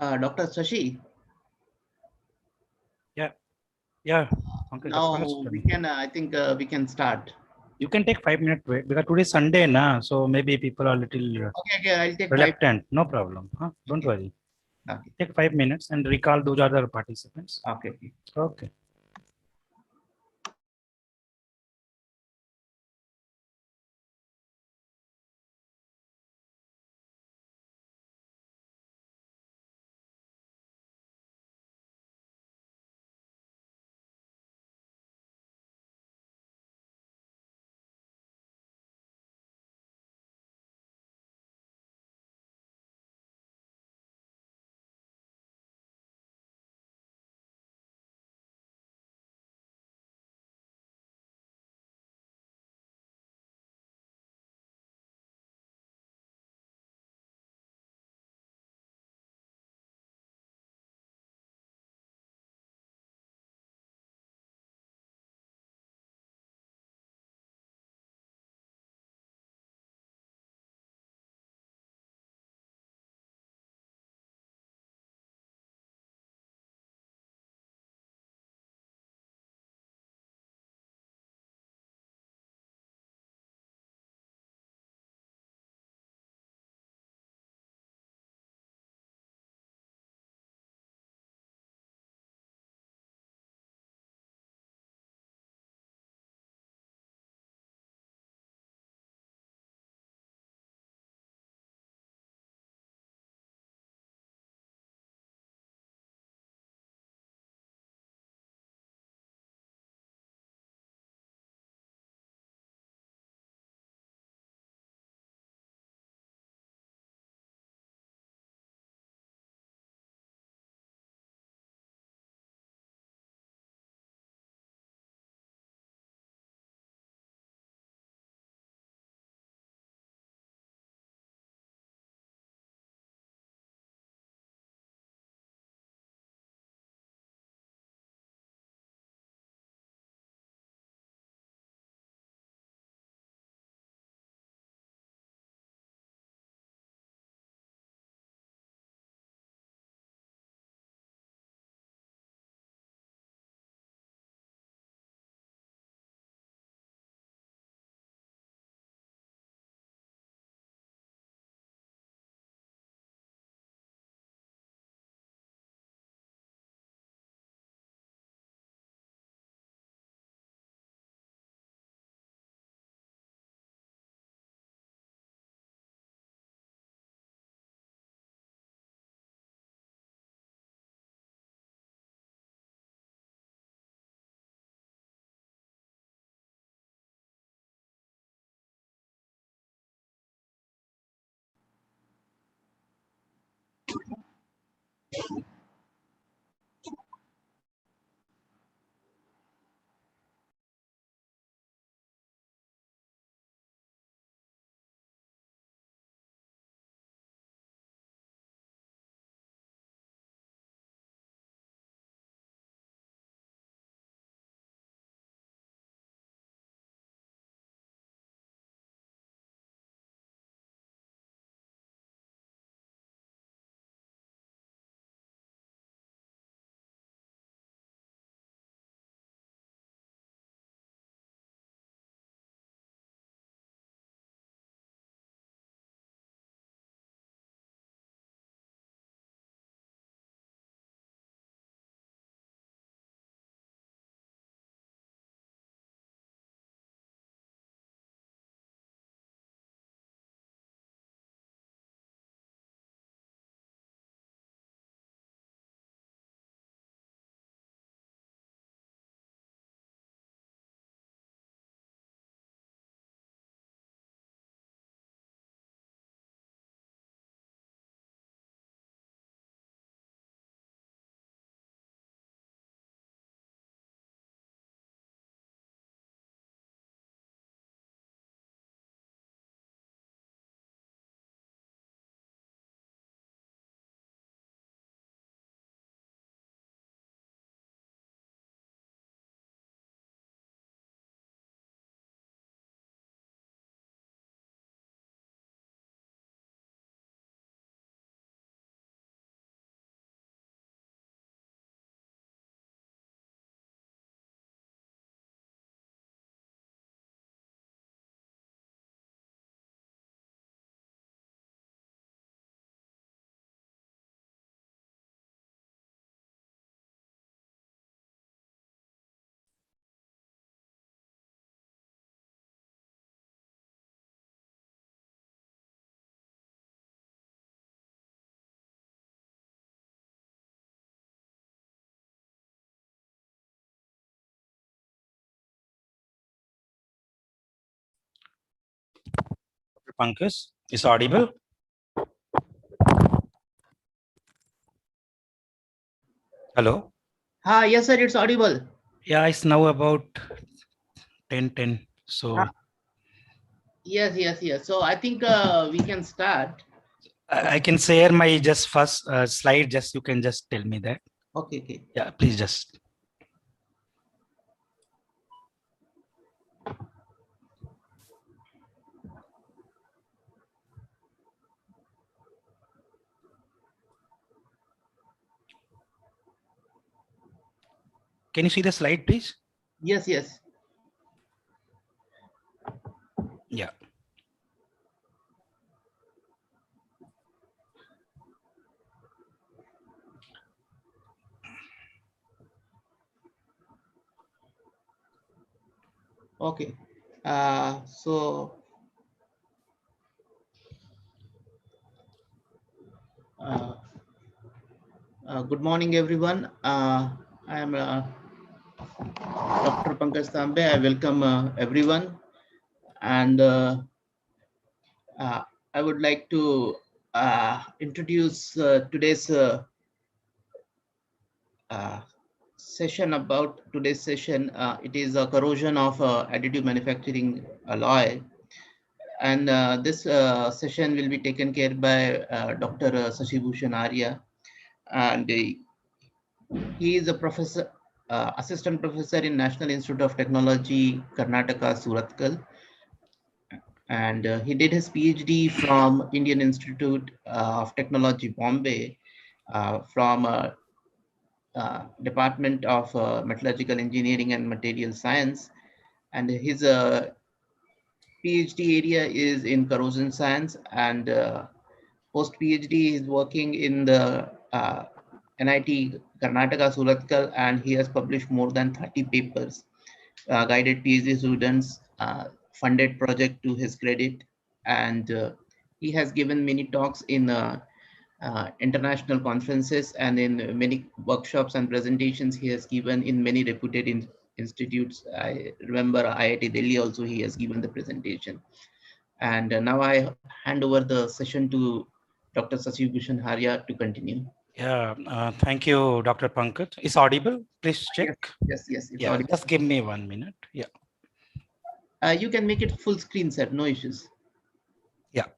Dr. Shashi, Yeah, yeah. Okay, Dr. Pankaj, now tell we me. can, I think we can start. You can take 5 minute wait because today is Sunday, na. So maybe people are little Okay, okay, I'll take five. reluctant. No problem. Huh? Don't Okay, worry. okay, Take 5 minutes and recall those other participants. okay, okay. Okay. Pankaj. Is audible? Hello. Yes, sir, it's audible. Yeah, it's now about 10:10. So Yes. So I think we can start. I can share my just first slide. Just you can just tell me that. Okay. Yeah, please just. Can you see the slide, please? Yes. Yeah. Okay. So uh, good morning, everyone. I am Dr. Pankaj Tambe. I welcome everyone, and I would like to introduce today's uh, session. About today's session. It is a corrosion of additive manufacturing alloy, and this session will be taken care by Dr. Sashibhushan Arya, and he is a professor, assistant professor in National Institute of Technology, Karnataka, Surathkal, and he did his PhD from Indian Institute of Technology, Bombay, from Department of Metallurgical Engineering and Material Science, and his PhD area is in corrosion science, and post PhD is working in the NIT Karnataka Surathkal, and he has published more than 30 papers, guided PhD students, funded project to his credit, and he has given many talks in international conferences and in many workshops and presentations he has given in many reputed institutes. I remember IIT Delhi also he has given the presentation. And now I hand over the session to Dr. Sashibhushan Haria to continue. Yeah. Thank you, Dr. Pankaj. Is audible? Please check. Yes, it's Yeah. audible. Just give me 1 minute. Yeah. You can make it full screen, sir. No issues. Yeah.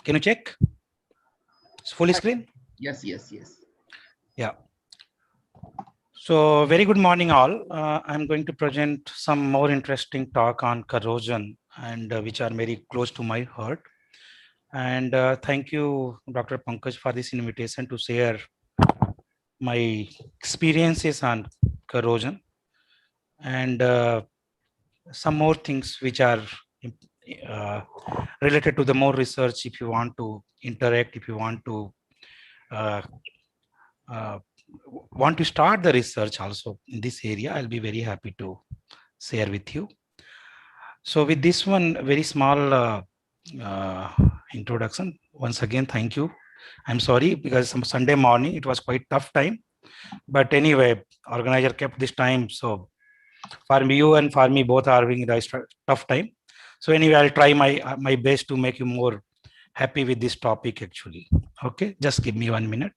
Can you check? It's full screen? Yes. Yeah. So very good morning all. I'm going to present some more interesting talk on corrosion and which are very close to my heart. And thank you, Dr. Pankaj, for this invitation to share my experiences on corrosion and some more things which are uh, related to the more research. If you want to interact, if you uh, uh, want to start the research also in this area, I'll be very happy to share with you. So with this one very small uh, introduction, once again, thank you. I'm sorry because some Sunday morning, it was quite tough time. But anyway, organizer kept this time. So for you and for me, both are having a tough time. So anyway, I'll try my best to make you more happy with this topic actually. Okay, just give me 1 minute.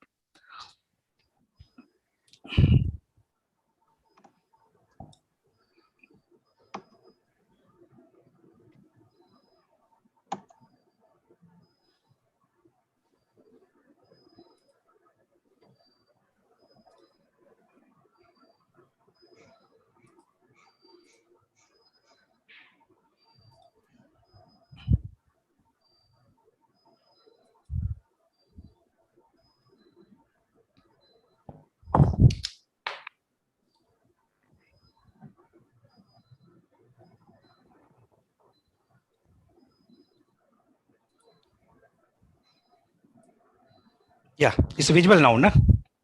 Yeah, it's visible now, na?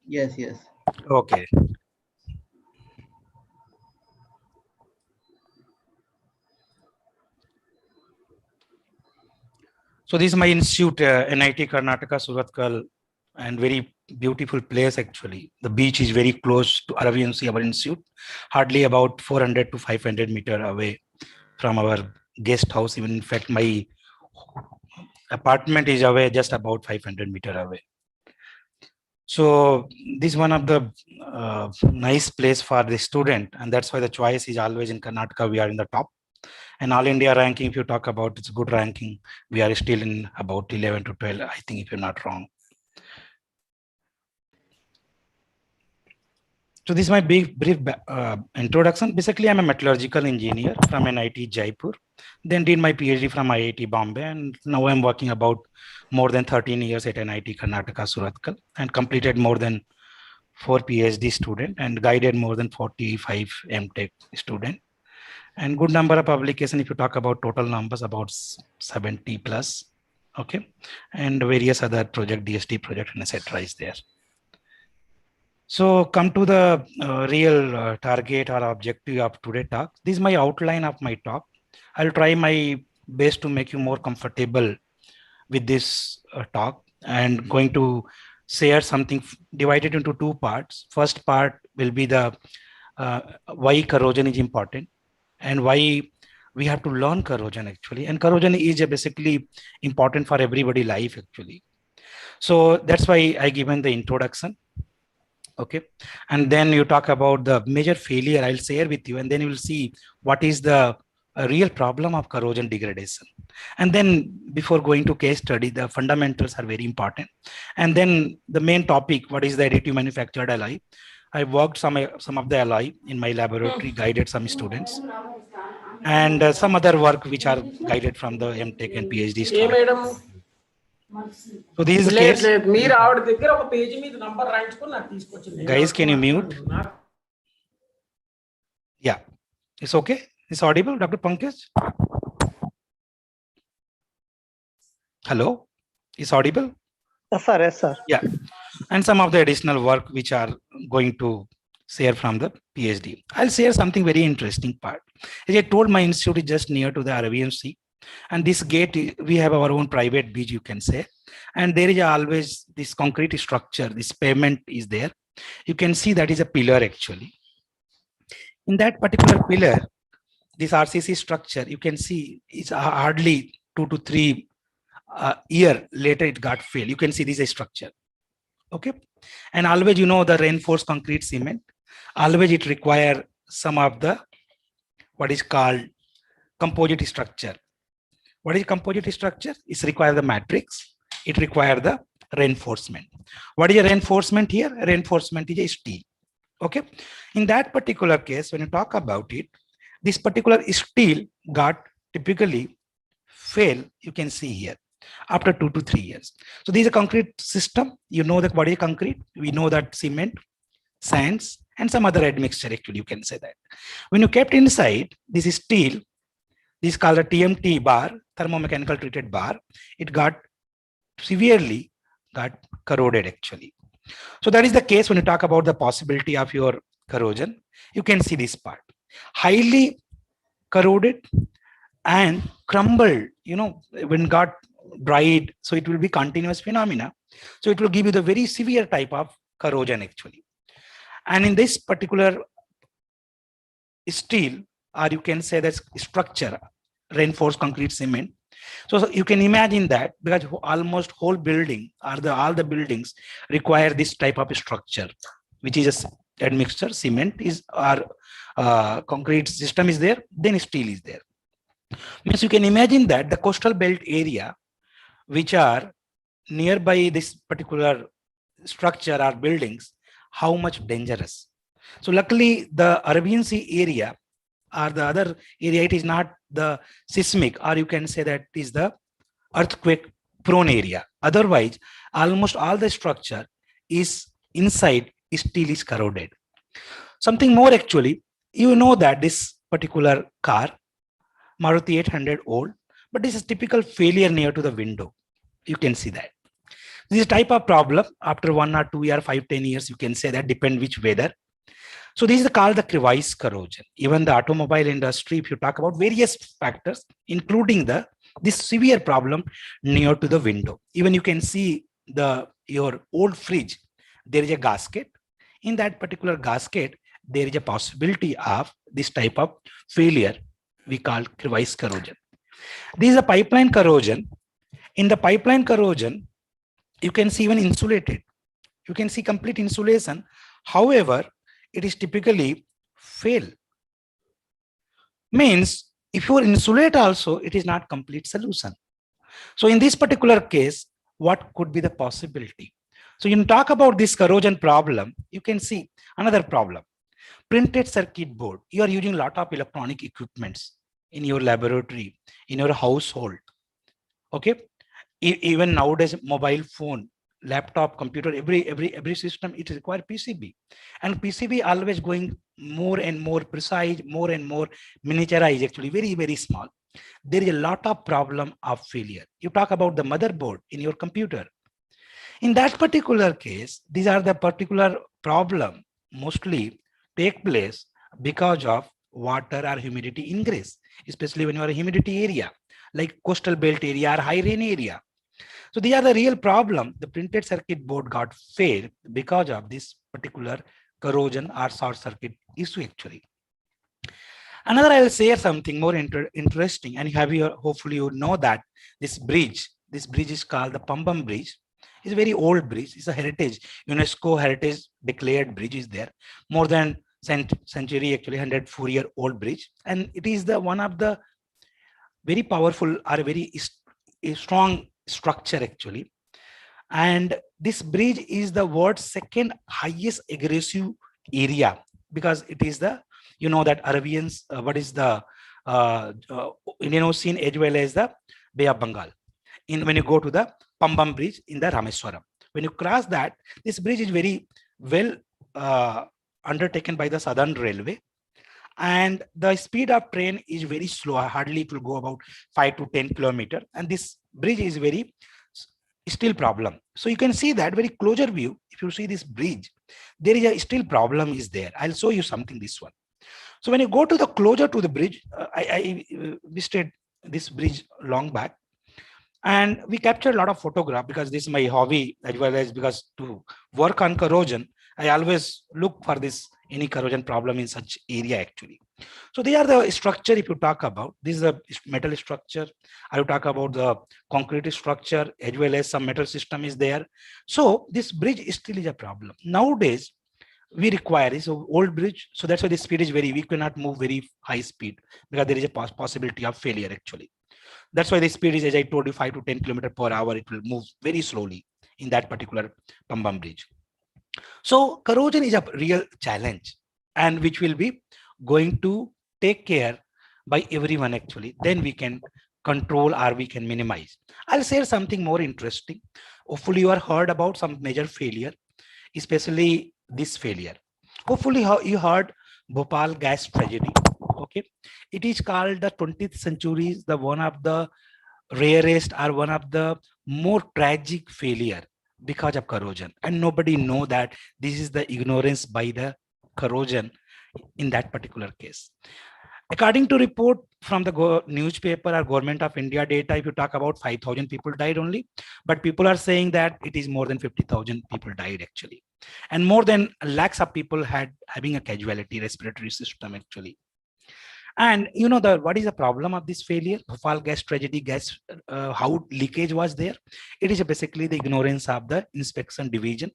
Yes. Okay. So this is my institute, NIT Karnataka Surathkal, and very beautiful place actually. The beach is very close to Arabian Sea, our institute, hardly about 400 to 500 meters away from our guest house. Even in fact, my apartment is away just about 500 meters away. So this is one of the nice place for the student, and that's why the choice is always in Karnataka. We are in the top, and all India ranking. If you talk about, it's a good ranking. We are still in about 11 to 12, I think, if you're not wrong. So this is my brief introduction. Basically, I'm a metallurgical engineer from NIT Jaipur. Then did my PhD from IIT Bombay, and now I'm working about more than 13 years at NIT Karnataka Surathkal, and completed more than 4 PhD student and guided more than 45 MTech student. And good number of publication. If you talk about total numbers, about 70 plus. Okay, and various other project, DST project, and etc. is there. So come to the real target or objective of today's talk. This is my outline of my talk. I'll try my best to make you more comfortable with this talk, and going to share something divided into two parts. First part will be the why corrosion is important and why we have to learn corrosion actually. And corrosion is basically important for everybody life actually. So that's why I given the introduction. Okay, and then you talk about the major failure. I'll share with you, and then you will see what is the real problem of corrosion degradation. And then before going to case study, the fundamentals are very important. And then the main topic, what is the additive manufactured alloy? I worked some of the alloy in my laboratory, guided some students, and some other work which are guided from the MTech and PhD students. So this is the case. Guys, can you mute? Yeah, it's okay. It's audible, Dr. Pankaj? Hello, is audible? Yes, sir. Yes, sir. Yeah, and some of the additional work which are going to share from the PhD. I'll share something very interesting part. As I told, my institute is just near to the Arabian Sea, and this gate, we have our own private beach, you can say, and there is always this concrete structure. This pavement is there. You can see that is a pillar actually. In that particular pillar, this RCC structure, you can see it's hardly 2 to 3 year later it got failed. You can see this is structure. Okay, and always, you know, the reinforced concrete cement, always it require some of the what is called composite structure. What is composite structure? It require the matrix. It require the reinforcement. What is a reinforcement here? Reinforcement is a steel. Okay, in that particular case, when you talk about it, this particular steel got typically fail. You can see here after 2 to 3 years. So this is a concrete system. You know that what is concrete? We know that cement, sands, and some other admixture actually, you can say that. When you kept inside this is steel, this is called a TMT bar, thermomechanical treated bar. It got severely got corroded actually. So that is the case when you talk about the possibility of your corrosion. You can see this part. Highly corroded and crumbled, you know, when got dried, so it will be continuous phenomena. So it will give you the very severe type of corrosion actually. And in this particular steel, or you can say that structure, reinforced concrete cement. So you can imagine that because almost whole building or all the buildings require this type of structure, which is a admixture, cement is or concrete system is there, then steel is there. Means you can imagine that the coastal belt area, which are nearby this particular structure or buildings, how much dangerous. So luckily the Arabian Sea area or the other area, it is not the seismic, or you can say that is the earthquake prone area. Otherwise, almost all the structure is inside steel is corroded. Something more actually, you know that this particular car, Maruti 800 old, but this is typical failure near to the window. You can see that. This type of problem after 1 or 2 or 5, 10 years, you can say that depend which weather. So this is called the crevice corrosion. Even the automobile industry, if you talk about various factors, including this severe problem near to the window. Even you can see your old fridge, there is a gasket. In that particular gasket, there is a possibility of this type of failure we call crevice corrosion. This is a pipeline corrosion. In the pipeline corrosion, you can see even insulated. You can see complete insulation. However, it is typically fail. Means if you insulate also, it is not complete solution. So in this particular case, what could be the possibility? So you talk about this corrosion problem, you can see another problem. Printed circuit board. You are using a lot of electronic equipments in your laboratory, in your household. Okay. Even nowadays, mobile phone, laptop, computer, every system, it requires PCB. And PCB always going more and more precise, more and more miniaturized, actually very, very small. There is a lot of problem of failure. You talk about the motherboard in your computer. In that particular case, these are the particular problem mostly take place because of water or humidity ingress, especially when you are a humidity area, like coastal belt area or high rain area. So these are the real problem. The printed circuit board got failed because of this particular corrosion or short circuit issue actually. Another, I will share something more interesting, and hopefully you know that this bridge is called the Pambam Bridge. It's a very old bridge. It's a heritage, UNESCO heritage declared bridge is there. More than century, actually 104-year-old bridge. And it is the one of the very powerful or very strong structure actually. And this bridge is the world's second highest aggressive area because it is the, you know, that Arabians, what is the Indian Ocean as well as the Bay of Bengal. When you go to the Pambam Bridge in the Rameswaram, when you cross that, this bridge is very well undertaken by the Southern Railway, and the speed of train is very slow. Hardly it will go about 5 to 10 kilometers, and this bridge is very still problem. So you can see that very closer view. If you see this bridge, there is a still problem is there. I'll show you something this one. So when you go to the closer to the bridge, I visited this bridge long back, and we captured a lot of photograph because this is my hobby as well as because to work on corrosion, I always look for this any corrosion problem in such area actually. So they are the structure. If you talk about this is a metal structure, I will talk about the concrete structure as well as some metal system is there. So this bridge still is a problem nowadays. We require is an old bridge, so that's why the speed is very, we cannot move very high speed because there is a possibility of failure actually. That's why the speed is, as I told you, 5 to 10 kilometers per hour. It will move very slowly in that particular Pambam bridge. So corrosion is a real challenge, and which will be going to take care by everyone actually. Then we can control or we can minimize. I'll share something more interesting. Hopefully you are heard about some major failure, especially this failure. Hopefully you heard Bhopal gas tragedy. Okay, it is called the 20th century, the one of the rarest or one of the more tragic failure because of corrosion, and nobody know that this is the ignorance by the corrosion in that particular case. According to report from the newspaper or government of India data, if you talk about 5,000 people died only, but people are saying that it is more than 50,000 people died actually, and more than lakhs of people having a casualty respiratory system actually. And you know what is the problem of this failure? Bhopal gas tragedy, how leakage was there? It is basically the ignorance of the inspection division.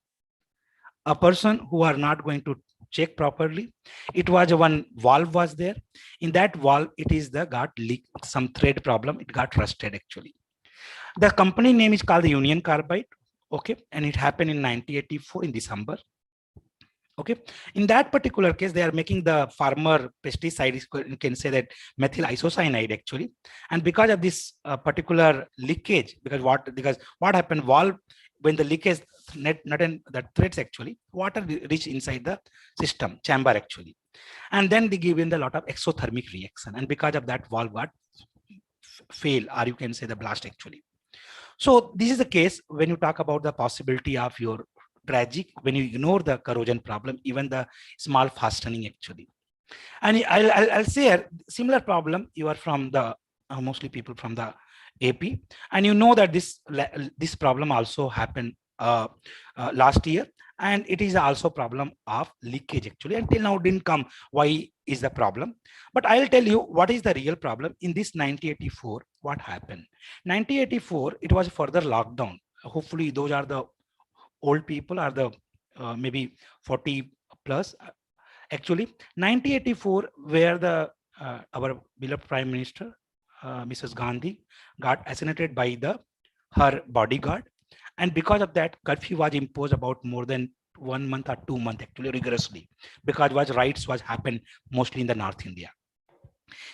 A person who are not going to check properly. It was one valve was there. In that valve, it is the got leak, some thread problem. It got rusted actually. The company name is called the Union Carbide. Okay, and it happened in 1984 in December. Okay, in that particular case, they are making the farmer pesticide, you can say that methyl isocyanide actually. And because of this particular leakage, because what happened, valve, when the leakage not in the threads actually, water reach inside the system chamber actually. And then they give in the lot of exothermic reaction. And because of that, valve got fail, or you can say the blast actually. So this is the case when you talk about the possibility of your tragic, when you ignore the corrosion problem, even the small fastening actually. And I'll say a similar problem. You are from the mostly people from the AP, and you know that this problem also happened uh, last year, and it is also problem of leakage actually. Until now didn't come. Why is the problem? But I'll tell you what is the real problem in this 1984. What happened? 1984, it was further lockdown. Hopefully, those are the old people, are the maybe 40 plus. Actually, 1984, where the our beloved Prime Minister, Mrs. Gandhi, got assassinated by the her bodyguard, and because of that, curfew was imposed about more than 1 month or 2 months actually rigorously, because was riots was happened mostly in the North India.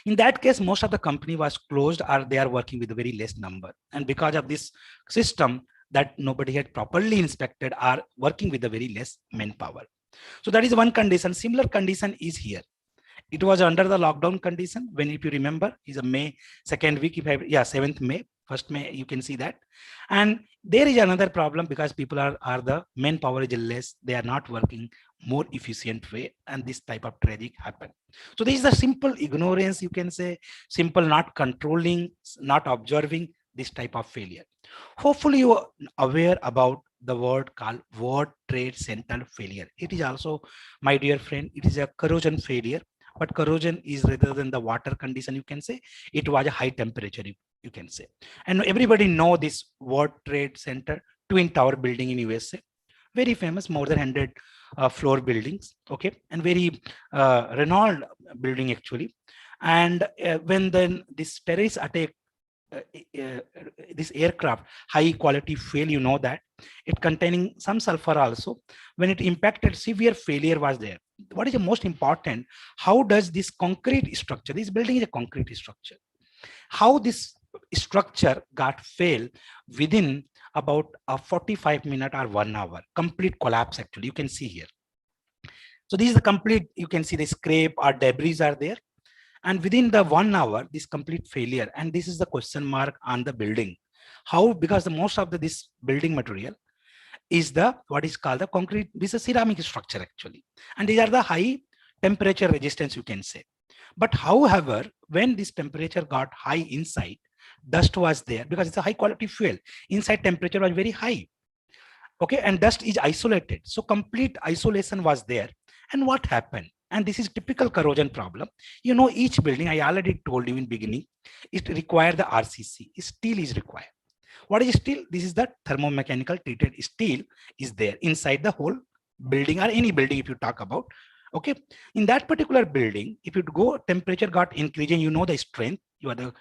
In that case, most of the company was closed or they are working with a very less number, and because of this system that nobody had properly inspected, are working with a very less manpower. So that is one condition. Similar condition is here. It was under the lockdown condition when, if you remember, is a May second week, if I, yeah, 7th May, 1st May, you can see that. And there is another problem because people are the manpower is less, they are not working more efficient way, and this type of tragic happen. So this is a simple ignorance, you can say, simple not controlling, not observing, this type of failure. Hopefully you are aware about the word called World Trade Center failure. It is also, my dear friend, it is a corrosion failure, but corrosion is rather than the water condition, you can say, it was a high temperature, you can say. And everybody know this World Trade Center twin tower building in USA, very famous, more than 100 floor buildings, okay, and very renowned building actually. And when then this terrorist attack, uh, uh, this aircraft high quality fail, you know that it containing some sulfur also, when it impacted, severe failure was there. What is the most important? How does this concrete structure, this building is a concrete structure, how this structure got fail within about a 45 minute or 1 hour, complete collapse actually, you can see here. So this is the complete, you can see the scrape or debris are there, and within the 1 hour this complete failure. And this is the question mark on the building. How? Because the most of the this building material is the what is called the concrete, this is a ceramic structure actually, and these are the high temperature resistance, you can say. But however, when this temperature got high inside, dust was there because it's a high quality fuel. Inside temperature was very high, okay, and dust is isolated, so complete isolation was there. And what happened? And this is typical corrosion problem. You know, each building, I already told you in beginning, it require the RCC, steel is required. What is steel? This is the thermomechanical treated steel is there inside the whole building, or any building if you talk about, okay. In that particular building, if you go, temperature got increasing, you know the strength, you are the,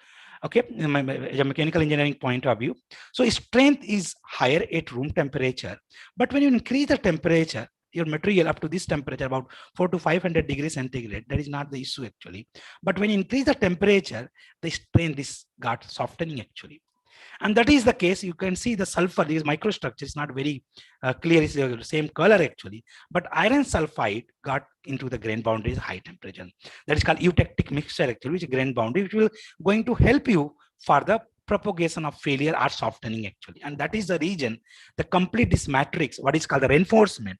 okay, a mechanical engineering point of view. So strength is higher at room temperature, but when you increase the temperature, your material up to this temperature, about 400 to 500 degrees centigrade, that is not the issue actually. But when you increase the temperature, the strength is got softening actually. And that is the case. You can see the sulfur, these microstructure is not very clear, it's the same color actually, but iron sulfide got into the grain boundaries high temperature. That is called eutectic mixture actually, which is grain boundary, which will going to help you for the propagation of failure or softening actually. And that is the region, the complete this matrix, what is called the reinforcement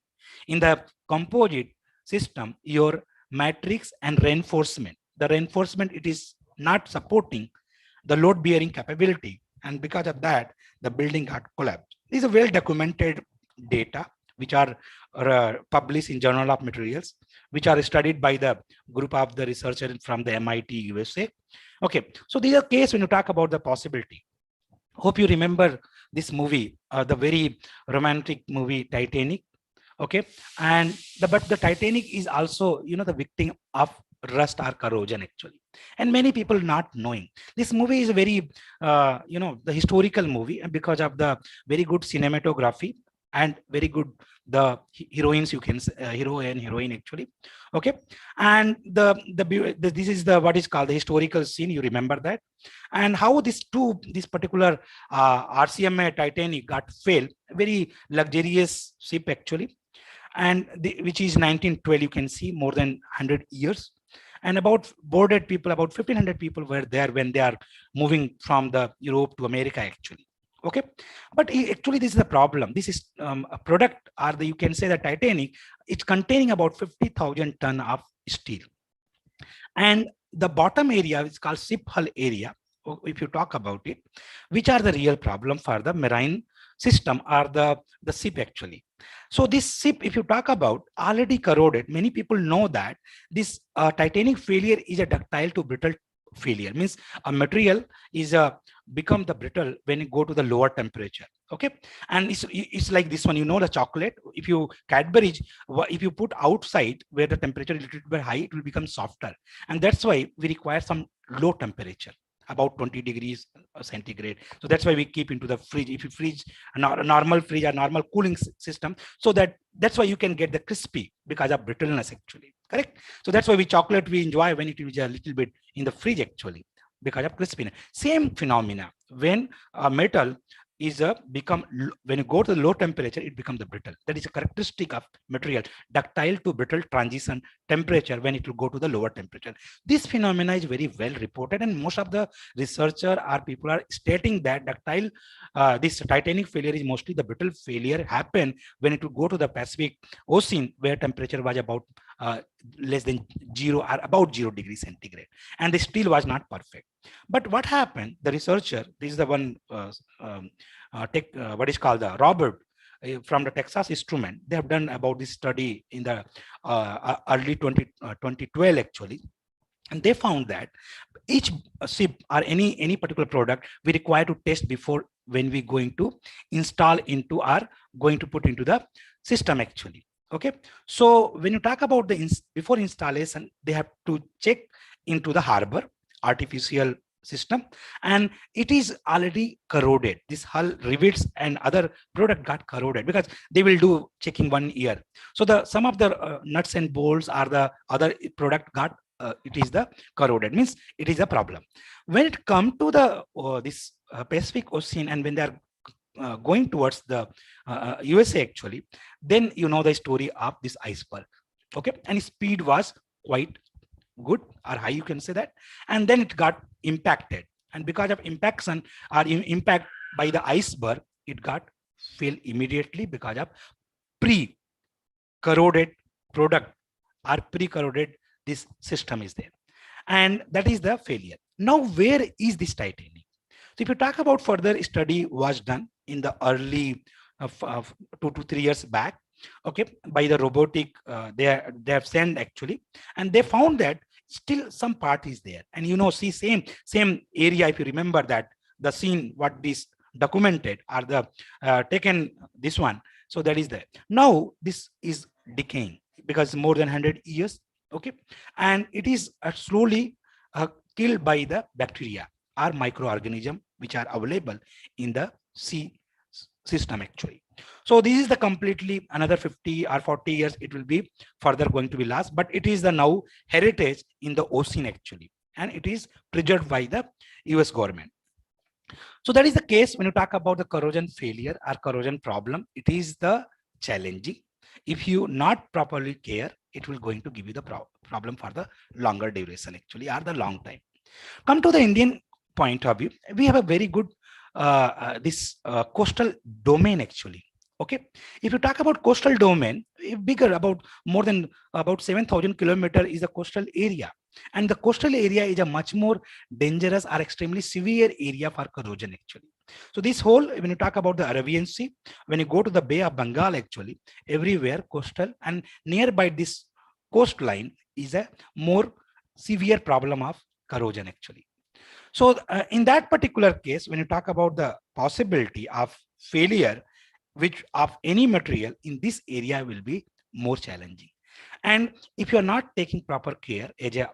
in the composite system, your matrix and reinforcement, the reinforcement, it is not supporting the load bearing capability, and because of that the building got collapsed. These are well documented data which are published in Journal of Materials, which are studied by the group of the researchers from the MIT USA. Okay, so these are case when you talk about the possibility. Hope you remember this movie, the very romantic movie Titanic, okay. And but the Titanic is also, you know, the victim of rust or corrosion actually, and many people not knowing. This movie is a very you know, the historical movie, and because of the very good cinematography and very good the heroines, you can say, hero and heroine actually, okay. And the this is the what is called the historical scene, you remember that. And how this particular RCMA Titanic got failed, very luxurious ship actually, and which is 1912, you can see more than 100 years. And about boarded people, about 1500 people were there when they are moving from the Europe to America actually, okay. But actually this is the problem. This is a product, or the, you can say the Titanic, it's containing about 50,000 ton of steel, and the bottom area is called ship hull area, if you talk about it, which are the real problem for the marine system are the SIP actually. So this SIP, if you talk about, already corroded. Many people know that this titanic failure is a ductile to brittle failure. Means a material is a become the brittle when you go to the lower temperature. Okay, and it's like this one. You know the chocolate. If you Cadbury's, if you put outside where the temperature is a little bit high, it will become softer, and that's why we require some low temperature, about 20 degrees centigrade. So that's why we keep into the fridge. If you freeze a normal fridge or normal cooling system, so that's why you can get the crispy because of brittleness actually. Correct. So that's why we chocolate we enjoy when it is a little bit in the fridge actually because of crispiness. Same phenomena when a metal is a become when you go to the low temperature, it becomes the brittle. That is a characteristic of material, ductile to brittle transition temperature when it will go to the lower temperature. This phenomena is very well reported, and most of the researcher or people are stating that ductile this titanic failure is mostly the brittle failure happen when it will go to the Pacific Ocean where temperature was about less than 0 or about 0 degrees centigrade, and the steel was not perfect. But what happened, the researcher, this is the one what is called the Robert from the Texas Instrument, they have done about this study in the early 2012 actually, and they found that each SIP or any particular product we require to test before when we going to install into or going to put into the system actually. Okay, so when you talk about the before installation, they have to check into the harbor artificial system, and it is already corroded. This hull rivets and other product got corroded because they will do checking 1 year. So the some of the nuts and bolts are the other product got it is the corroded, means it is a problem. When it come to the this Pacific Ocean, and when they are going towards the USA actually, then you know the story of this iceberg. Okay, and speed was quite good or high, you can say that, and then it got impacted, and because of impaction or impact by the iceberg, it got fail immediately because of pre-corroded product or pre-corroded this system is there, and that is the failure. Now where is this titanium? So if you talk about further study was done in the early of 2 to 3 years back, okay, by the robotic they have sent actually, and they found that still some part is there, and you know, see same area, if you remember that the scene what this documented are the taken this one, so that is there. Now this is decaying because more than 100 years, okay, and it is slowly killed by the bacteria or microorganism which are available in the sea system actually. So this is the completely another 50 or 40 years it will be further going to be lost, but it is the now heritage in the ocean actually, and it is preserved by the US government. So that is the case when you talk about the corrosion failure or corrosion problem. It is the challenging. If you not properly care, it will going to give you the problem for the longer duration actually, or the long time. Come to the Indian point of view, we have a very good this coastal domain actually. Okay, if you talk about coastal domain, bigger about more than about 7,000 kilometer is the coastal area, and the coastal area is a much more dangerous or extremely severe area for corrosion actually. So this whole, when you talk about the Arabian Sea, when you go to the Bay of Bengal actually, everywhere coastal and nearby this coastline is a more severe problem of corrosion actually. So in that particular case, when you talk about the possibility of failure which of any material in this area will be more challenging, and if you are not taking proper care as a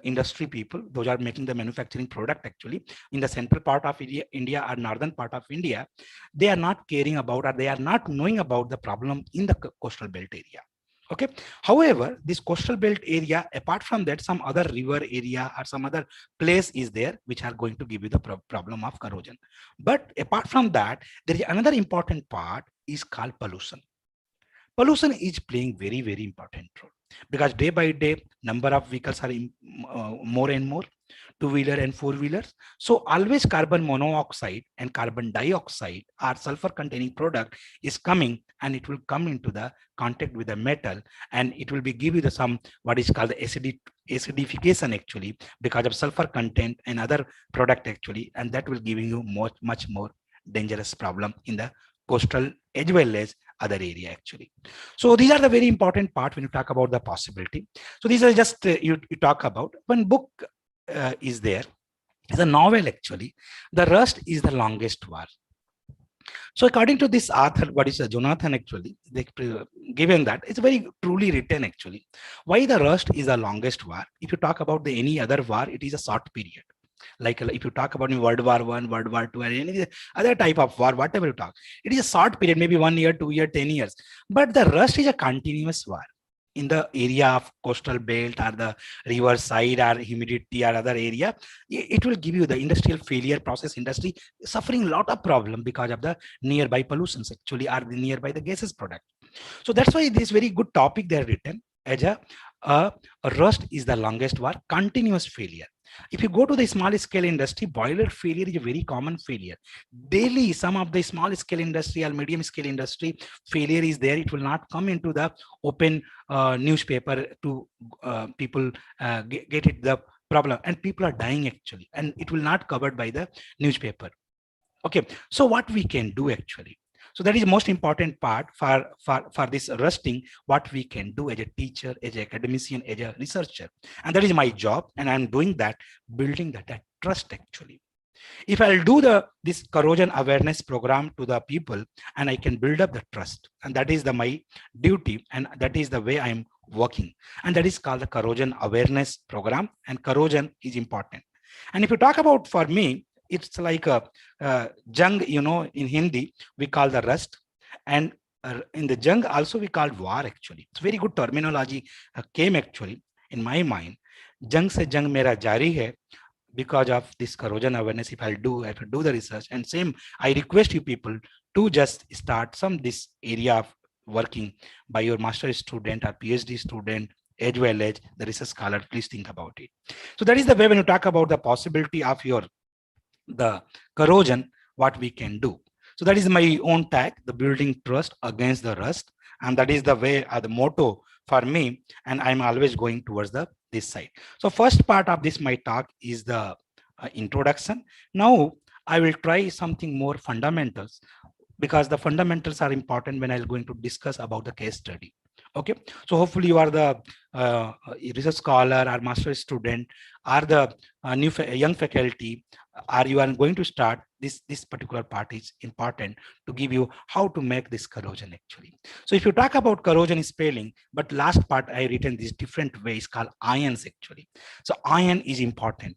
industry people, those are making the manufacturing product actually in the central part of India or northern part of India, they are not caring about or they are not knowing about the problem in the coastal belt area. Okay, however, this coastal belt area, apart from that, some other river area or some other place is there which are going to give you the problem of corrosion. But apart from that, there is another important part is called pollution. Pollution is playing very important role because day by day number of vehicles are more and more, two-wheeler and four-wheelers. So always carbon monoxide and carbon dioxide or sulfur containing product is coming, and it will come into the contact with the metal, and it will be give you the some what is called the acidification actually because of sulfur content and other product actually, and that will giving you much more dangerous problem in the coastal as well as other area actually. So these are the very important part when you talk about the possibility. So these are just you talk about one book is there. It's a novel actually. The Rust is the longest war. So according to this author, what is Jonathan actually, they given that it's very truly written actually. Why the Rust is the longest war? If you talk about the any other war, it is a short period. Like if you talk about World War One, World War Two, or any other type of war, whatever you talk, it is a short period, maybe 1 year, 2 year, 10 years. But the Rust is a continuous war in the area of coastal belt or the river side or humidity or other area. It will give you the industrial failure, process industry suffering a lot of problem because of the nearby pollutions actually, or the nearby the gases product. So that's why this very good topic they are written as a rust is the longest war, continuous failure. If you go to the small scale industry, boiler failure is a very common failure. Daily, some of the small scale industry or medium scale industry failure is there. It will not come into the open newspaper to people get it the problem, and people are dying actually, and it will not covered by the newspaper. Okay, so what we can do actually, so that is most important part for this rusting, what we can do as a teacher, as an academician, as a researcher, and that is my job, and I'm doing that, building that trust actually. If I'll do this corrosion awareness program to the people, and I can build up the trust, and that is my duty, and that is the way I'm working, and that is called the corrosion awareness program. And corrosion is important. And if you talk about, for me, it's like a jung, in Hindi we call the rust, and in the jung also we call war actually. It's very good terminology came actually in my mind. Jung se jung mera jari hai. Because of this corrosion awareness, if I do the research, and same, I request you people to just start some this area of working by your master student or PhD student as well as the research scholar. Please think about it. So that is the way when you talk about the possibility of your the corrosion, what we can do. So that is my own tag, the building trust against the rust, and that is the way the motto for me, and I'm always going towards the this side. So first part of this my talk is the introduction. Now I will try something more fundamentals, because the fundamentals are important when I'm going to discuss about the case study. Okay, so hopefully you are the research scholar or master student, or the young faculty, or you are going to start this particular part is important to give you how to make this corrosion actually. So if you talk about corrosion spelling, but last part I written this different ways called ions actually. So ion is important.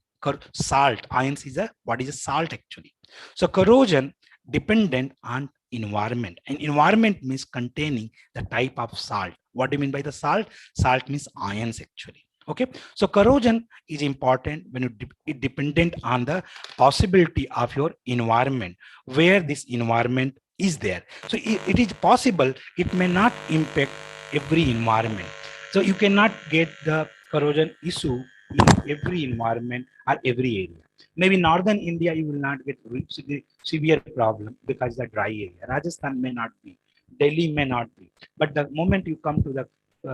Salt, ions is a, what is a salt actually. So corrosion dependent on environment, and environment means containing the type of salt. What do you mean by the salt? Salt means ions actually. Okay, so corrosion is important when it dependent on the possibility of your environment, where this environment is there. So it is possible it may not impact every environment. So you cannot get the corrosion issue in every environment or every area. Maybe northern India you will not get severe problem because the dry area. Rajasthan may not be, Delhi may not be, but the moment you come to the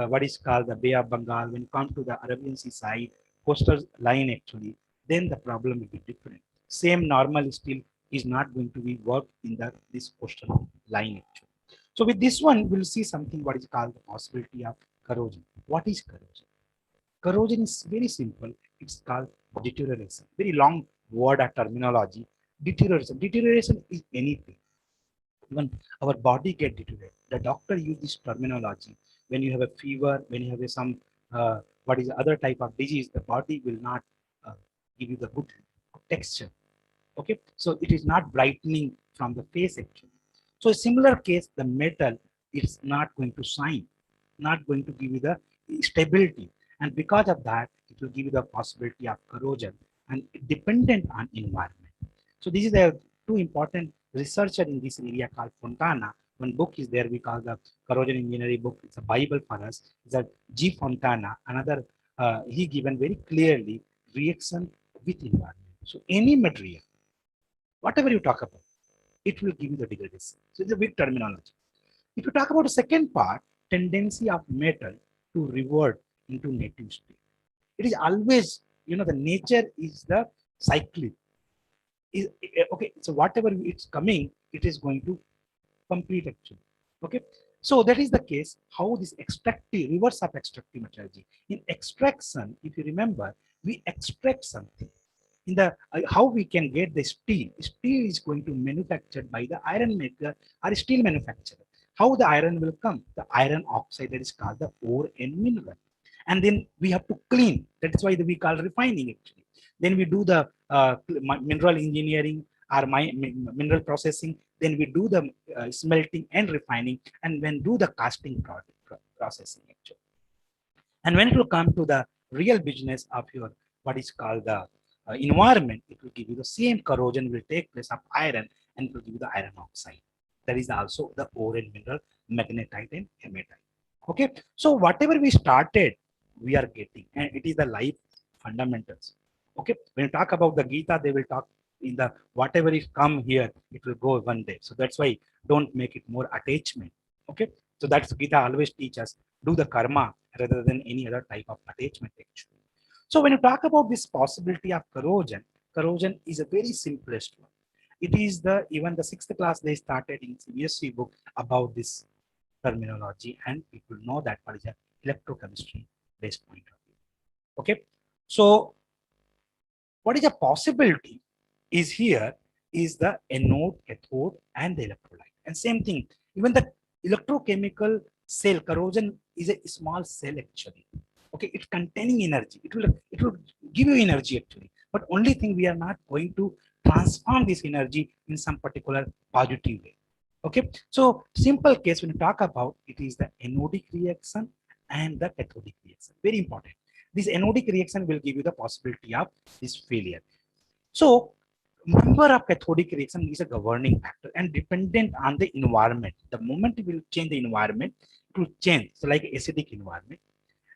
what is called the Bay of Bengal, when you come to the Arabian Sea side, coastal line actually, then the problem will be different. Same normal still is not going to be worked in this coastal line actually. So with this one, we'll see something what is called the possibility of corrosion. What is corrosion? Corrosion is very simple. It's called deterioration. Very long word or terminology. Deterioration. Deterioration is anything. Even our body get deteriorated. The doctor use this terminology. When you have a fever, when you have some what is other type of disease, the body will not uh, give you the good texture. Okay, so it is not brightening from the face actually. So a similar case, the metal is not going to shine, not going to give you the stability, and because of that, it will give you the possibility of corrosion, and dependent on environment. So this is the two important researcher in this area called Fontana. One book is there we call the corrosion engineering book. It's a Bible for us. It's a G. Fontana. Another he given very clearly reaction with environment. So any material, whatever you talk about, it will give you the degradation. So it's a big terminology. If you talk about the second part, tendency of metal to revert into native state. It is always, the nature is the cyclic. Okay, so whatever it's coming, it is going to complete actually. Okay, so that is the case how this extractive reverse of extractive metallurgy. In extraction, if you remember, we extract something. In the how we can get the steel. Steel is going to manufactured by the iron maker or steel manufacturer. How the iron will come? The iron oxide that is called the ore and mineral, and then we have to clean. That's why we call refining actually. Then we do the mineral engineering or mineral processing. Then we do the smelting and refining, and then do the casting processing actually. And when it will come to the real business of your what is called the environment, it will give you the same corrosion will take place of iron and it will give you the iron oxide. That is also the ore and mineral, magnetite and hematite. Okay, so whatever we started, we are getting, and it is the life fundamentals. Okay, when you talk about the Gita, they will talk in the whatever is come here, it will go one day. So that's why don't make it more attachment. Okay, so that's Gita always teach us do the karma rather than any other type of attachment actually. So when you talk about this possibility of corrosion, corrosion is a very simplest one. It is the even the sixth class they started in CBSE book about this terminology, and people know that what is a electrochemistry based point of view. Okay, so what is a possibility is here is the anode, cathode, and the electrolyte. And same thing, even the electrochemical cell corrosion is a small cell actually. Okay, it's containing energy. It will give you energy actually. But only thing we are not going to transform this energy in some particular positive way. Okay, so simple case when you talk about it is the anodic reaction and the cathodic reaction. Very important. This anodic reaction will give you the possibility of this failure. So number of cathodic reaction is a governing factor and dependent on the environment. The moment it will change the environment, it will change. So like acidic environment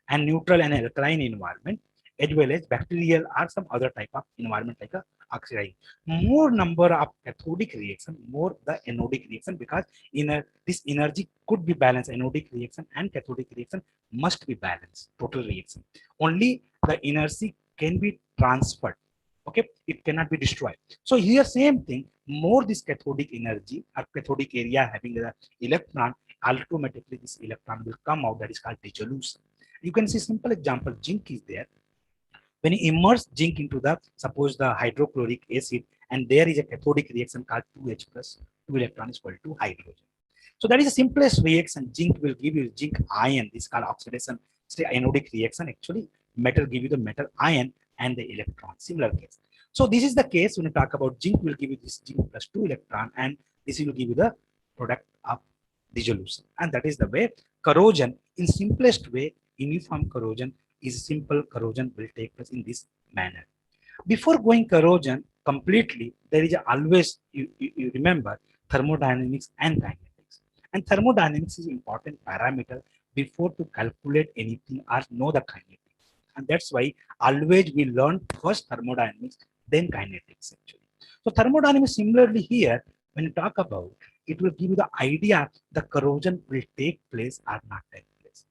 and neutral and alkaline environment, as well as bacterial or some other type of environment like a oxidizing. More number of cathodic reaction, more the anodic reaction, because in a, this energy could be balanced. Anodic reaction and cathodic reaction must be balanced. Total reaction. Only the energy can be transferred. Okay, it cannot be destroyed. So here same thing. More this cathodic energy or cathodic area having the electron, automatically this electron will come out. That is called dissolution. You can see simple example, zinc is there. When you immerse zinc into the, suppose the hydrochloric acid, and there is a cathodic reaction called 2H plus 2 electron is equal to hydrogen. So that is the simplest reaction. Zinc will give you zinc ion. This is called oxidation, say anodic reaction. Actually, metal give you the metal ion and the electron. Similar case. So this is the case when you talk about zinc will give you this zinc plus 2 electron, and this will give you the product of dissolution. And that is the way corrosion in simplest way, uniform corrosion is simple corrosion will take place in this manner. Before going corrosion completely, there is always, you remember, thermodynamics and kinetics. And thermodynamics is important parameter before to calculate anything or know the kinetics. And that's why always we learn first thermodynamics, then kinetics actually. So thermodynamics similarly here, when you talk about, it will give you the idea the corrosion will take place or not take place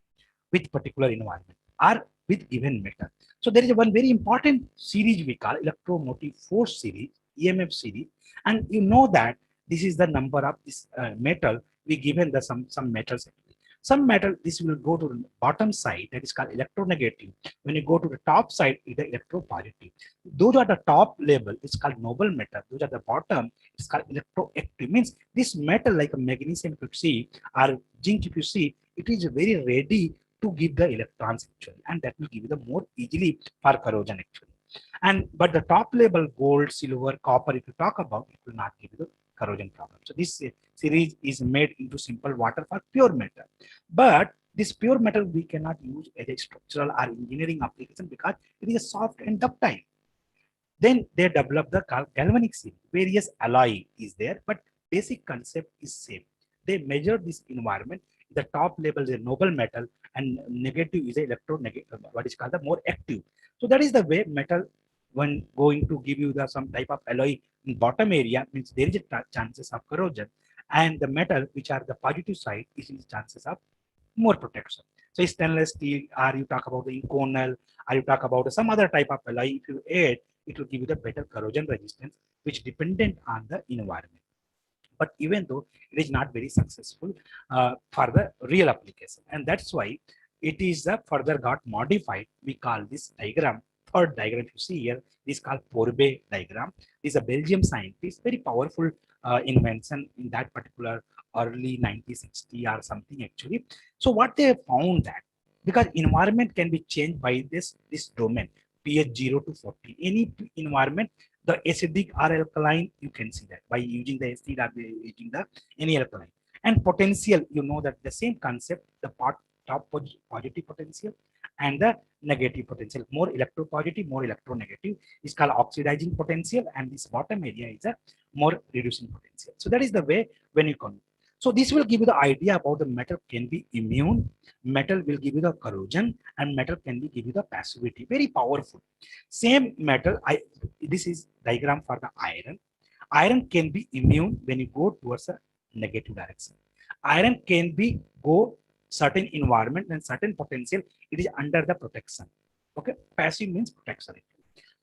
with particular environment or with given metal. So there is one very important series we call electromotive force series, EMF series, and you know that this is the number of this metal we given the some metals. Some metal this will go to the bottom side, that is called electronegative. When you go to the top side, it is electropositive. Those are the top level. It's called noble metal. Those are the bottom. It's called electroactive. Means this metal like a magnesium, if you see, or zinc, if you see, it is very ready to give the electrons actually, and that will give you the more easily for corrosion actually. And but the top level gold, silver, copper, if you talk about, it will not give you the corrosion problem. So this series is made into simple water for pure metal, but this pure metal we cannot use as a structural or engineering application because it is a soft and ductile. Then they develop the galvanic series. Various alloy is there, but basic concept is same. They measure this environment. The top level is a noble metal, and negative is a what is called the more active. So that is the way metal, when going to give you the some type of alloy in bottom area, means there is a chances of corrosion, and the metal which are the positive side is in chances of more protection. So stainless steel, or you talk about the inconel, or you talk about some other type of alloy, if you add, it will give you the better corrosion resistance, which dependent on the environment. but even though it is not very successful for the real application. And that's why it is further got modified. We call this diagram, third diagram you see here, this is called Pourbe diagram. This is a Belgium scientist, very powerful invention in that particular early 1960 or something actually. So what they found that because environment can be changed by this domain pH 0 to 40, any environment, the acidic or alkaline, you can see that by using the acid or using the any alkaline. And potential, you know that the same concept, the top positive potential and the negative potential, more electropositive, more electronegative is called oxidizing potential, and this bottom area is a more reducing potential. So that is the way when you come. So this will give you the idea about the metal can be immune, metal will give you the corrosion, and metal can be give you the passivity, very powerful. Same metal, this is diagram for the iron. Iron can be immune when you go towards a negative direction. Iron can be go certain environment and certain potential, it is under the protection. Okay, passive means protection.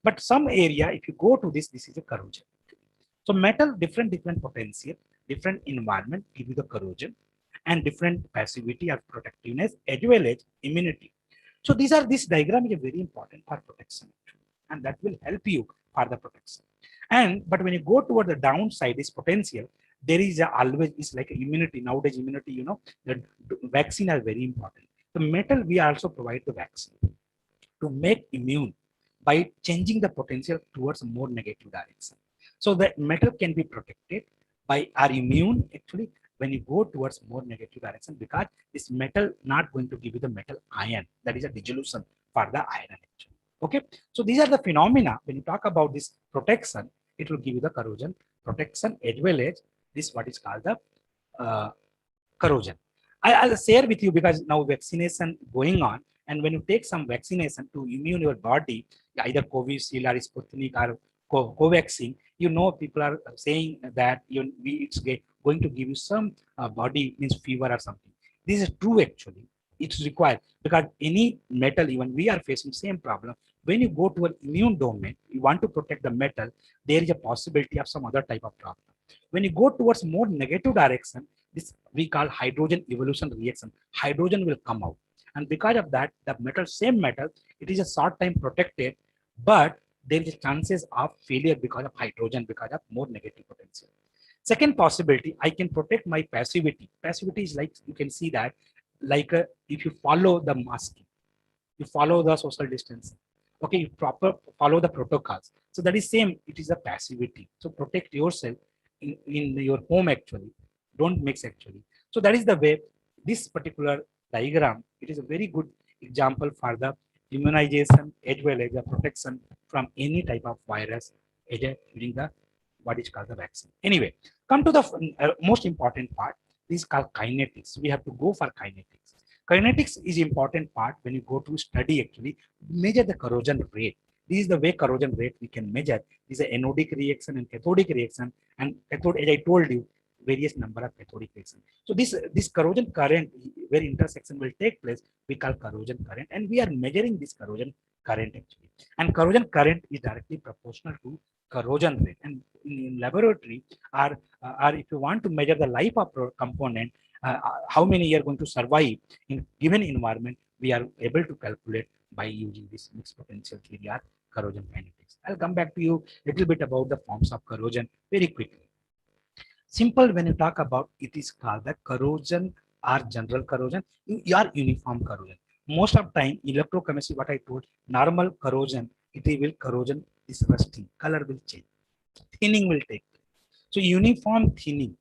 But some area, if you go to this is a corrosion. So metal, different potential, different environment give you the corrosion, and different passivity or protectiveness as well as immunity. So this diagram is very important for protection, and that will help you for the protection. And but when you go toward the downside, this potential, there is always is like immunity. Nowadays, immunity, the vaccine are very important. The metal we also provide the vaccine to make immune by changing the potential towards a more negative direction. So the metal can be protected by our immune actually when you go towards more negative direction, because this metal not going to give you the metal ion, that is a dissolution for the iron actually. Okay, so these are the phenomena when you talk about this protection, it will give you the corrosion protection as well as this what is called the uh, corrosion. I'll share with you because now vaccination going on, and when you take some vaccination to immune your body, either Covishield or Sputnik or Covaxin, people are saying that it's going to give you some body means fever or something. This is true actually. It's required because any metal, even we are facing same problem. When you go to an immune domain, you want to protect the metal, there is a possibility of some other type of problem. When you go towards more negative direction, this we call hydrogen evolution reaction. Hydrogen will come out. And because of that, the metal, same metal, it is a short time protected, but there is chances of failure because of hydrogen, because of more negative potential. Second possibility, I can protect my passivity. Passivity is like, you can see that, like if you follow the masking, you follow the social distancing. Okay, you proper follow the protocols. So that is same, it is a passivity. So protect yourself in your home actually. Don't mix actually. So that is the way this particular diagram, it is a very good example for the immunization as well as the protection from any type of virus during the what is called the vaccine. Anyway, come to the most important part. This is called kinetics. We have to go for kinetics. Kinetics is important part when you go to study actually, measure the corrosion rate. This is the way corrosion rate we can measure. This is an anodic reaction and cathodic reaction. And cathode, as I told you, various number of cathodic reaction. So this corrosion current, where intersection will take place, we call corrosion current, and we are measuring this corrosion current actually. And corrosion current is directly proportional to corrosion rate. And in laboratory, or if you want to measure the life of component, how many are going to survive in given environment, we are able to calculate by using this mixed potential theory or corrosion kinetics. I'll come back to you a little bit about the forms of corrosion very quickly. Simple, when you talk about it, is called the corrosion or general corrosion, or uniform corrosion. Most of time, electrochemistry, what I told, normal corrosion, it will corrosion is rusting, color will change, thinning will take place. So uniform thinning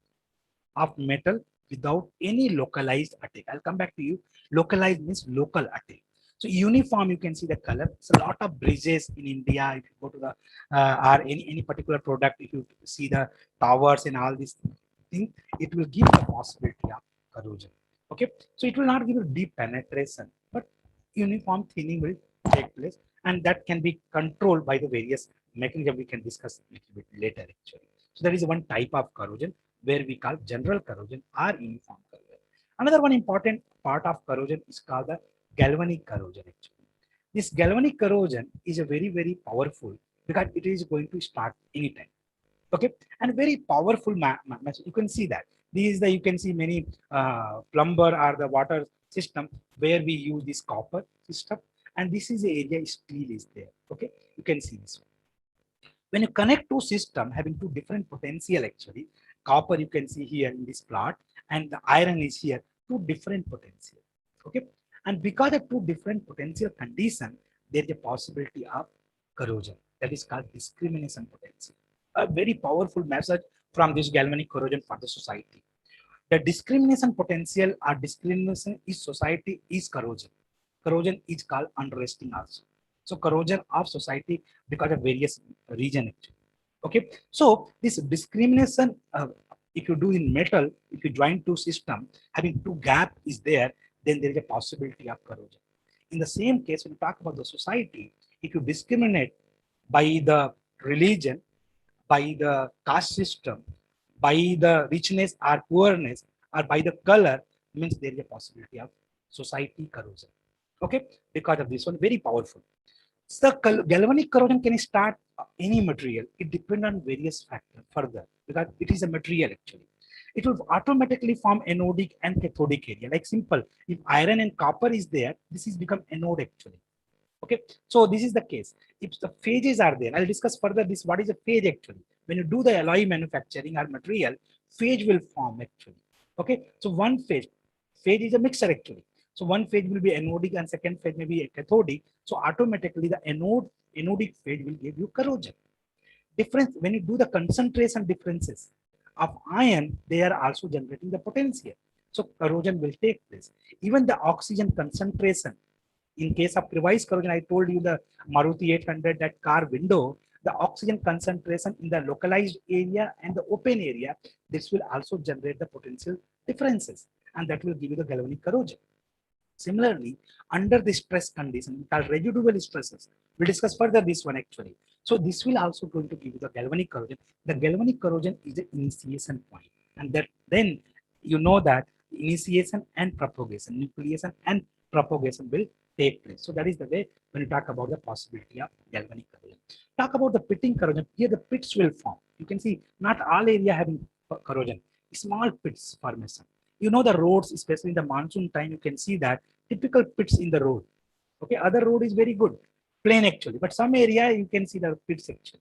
of metal without any localized attack. I'll come back to you. Localized means local attack. So uniform, you can see the color. It's a lot of bridges in India. If you go to the or any particular product, if you see the towers and all these things, it will give the possibility of corrosion. Okay, so it will not give a deep penetration, but uniform thinning will take place, and that can be controlled by the various mechanism we can discuss a little bit later actually. So there is one type of corrosion where we call general corrosion or uniform corrosion. Another one important part of corrosion is called the galvanic corrosion actually. This galvanic corrosion is a very, very powerful because it is going to start anytime. Okay, and very powerful you can see that these the you can see many plumber or the water system where we use this copper system, and this is the area steel is there. Okay, you can see this one. When you connect two system having two different potential, actually copper you can see here in this plot, and the iron is here, two different potential. Okay, and because of two different potential condition, there is a possibility of corrosion, that is called discrimination potential. A very powerful message from this galvanic corrosion for the society. The discrimination potential or discrimination is society is corrosion. Corrosion is called unresting also. So corrosion of society because of various region actually. Okay, so this discrimination, if you do in metal, if you join two system having two gap is there, then there is a possibility of corrosion. In the same case, when you talk about the society, if you discriminate by the religion, by the caste system, by the richness or poorness, or by the color, means there is a possibility of society corrosion. Okay, because of this one, very powerful. So galvanic corrosion can start any material. It depends on various factors further because it is a material actually. It will automatically form anodic and cathodic area. Like simple, if iron and copper is there, this is become anode actually. Okay, so this is the case. If the phases are there, I'll discuss further this. What is a phase actually? When you do the alloy manufacturing or material, phase will form actually. Okay, so one phase is a mixture actually. So one phase will be anodic and second phase may be cathodic. So automatically the anodic phase will give you corrosion. Difference when you do the concentration differences of iron, they are also generating the potential. So corrosion will take place. Even the oxygen concentration, in case of crevice corrosion, I told you the Maruti 800, that car window, the oxygen concentration in the localized area and the open area, this will also generate the potential differences, and that will give you the galvanic corrosion. Similarly, under the stress condition called residual stresses, we'll discuss further this one actually. So this will also going to give you the galvanic corrosion. The galvanic corrosion is the initiation point, and that then you know that initiation and propagation, nucleation and propagation will take place. So that is the way when you talk about the possibility of galvanic corrosion. Talk about the pitting corrosion. Here the pits will form. You can see not all area having corrosion. Small pits formation. You know the roads, especially in the monsoon time, you can see that typical pits in the road. Okay, other road is very good, plain actually, but some area you can see the pits actually.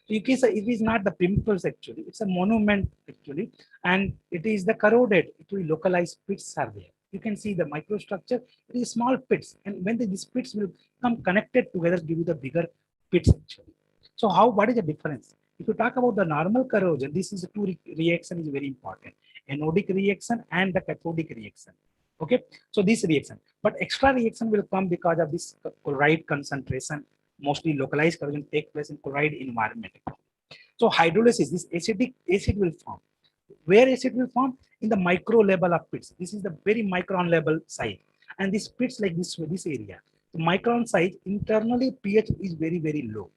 So you can say it is not the pimples actually, it's a monument actually, and it is the corroded, it will localize pits are there. You can see the microstructure, it is small pits, and when these pits will come connected together, give you the bigger pits actually. So how, what is the difference? If you talk about the normal corrosion, this is the two reaction is very important. Anodic reaction and the cathodic reaction. Okay, so this reaction, but extra reaction will come because of this chloride concentration. Mostly localized corrosion take place in chloride environment. So hydrolysis, this acidic acid will form. Where acid will form? In the micro level of pits. This is the very micron level size, and this pits like this area. The micron size internally pH is very low.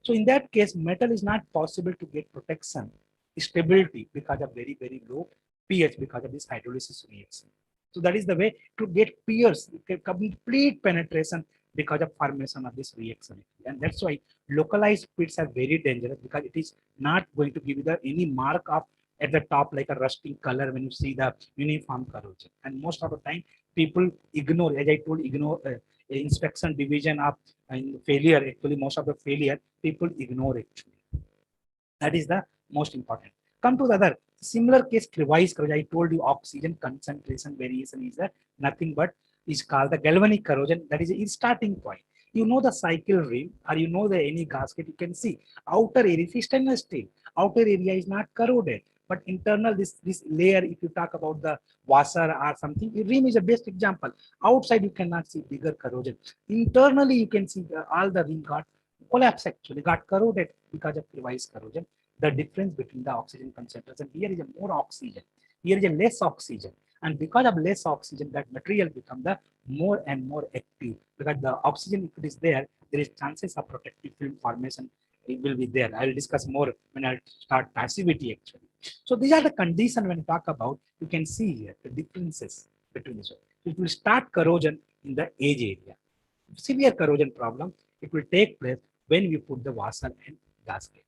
So in that case, metal is not possible to get protection, stability because of very low pH because of this hydrolysis reaction. So that is the way to get pierce, complete penetration because of formation of this reaction. And that's why localized pits are very dangerous because it is not going to give you the any mark of at the top like a rusting color when you see the uniform corrosion. And most of the time people ignore, as I told, ignore inspection division of failure. Actually, most of the failure people ignore actually. That is the most important. Come to the other similar case, crevice corrosion. I told you oxygen concentration variation is nothing but is called the galvanic corrosion. That is a starting point. You know the cycle ring, or you know the any gasket. You can see outer area is stainless steel. Outer area is not corroded, but internal this layer. If you talk about the washer or something, rim is a best example. Outside you cannot see bigger corrosion. Internally you can see all the ring got collapse actually, got corroded because of crevice corrosion. The difference between the oxygen concentration, here is a more oxygen, here is a less oxygen, and because of less oxygen, that material become the more and more active because the oxygen, if it is there is chances of protective film formation, it will be there. I will discuss more when I start passivity actually. So these are the conditions when you talk about, you can see here the differences between this one. It will start corrosion in the edge area. Severe corrosion problem, it will take place when we put the washer and gasket.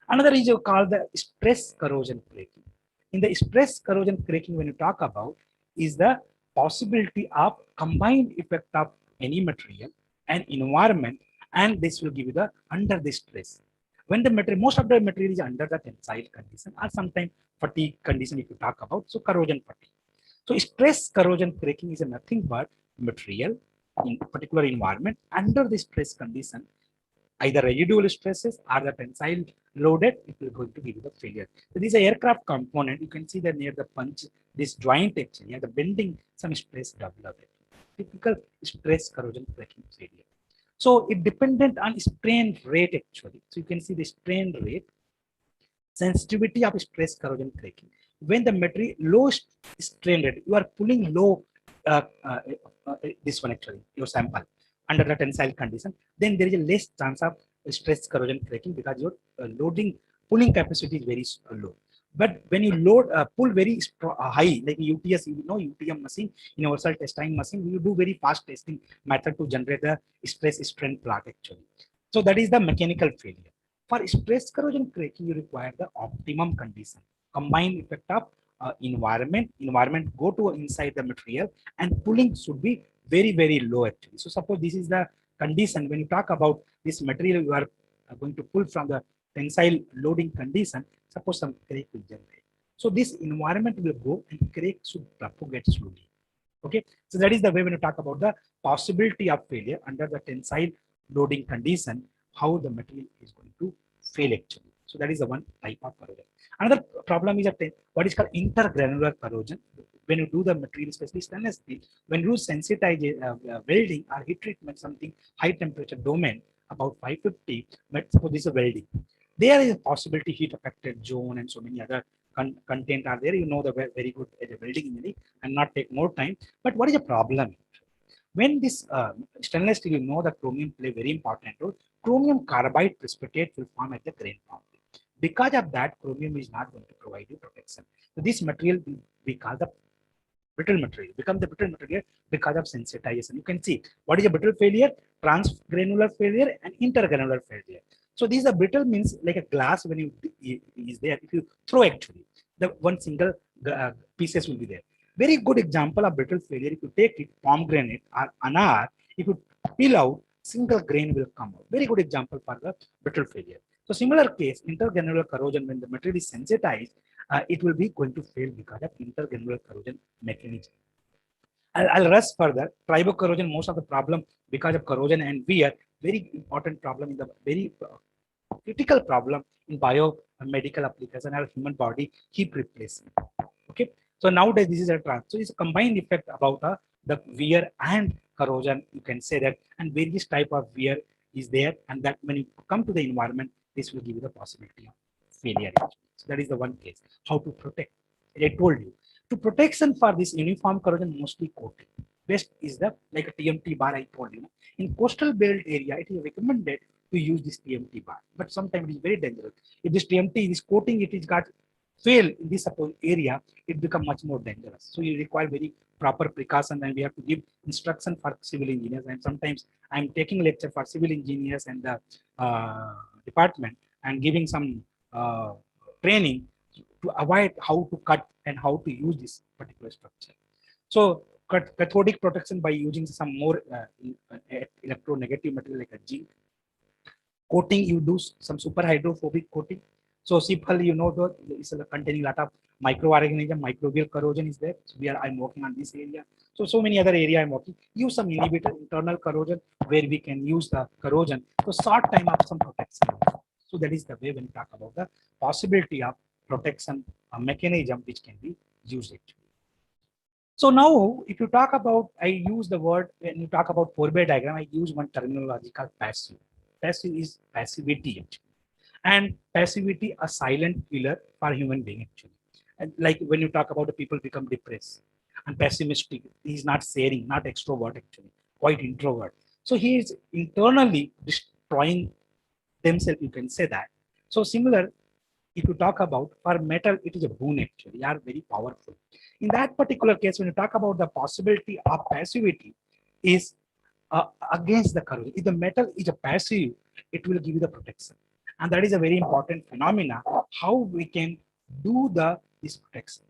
Another is called the stress corrosion cracking. In the stress corrosion cracking, when you talk about, is the possibility of combined effect of any material and environment, and this will give you the under the stress. When the material, most of the material is under the tensile condition or sometimes fatigue condition, if you talk about, so corrosion fatigue. So stress corrosion cracking is nothing but material in particular environment under the stress condition, either residual stresses or the tensile loaded, it will going to give you the failure. So this is a aircraft component. You can see that near the punch, this joint actually, and the bending, some stress developed. Typical stress corrosion cracking failure. So it dependent on strain rate actually. So you can see the strain rate, sensitivity of stress corrosion cracking. When the material low strain rate, you are pulling low uh, uh, this one actually, your sample under the tensile condition, then there is a less chance of stress corrosion cracking because your loading pulling capacity is very low. But when you load pull very high, like UTS, you know, UTM machine, universal testing machine, you do very fast testing method to generate the stress strain plot actually. So that is the mechanical failure. For stress corrosion cracking, you require the optimum condition, combined effect of environment go to inside the material, and pulling should be very, very low actually. So suppose this is the condition when you talk about this material you are going to pull from the tensile loading condition, suppose some crack will generate. So this environment will go and crack should propagate slowly. Okay, so that is the way when you talk about the possibility of failure under the tensile loading condition, how the material is going to fail actually. So that is the one type of corrosion. Another problem is what is called intergranular corrosion. When you do the material, especially stainless steel, when you sensitize welding or heat treatment, something high temperature domain about 550, but suppose this is a welding, there is a possibility heat affected zone and so many other content are there. You know the very good welding engineering and not take more time. But what is the problem? When this stainless steel, you know the chromium play very important role. Chromium carbide precipitate will form at the grain boundary. Because of that, chromium is not going to provide you protection. So this material we call the brittle material, become the brittle material because of sensitization. You can see what is a brittle failure, transgranular failure, and intergranular failure. So these are brittle means like a glass when you is there. If you throw actually, the one single pieces will be there. Very good example of brittle failure. If you take it, pomegranate or anar, if you peel out, single grain will come out. Very good example for the brittle failure. So similar case, intergranular corrosion, when the material is sensitized, it will be going to fail because of intergranular corrosion mechanism. I'll rush further. Tribocorrosion, most of the problem because of corrosion and wear, very important problem in the very critical problem in biomedical application or human body heap replacement. Okay, so nowadays this is a trans. So it's a combined effect about the wear and corrosion. You can say that, and various type of wear is there, and that when you come to the environment, this will give you the possibility of failure. So that is the one case. How to protect? I told you to protection for this uniform corrosion, mostly coating. Best is the like a TMT bar. I told you. In coastal belt area, it is recommended to use this TMT bar, but sometimes it is very dangerous. If this TMT, this coating, it is got fail in this area, it becomes much more dangerous. So you require very proper precaution, and we have to give instruction for civil engineers. And sometimes I'm taking lecture for civil engineers and the department and giving some training to avoid how to cut and how to use this particular structure. So cathodic protection by using some more electronegative material like a zinc. Coating, you do some super hydrophobic coating. So simple, you know, it's containing a lot of microorganism, microbial corrosion is there. So I'm working on this area. So many other area I'm working. Use some inhibitor, internal corrosion, where we can use the corrosion. So short time of some protection. So that is the way when we talk about the possibility of protection mechanism which can be used actually. So now, if you talk about, I use the word, when you talk about four-way diagram, I use one terminology called passive. Passive is passivity actually. And passivity, a silent killer for human being actually. And like when you talk about the people become depressed and pessimistic, he's not sharing, not extrovert actually, quite introvert. So he is internally destroying themselves, you can say that. So similar, if you talk about for metal, it is a boon actually, they are very powerful. In that particular case, when you talk about the possibility of passivity is against the corrosion. If the metal is a passive, it will give you the protection. And that is a very important phenomena, how we can do this protection.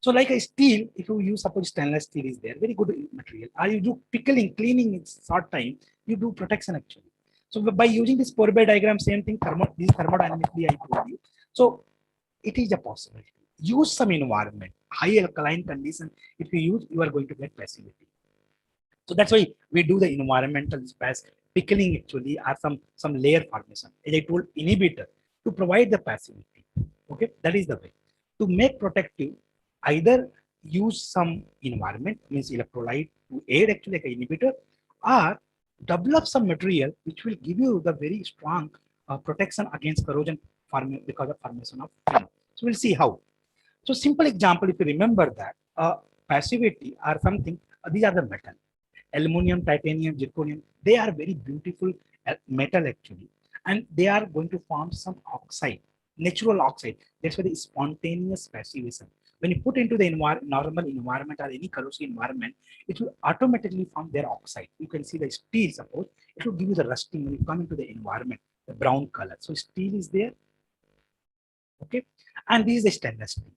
So like a steel, if you use suppose stainless steel is there, very good material. Or you do pickling, cleaning in short time, you do protection actually. So by using this Pourbaix diagram, same thing, this thermodynamically I told you. So it is a possibility. Use some environment, high alkaline condition. If you use, you are going to get passivity. So that's why we do the environmental space pickling actually are some layer formation. As I told, inhibitor to provide the passivity. Okay, that is the way. To make protective, either use some environment, means electrolyte to aid actually like an inhibitor, or develop some material which will give you the very strong protection against corrosion because of formation of film. So we'll see how. So simple example, if you remember that passivity or something, these are the metal aluminum, titanium, zirconium, they are very beautiful metal actually. And they are going to form some oxide, natural oxide. That's why the spontaneous passivation. When you put into the normal environment or any corrosive environment, it will automatically form their oxide. You can see the steel, suppose, it will give you the rusting when you come into the environment, the brown color. So steel is there, okay? And this is the stainless steel.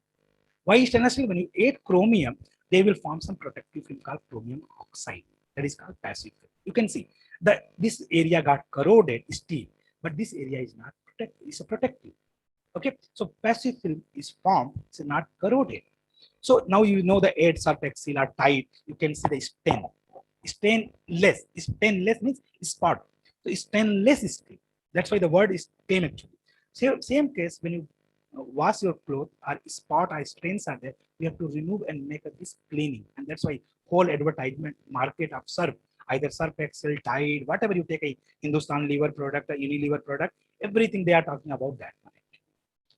Why stainless steel? When you add chromium, they will form some protective film called chromium oxide. That is called passive film. You can see that this area got corroded steel, but this area is not protected. It's a protective. Okay, so passive film is formed. It's not corroded. So now you know the aid surface seal are tight. You can see the stain. Stainless. Stainless means spot. So stainless steel. That's why the word is stain actually. Same case when you wash your clothes or spot or stains are there, we have to remove and make this cleaning. And that's why whole advertisement market of surf, either Surf Excel, Tide, whatever you take a Hindustan Lever product, a Unilever product, everything they are talking about that one.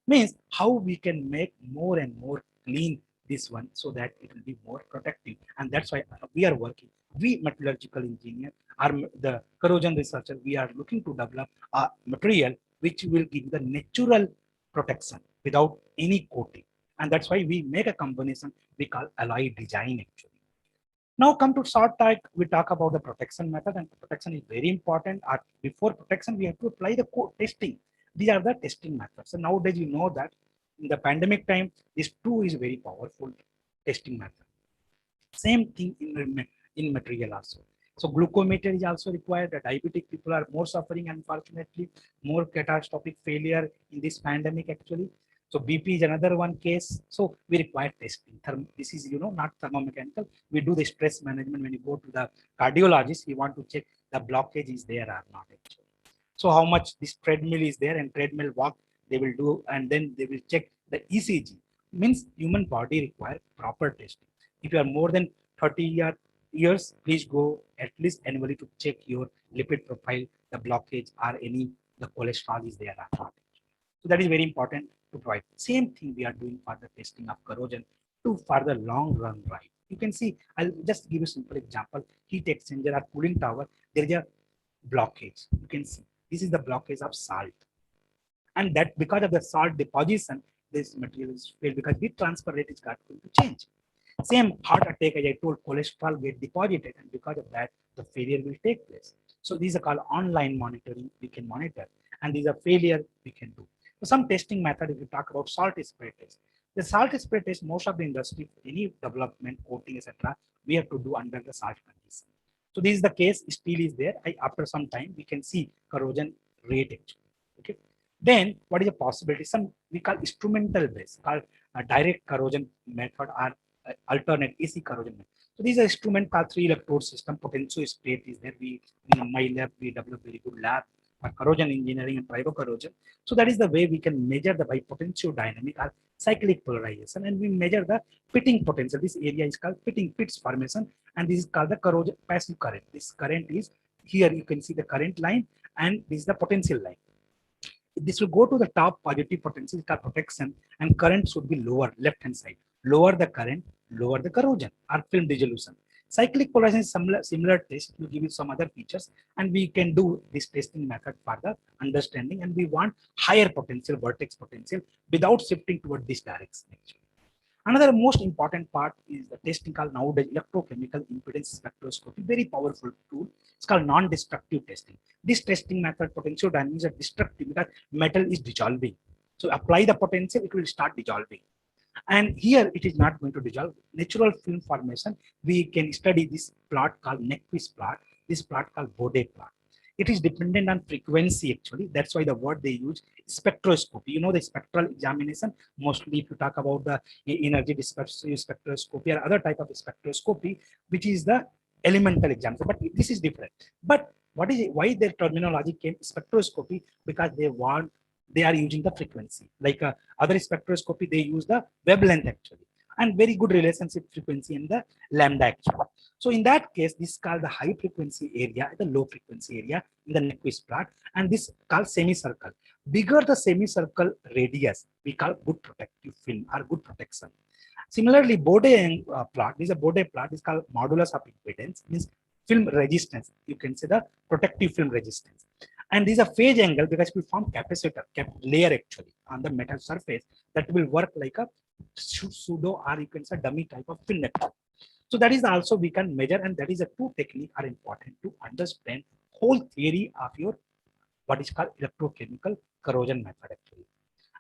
Means how we can make more and more clean this one so that it will be more protective. And that's why we are working. We metallurgical engineer are the corrosion researcher. We are looking to develop a material which will give the natural protection without any coating. And that's why we make a combination we call alloy design actually. Now come to short talk, we talk about the protection method, and protection is very important. Before protection, we have to apply the testing. These are the testing methods. So nowadays, you know that in the pandemic time, this too is very powerful testing method. Same thing in material also. So glucometer is also required. The diabetic people are more suffering, unfortunately, more catastrophic failure in this pandemic actually. So BP is another one case. So we require testing. This is, not thermomechanical. We do the stress management when you go to the cardiologist. We want to check the blockage is there or not actually. So how much this treadmill is there and treadmill walk they will do, and then they will check the ECG. Means human body require proper testing. If you are more than 30 years, please go at least annually to check your lipid profile, the blockage or any the cholesterol is there or not. So that is very important to provide. Same thing we are doing for the testing of corrosion to for the long run drive. You can see, I'll just give you a simple example. Heat exchanger or cooling tower, there is a blockage. You can see this is the blockage of salt. And that because of the salt deposition, this material is failed because heat transfer rate is going to change. Same heart attack, as I told, cholesterol get deposited, and because of that, the failure will take place. So these are called online monitoring. We can monitor, and these are failure we can do. So some testing method, if we talk about salt spray test, the salt spray test, most of the industry, any development, coating, etc., we have to do under the salt condition. So this is the case. Steel is there. After some time, we can see corrosion rate actually. Okay. Then what is a possibility? Some we call instrumental base, called direct corrosion method or alternate AC corrosion method. So these are instrument called 3 electrode system. Potential state is there. We in my lab we develop very good lab for corrosion engineering and tribo corrosion. So that is the way we can measure the by potential dynamic or cyclic polarization, and we measure the pitting potential. This area is called pits formation, and this is called the corrosion passive current. This current is here. You can see the current line, and this is the potential line. This will go to the top positive potential protection, and current should be lower left hand side. Lower the current, lower the corrosion or film dissolution. Cyclic polarization is similar test will give you some other features, and we can do this testing method for the understanding, and we want higher potential, vertex potential, without shifting toward this direction actually. Another most important part is the testing called nowadays electrochemical impedance spectroscopy, very powerful tool. It's called non-destructive testing. This testing method potentiodynamics are destructive because metal is dissolving. So apply the potential, it will start dissolving. And here it is not going to dissolve. Natural film formation, we can study this plot called Nyquist plot, this plot called Bode plot. It is dependent on frequency actually. That's why the word they use spectroscopy. You know the spectral examination. Mostly if you talk about the energy spectroscopy or other type of spectroscopy, which is the elemental exam. But this is different. But what is it? Why their terminology came spectroscopy? Because they are using the frequency. Like other spectroscopy, they use the wavelength actually, and very good relationship frequency in the lambda actually. So in that case, this is called the high frequency area, the low frequency area in the Nyquist plot, and this called semicircle. Bigger the semicircle radius, we call good protective film or good protection. Similarly, Bode plot, this is a Bode plot, is called modulus of impedance, means film resistance. You can say the protective film resistance. And this is a phase angle because we form capacitor layer actually on the metal surface that will work like a pseudo or you can say dummy type of film network. So that is also we can measure, and that is a two technique are important to understand whole theory of your what is called electrochemical corrosion method actually.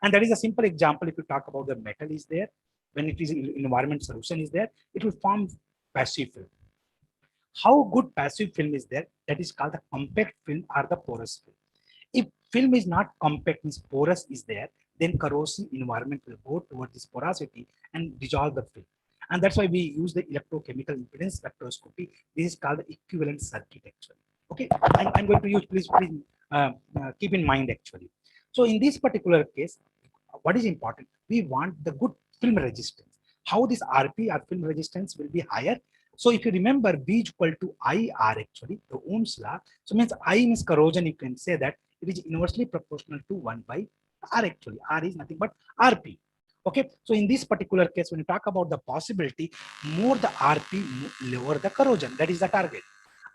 And that is a simple example. If you talk about the metal is there, when it is environment solution is there, it will form passive film. How good passive film is there? That is called the compact film or the porous film. If film is not compact, means porous is there, then corrosive environment will go towards this porosity and dissolve the film. And that's why we use the electrochemical impedance spectroscopy. This is called the equivalent circuit actually. Okay, I'm going to use, please keep in mind actually. So in this particular case, what is important? We want the good film resistance. How this RP or film resistance will be higher? So if you remember, B is equal to IR actually, the Ohm's law. So means I means corrosion, you can say that it is inversely proportional to 1 by R actually. R is nothing but RP. Okay, so in this particular case, when you talk about the possibility, more the RP, lower the corrosion. That is the target.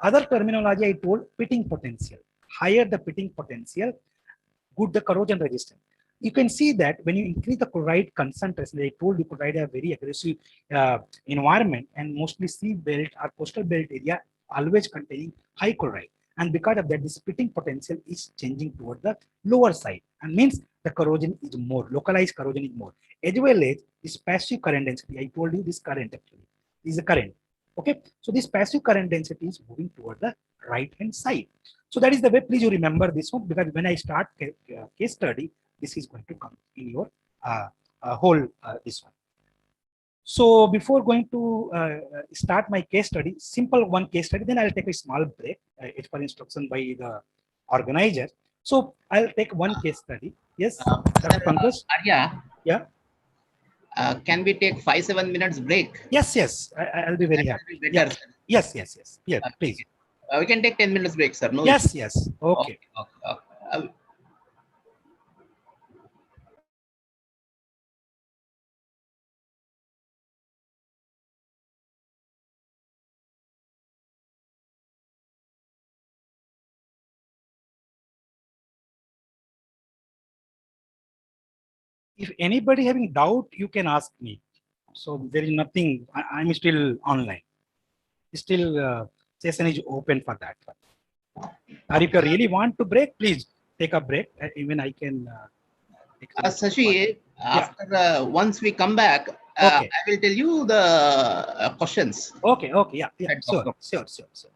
Other terminology I told pitting potential. Higher the pitting potential, good the corrosion resistance. You can see that when you increase the chloride concentration, they told you chloride a very aggressive environment, and mostly sea belt or coastal belt area always containing high chloride. And because of that, the splitting potential is changing toward the lower side, and means the corrosion is more, localized corrosion is more. As well as this passive current density, I told you this current actually is a current. Okay, so this passive current density is moving toward the right hand side. So that is the way, please you remember this one, because when I start case study, this is going to come in your whole this one. So before going to start my case study, simple one case study, then I'll take a small break. It's for instruction by the organizer. So I'll take one case study. Yes, Sir, Dr. Pankaj? Arya, Yeah. can we take 5-7 minutes break? Yes, yes. I'll be very That will happy. be Yeah. better, sir. Yes, yes, yes. Yeah, please. Okay. We can take 10 minutes break, sir. No issue. Yes, yes. Okay. Okay, okay, okay. If anybody having doubt, you can ask me. So there is nothing. I'm still online. Still, session is open for that. Or if you really want to break, please take a break. Even I can explain to you what. Sashi, Yeah. after once we come back, Okay. I will tell you the questions. Okay. Okay. Yeah. Yeah. Right, Sure. doctor. Sure. Sure. Sure.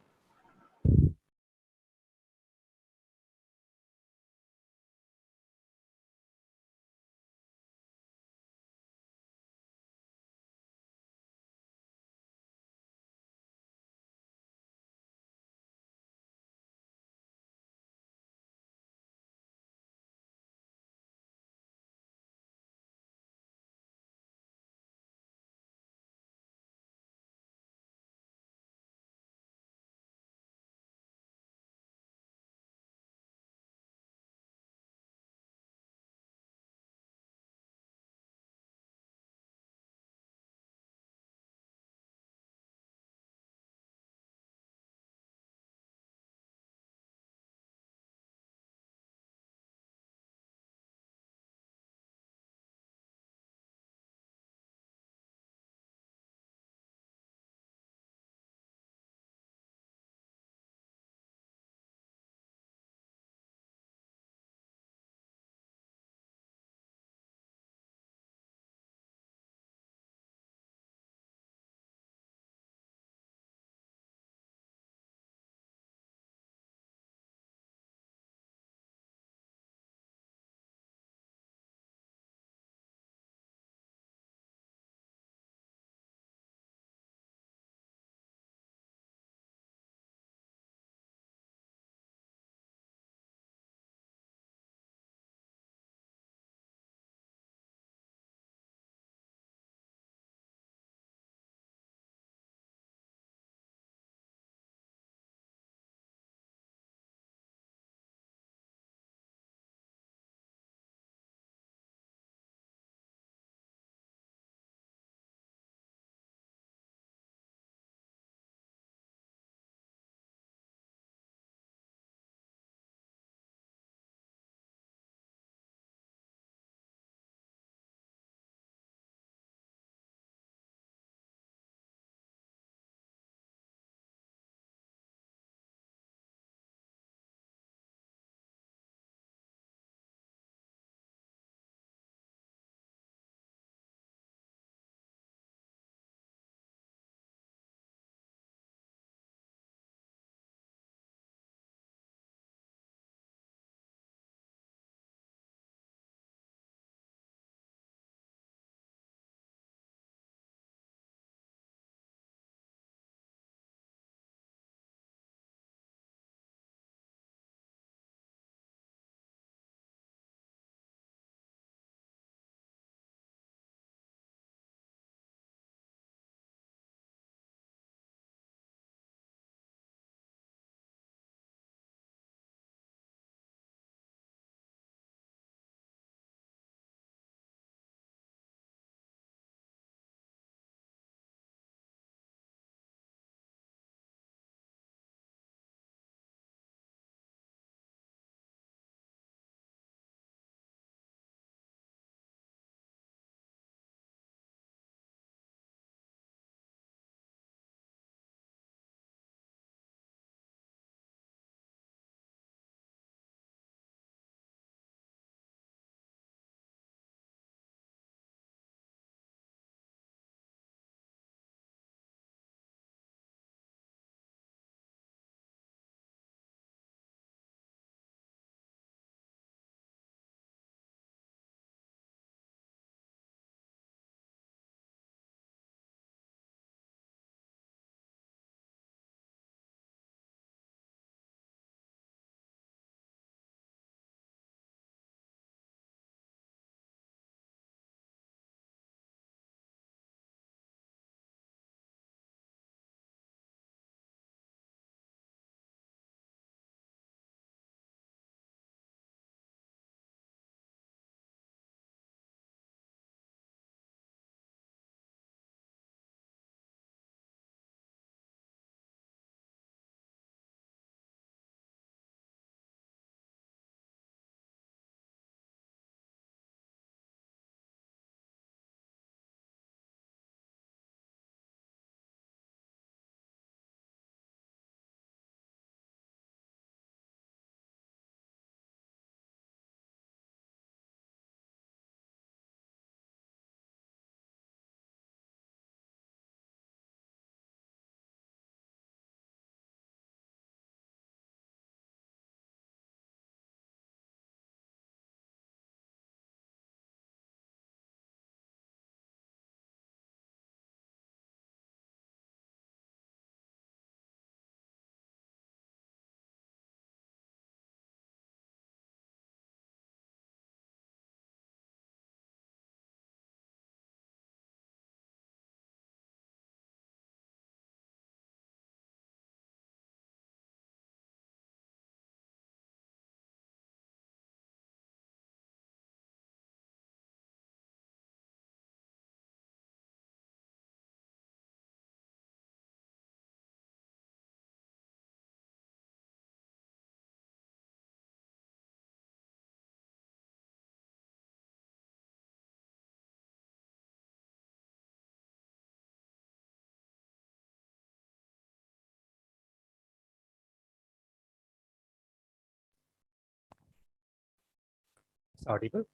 audible.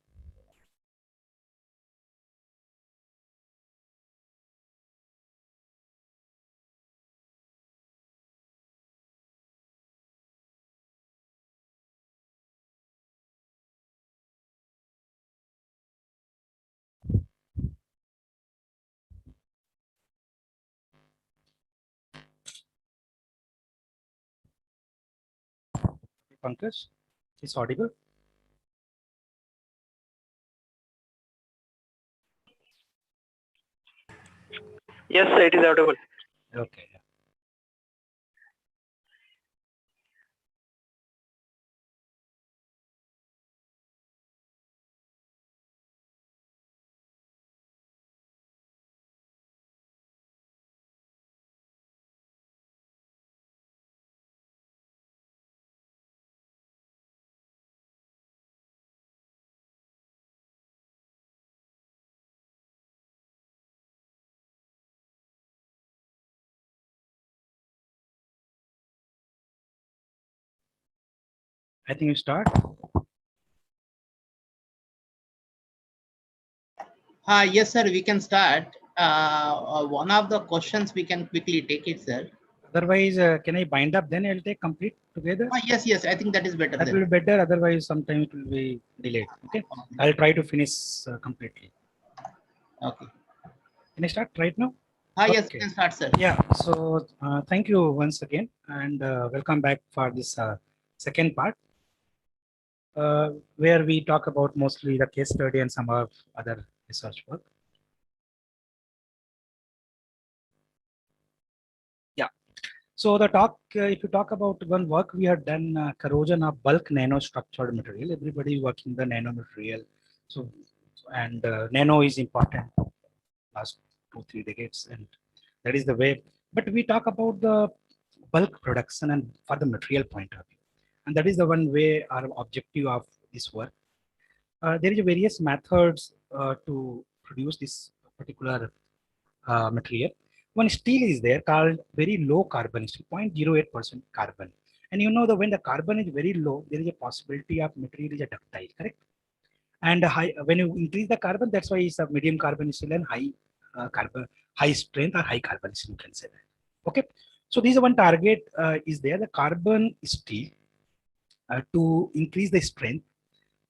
Pankaj, is audible? Yes, it is audible. Okay. I think you start. Yes, sir, we can start. One of the questions we can quickly take it, sir. Otherwise, can I bind up? Then I'll take complete together. Yes, yes, I think that is better That will then. be better. Otherwise, sometimes it will be delayed. Okay. I'll try to finish completely. Okay. Can I start right now? Yes, you Okay. can start, sir. Yeah. So thank you once again, and welcome back for this second part, where we talk about mostly the case study and some of other research work. Yeah. So the talk, if you talk about one work we have done, corrosion of bulk nanostructured material. Everybody is working the nano material. So and nano is important last 2-3 decades, and that is the way. But we talk about the bulk production and for the material point of view, and that is the one way our objective of this work. There is various methods to produce this particular material. One steel is there called very low carbon steel, 0.08% carbon. And you know that when the carbon is very low, there is a possibility of material is a ductile, correct? And high, when you increase the carbon, that's why it's a medium carbon steel and high carbon, high strength or high carbon steel, you can say that. Okay. So this is one target is there, the carbon steel to increase the strength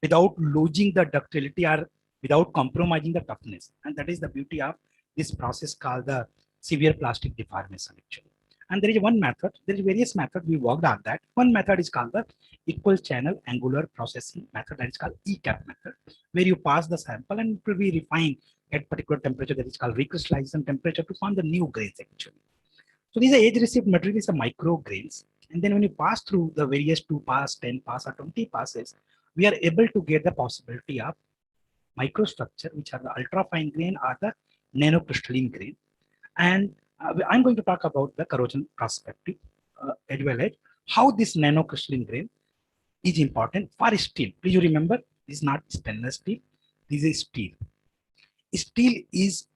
without losing the ductility or without compromising the toughness. And that is the beauty of this process called the severe plastic deformation actually. And there is one method, there is various methods we worked on that. One method is called the equal channel angular processing method, that is called ECAP method, where you pass the sample and it will be refined at particular temperature, that is called recrystallization temperature, to form the new grains actually. So these are age received material is a micro grains. And then when you pass through the various 2 pass, 10 pass or 20 passes, we are able to get the possibility of microstructure, which are the ultra fine grain or the nanocrystalline grain. And I'm going to talk about the corrosion perspective as well as how this nanocrystalline grain is important for steel. Please you remember, this is not stainless steel, this is steel. Steel is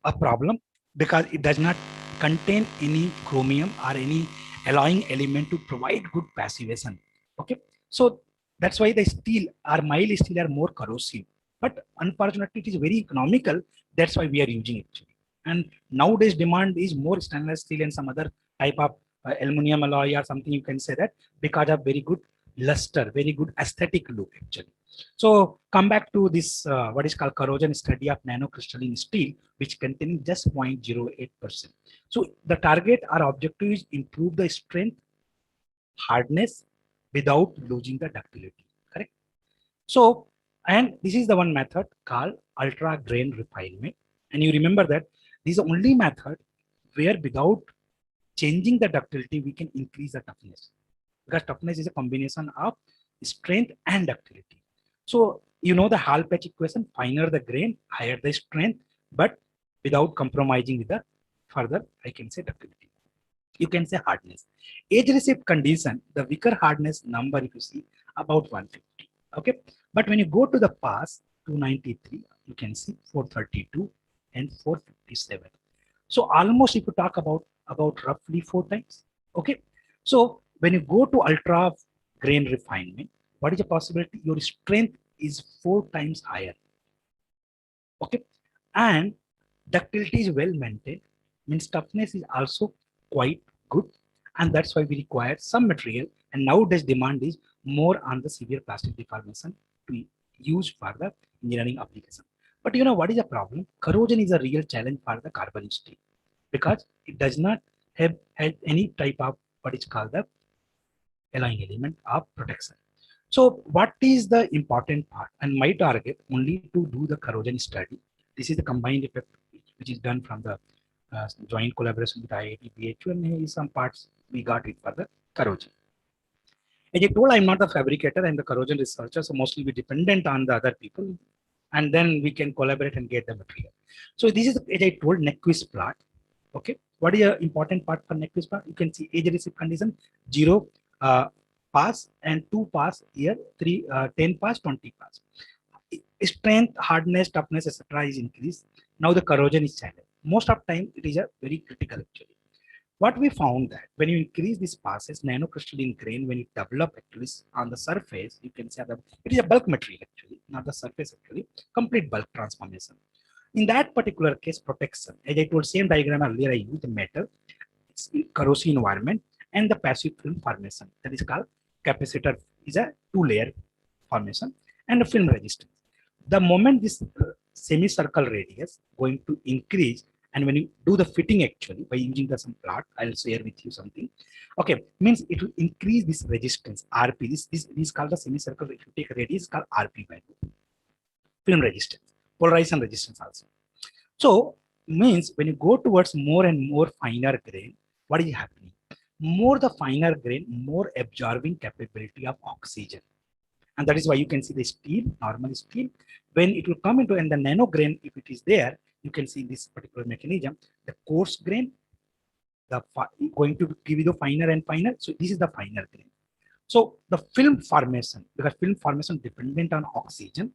a problem because it does not contain any chromium or any alloying element to provide good passivation. Okay, so that's why the steel or mild steel are more corrosive. But unfortunately, it is very economical. That's why we are using it. And nowadays, demand is more stainless steel and some other type of aluminum alloy or something. You can say that because of very good luster, very good aesthetic look actually. So come back to this, what is called corrosion study of nanocrystalline steel, which containing just 0.08%. So the target or objective is improve the strength, hardness without losing the ductility, correct? So, and this is the one method called ultra grain refinement. And you remember that this is the only method where without changing the ductility, we can increase the toughness, because toughness is a combination of strength and ductility. So you know the Hall patch equation, finer the grain, higher the strength, but without compromising with the further, I can say ductility. You can say hardness. Age receipt condition, the weaker hardness number, if you see, about 150. Okay. But when you go to the pass, 293, you can see 432 and 457. So almost if you talk about roughly 4 times. Okay. So when you go to ultra grain refinement, what is the possibility? Your strength is 4 times higher. Okay, and ductility is well maintained, means toughness is also quite good, and that's why we require some material. And nowadays demand is more on the severe plastic deformation to use for the engineering application. But you know what is the problem? Corrosion is a real challenge for the carbon steel because it does not have any type of what is called the alloying element of protection. So what is the important part? And my target only to do the corrosion study. This is the combined effect which is done from the joint collaboration with IIT, BHU, and some parts we got it for the corrosion. As I told, I'm not a fabricator, I'm the corrosion researcher, so mostly we dependent on the other people, and then we can collaborate and get the material. So this is, as I told, Nyquist plot. Okay, what is the important part for Nyquist plot? You can see age receipt condition 0 pass and 2 pass here, 10 pass, 20 pass. Strength, hardness, toughness, etc. is increased. Now the corrosion is challenged. Most of time it is a very critical actually. What we found that when you increase these passes, nanocrystalline grain, when it develop actually on the surface, you can say that it is a bulk material actually, not the surface actually, complete bulk transformation. In that particular case, protection, as I told, same diagram earlier, I used the metal, it's corrosive environment, and the passive film formation that is called capacitor is a 2-layer formation and a film resistance. The moment this semicircle radius going to increase, and when you do the fitting actually by using the some plot, I'll share with you something. Okay, means it will increase this resistance RP. This is called the semicircle. If you take a radius, called RP value, film resistance, polarization resistance also. So means when you go towards more and more finer grain, what is happening? More the finer grain, more absorbing capability of oxygen. And that is why you can see the steel, normal steel, when it will come into, and the nano grain, if it is there, you can see this particular mechanism, the coarse grain, the going to give you the finer and finer. So this is the finer grain. So the film formation, because film formation dependent on oxygen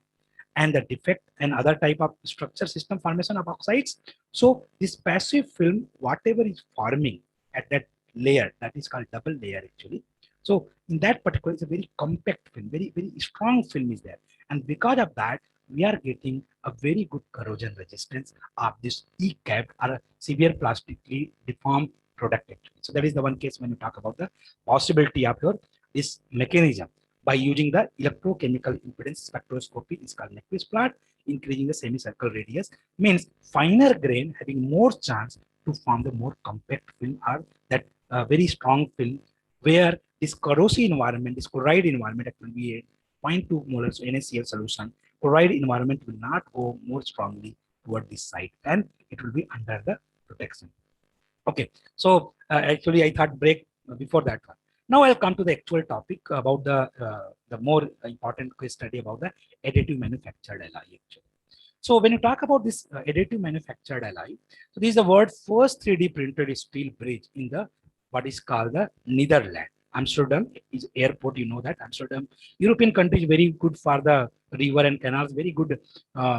and the defect and other type of structure system formation of oxides. So this passive film, whatever is forming at that layer, that is called double layer actually. So in that particular, it's a very compact film, very, very strong film is there. And because of that, we are getting a very good corrosion resistance of this E-capped or severe plastically deformed product actually. So that is the one case when you talk about the possibility of your this mechanism by using the electrochemical impedance spectroscopy is called Nyquist plot, increasing the semicircle radius, means finer grain having more chance to form the more compact film or that very strong film where this corrosive environment, this chloride environment will be a 0.2 molar so NaCl solution. Chloride environment will not go more strongly toward this side and it will be under the protection. Okay, so actually I thought break before that one. Now I'll come to the actual topic about the more important case study about the additive manufactured alloy actually. So when you talk about this additive manufactured alloy, so this is the world's first 3D printed steel bridge in the what is called the Netherlands. Amsterdam is airport, you know that Amsterdam, European country is very good for the river and canals, very good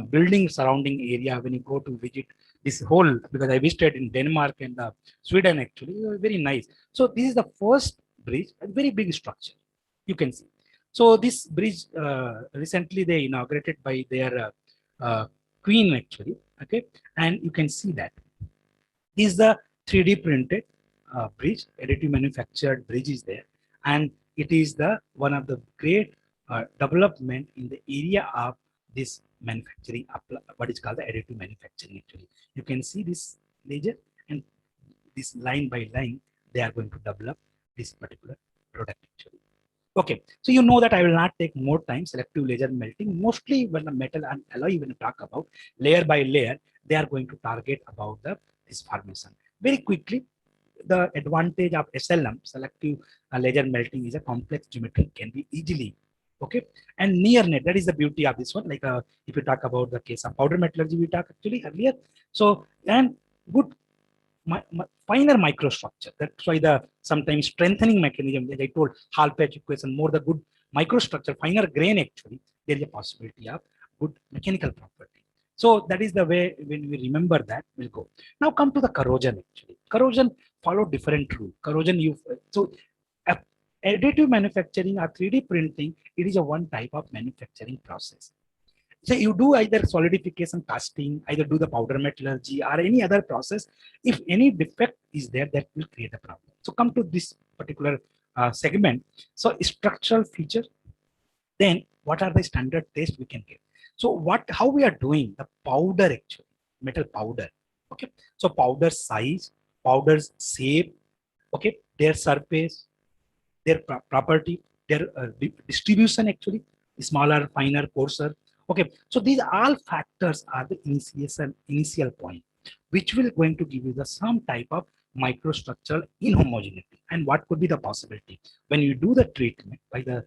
building surrounding area when you go to visit this whole, because I visited in Denmark and Sweden actually, very nice. So this is the first bridge, a very big structure, you can see. So this bridge recently they inaugurated by their queen actually, okay, and you can see that is the 3D printed bridge, additive manufactured bridge is there, and it is the one of the great development in the area of this manufacturing, what is called the additive manufacturing actually. You can see this laser and this line by line, they are going to develop this particular product actually. Okay, so you know that I will not take more time. Selective laser melting, mostly when the metal and alloy, when you talk about layer by layer, they are going to target about the this formation. Very quickly, the advantage of SLM, selective laser melting, is a complex geometry can be easily, okay, and near net, that is the beauty of this one. Like if you talk about the case of powder metallurgy, we talked actually earlier. So, and good finer microstructure. That's why the sometimes strengthening mechanism, as I told, Hall patch equation, more the good microstructure, finer grain actually, there is a possibility of good mechanical property. So that is the way when we remember that, we'll go. Now come to the corrosion actually. Corrosion follow different rule. Corrosion, you so Additive manufacturing or 3D printing, it is a one type of manufacturing process. So you do either solidification casting, either do the powder metallurgy or any other process. If any defect is there, that will create a problem. So come to this particular segment. So structural feature, then what are the standard tests we can get? So how we are doing the powder actually, metal powder. Okay. So powder size, powder's shape, okay, their surface, their property, their distribution actually, smaller, finer, coarser. Okay, so these all factors are the initial point, which will going to give you the some type of microstructural inhomogeneity. And what could be the possibility when you do the treatment by the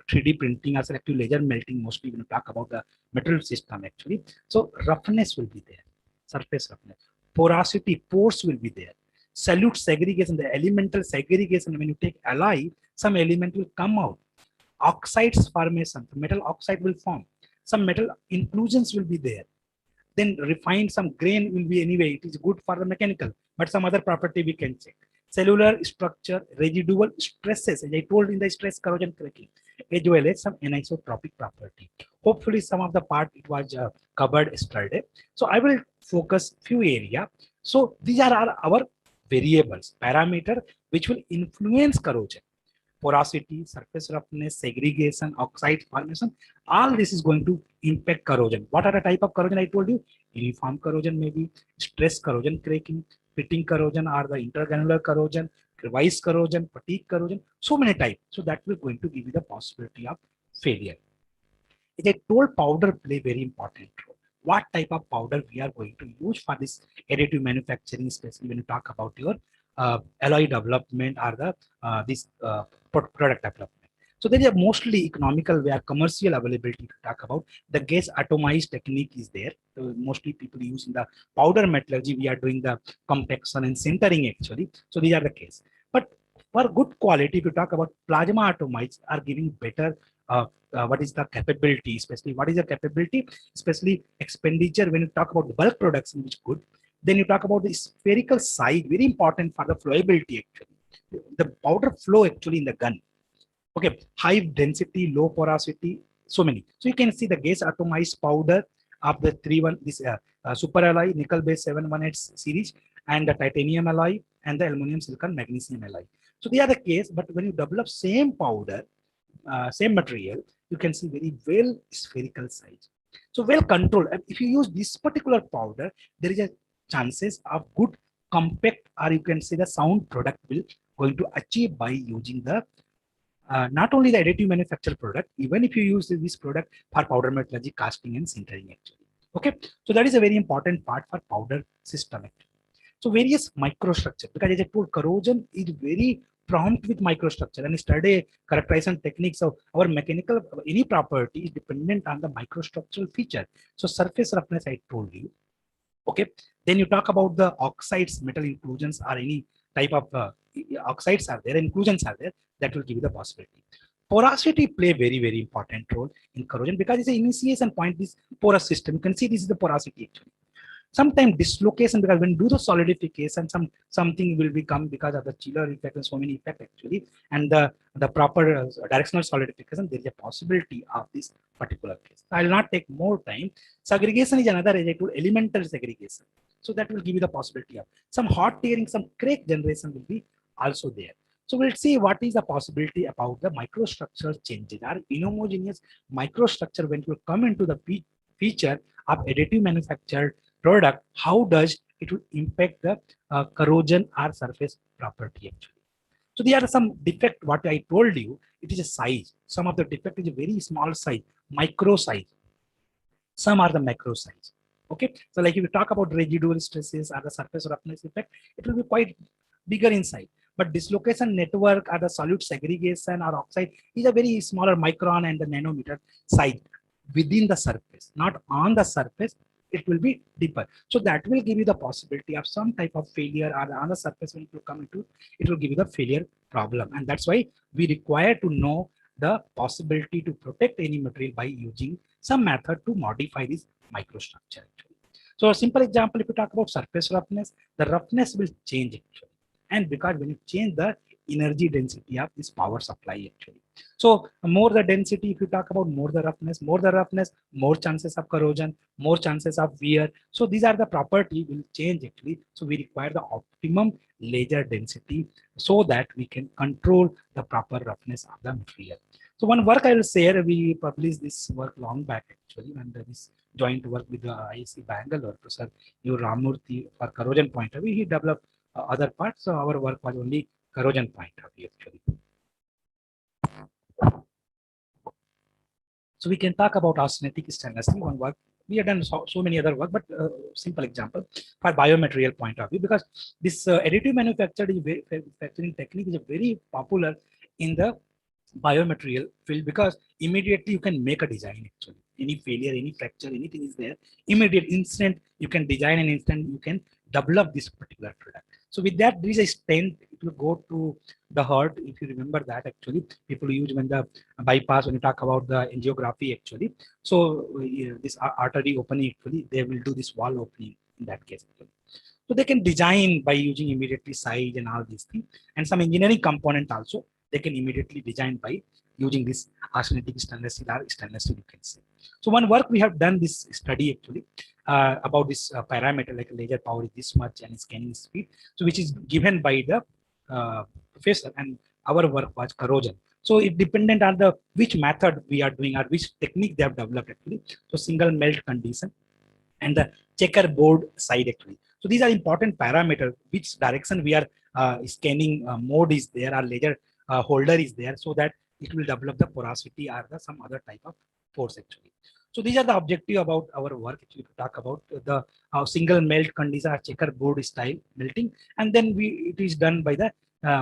3D printing or selective laser melting? Mostly when you talk about the material system actually, so roughness will be there, surface roughness, porosity, pores will be there, solute segregation, the elemental segregation. When you take alloy, some element will come out. Oxides formation, metal oxide will form. Some metal inclusions will be there. Then refined, some grain will be anyway. It is good for the mechanical, but some other property we can check. Cellular structure, residual stresses, as I told in the stress corrosion cracking, as well as some anisotropic property. Hopefully, some of the part it was covered yesterday. So I will focus few area. So these are our variables, parameter which will influence corrosion. Porosity, surface roughness, segregation, oxide formation, all this is going to impact corrosion. What are the type of corrosion I told you? Uniform corrosion, maybe stress corrosion cracking, pitting corrosion, or the intergranular corrosion, crevice corrosion, fatigue corrosion, so many types. So that will going to give you the possibility of failure. As I told, powder play very important role. What type of powder we are going to use for this additive manufacturing, especially when you talk about your alloy development or the this product development. So there is a mostly economical where commercial availability to talk about. The gas atomized technique is there. So mostly people use in the powder metallurgy. We are doing the compaction and sintering actually. So these are the case. But for good quality, if you talk about plasma atomites are giving better what is the capability, especially what is the capability, especially expenditure when you talk about the bulk production, which is good. Then you talk about the spherical size, very important for the flowability actually. The powder flow actually in the gun. Okay, high density, low porosity, so many. So you can see the gas atomized powder of the 3-1, this super alloy, nickel based 718 series, and the titanium alloy, and the aluminum silicon magnesium alloy. So they are the case, but when you develop same powder, same material, you can see very well spherical size. So well controlled. If you use this particular powder, there is a chances of good compact, or you can say the sound product will going to achieve by using the not only the additive manufacture product, even if you use this product for powder metallurgy, casting and sintering actually. Okay, so that is a very important part for powder system actually. So various microstructure, because as I told, corrosion is very prompt with microstructure, and study characterization techniques of our mechanical any property is dependent on the microstructural feature. So surface roughness I told you. Okay, then you talk about the oxides, metal inclusions, or any type of oxides are there, inclusions are there, that will give you the possibility. Porosity play very important role in corrosion because it's an initiation point. This porous system, you can see this is the porosity actually. Sometimes dislocation, because when you do the solidification, something will become because of the chiller effect and so many effect actually, and the proper directional solidification, there is a possibility of this particular case. I will not take more time. Segregation is another, as I told, elemental segregation. So that will give you the possibility of some hot tearing, some crack generation will be also there. So we'll see what is the possibility about the microstructure changes or inhomogeneous microstructure when it will come into the feature of additive manufactured product. How does it will impact the corrosion or surface property actually. So there are some defect, what I told you, it is a size. Some of the defect is a very small size, micro size. Some are the macro size. Okay, so like if you talk about residual stresses or the surface roughness effect, it will be quite bigger inside. But dislocation network or the solute segregation or oxide is a very smaller micron and the nanometer size within the surface, not on the surface. It will be deeper. So that will give you the possibility of some type of failure, or on the surface when it will come into, it will give you the failure problem. And that's why we require to know the possibility to protect any material by using some method to modify this microstructure actually. So a simple example, if you talk about surface roughness, the roughness will change actually. And because when you change the energy density of this power supply actually. So more the density, if you talk about more the roughness, more chances of corrosion, more chances of wear. So these are the property will change actually. So we require the optimum laser density so that we can control the proper roughness of the material. So one work I will share, we published this work long back actually, and this joint work with the IIC Bangalore, Professor U. Ramurthy for corrosion point of view. He developed other parts, so our work was only corrosion point of view actually. So we can talk about austenitic stainless steel, one work. We have done so many other work, but simple example for biomaterial point of view, because this additive manufacturing technique is very popular in the biomaterial field, because immediately you can make a design actually. Any failure, any fracture, anything is there, immediate instant you can design, an instant you can develop this particular product. So with that, there is a stent, it will go to the heart. If you remember that actually, people use when the bypass, when you talk about the angiography actually. So this artery opening actually, they will do this wall opening in that case actually. So they can design by using immediately size and all these things, and some engineering component also they can immediately design by using this austenitic stainless steel or stainless steel, you can say. So one work we have done this study actually about this parameter, like laser power is this much and scanning speed, so which is given by the professor, and our work was corrosion. So it dependent on the which method we are doing or which technique they have developed actually. So single melt condition and the checkerboard side actually. So these are important parameters, which direction we are scanning mode is there, or laser holder is there, so that it will develop the porosity or the some other type of force actually. So these are the objective about our work actually, to talk about the single melt condition or checkerboard style melting, and then it is done by the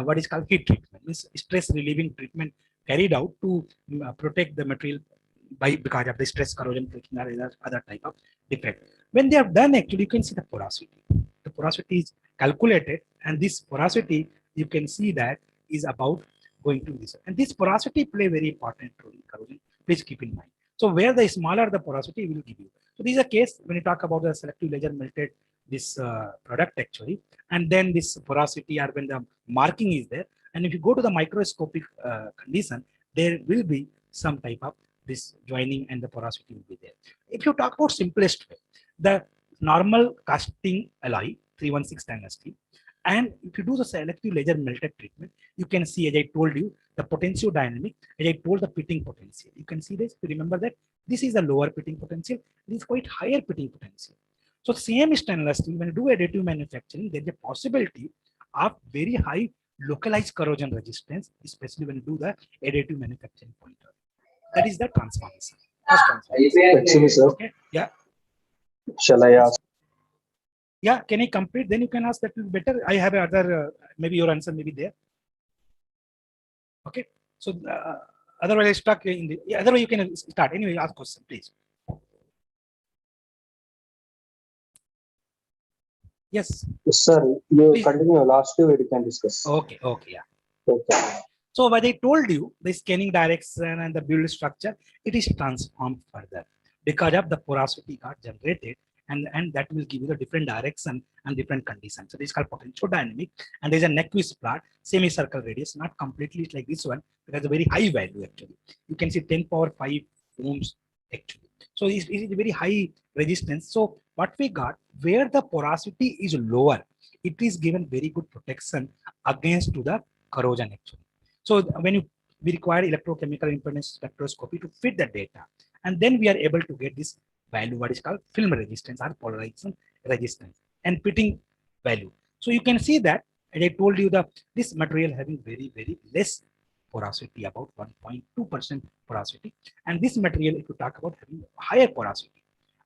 what is called heat treatment, means stress relieving treatment carried out to protect the material by because of the stress corrosion breaking or other type of defect. When they have done actually, you can see the porosity. The porosity is calculated, and this porosity you can see that is about going to this. And this porosity play very important role in corrosion. Please keep in mind. So where the smaller the porosity will give you. So this is a case when you talk about the selective laser melted this product actually, and then this porosity or when the marking is there. And if you go to the microscopic condition, there will be some type of this joining and the porosity will be there. If you talk about simplest way, the normal casting alloy 316 stainless steel, and if you do the selective laser melted treatment, you can see, as I told you, the potentiodynamic, as I told the pitting potential. You can see this, remember that this is the lower pitting potential, this is quite higher pitting potential. So same stainless steel, when you do additive manufacturing, there is a possibility of very high localized corrosion resistance, especially when you do the additive manufacturing pointer. That is the transformation. First transformation. Excuse me, sir. Okay. Yeah. Shall I ask? Yeah. Can I complete? Then you can ask. That will be better. I have other. Maybe your answer may be there. Okay. So otherwise I stuck in the. Yeah, otherwise you can start. Anyway, ask question, please. Yes. Sir, you Please. continue. Last two we can discuss. Okay. Okay. Yeah. Okay. So what I told you, the scanning direction and the build structure, it is transformed further because of the porosity got generated, and that will give you the different direction and different conditions. So this is called potentiodynamic, and there is a Nyquist plot, semicircle radius, not completely like this one, because a very high value actually. You can see 10 power 5 ohms actually. So it is very high resistance. So what we got, where the porosity is lower, it is given very good protection against to the corrosion actually. So when we require electrochemical impedance spectroscopy to fit the data, and then we are able to get this value, what is called film resistance or polarization resistance and pitting value. So you can see that, as I told you, this material having very less porosity, about 1.2% porosity, and this material, if you talk about, having higher porosity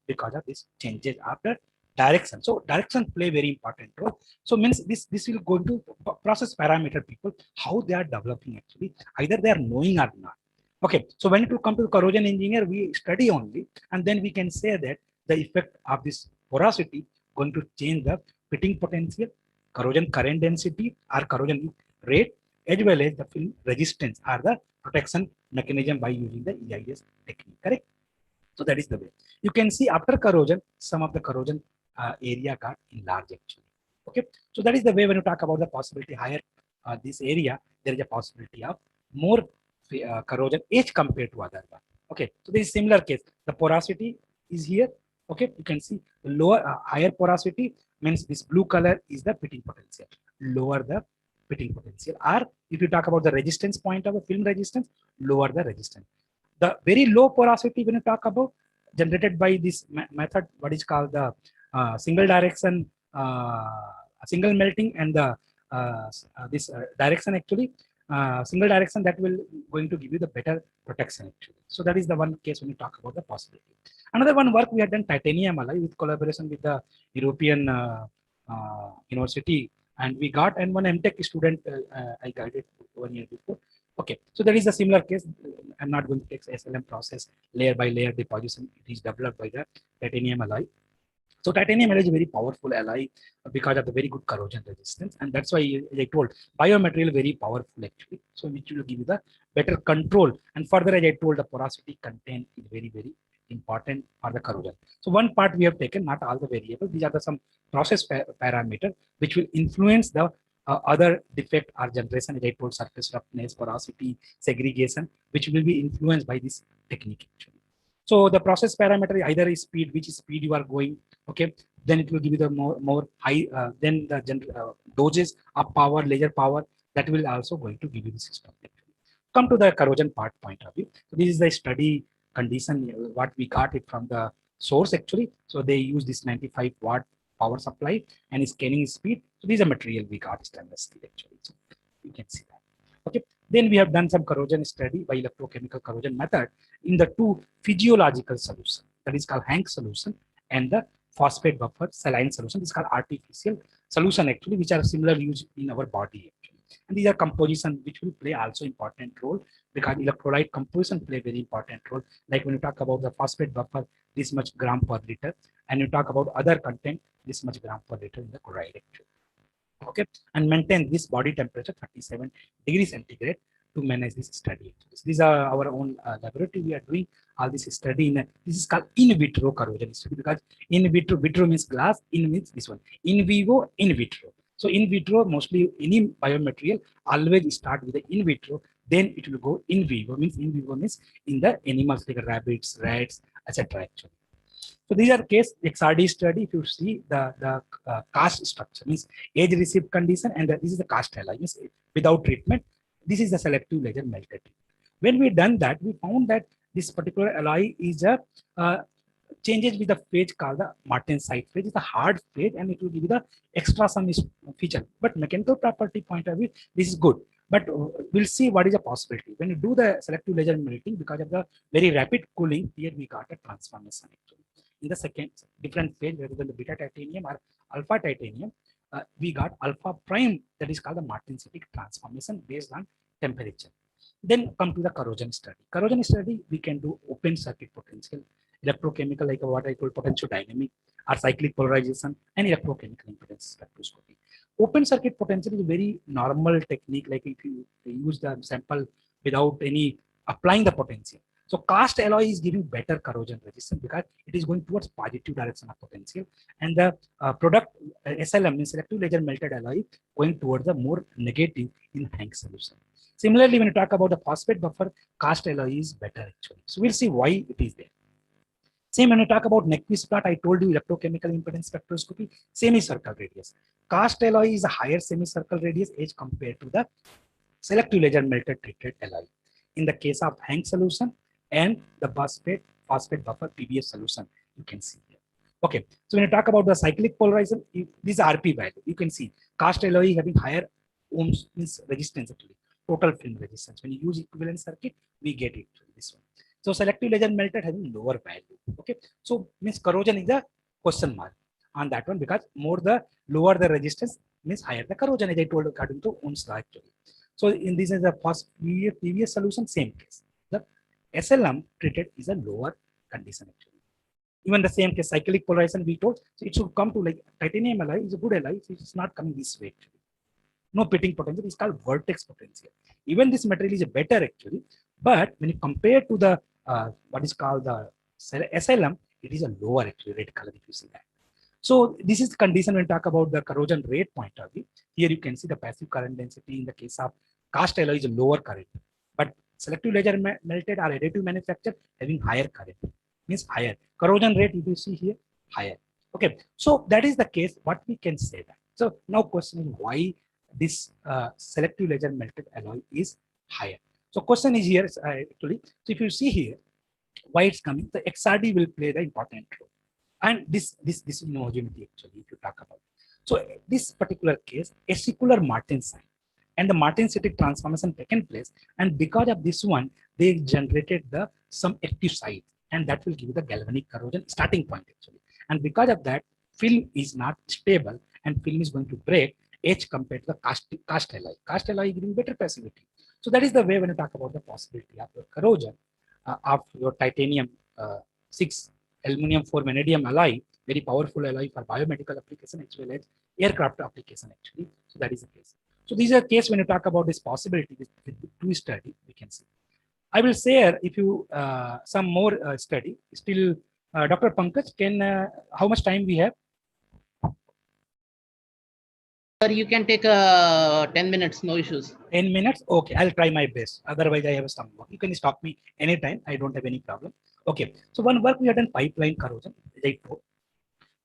because of this changes after direction. So direction play very important role. So means this will go into process parameter people, how they are developing actually, either they are knowing or not. Okay, so when it will come to the corrosion engineer, we study only, and then we can say that the effect of this porosity going to change the pitting potential, corrosion current density or corrosion rate, as well as the film resistance or the protection mechanism by using the EIS technique. Correct? So that is the way. You can see after corrosion, some of the corrosion area got enlarged actually. Okay, so that is the way when you talk about the possibility higher this area, there is a possibility of more corrosion edge compared to other one. Okay, so this is similar case. The porosity is here. Okay, you can see the lower, higher porosity means this blue color is the pitting potential. Lower the pitting potential. Or if you talk about the resistance point of a film resistance, lower the resistance. The very low porosity when you talk about generated by this method, what is called the single direction, single melting, and the this direction actually single direction that will going to give you the better protection actually. So that is the one case when you talk about the possibility. Another one work we had done titanium alloy with collaboration with the European university, and we got, and one MTech student I guided 1 year before. Okay, so there is a similar case. I'm not going to take SLM process layer by layer deposition. It is developed by the titanium alloy. So titanium alloy is a very powerful alloy because of the very good corrosion resistance, and that's why I told biomaterial very powerful actually. So which will give you the better control, and further as I told, the porosity content is very important for the corrosion. So one part we have taken, not all the variables. These are the some process parameter which will influence the other defect or generation, as I told, surface roughness, porosity, segregation, which will be influenced by this technique actually. So the process parameter either is speed, which speed you are going, okay, then it will give you the more high, then the doses of power, laser power, that will also going to give you the system. Come to the corrosion part point of view. So this is the study condition, what we got it from the source actually. So they use this 95-watt power supply and scanning speed. So this is a material we got stainless steel actually. So you can see that. Okay. Then we have done some corrosion study by electrochemical corrosion method in the two physiological solution, that is called Hank solution, and the phosphate buffer saline solution. This is called artificial solution actually, which are similar used in our body actually. And these are composition which will play also important role, because electrolyte composition play very important role. Like when you talk about the phosphate buffer, this much gram per liter, and you talk about other content, this much gram per liter in the chloride actually. Okay, and maintain this body temperature 37 degrees centigrade to manage this study. So these are our own laboratory. We are doing all this study in this is called in vitro corrosion study, because in vitro means glass, in means this one, in vivo, in vitro. So in vitro, mostly any biomaterial always start with the in vitro, then it will go in vivo. Means in vivo means in the animals like rabbits, rats, etc. Actually. So these are case XRD study. If you see the cast structure means age received condition, and this is the cast alloy means without treatment. This is the selective laser melted. When we done that, we found that this particular alloy is a changes with the phase called the Martensite phase. It's a hard phase, and it will give you the extra some feature. But mechanical property point of view, this is good. But we'll see what is a possibility when you do the selective laser melting. Because of the very rapid cooling, here we got a transformation actually. In the second different phase, rather than the beta titanium or alpha titanium, we got alpha prime, that is called the martensitic transformation based on temperature. Then come to the corrosion study. Corrosion study, we can do open circuit potential, electrochemical, like what I call potentiodynamic, or cyclic polarization, and electrochemical impedance spectroscopy. Open circuit potential is a very normal technique, like if you use the sample without any applying the potential. So cast alloy is giving better corrosion resistance because it is going towards positive direction of potential, and the product SLM means selective laser melted alloy going towards the more negative in Hank solution. Similarly, when you talk about the phosphate buffer, cast alloy is better actually. So we'll see why it is there. Same when you talk about Nyquist plot, I told you electrochemical impedance spectroscopy, semicircle radius. Cast alloy is a higher semicircle radius as compared to the selective laser melted treated alloy. In the case of Hank solution and the phosphate buffer PBF solution, you can see here. Okay, so when you talk about the cyclic polarization, this is RP value. You can see cast alloy having higher ohms means resistance actually, total film resistance. When you use equivalent circuit, we get it this one. So selective laser melted having lower value. Okay, so means corrosion is a question mark on that one, because more the lower the resistance means higher the corrosion, as I told according to Ohm's law actually. So in this is a previous solution, same case. The SLM treated is a lower condition actually. Even the same case, cyclic polarization we told, so it should come to like titanium alloy is a good alloy, so it's not coming this way actually. No pitting potential, is called vertex potential. Even this material is better actually, but when you compare to the what is called the SLM, it is a lower actually red color if you see that. So this is the condition when we talk about the corrosion rate point of view. Here you can see the passive current density in the case of cast alloy is lower current, but selective laser melted or additive manufacture having higher current, means higher corrosion rate. If you see here, higher. Okay, so that is the case. What we can say that. So now question is why this selective laser melted alloy is higher. So question is here actually. So if you see here, why it's coming, the XRD will play the important role. And this is homogeneity actually, if you talk about. So this particular case, a secular Martin sign and the Martin-City transformation taken place, and because of this one, they generated the some active site, and that will give you the galvanic corrosion starting point actually. And because of that, film is not stable, and film is going to break H compared to the cast alloy. Cast alloy giving better passivity. So that is the way when you talk about the possibility of your corrosion of your titanium 6 aluminum 4 vanadium alloy, very powerful alloy for biomedical application as well as aircraft application actually. So that is the case. So these are case when you talk about this possibility with two study, we can see. I will share if you some more study. Still, Dr. Pankaj, can how much time we have? Sir, you can take 10 minutes, no issues. 10 minutes? Okay, I'll try my best. Otherwise, I have some work. You can stop me anytime. I don't have any problem. Okay, so one work we have done pipeline corrosion.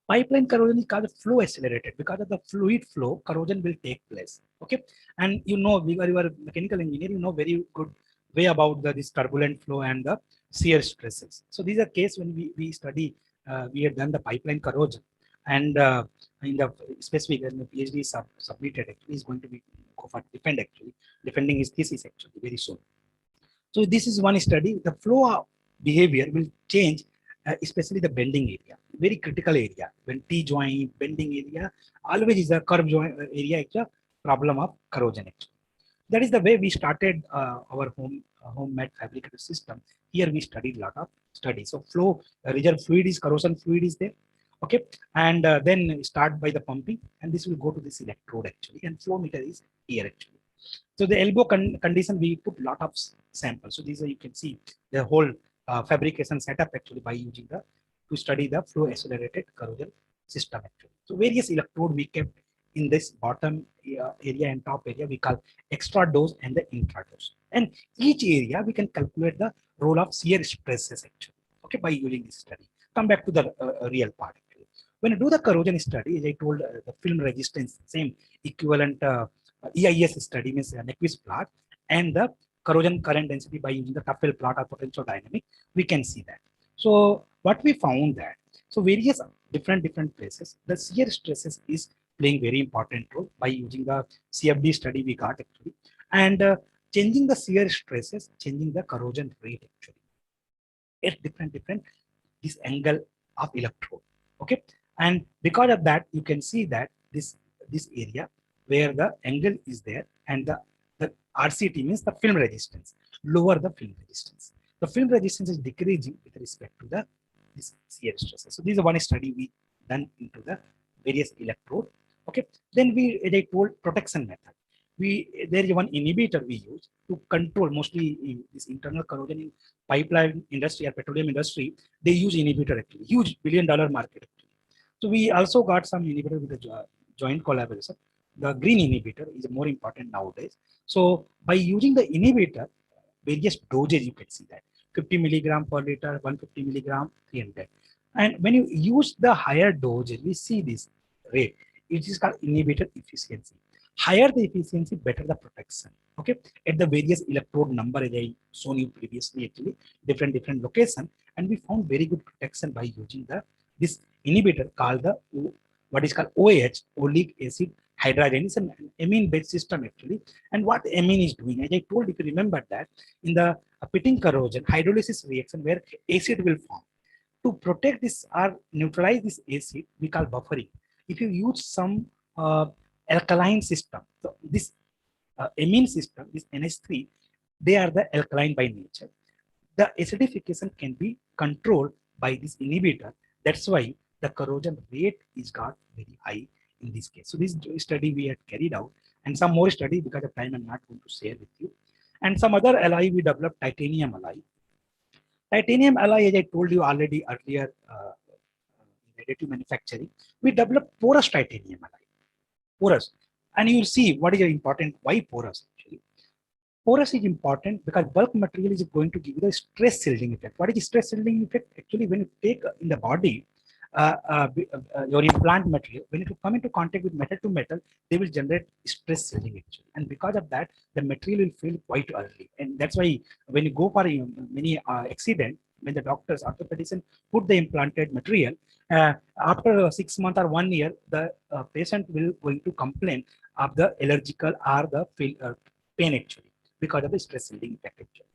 Pipeline corrosion is called flow accelerated. Because of the fluid flow, corrosion will take place. Okay, and you know, you are mechanical engineer, you know very good way about this turbulent flow and the shear stresses. So these are case when we study, we have done the pipeline corrosion, and in the specific when the PhD is submitted, actually is going to be go for defending his thesis actually very soon. So this is one study. The flow of behavior will change, especially the bending area, very critical area. When T joint bending area, always is a curve joint area. It's a problem of corrosion. Actually. That is the way we started our homemade fabricated system. Here we studied a lot of studies. So flow, reserve fluid is corrosion fluid is there. Okay, and then start by the pumping, and this will go to this electrode actually, and flow meter is here actually. So the elbow condition, we put lot of samples. So these are, you can see the whole fabrication setup actually by using the to study the flow accelerated corrosion system actually. So various electrode we kept in this bottom area and top area we call extra dose and the intra dose. And each area we can calculate the role of shear stresses actually. Okay, by using this study. Come back to the real part actually. When you do the corrosion study, as I told, the film resistance, same equivalent EIS study means Nyquist plot and the corrosion current density by using the Tafel plot or potential dynamic, we can see that. So what we found that, so various different places, the shear stresses is playing very important role by using the CFD study we got actually, and changing the shear stresses, changing the corrosion rate actually. It's different this angle of electrode. Okay, and because of that, you can see that this area where the angle is there and the RCT means the film resistance, lower the film resistance. The film resistance is decreasing with respect to the this shear stresses. So this is one study we done into the various electrode. Okay, then we, as I told, protection method. There is one inhibitor we use to control mostly in this internal corrosion in pipeline industry or petroleum industry. They use inhibitor actually, huge $1 billion market actually. So we also got some inhibitor with the joint collaboration. The green inhibitor is more important nowadays. So by using the inhibitor, various doses you can see that 50 milligram per liter, 150 milligram, 300. And when you use the higher doses, we see this rate. It is called inhibitor efficiency. Higher the efficiency, better the protection. Okay, at the various electrode number as I shown you previously, actually different location, and we found very good protection by using this inhibitor called the what is called OH, oleic acid hydrogen. It's an amine based system actually. And what amine is doing, as I told, if you remember that in the pitting corrosion hydrolysis reaction where acid will form, to protect this or neutralize this acid, we call buffering. If you use some alkaline system, so this amine system, this NH3, they are the alkaline by nature. The acidification can be controlled by this inhibitor. That's why the corrosion rate is got very high in this case. So this study we had carried out, and some more study because of time I'm not going to share with you. And some other alloy we developed, titanium alloy. Titanium alloy, as I told you already earlier, additive manufacturing, we developed porous titanium alloy. Porous. And you'll see what is important, why porous actually. Porous is important because bulk material is going to give you the stress shielding effect. What is stress shielding effect? Actually, when you take in the body your implant material, when it will come into contact with metal to metal, they will generate stress shielding actually. And because of that, the material will fail quite early. And that's why when you go for many accident, when the doctors, orthopedician put the implanted material, after 6 months or 1 year, the patient will going to complain of the allergical or the pain actually because of the stress shielding effect actually.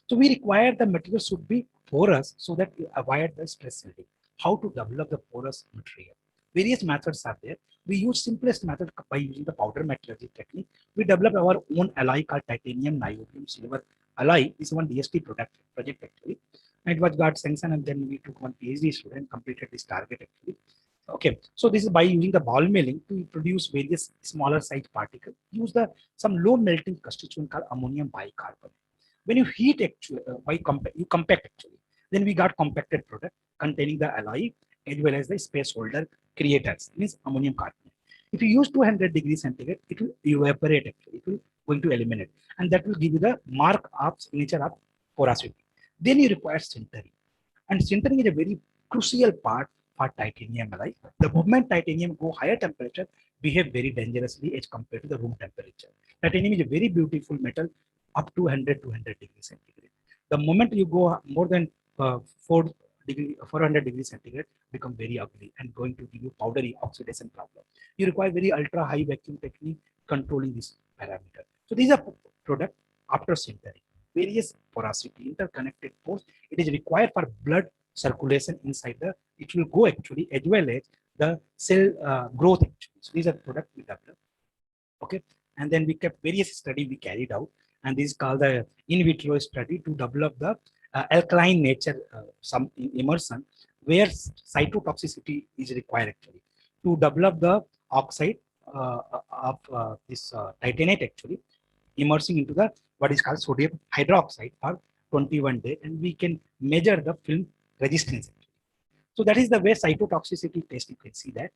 So we require the material should be porous so that we avoid the stress shielding. How to develop the porous material? Various methods are there. We use simplest method by using the powder metallurgy technique. We developed our own alloy called titanium niobium silver alloy. This is one DST project actually. And it was got sanctioned, and then we took one PhD student completed this target actually. Okay, so this is by using the ball milling to produce various smaller size particles. Use the some low melting constituent called ammonium bicarbonate. When you heat actually, you compact actually. Then we got compacted product containing the alloy as well as the space holder creators, means ammonium carbonate. If you use 200 degrees centigrade, it will evaporate actually. It will going to eliminate, and that will give you the mark of signature of porosity. Then you require sintering, and sintering is a very crucial part for titanium alloy. The moment titanium go higher temperature, behave very dangerously as compared to the room temperature. Titanium is a very beautiful metal up to 100 degrees centigrade. The moment you go more than 400 degrees centigrade, become very ugly and going to give you powdery oxidation problem. You require very ultra high vacuum technique controlling this parameter. So these are product after sintering. Various porosity, interconnected pores. It is required for blood circulation inside the. It will go actually as well as the cell growth actually. So these are products we developed. Okay, and then we kept various study we carried out, and this is called the in vitro study to develop the alkaline nature some immersion where cytotoxicity is required actually to develop the oxide of this titanate actually immersing into the what is called sodium hydroxide for 21 days, and we can measure the film resistance. So that is the way cytotoxicity test, you can see that,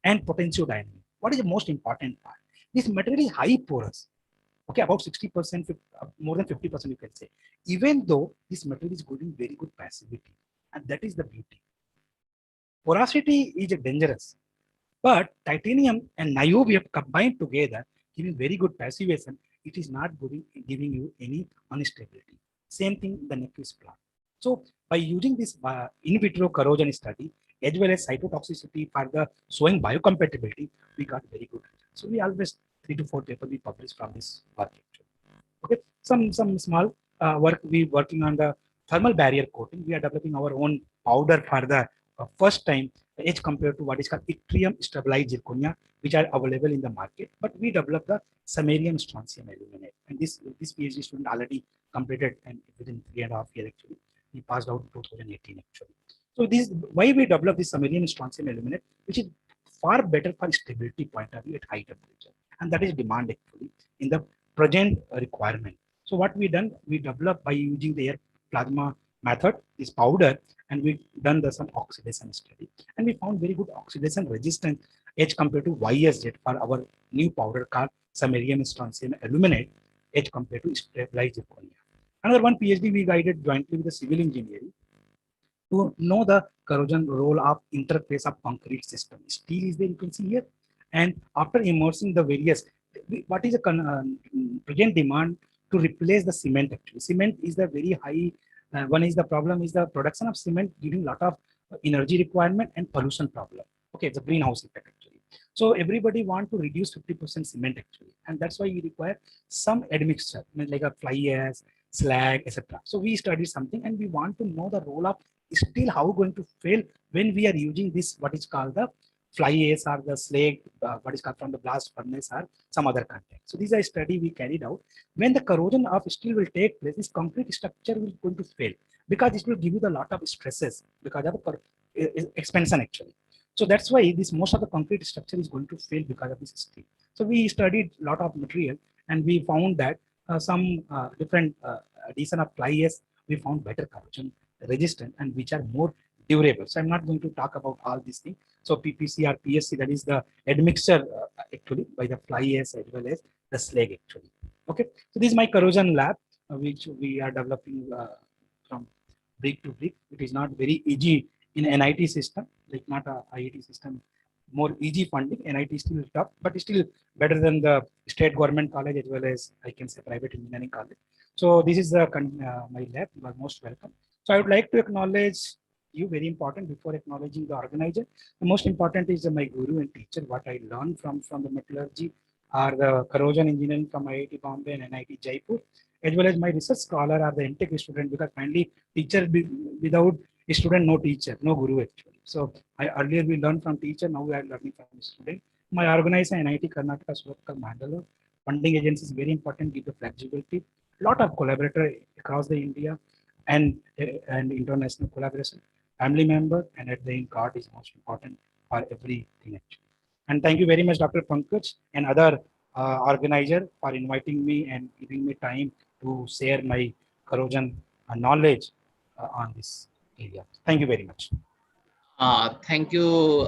and potentiodynamic. What is the most important part? This material is high porous, okay, about 60%, more than 50%, you can say, even though this material is giving very good passivity, and that is the beauty. Porosity is dangerous, but titanium and niobium combined together, giving very good passivation, it is not giving you any instability. Same thing the Neptune plant. So by using this in vitro corrosion study, as well as cytotoxicity for the showing biocompatibility, we got very good results. So we always 3 to 4 papers we publish from this work. Okay, some small work we working on the thermal barrier coating. We are developing our own powder for the first time as compared to what is called yttrium stabilized zirconia, which are available in the market. But we developed the samarium strontium aluminate, and this PhD student already completed and within 3.5 years actually. He passed out in 2018 actually. So this why we developed this samarium strontium aluminate, which is far better for stability point of view at high temperature, and that is demand actually in the present requirement. So what we done, we developed by using the air plasma method, this powder, and we done some oxidation study, and we found very good oxidation resistance as compared to YSZ for our new powder called samarium strontium aluminate as compared to stabilized zirconia. Another one PhD we guided jointly with the civil engineering to know the corrosion role of interface of concrete system. Steel is there, you can see here. And after immersing the various, what is the present demand to replace the cement actually? Cement is the very high, one is the problem is the production of cement giving lot of energy requirement and pollution problem. Okay, it's a greenhouse effect actually. So everybody want to reduce 50% cement actually. And that's why we require some admixture, like a fly ash, slag, etc. So we studied something and we want to know the role of steel, how going to fail when we are using this, what is called the fly ash or the slag, what is called from the blast furnace or some other content. So these are study we carried out. When the corrosion of steel will take place, this concrete structure will going to fail because it will give you the lot of stresses because of the expansion actually. So that's why this most of the concrete structure is going to fail because of this steel. So we studied a lot of material and we found that some different addition of fly ash, we found better corrosion resistant and which are more durable. So I'm not going to talk about all these things. So PPC or PSC, that is the admixture actually by the fly ash as well as the slag actually. Okay, so this is my corrosion lab, which we are developing from brick to brick. It is not very easy in NIT system, like not a IIT system. More easy funding. NIT is still tough, but still better than the state government college as well as I can say private engineering college. So this is the my lab. You are most welcome. So I would like to acknowledge you, very important, before acknowledging the organizer. The most important is my guru and teacher. What I learned from the metallurgy are the corrosion engineering from IIT Bombay and NIT Jaipur, as well as my research scholar are the NTech student, because finally teacher without a student, no teacher, no guru actually. So I earlier we learned from teacher, now we are learning from student. My organizer NIT Karnataka Suratkal Mandalore. Funding agency is very important, give the flexibility. Lot of collaborator across the India and international collaboration. Family member and at the end God is most important for everything actually. And thank you very much, Dr. Pankaj and other organizer for inviting me and giving me time to share my corrosion knowledge on this area. Thank you very much. Thank you,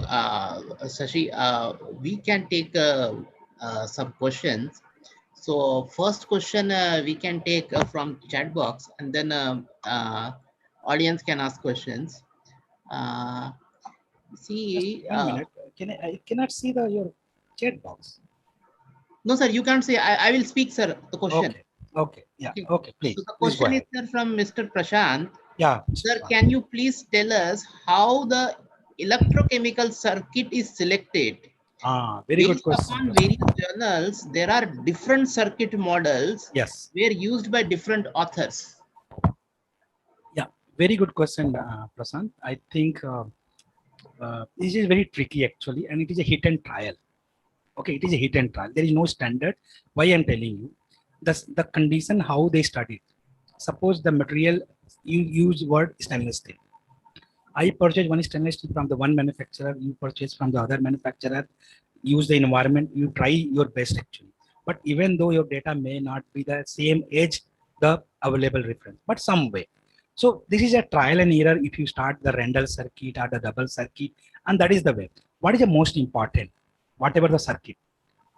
Sashi. We can take some questions. So first question we can take from chat box, and then audience can ask questions. Uh, see, Just 1 minute. I cannot see your chat box. no, sir, you can't say. I will speak, sir. The question. Okay. Okay. Yeah. Okay. Okay. Please. So the Please go question is, ahead. sir, from Mr. Prashant. Yeah. Sir, can you please tell us how the electrochemical circuit is selected? Very good Based question. upon various journals, there are different circuit models Yes. were used by different authors. Yeah. Very good question, Prasant. I think this is very tricky actually, and it is a hit and trial. Okay, it is a hit and trial. There is no standard. Why I'm telling you, the condition how they studied. Suppose the material you use word stainless steel. I purchase one stainless steel from the one manufacturer. You purchase from the other manufacturer. Use the environment. You try your best actually. But even though your data may not be the same age, the available reference, but some way. So this is a trial and error. If you start the Randall circuit or the double circuit, and that is the way. What is the most important? Whatever the circuit,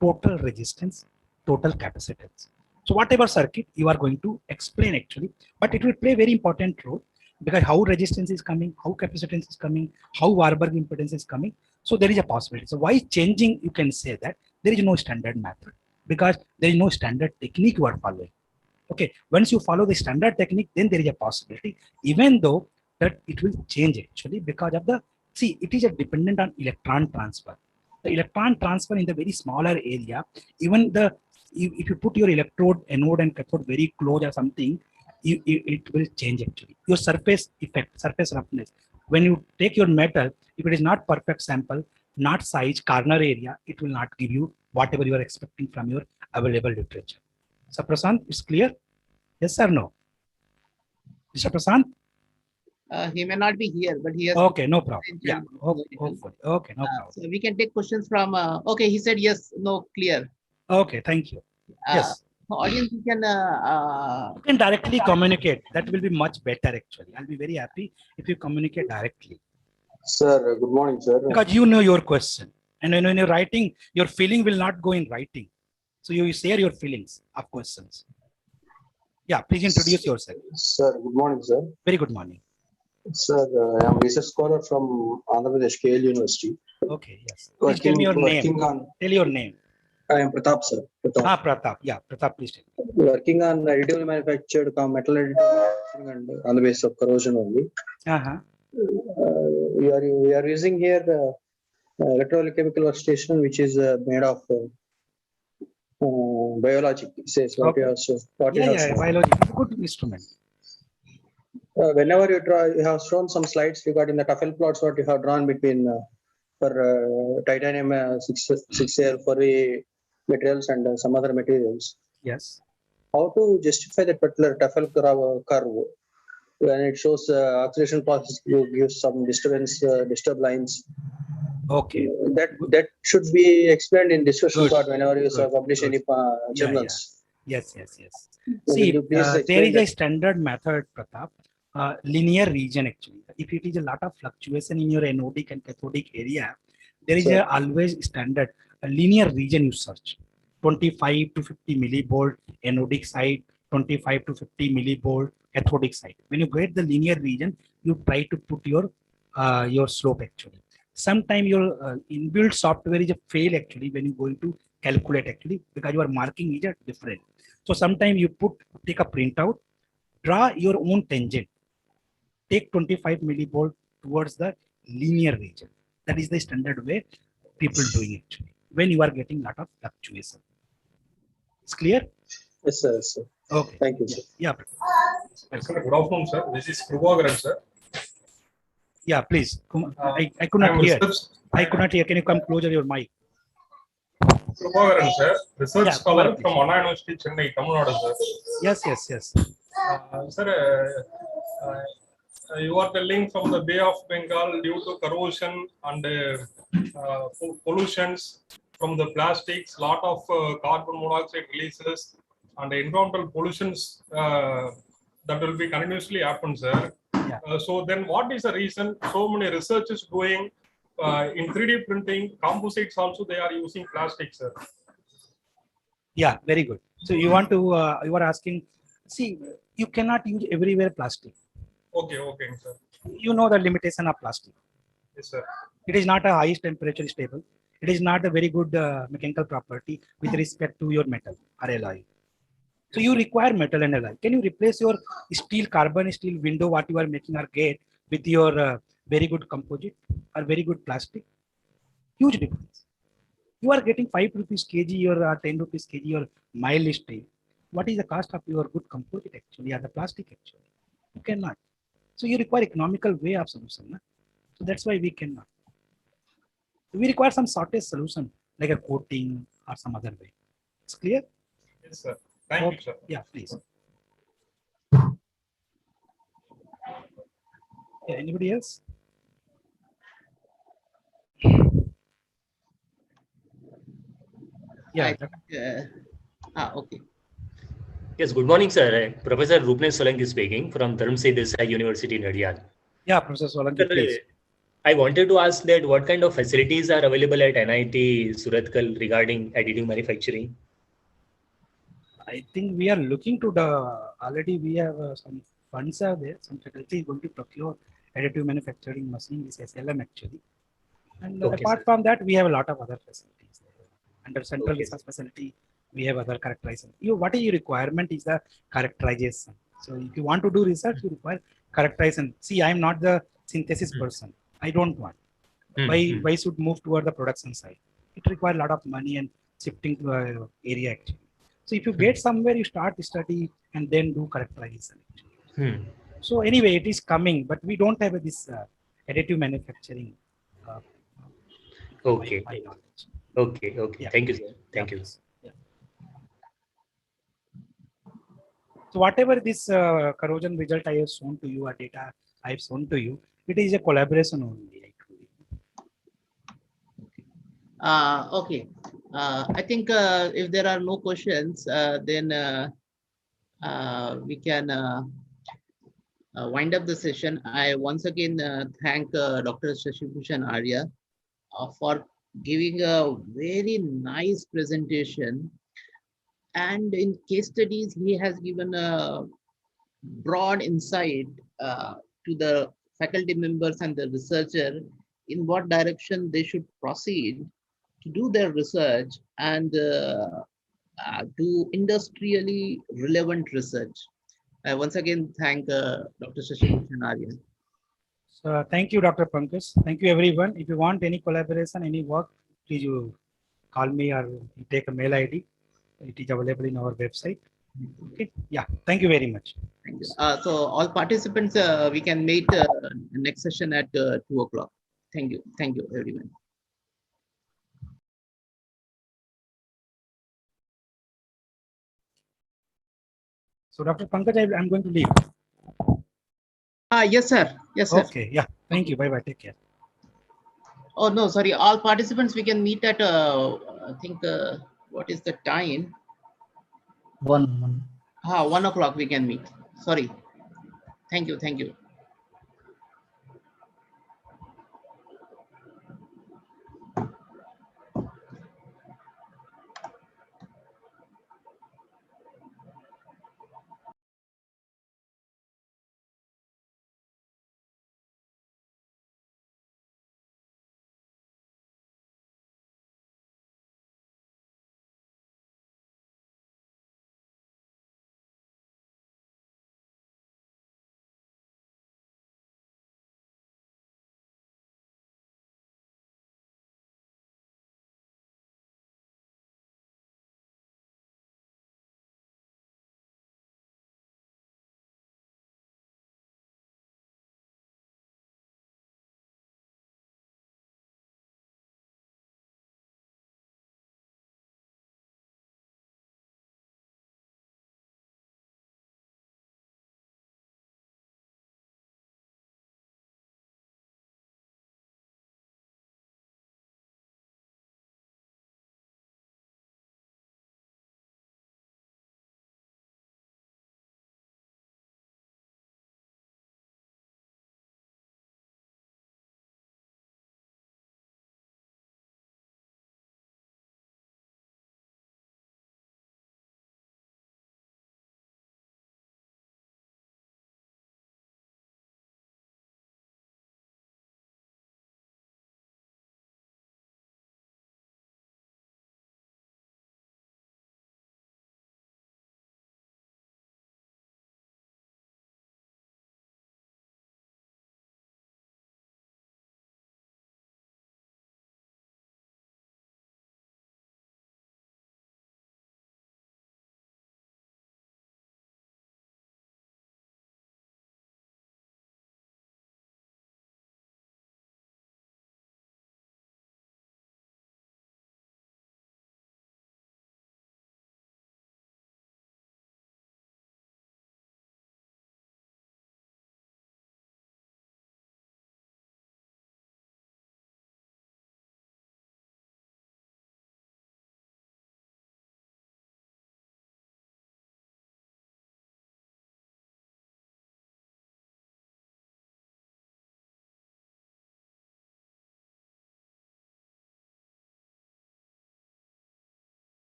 total resistance, total capacitance. So whatever circuit you are going to explain actually, but it will play very important role, because how resistance is coming, how capacitance is coming, how Warburg impedance is coming. So there is a possibility. So why changing? You can say that there is no standard method, because there is no standard technique you are following. Okay, once you follow the standard technique, then there is a possibility, even though that it will change actually, because of the, see, it is a dependent on electron transfer. The electron transfer in the very smaller area, even the, if you put your electrode, anode and cathode very close or something, it will change actually. Your surface effect, surface roughness. When you take your metal, if it is not perfect sample, not size, corner area, it will not give you whatever you are expecting from your available literature. So Prasant, it's clear? Yes or no? Mr. Prasant? He may not be here, but he has. Okay, no problem. Yeah, mentioned hopefully. Okay, no problem. So we can take questions from. Okay, he said yes, no, clear. Okay, thank you. Yes. Audience, you can. You can directly communicate. That will be much better actually. I'll be very happy if you communicate directly. Sir, good morning, sir. Because you know your question. And when you're writing, your feeling will not go in writing. So you share your feelings of questions. Yeah, please introduce yourself. Sir, good morning, sir. Very good morning. Sir, I am research scholar from Andhra Pradesh KL University. Okay, yes. Please tell me your name. Tell your name. I am Pratap, sir. Pratap. Yeah, Pratap, please tell me. Working on additively manufactured metal additive and on the basis of corrosion only. We are using here the electrochemical workstation, which is made of biologic. Says what Okay. you have shown. Biology. It's a good instrument. Whenever you have shown some slides regarding the Tafel plots what you have drawn between for titanium 6L for the materials and some other materials. Yes. How to justify that particular Tafel curve when it shows oxidation process gives some disturbance, disturb lines. Okay. That should be explained in discussion Good. part whenever you Good. publish any journals. Yes. Will See, you please there explain is a standard method, Pratap. Linear region actually. If it is a lot of fluctuation in your anodic and cathodic area, there is always standard a linear region you search. 25 to 50 millivolt anodic side, 25 to 50 millivolt cathodic side. When you get the linear region, you try to put your slope actually. Sometimes your inbuilt software is a fail actually when you going to calculate actually, because your marking is a different. So sometimes you take a printout, draw your own tangent, take 25 millivolt towards the linear region. That is the standard way people doing actually when you are getting lot of fluctuation. It's clear? Yes, sir. Yes, sir. Okay. Thank you, Yeah. sir. Yeah. Sir, good afternoon, sir. This is Prabhakaran, sir. Yeah, please. I could not I'm hear. research. I could not hear. Can you come closer your mic? Prabhakaran, sir. Research Yeah, scholar Prabhakaran, from please. Anna University, Chennai, Tamil Nadu, sir. Yes, yes, yes. Sir, you are telling from the Bay of Bengal due to corrosion and pollutions from the plastics, lot of carbon monoxide releases and environmental pollutions that will be continuously happen, sir. Yeah. So then what is the reason so many research is going in 3D printing, composites also they are using plastic, sir? Yeah, very good. So you want to, you are asking, see, you cannot use everywhere plastic. Okay, okay, sir. You know the limitation of plastic. Yes, sir. It is not a highest temperature stable. It is not a very good mechanical property with respect to your metal or alloy. So you require metal and alloy. Can you replace your steel, carbon steel window, what you are making or gate with your very good composite or very good plastic? Huge difference. You are getting 5 rupees kg or 10 rupees kg or mild steel. What is the cost of your good composite actually or the plastic actually? You cannot. So you require economical way of solution. Na? So that's why we cannot. We require some shortage solution like a coating or some other way. It's clear? Yes, sir. Thank you, sir. Yeah, please. Yeah, anybody else? Yeah. Okay. Yes, good morning, sir. Professor Rupnesh Solanki speaking from Dharmsey Desai University, Nadia. Yeah, Professor Solanki, please. I wanted to ask that what kind of facilities are available at NIT Surathkal regarding additive manufacturing? I think we are looking to the, already we have some funds are there, some faculty is going to procure additive manufacturing machine, this SLM actually. And Okay, apart sir. from that, we have a lot of other facilities. Under central Okay, research facility, we have other characterization. What is your requirement is the characterization. So if you want to do research, you require characterization. See, I am not the synthesis person. I don't want. Why should move toward the production side? It requires a lot of money and shifting to a area actually. So if you get somewhere, you start study and then do characterization. So anyway, it is coming, but we don't have this additive manufacturing. Okay. By knowledge. Okay. Okay. Yeah. Thank you, sir. Thank Yeah, you. yeah. So whatever this corrosion result I have shown to you, or data I have shown to you, it is a collaboration only. Okay. I think if there are no questions, then we can wind up the session. I once again thank Dr. Shashibhushan Arya for giving a very nice presentation. And in case studies, he has given a broad insight to the faculty members and the researcher in what direction they should proceed to do their research and do industrially relevant research. I once again thank Dr. Shashibhushan Arya. So thank you, Dr. Pankaj. Thank you, everyone. If you want any collaboration, any work, please you call me or you take a mail ID. It is available in our website. Okay. Yeah. Thank you very much. Thank you. So all participants, we can meet next session at 2 o'clock. Thank you. Thank you, everyone. So Dr. Pankaj, I'm going to leave. Yes, sir. Yes, sir. Okay. Yeah. Thank you. Bye-bye. Take care. Oh, no, sorry. All participants, we can meet at, I think, what is the time? 1. 1 o'clock we can meet. Sorry. Thank you. Thank you.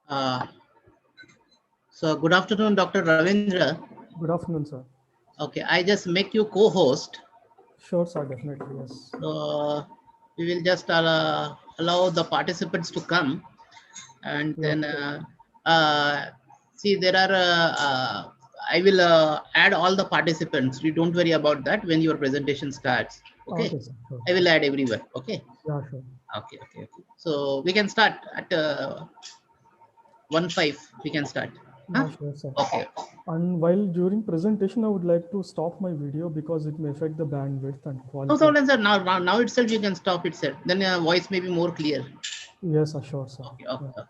Uh, so good afternoon, Dr. Ravindra. Good afternoon, sir. Okay, I just make you co-host. Sure, sir, definitely, yes. So we will just allow the participants to come, and Yeah, then sure. see there are. I will add all the participants. You don't worry about that when your presentation starts. Okay, Okay, sir, sure. I will add everywhere. Okay. Yeah, sure. Okay. So we can start at 1:05. We can start. Huh? Yeah, sure, sir. Okay. And while during presentation, I would like to stop my video because it may affect the bandwidth and No quality. problem, sir. Now itself you can stop itself. Then voice may be more clear. Yes, sir, sure, sir. Okay. Yeah.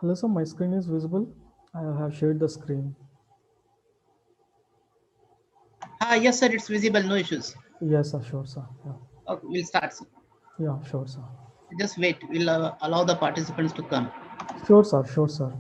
Hello, sir, my screen is visible. I have shared the screen. Yes, sir. It's visible. No issues. Yes, sir, sure, sir. Yeah, Okay, we'll start. Sir. yeah, sure, sir. Just wait. We'll allow the participants to come. Sure, sir, sure, sir.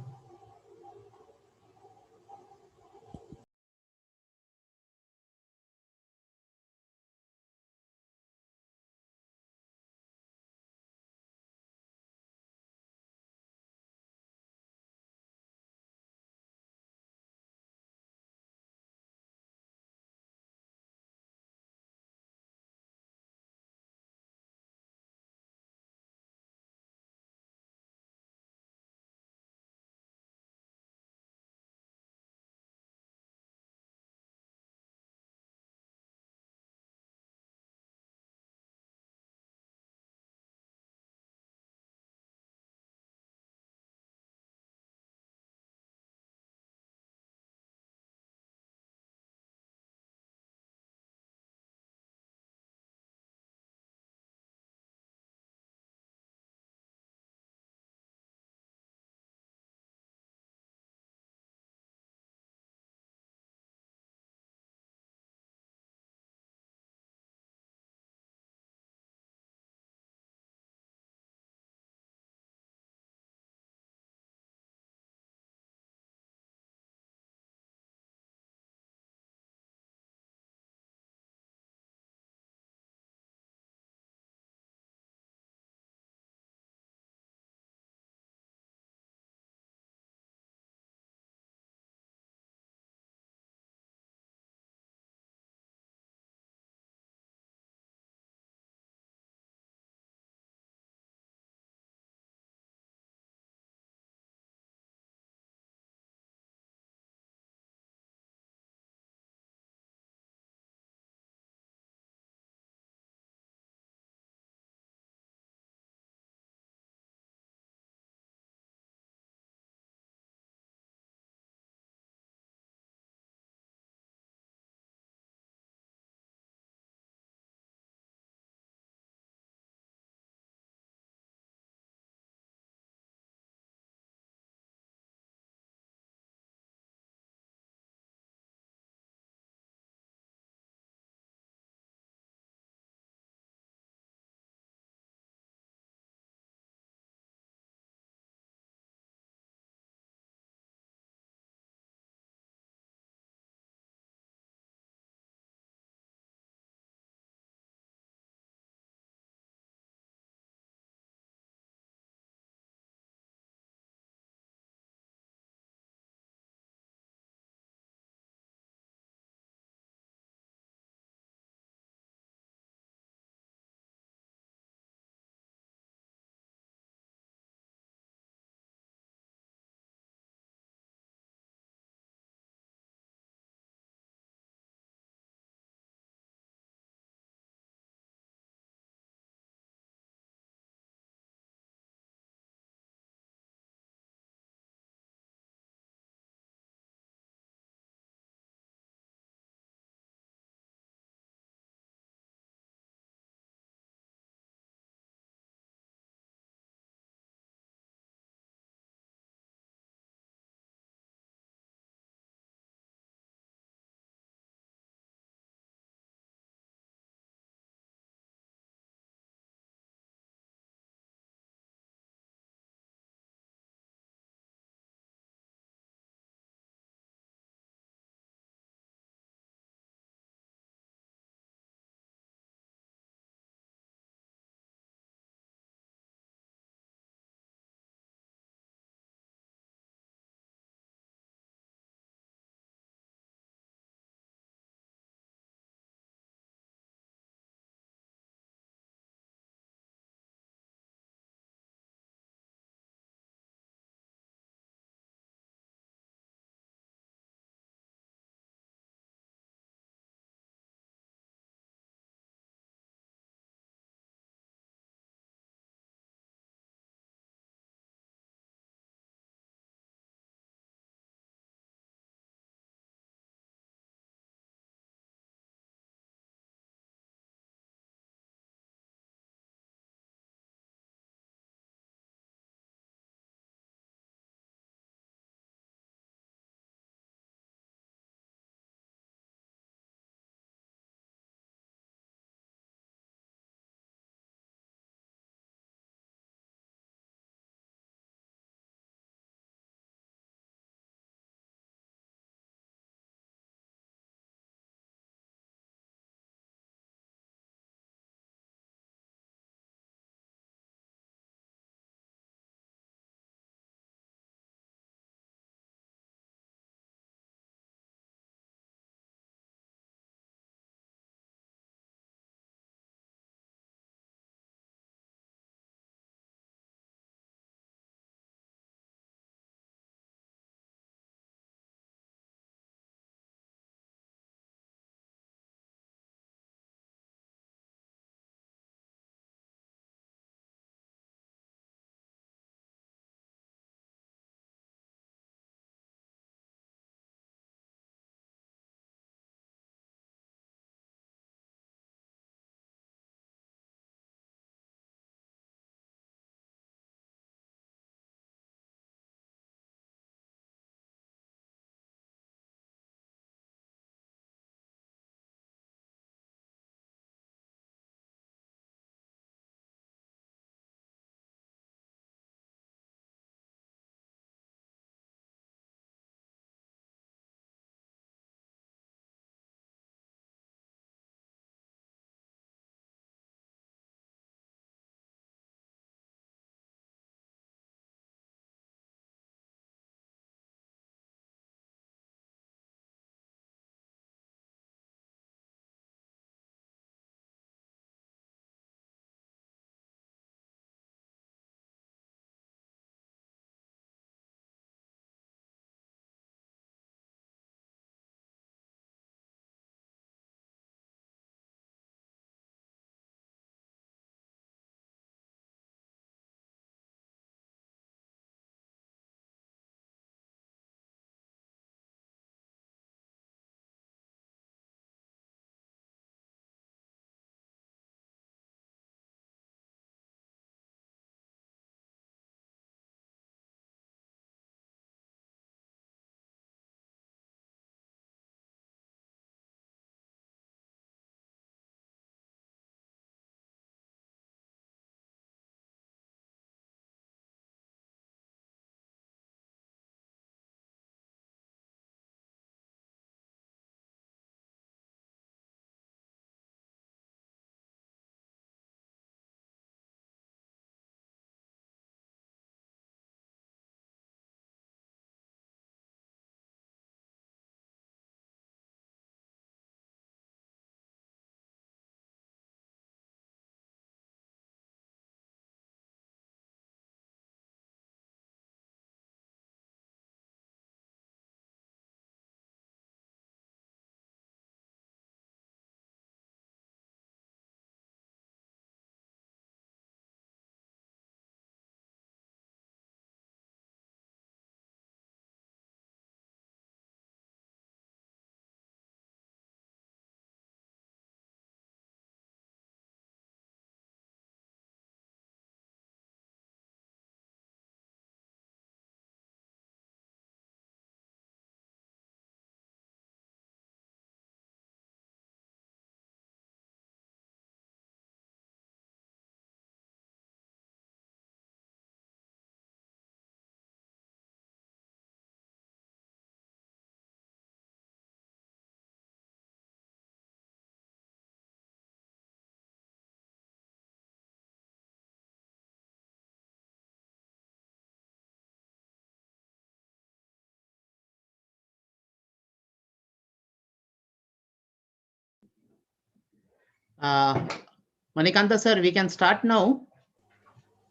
Manikanta sir, we can start now.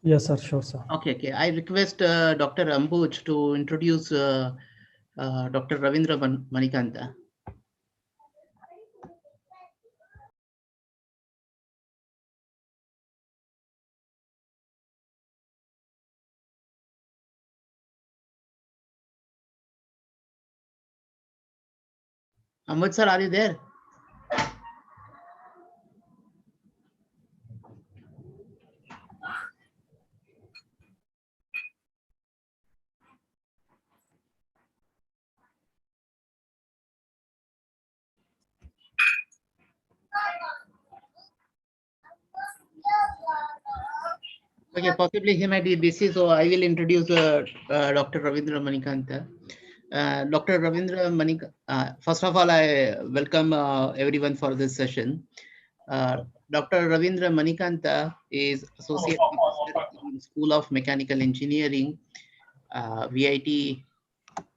Yes, sir. Sure, sir. Okay. I request Dr. Ambuj to introduce Dr. Ravindra Manikanta. Ambuj sir, are you there? Okay, possibly he might be busy, so I will introduce Dr. Ravindra Manikanta. Dr. Ravindra Manikanta, first of all, I welcome everyone for this session. Dr. Ravindra Manikanta is Associate Professor in School of Mechanical Engineering, VIT,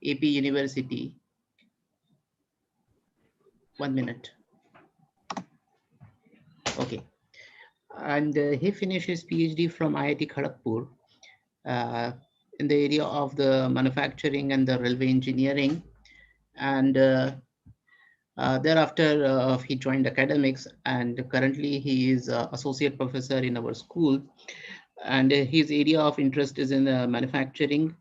AP University. 1 minute. Okay. And he finished his PhD from IIT Kharagpur in the area of the manufacturing and the railway engineering. And thereafter, he joined academics, and currently he is associate professor in our school. And his area of interest is in manufacturing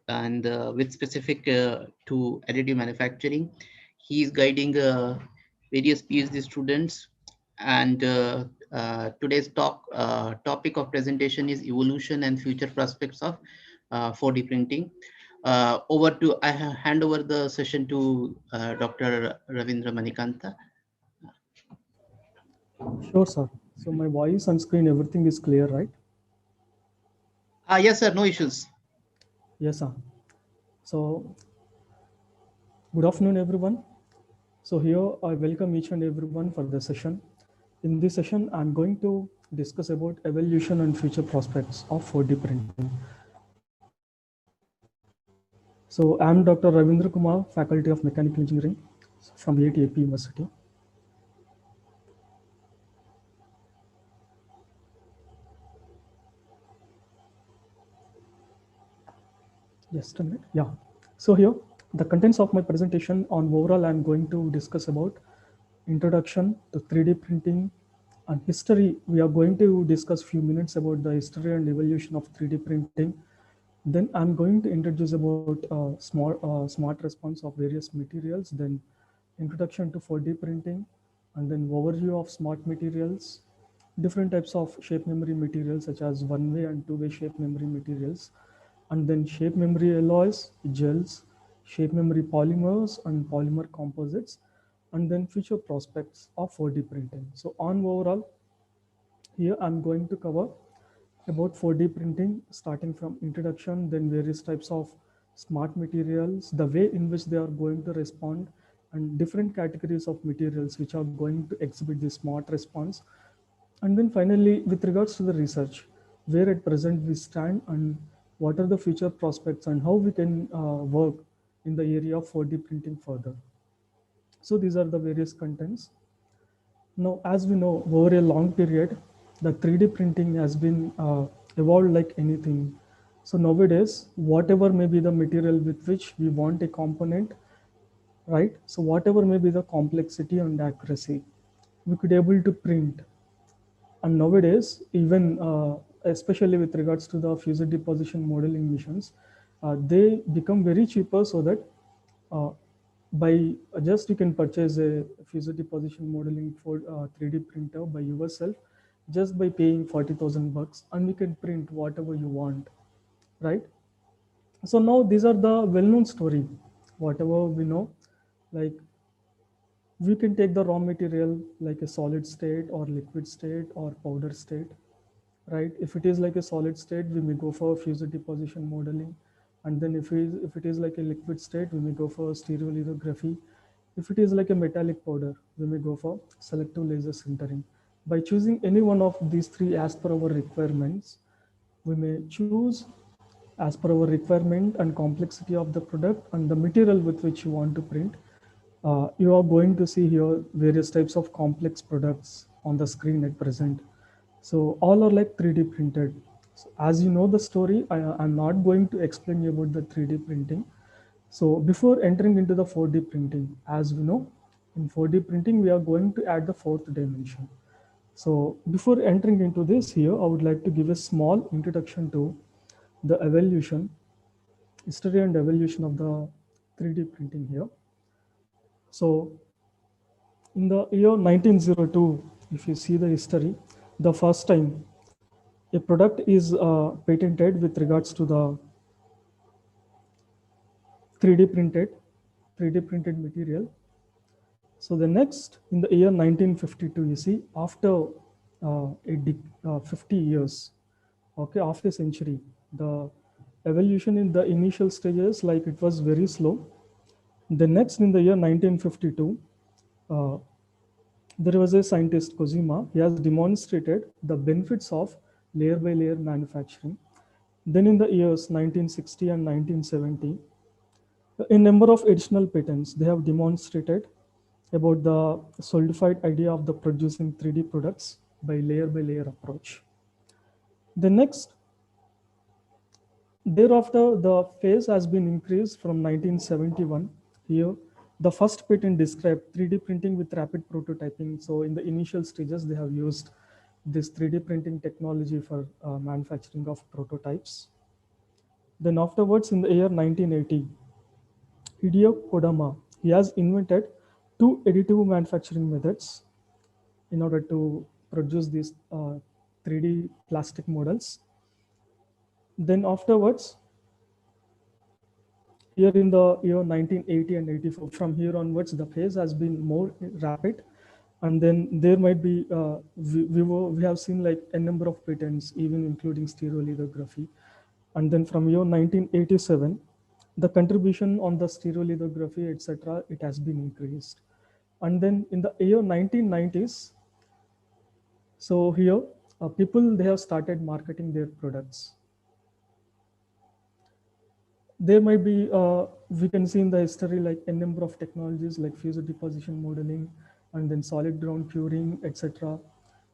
and with specific to additive manufacturing. He is guiding various PhD students, and today's topic of presentation is evolution and future prospects of 4D printing. I hand over the session to Dr. Ravindra Manikanta. Sure, sir. So my voice on screen, everything is clear, right? Yes, sir. No issues. Yes, sir. So good afternoon, everyone. So here I welcome each and everyone for the session. In this session, I'm going to discuss about evolution and future prospects of 4D printing. So I'm Dr. Ravindra Kumar, Faculty of Mechanical Engineering from VIT AP University. Just a minute. Yeah. So here, the contents of my presentation on overall, I'm going to discuss about introduction to 3D printing and history. We are going to discuss few minutes about the history and evolution of 3D printing. Then I'm going to introduce about smart response of various materials, then introduction to 4D printing, and then overview of smart materials, different types of shape memory materials such as one-way and two-way shape memory materials, and then shape memory alloys, gels, shape memory polymers and polymer composites, and then future prospects of 4D printing. So on overall, here I'm going to cover about 4D printing, starting from introduction, then various types of smart materials, the way in which they are going to respond, and different categories of materials which are going to exhibit the smart response. And then finally, with regards to the research, where at present we stand and what are the future prospects and how we can work in the area of 4D printing further. So these are the various contents. Now, as we know, over a long period, the 3D printing has been evolved like anything. So nowadays, whatever may be the material with which we want a component, right? So whatever may be the complexity and accuracy, we could able to print. And nowadays, even especially with regards to the fused deposition modeling missions, they become very cheaper so that uh, by just you can purchase a fused deposition modeling for 3D printer by yourself just by paying 40,000 bucks, and you can print whatever you want, right? So now these are the well-known story, whatever we know, like we can take the raw material like a solid state or liquid state or powder state, right? If it is like a solid state, we may go for fused deposition modeling. And then if it is like a liquid state, we may go for stereolithography. If it is like a metallic powder, we may go for selective laser sintering. By choosing any one of these three as per our requirements, we may choose as per our requirement and complexity of the product and the material with which you want to print. You are going to see here various types of complex products on the screen at present. So all are like 3D printed. So as you know the story, I'm not going to explain you about the 3D printing. So before entering into the 4D printing, as we know, in 4D printing, we are going to add the fourth dimension. So before entering into this here, I would like to give a small introduction to the evolution, history and evolution of the 3D printing here. So in the year 1902, if you see the history, the first time a product is patented with regards to the 3D printed, 3D printed material. So the next in the year 1952, you see, after 50 years, okay, after a century, the evolution in the initial stages, like it was very slow. The next in the year 1952, there was a scientist, Kojima. He has demonstrated the benefits of layer by layer manufacturing. Then in the years 1960 and 1970, a number of additional patents they have demonstrated about the solidified idea of the producing 3D products by layer approach. The next, thereafter, the phase has been increased from 1971. Here, the first patent described 3D printing with rapid prototyping. So in the initial stages, they have used this 3D printing technology for manufacturing of prototypes. Then afterwards, in the year 1980, Hideo Kodama, he has invented two additive manufacturing methods in order to produce these 3D plastic models. Then afterwards, here in the year 1980 and 84, from here onwards, the phase has been more rapid. And then there might be, we have seen like a number of patents, even including stereolithography. And then from year 1987, the contribution on the stereolithography, etc., it has been increased. And then in the year 1990s, so here, people, they have started marketing their products. There might be, we can see in the history like a number of technologies like fused deposition modeling, and then solid ground curing, etc.,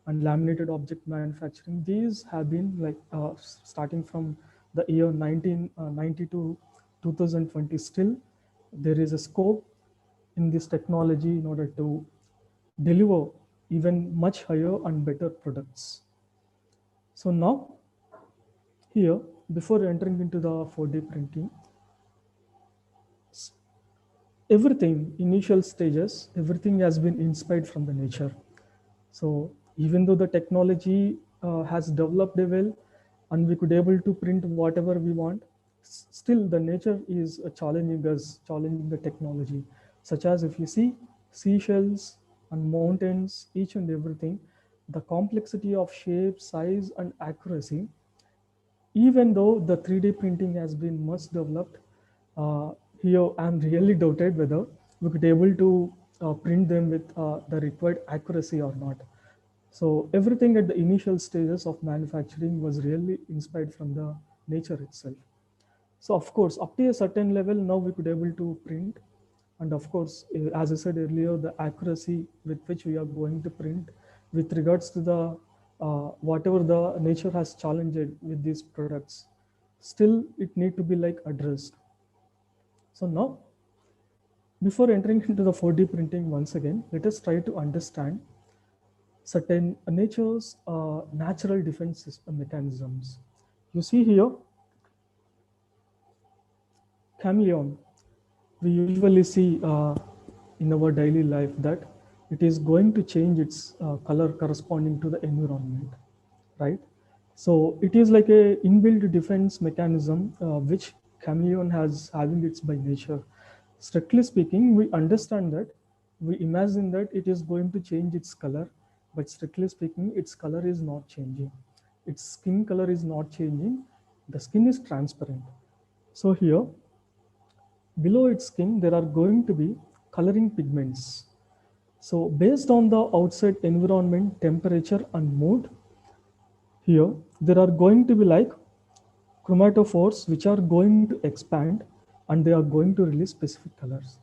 and laminated object manufacturing. These have been like starting from the year 1990 to 2020. Still, there is a scope in this technology in order to deliver even much higher and better products. So now, here, before entering into the 4D printing, everything, initial stages, everything has been inspired from the nature. So even though the technology has developed well and we could able to print whatever we want, still the nature is challenging us, challenging the technology, such as if you see seashells and mountains, each and everything, the complexity of shape, size, and accuracy, even though the 3D printing has been much developed, here I'm really doubted whether we could able to print them with the required accuracy or not. So everything at the initial stages of manufacturing was really inspired from the nature itself. So of course, up to a certain level, now we could able to print. And of course, as I said earlier, the accuracy with which we are going to print with regards to the whatever the nature has challenged with these products, still it need to be like addressed. So now, before entering into the 4D printing once again, let us try to understand certain nature's natural defense system mechanisms. You see here, chameleon. We usually see in our daily life that it is going to change its color corresponding to the environment, right? So it is like a inbuilt defense mechanism which chameleon has having its by nature. Strictly speaking, we understand that, we imagine that it is going to change its color, but strictly speaking, its color is not changing. Its skin color is not changing. The skin is transparent. So here, below its skin, there are going to be coloring pigments. So based on the outside environment, temperature, and mood, here, there are going to be like chromatophores which are going to expand and they are going to release specific colors.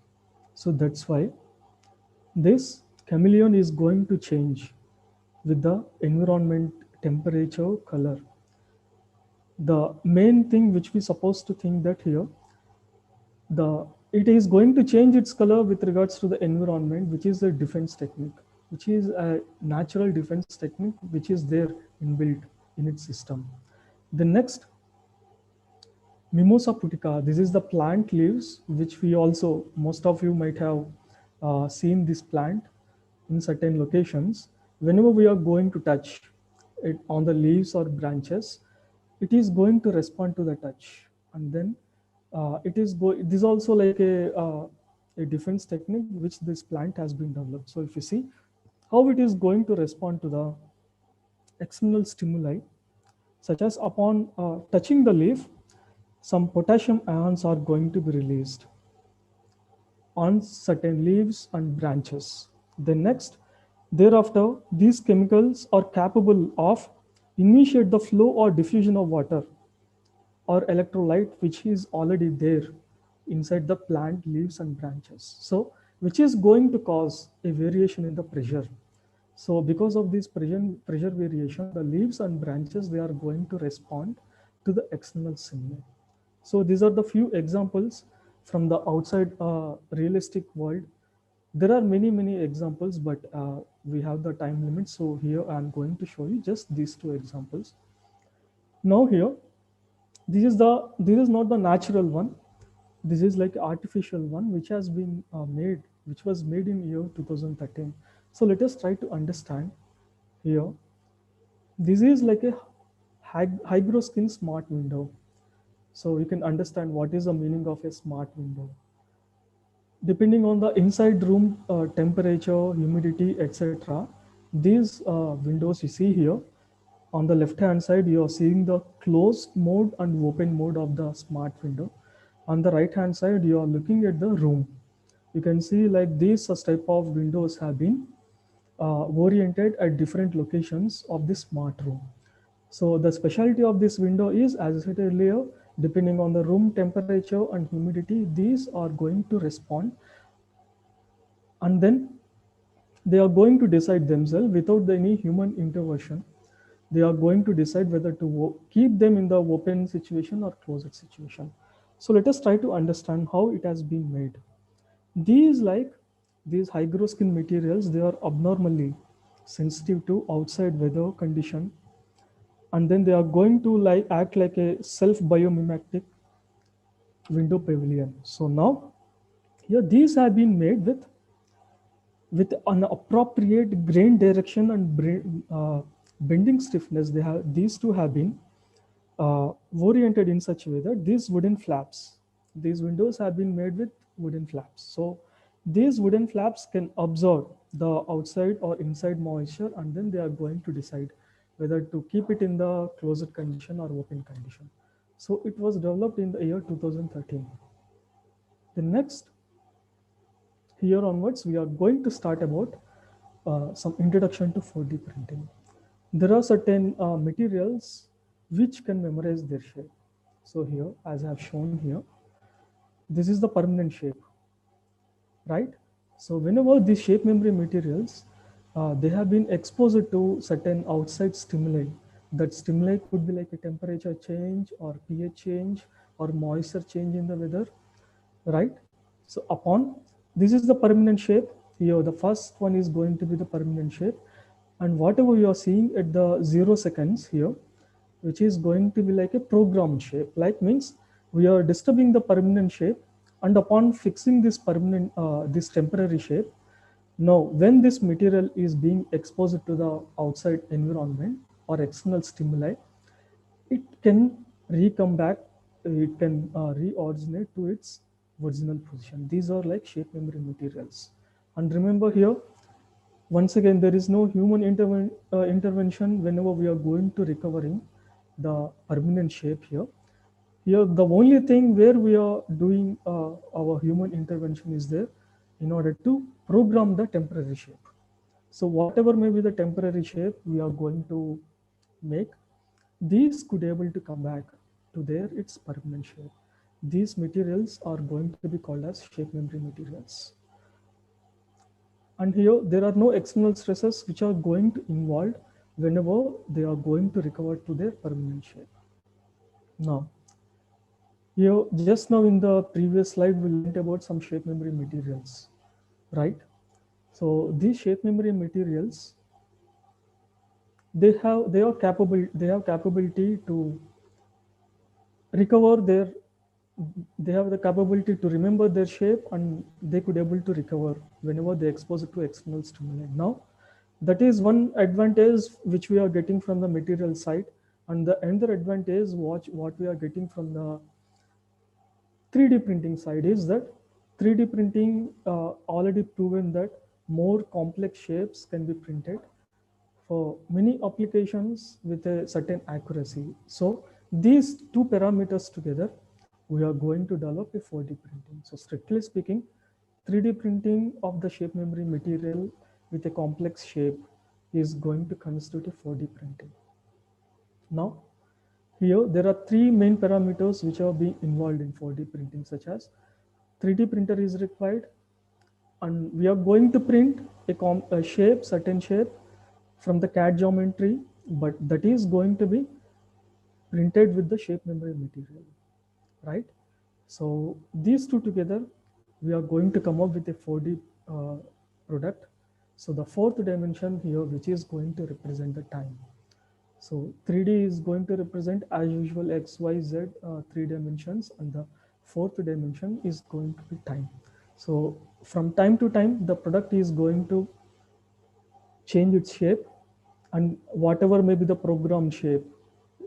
So that's why this chameleon is going to change with the environment, temperature, color. The main thing which we supposed to think that here, it is going to change its color with regards to the environment, which is a defense technique, which is a natural defense technique, which is there inbuilt in its system. The next, Mimosa pudica, this is the plant leaves, which we also, most of you might have seen this plant in certain locations. Whenever we are going to touch it on the leaves or branches, it is going to respond to the touch. And then this is also like a defense technique which this plant has been developed. So if you see how it is going to respond to the external stimuli, such as upon touching the leaf, some potassium ions are going to be released on certain leaves and branches. Then next, thereafter, these chemicals are capable of initiate the flow or diffusion of water or electrolyte which is already there inside the plant leaves and branches. So which is going to cause a variation in the pressure. So because of this pressure variation, the leaves and branches, they are going to respond to the external stimuli. So these are the few examples from the outside realistic world. There are many examples, but we have the time limit. So here I'm going to show you just these two examples. Now here, this is not the natural one. This is like artificial one, which has been made, which was made in year 2013. So let us try to understand here. This is like a hygroskin smart window. So you can understand what is the meaning of a smart window. Depending on the inside room temperature, humidity, etc., these windows you see here, on the left hand side, you are seeing the closed mode and open mode of the smart window. On the right hand side, you are looking at the room. You can see like these type of windows have been oriented at different locations of the smart room. So the specialty of this window is, as I said earlier, depending on the room temperature and humidity, these are going to respond, and then they are going to decide themselves without any human intervention. They are going to decide whether to keep them in the open situation or closed situation. So let us try to understand how it has been made. These hygroskin materials, they are abnormally sensitive to outside weather condition, and then they are going to act like a self biomimetic window pavilion. So now here these have been made with an appropriate grain direction and bending stiffness. These two have been oriented in such a way that these windows have been made with wooden flaps. So these wooden flaps can absorb the outside or inside moisture, and then they are going to decide whether to keep it in the closed condition or open condition. So it was developed in the year 2013. The next, here onwards, we are going to start about some introduction to 4D printing. There are certain materials which can memorize their shape. So here, as I have shown here, this is the permanent shape, right? So whenever these shape memory materials, they have been exposed to certain outside stimuli. That stimuli could be like a temperature change or pH change or moisture change in the weather, right? So this is the permanent shape. Here, the first one is going to be the permanent shape. And whatever you are seeing at the 0 seconds here, which is going to be like a programmed shape, like means we are disturbing the permanent shape, and upon fixing this this temporary shape, now when this material is being exposed to the outside environment or external stimuli, it can come back, it can re-originate to its original position. These are like shape memory materials. And remember here, once again, there is no human intervention whenever we are going to recovering the permanent shape here. Here, the only thing where we are doing our human intervention is there in order to program the temporary shape. So whatever may be the temporary shape we are going to make, these could able to come back to its permanent shape. These materials are going to be called as shape memory materials. And here there are no external stresses which are going to involved whenever they are going to recover to their permanent shape. Now, here just now in the previous slide we learned about some shape memory materials, right? So these shape memory materials, they have capability to recover their, they have the capability to remember their shape, and they could able to recover whenever they expose it to external stimuli. Now, that is one advantage which we are getting from the material side, and the another advantage what we are getting from the 3D printing side is that 3D printing already proven that more complex shapes can be printed for many applications with a certain accuracy. So these two parameters together, we are going to develop a 4D printing. So strictly speaking, 3D printing of the shape memory material with a complex shape is going to constitute a 4D printing. Now, here there are three main parameters which are being involved in 4D printing, such as 3D printer is required, and we are going to print a shape, certain shape from the CAD geometry, but that is going to be printed with the shape memory material, right? So these two together, we are going to come up with a 4D product. So the fourth dimension here, which is going to represent the time. So 3D is going to represent as usual X, Y, Z 3 dimensions, and the fourth dimension is going to be time. So from time to time, the product is going to change its shape, and whatever may be the program shape.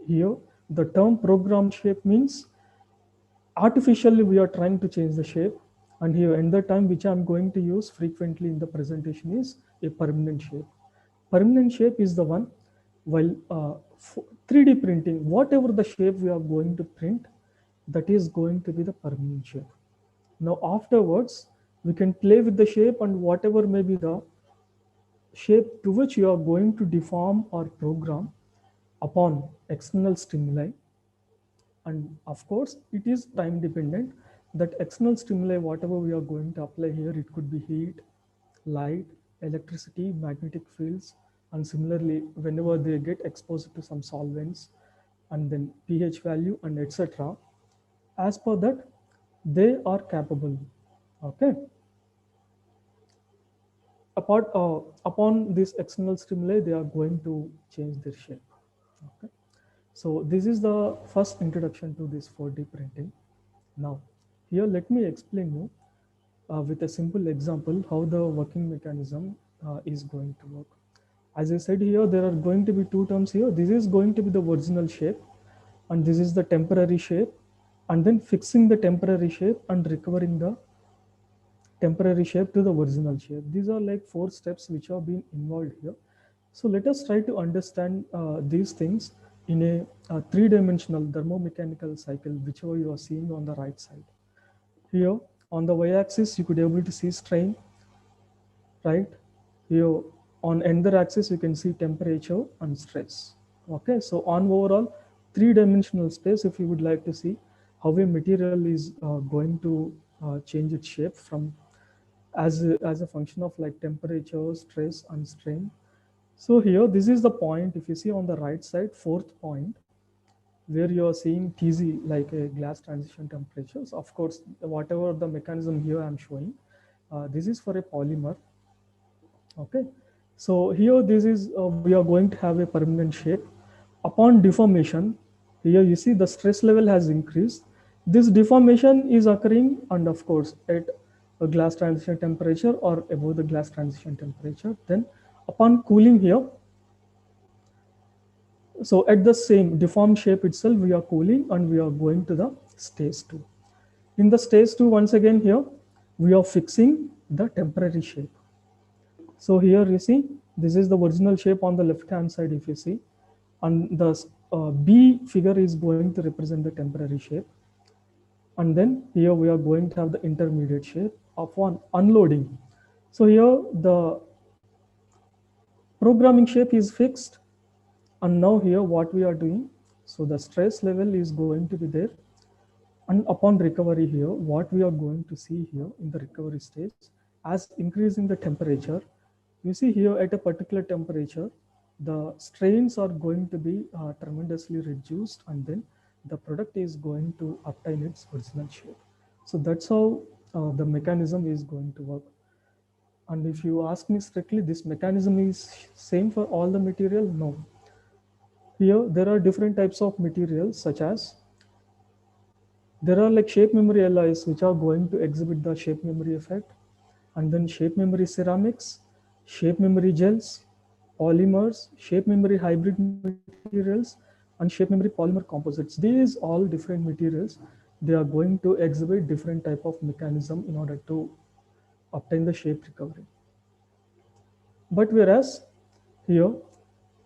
Here, the term program shape means artificially we are trying to change the shape, and here in the time which I'm going to use frequently in the presentation is a permanent shape. Permanent shape is the one, while 3D printing, whatever the shape we are going to print, that is going to be the permanent shape. Now afterwards, we can play with the shape, and whatever may be the shape to which you are going to deform or program upon external stimuli. And of course, it is time dependent, that external stimuli, whatever we are going to apply here, it could be heat, light, electricity, magnetic fields, and similarly, whenever they get exposed to some solvents, and then pH value and etc. As per that, they are capable. Okay. Upon this external stimuli, they are going to change their shape. Okay. So this is the first introduction to this 4D printing. Now, here let me explain you with a simple example how the working mechanism is going to work. As I said here, there are going to be two terms here. This is going to be the original shape, and this is the temporary shape, and then fixing the temporary shape and recovering the temporary shape to the original shape. These are like 4 steps which are being involved here. So let us try to understand these things in a 3-dimensional thermomechanical cycle, whichever you are seeing on the right side. Here on the y-axis, you could be able to see strain, right? Here on another axis, you can see temperature and stress. Okay, so on overall 3-dimensional space, if you would like to see how a material is going to change its shape from as a function of like temperature, stress, and strain. So here, this is the point. If you see on the right side, 4th point, where you are seeing TZ like a glass transition temperatures. Of course, whatever the mechanism here I'm showing, this is for a polymer. Okay, so here this is we are going to have a permanent shape. Upon deformation, here you see the stress level has increased. This deformation is occurring, and of course at a glass transition temperature or above the glass transition temperature. Then upon cooling here, so at the same deformed shape itself, we are cooling and we are going to the stage 2. In the stage 2, once again here, we are fixing the temporary shape. So here you see, this is the original shape on the left-hand side if you see, and the B figure is going to represent the temporary shape. And then here we are going to have the intermediate shape upon unloading. So here the programming shape is fixed. And now here what we are doing, so the stress level is going to be there. And upon recovery here, what we are going to see here in the recovery stage as increasing the temperature, you see here at a particular temperature, the strains are going to be tremendously reduced, and then the product is going to obtain its original shape. So that's how the mechanism is going to work. And if you ask me strictly, this mechanism is same for all the material? No. Here there are different types of materials, such as there are like shape memory alloys which are going to exhibit the shape memory effect, and then shape memory ceramics, shape memory gels, polymers, shape memory hybrid materials, and shape memory polymer composites. These all different materials, they are going to exhibit different type of mechanism in order to obtain the shape recovery. But whereas here,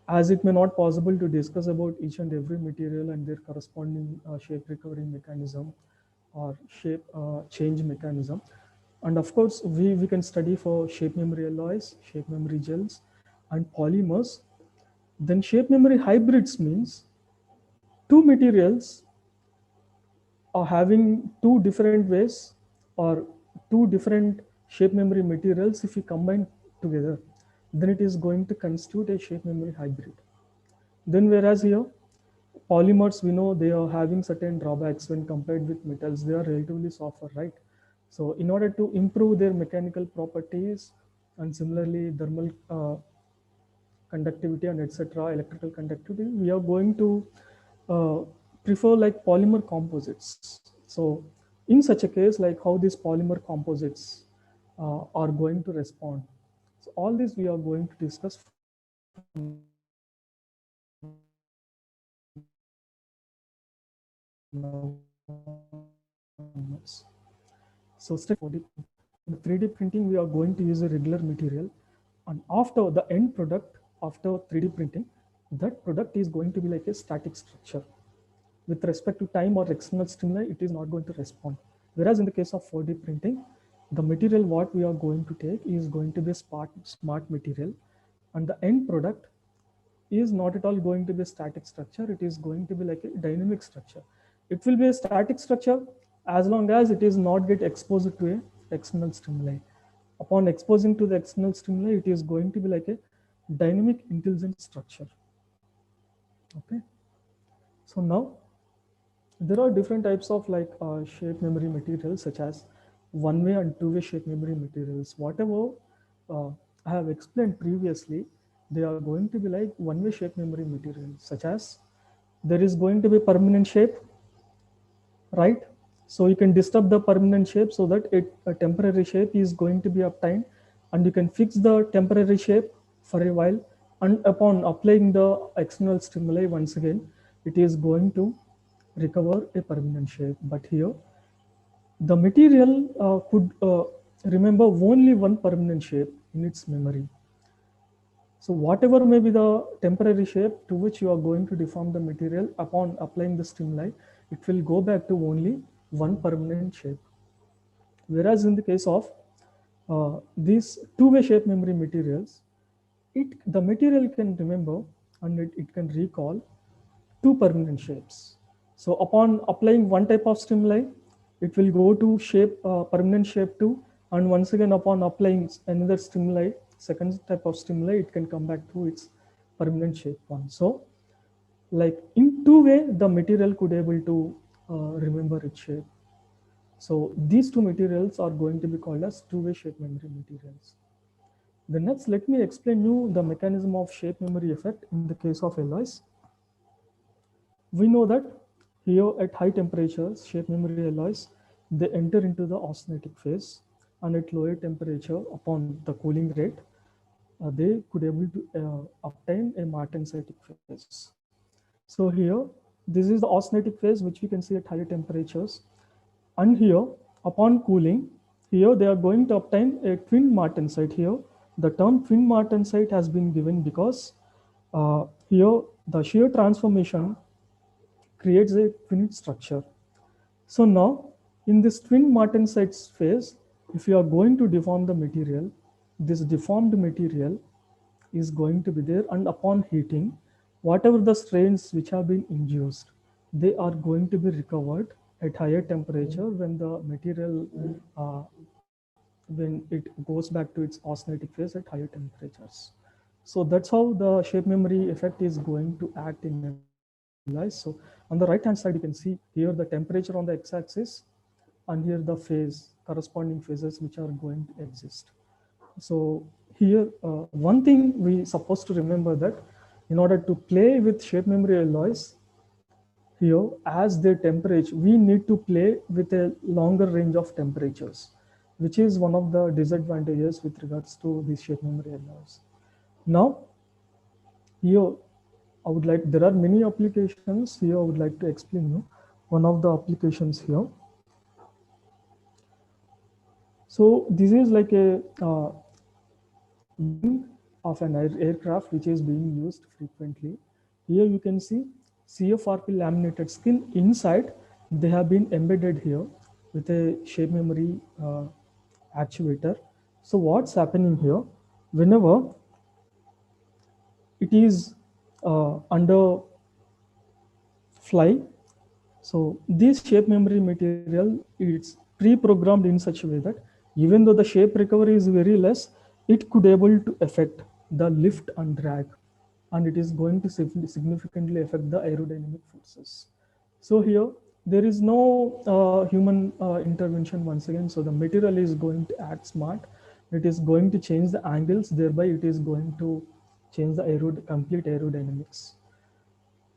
as it may not possible to discuss about each and every material and their corresponding shape recovery mechanism or shape change mechanism, and of course we can study for shape memory alloys, shape memory gels, and polymers. Then shape memory hybrids means two materials are having two different ways or two different shape memory materials. If we combine together, then it is going to constitute a shape memory hybrid. Then whereas here, polymers, we know they are having certain drawbacks when compared with metals. They are relatively softer, right? So in order to improve their mechanical properties and similarly thermal conductivity and etc., electrical conductivity, we are going to uh, prefer like polymer composites. So in such a case, like how these polymer composites are going to respond. So all this we are going to discuss from onwards. So straight 4D in 3D printing, we are going to use a regular material, and after the end product, after 3D printing, that product is going to be like a static structure. With respect to time or external stimuli, it is not going to respond. Whereas in the case of 4D printing, the material what we are going to take is going to be a smart material, and the end product is not at all going to be a static structure. It is going to be like a dynamic structure. It will be a static structure as long as it is not get exposed to a external stimuli. Upon exposing to the external stimuli, it is going to be like a dynamic intelligent structure. Okay. So now there are different types of like shape memory materials, such as one-way and two-way shape memory materials. Whatever I have explained previously, they are going to be like one-way shape memory materials, such as there is going to be permanent shape, right? So you can disturb the permanent shape so that a temporary shape is going to be obtained, and you can fix the temporary shape for a while, and upon applying the external stimuli, once again it is going to recover a permanent shape. But here the material could remember only one permanent shape in its memory. So whatever may be the temporary shape to which you are going to deform the material, upon applying the stimuli, it will go back to only one permanent shape. Whereas in the case of these two-way shape memory materials, the material can remember and it can recall two permanent shapes. So upon applying one type of stimuli, it will go to shape permanent shape 2, and once again upon applying another stimuli, second type of stimuli, it can come back to its permanent shape 1. So like in two-way, the material could able to remember its shape. So these two materials are going to be called as two-way shape memory materials. Then next, let me explain you the mechanism of shape memory effect in the case of alloys. We know that here at high temperatures, shape memory alloys, they enter into the austenitic phase, and at lower temperature, upon the cooling rate, they could able to obtain a martensitic phase. So here, this is the austenitic phase, which we can see at higher temperatures. And here, upon cooling, here they are going to obtain a twin martensite. Here, the term twin martensite has been given because here the shear transformation creates a twin structure. So now, in this twin martensite phase, if you are going to deform the material, this deformed material is going to be there, and upon heating, whatever the strains which have been induced, they are going to be recovered at higher temperature when the material when it goes back to its austenitic phase at higher temperatures. So that's how the shape memory effect is going to act in alloys. So on the right hand side, you can see here the temperature on the x-axis, and here the phase, corresponding phases which are going to exist. So here, one thing we supposed to remember that in order to play with shape memory alloys, here as their temperature, we need to play with a longer range of temperatures, which is one of the disadvantages with regards to these shape memory alloys. Now, here I would like, there are many applications here. I would like to explain you one of the applications here. So this is like a wing of an aircraft which is being used frequently. Here you can see CFRP laminated skin inside. They have been embedded here with a shape memory actuator. So what's happening here? Whenever it is under fly, so this shape memory material, it's pre-programmed in such a way that even though the shape recovery is very less, it could able to affect the lift and drag, and it is going to significantly affect the aerodynamic forces. So here there is no human intervention once again. So the material is going to act smart. It is going to change the angles, thereby it is going to change the complete aerodynamics,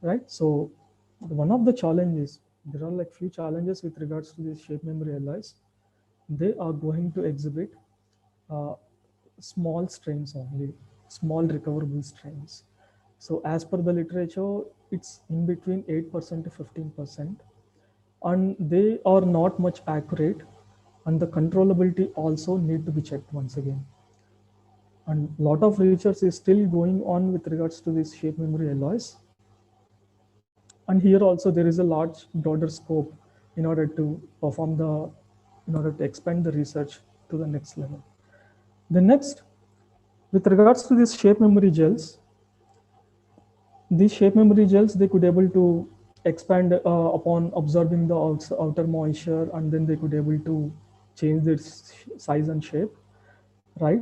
right? So one of the challenges, there are like few challenges with regards to these shape memory alloys. They are going to exhibit uh, small strains only, small recoverable strains. So as per the literature, it's in between 8% to 15%, and they are not much accurate, and the controllability also need to be checked once again. And a lot of research is still going on with regards to these shape memory alloys. And here also there is a large broader scope in order to perform the, in order to expand the research to the next level. The next, with regards to these shape memory gels, these shape memory gels, they could able to expand upon absorbing the outer moisture, and then they could able to change their size and shape, right?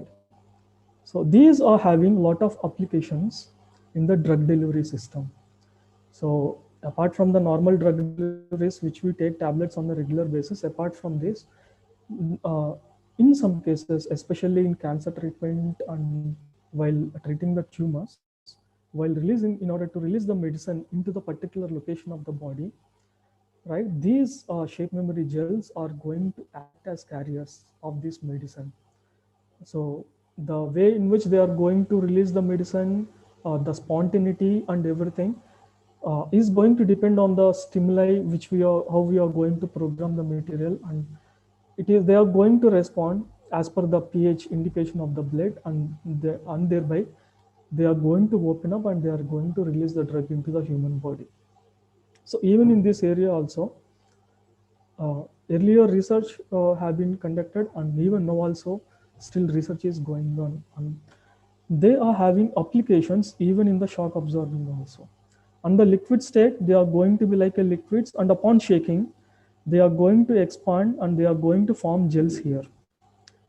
So these are having a lot of applications in the drug delivery system. So apart from the normal drug deliveries, which we take tablets on a regular basis, apart from this, uh, in some cases, especially in cancer treatment and while treating the tumors, while releasing, in order to release the medicine into the particular location of the body, right? These shape memory gels are going to act as carriers of this medicine. So the way in which they are going to release the medicine, the spontaneity and everything is going to depend on the stimuli which we are, how we are going to program the material, and it is, they are going to respond as per the pH indication of the blood, and thereby they are going to open up and they are going to release the drug into the human body. So even in this area also, earlier research have been conducted, and even now also still research is going on, and they are having applications even in the shock absorbing also. On the liquid state, they are going to be like a liquids, and upon shaking, they are going to expand and they are going to form gels here.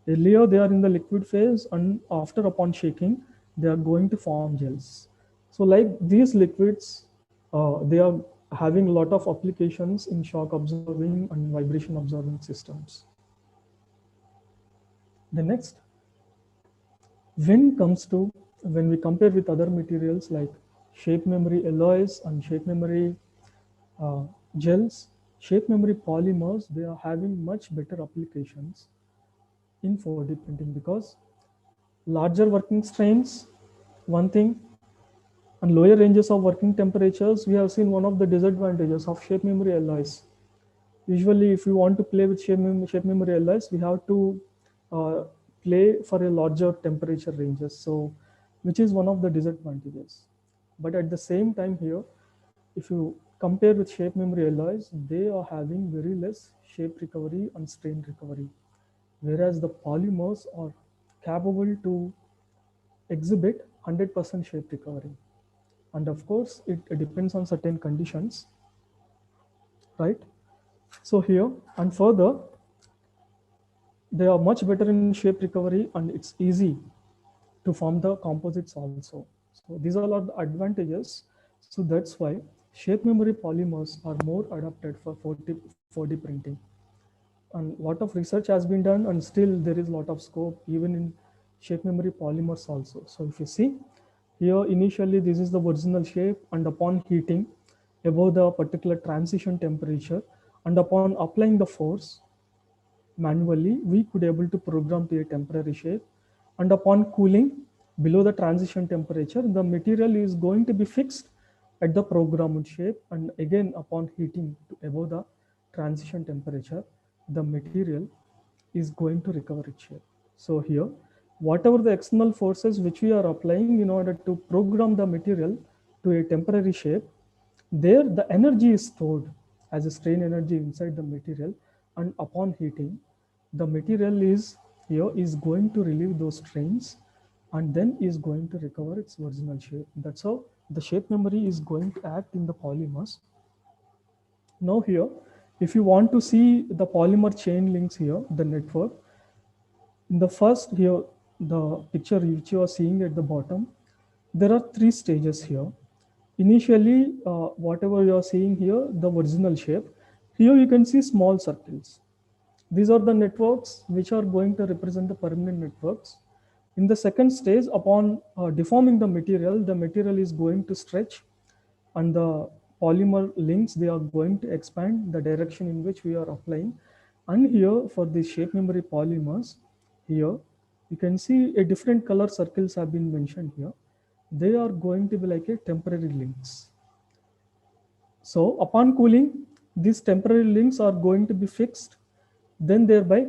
Earlier they are in the liquid phase, and after upon shaking, they are going to form gels. So like these liquids, they are having a lot of applications in shock absorbing and vibration absorbing systems. The next, when we compare with other materials like shape memory alloys and shape memory uh, gels, shape memory polymers, they are having much better applications in 4D printing because larger working strains, one thing, and lower ranges of working temperatures. We have seen one of the disadvantages of shape memory alloys. Usually, if you want to play with shape memory alloys, we have to uh, play for a larger temperature ranges. So, which is one of the disadvantages. But at the same time here, if you compare with shape memory alloys, they are having very less shape recovery and strain recovery, whereas the polymers are capable to exhibit 100% shape recovery. And of course, it depends on certain conditions, right? So here and further, they are much better in shape recovery, and it's easy to form the composites also. So these all are the advantages. So that's why shape memory polymers are more adapted for 4D printing. And a lot of research has been done, and still there is a lot of scope even in shape memory polymers also. So if you see here, initially this is the original shape, and upon heating above the particular transition temperature, and upon applying the force manually, we could able to program to a temporary shape. And upon cooling below the transition temperature, the material is going to be fixed at the programmed shape. And again, upon heating to above the transition temperature, the material is going to recover its shape. So here, whatever the external forces which we are applying in order to program the material to a temporary shape, there the energy is stored as a strain energy inside the material, and upon heating, the material is here is going to relieve those strains, and then is going to recover its original shape. That's how the shape memory is going to act in the polymers. Now here, if you want to see the polymer chain links here, the network, in the first here, the picture which you are seeing at the bottom, there are 3 stages here. Initially, whatever you are seeing here, the original shape, here you can see small circles. These are the networks which are going to represent the permanent networks. In the second stage, upon deforming the material is going to stretch, and the polymer links, they are going to expand the direction in which we are applying. And here for the shape memory polymers, here you can see a different color circles have been mentioned here. They are going to be like a temporary links. So upon cooling, these temporary links are going to be fixed. Then thereby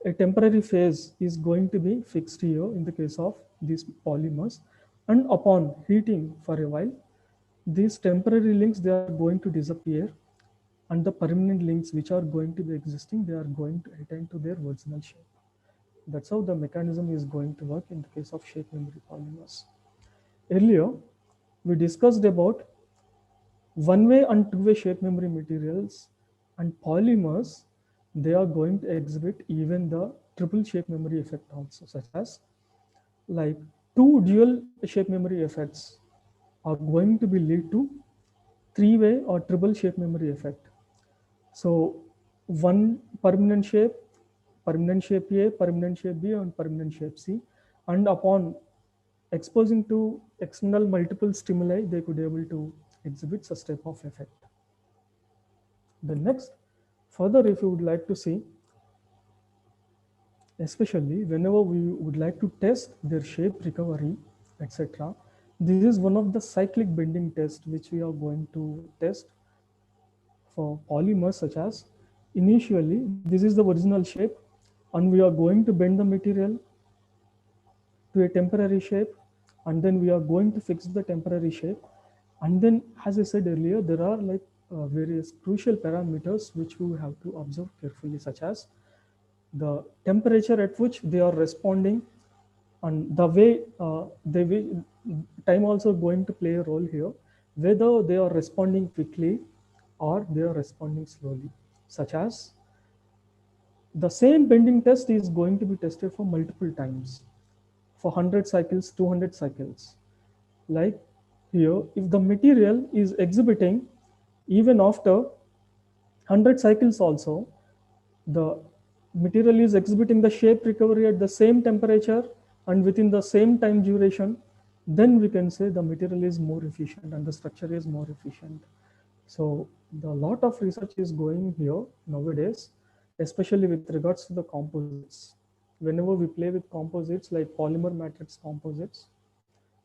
a temporary phase is going to be fixed here in the case of these polymers. And upon heating for a while, these temporary links, they are going to disappear, and the permanent links which are going to be existing, they are going to attain to their original shape. That's how the mechanism is going to work in the case of shape memory polymers. Earlier, we discussed about one-way and two-way shape memory materials, and polymers, they are going to exhibit even the triple shape memory effect also, such as like 2 dual shape memory effects are going to be lead to 3-way or triple shape memory effect. So one permanent shape A, permanent shape B, and permanent shape C, and upon exposing to external multiple stimuli, they could be able to exhibit such type of effect. The next, further, if you would like to see, especially whenever we would like to test their shape recovery, etc., this is one of the cyclic bending tests which we are going to test for polymers, such as initially this is the original shape, and we are going to bend the material to a temporary shape, and then we are going to fix the temporary shape. And then, as I said earlier, there are like various crucial parameters which we have to observe carefully, such as the temperature at which they are responding, and the way they will, time also going to play a role here, whether they are responding quickly or they are responding slowly. Such as the same bending test is going to be tested for multiple times, for 100 cycles, 200 cycles. Like here, if the material is exhibiting even after 100 cycles also, the material is exhibiting the shape recovery at the same temperature and within the same time duration, then we can say the material is more efficient and the structure is more efficient. So the lot of research is going here nowadays, especially with regards to the composites. Whenever we play with composites like polymer matrix composites,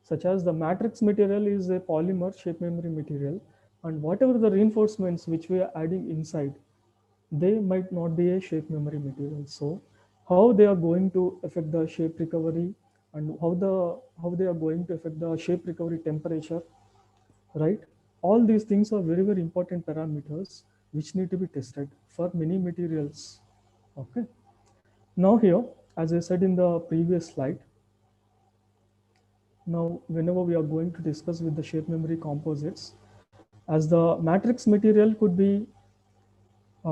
such as the matrix material is a polymer shape memory material, and whatever the reinforcements which we are adding inside, they might not be a shape memory material. So how they are going to affect the shape recovery, and how they are going to affect the shape recovery temperature, right? All these things are very, very important parameters which need to be tested for many materials. Okay. Now here, as I said in the previous slide, now whenever we are going to discuss with the shape memory composites, as the matrix material could be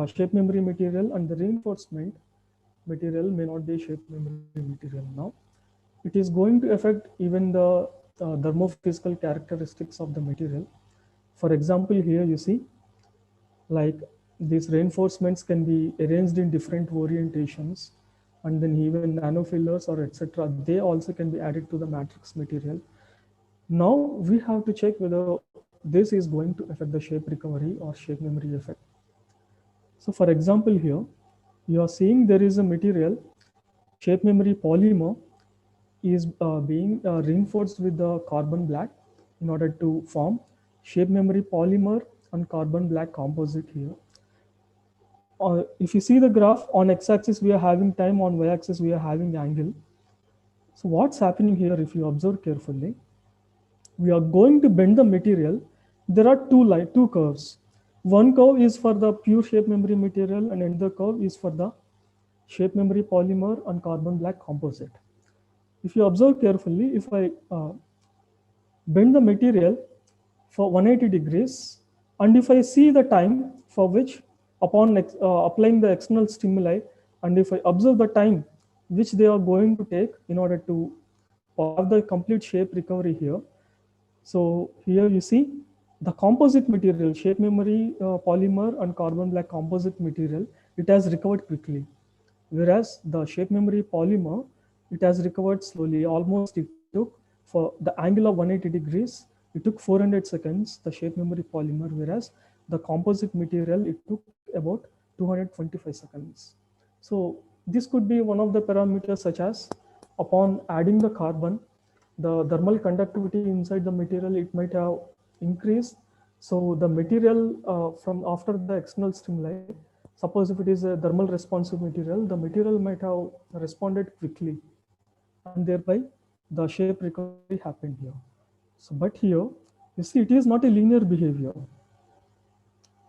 shape memory material, and the reinforcement material may not be shape memory material. Now, it is going to affect even the thermophysical characteristics of the material. For example, here you see, like these reinforcements can be arranged in different orientations, and then even nanofillers or etc. They also can be added to the matrix material. Now we have to check whether this is going to affect the shape recovery or shape memory effect. So for example, here you are seeing there is a material, shape memory polymer is being reinforced with the carbon black in order to form shape memory polymer and carbon black composite here. If you see the graph, on x-axis we are having time, on y-axis we are having angle. So what's happening here, if you observe carefully, we are going to bend the material. There are two curves. One curve is for the pure shape memory material, and another curve is for the shape memory polymer and carbon black composite. If you observe carefully, if I bend the material for 180 degrees, and if I see the time for which upon applying the external stimuli, and if I observe the time which they are going to take in order to have the complete shape recovery here. So here you see the composite material, shape memory polymer and carbon black composite material, it has recovered quickly. Whereas the shape memory polymer, it has recovered slowly. Almost it took, for the angle of 180 degrees, it took 400 seconds, the shape memory polymer, whereas the composite material, it took about 225 seconds. So this could be one of the parameters, such as upon adding the carbon, the thermal conductivity inside the material, it might have increased. So the material from after the external stimuli, suppose if it is a thermal responsive material, the material might have responded quickly, and thereby the shape recovery happened here. So, but here you see it is not a linear behavior.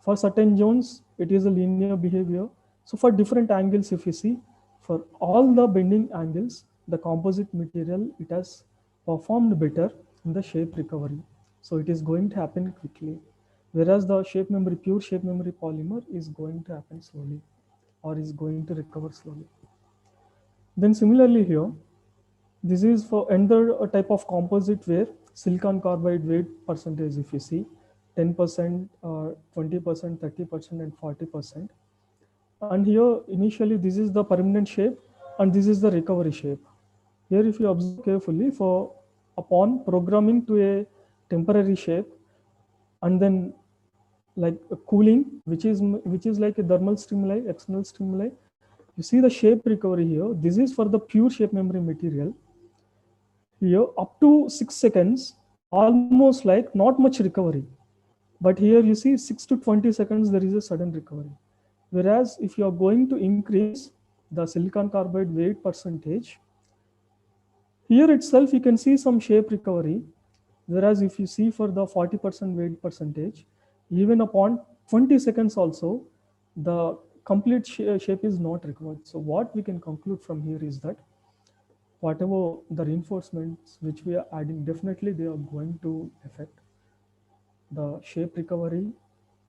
For certain zones, it is a linear behavior. So for different angles, if you see, for all the bending angles, the composite material, it has performed better in the shape recovery. So it is going to happen quickly. Whereas the shape memory, pure shape memory polymer is going to happen slowly, or is going to recover slowly. Then similarly here, this is for another type of composite where silicon carbide weight percentage, if you see, 10%, 20%, 30%, and 40%. And here initially this is the permanent shape, and this is the recovery shape. Here if you observe carefully, for upon programming to a temporary shape, and then like a cooling, which is like a thermal stimuli, external stimuli, you see the shape recovery here. This is for the pure shape memory material. Here up to 6 seconds, almost like not much recovery. But here you see 6 to 20 seconds, there is a sudden recovery. Whereas if you are going to increase the silicon carbide weight percentage, here itself you can see some shape recovery. Whereas if you see for the 40% weight percentage, even upon 20 seconds also, the complete shape is not recovered. So what we can conclude from here is that whatever the reinforcements which we are adding, definitely they are going to affect the shape recovery,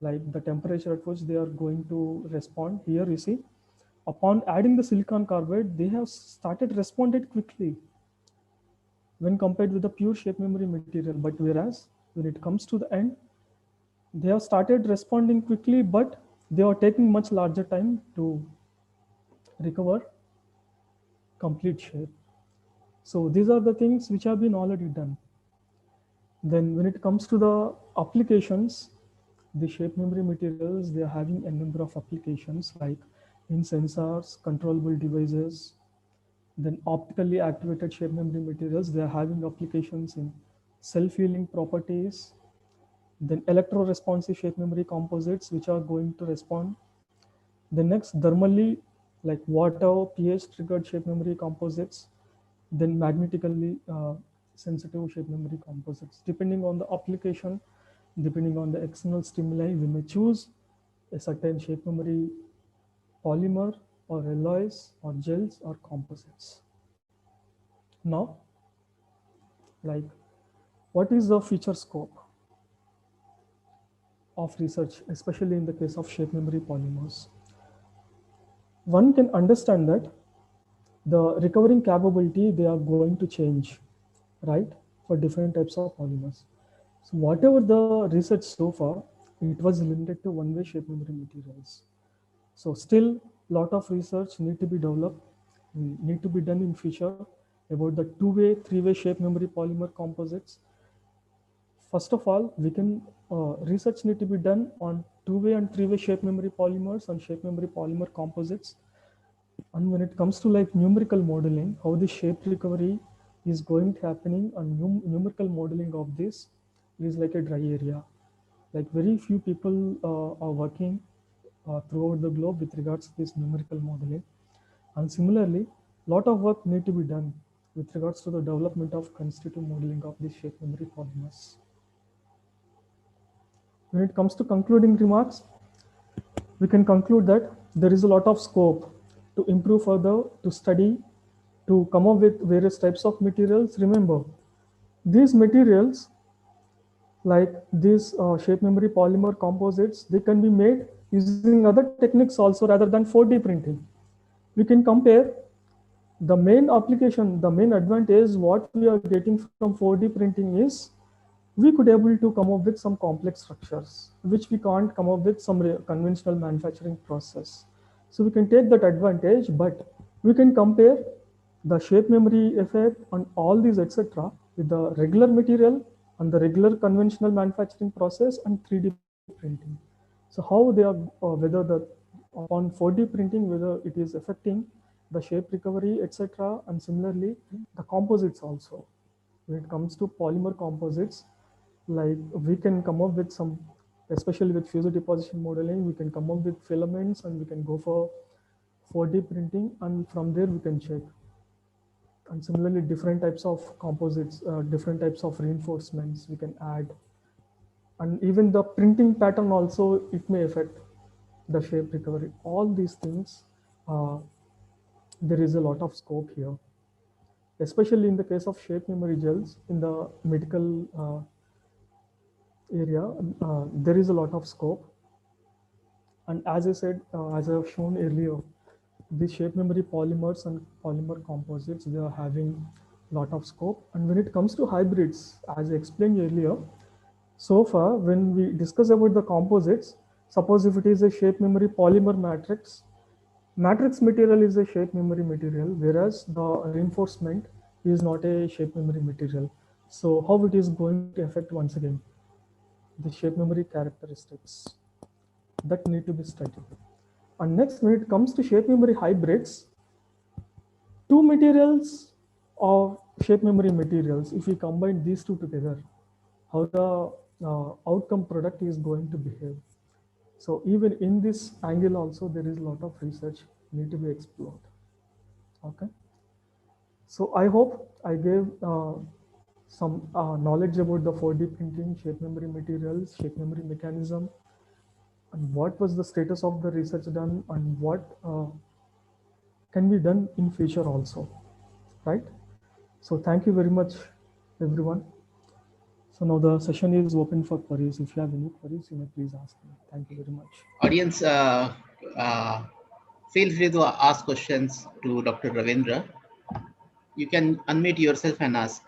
like the temperature at which they are going to respond. Here you see, upon adding the silicon carbide, they have started responded quickly when compared with the pure shape memory material. But whereas when it comes to the end, they have started responding quickly, but they are taking much larger time to recover complete shape. So these are the things which have been already done. Then when it comes to the applications, the shape memory materials, they are having a number of applications, like in sensors, controllable devices. Then optically activated shape memory materials, they are having applications in self-healing properties. Then electro-responsive shape memory composites, which are going to respond. The next, thermally, like water, pH triggered shape memory composites. Then magnetically sensitive shape memory composites. Depending on the application, depending on the external stimuli, we may choose a certain shape memory polymer or alloys or gels or composites. Now, like, what is the feature scope of research, especially in the case of shape memory polymers. One can understand that the recovering capability, they are going to change, right, for different types of polymers. So whatever the research so far, it was limited to one-way shape memory materials. So still lot of research need to be developed, need to be done in future about the two-way, three-way shape memory polymer composites. First of all, we can research need to be done on two-way and three-way shape memory polymers and shape memory polymer composites. And when it comes to like numerical modeling, how the shape recovery is going to happening, and numerical modeling of this is like a dry area. Like very few people are working throughout the globe with regards to this numerical modeling. And similarly, lot of work need to be done with regards to the development of constitutive modeling of these shape memory polymers. When it comes to concluding remarks, we can conclude that there is a lot of scope to improve further, to study, to come up with various types of materials. Remember, these materials, like these shape memory polymer composites, they can be made using other techniques also rather than 4D printing. We can compare the main application, the main advantage what we are getting from 4D printing is we could able to come up with some complex structures which we can't come up with some conventional manufacturing process. So we can take that advantage, but we can compare the shape memory effect and all these etc with the regular material and the regular conventional manufacturing process and 3D printing. So how they are, whether the upon 4D printing, whether it is affecting the shape recovery etc, and similarly the composites also. When it comes to polymer composites, like we can come up with some, especially with fusion deposition modeling, we can come up with filaments and we can go for 4D printing, and from there we can check. And similarly, different types of composites, different types of reinforcements we can add. And even the printing pattern also, it may affect the shape recovery. All these things, there is a lot of scope here, especially in the case of shape memory gels in the medical area, there is a lot of scope. And as I said, as I have shown earlier, the shape memory polymers and polymer composites, they are having a lot of scope. And when it comes to hybrids, as I explained earlier, so far when we discuss about the composites, suppose if it is a shape memory polymer matrix, matrix material is a shape memory material, whereas the reinforcement is not a shape memory material. So how it is going to affect once again the shape memory characteristics that need to be studied. And next, when it comes to shape memory hybrids, two materials or shape memory materials, if we combine these two together, how the outcome product is going to behave. So even in this angle also, there is a lot of research need to be explored. Okay. So I hope I gave some knowledge about the 4D printing, shape memory materials, shape memory mechanism, and what was the status of the research done, and what can be done in future also, right? So thank you very much, everyone. So now the session is open for queries. If you have any queries, you may please ask me. Thank you very much. Audience, feel free to ask questions to Dr. Ravindra. You can unmute yourself and ask.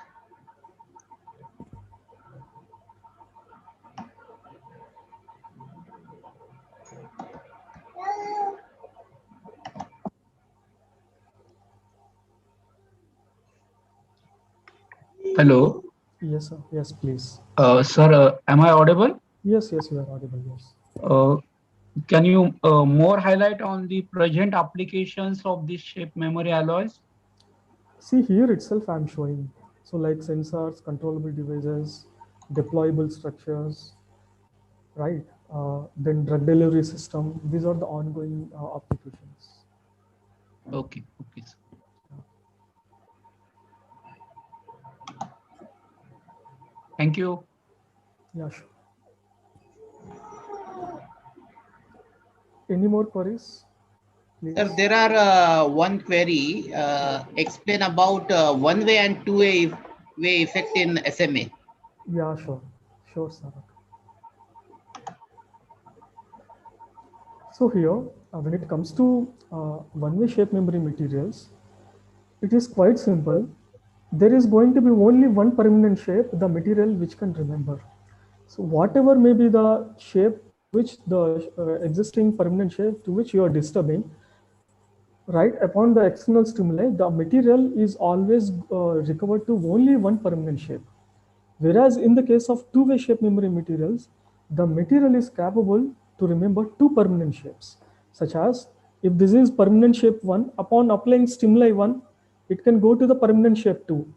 Hello. Yes, sir. Yes, please. Sir, am I audible? Yes, yes, you are audible. Yes. Can you more highlight on the present applications of these shape memory alloys? See here itself, I'm showing. So like sensors, controllable devices, deployable structures, right? Then drug delivery system. These are the ongoing applications. Okay. Okay. Thank you. Yeah, sure. Any more queries? Please. Sir, there are one query. Explain about one-way and two-way effect in SMA. Yeah, sure. Sure, sir. So here, when it comes to one-way shape memory materials, it is quite simple. There is going to be only one permanent shape, the material which can remember. So whatever may be the shape to which the existing permanent shape to which you are disturbing, right, upon the external stimuli, the material is always recovered to only one permanent shape. Whereas in the case of two-way shape memory materials, the material is capable to remember two permanent shapes, such as if this is permanent shape 1, upon applying stimuli 1, it can go to the permanent shape 2.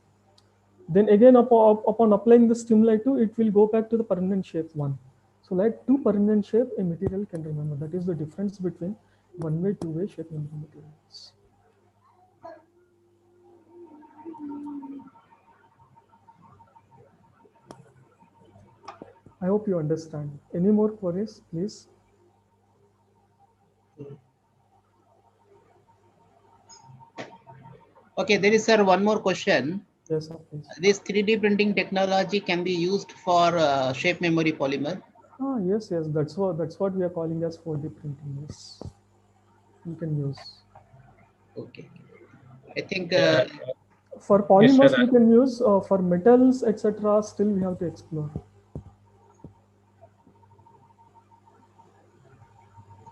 Then again upon applying the stimuli 2, it will go back to the permanent shape 1. So like two permanent shape a material can remember. That is the difference between one-way, two-way shape memory materials. I hope you understand. Any more queries, please? Okay, there is, sir, one more question. Yes, sir, please. This 3D printing technology can be used for shape memory polymer? Yes, that's what we are calling as 4D printing. Yes, you can use. Okay, I think for polymers we can use. For metals, etc., still we have to explore.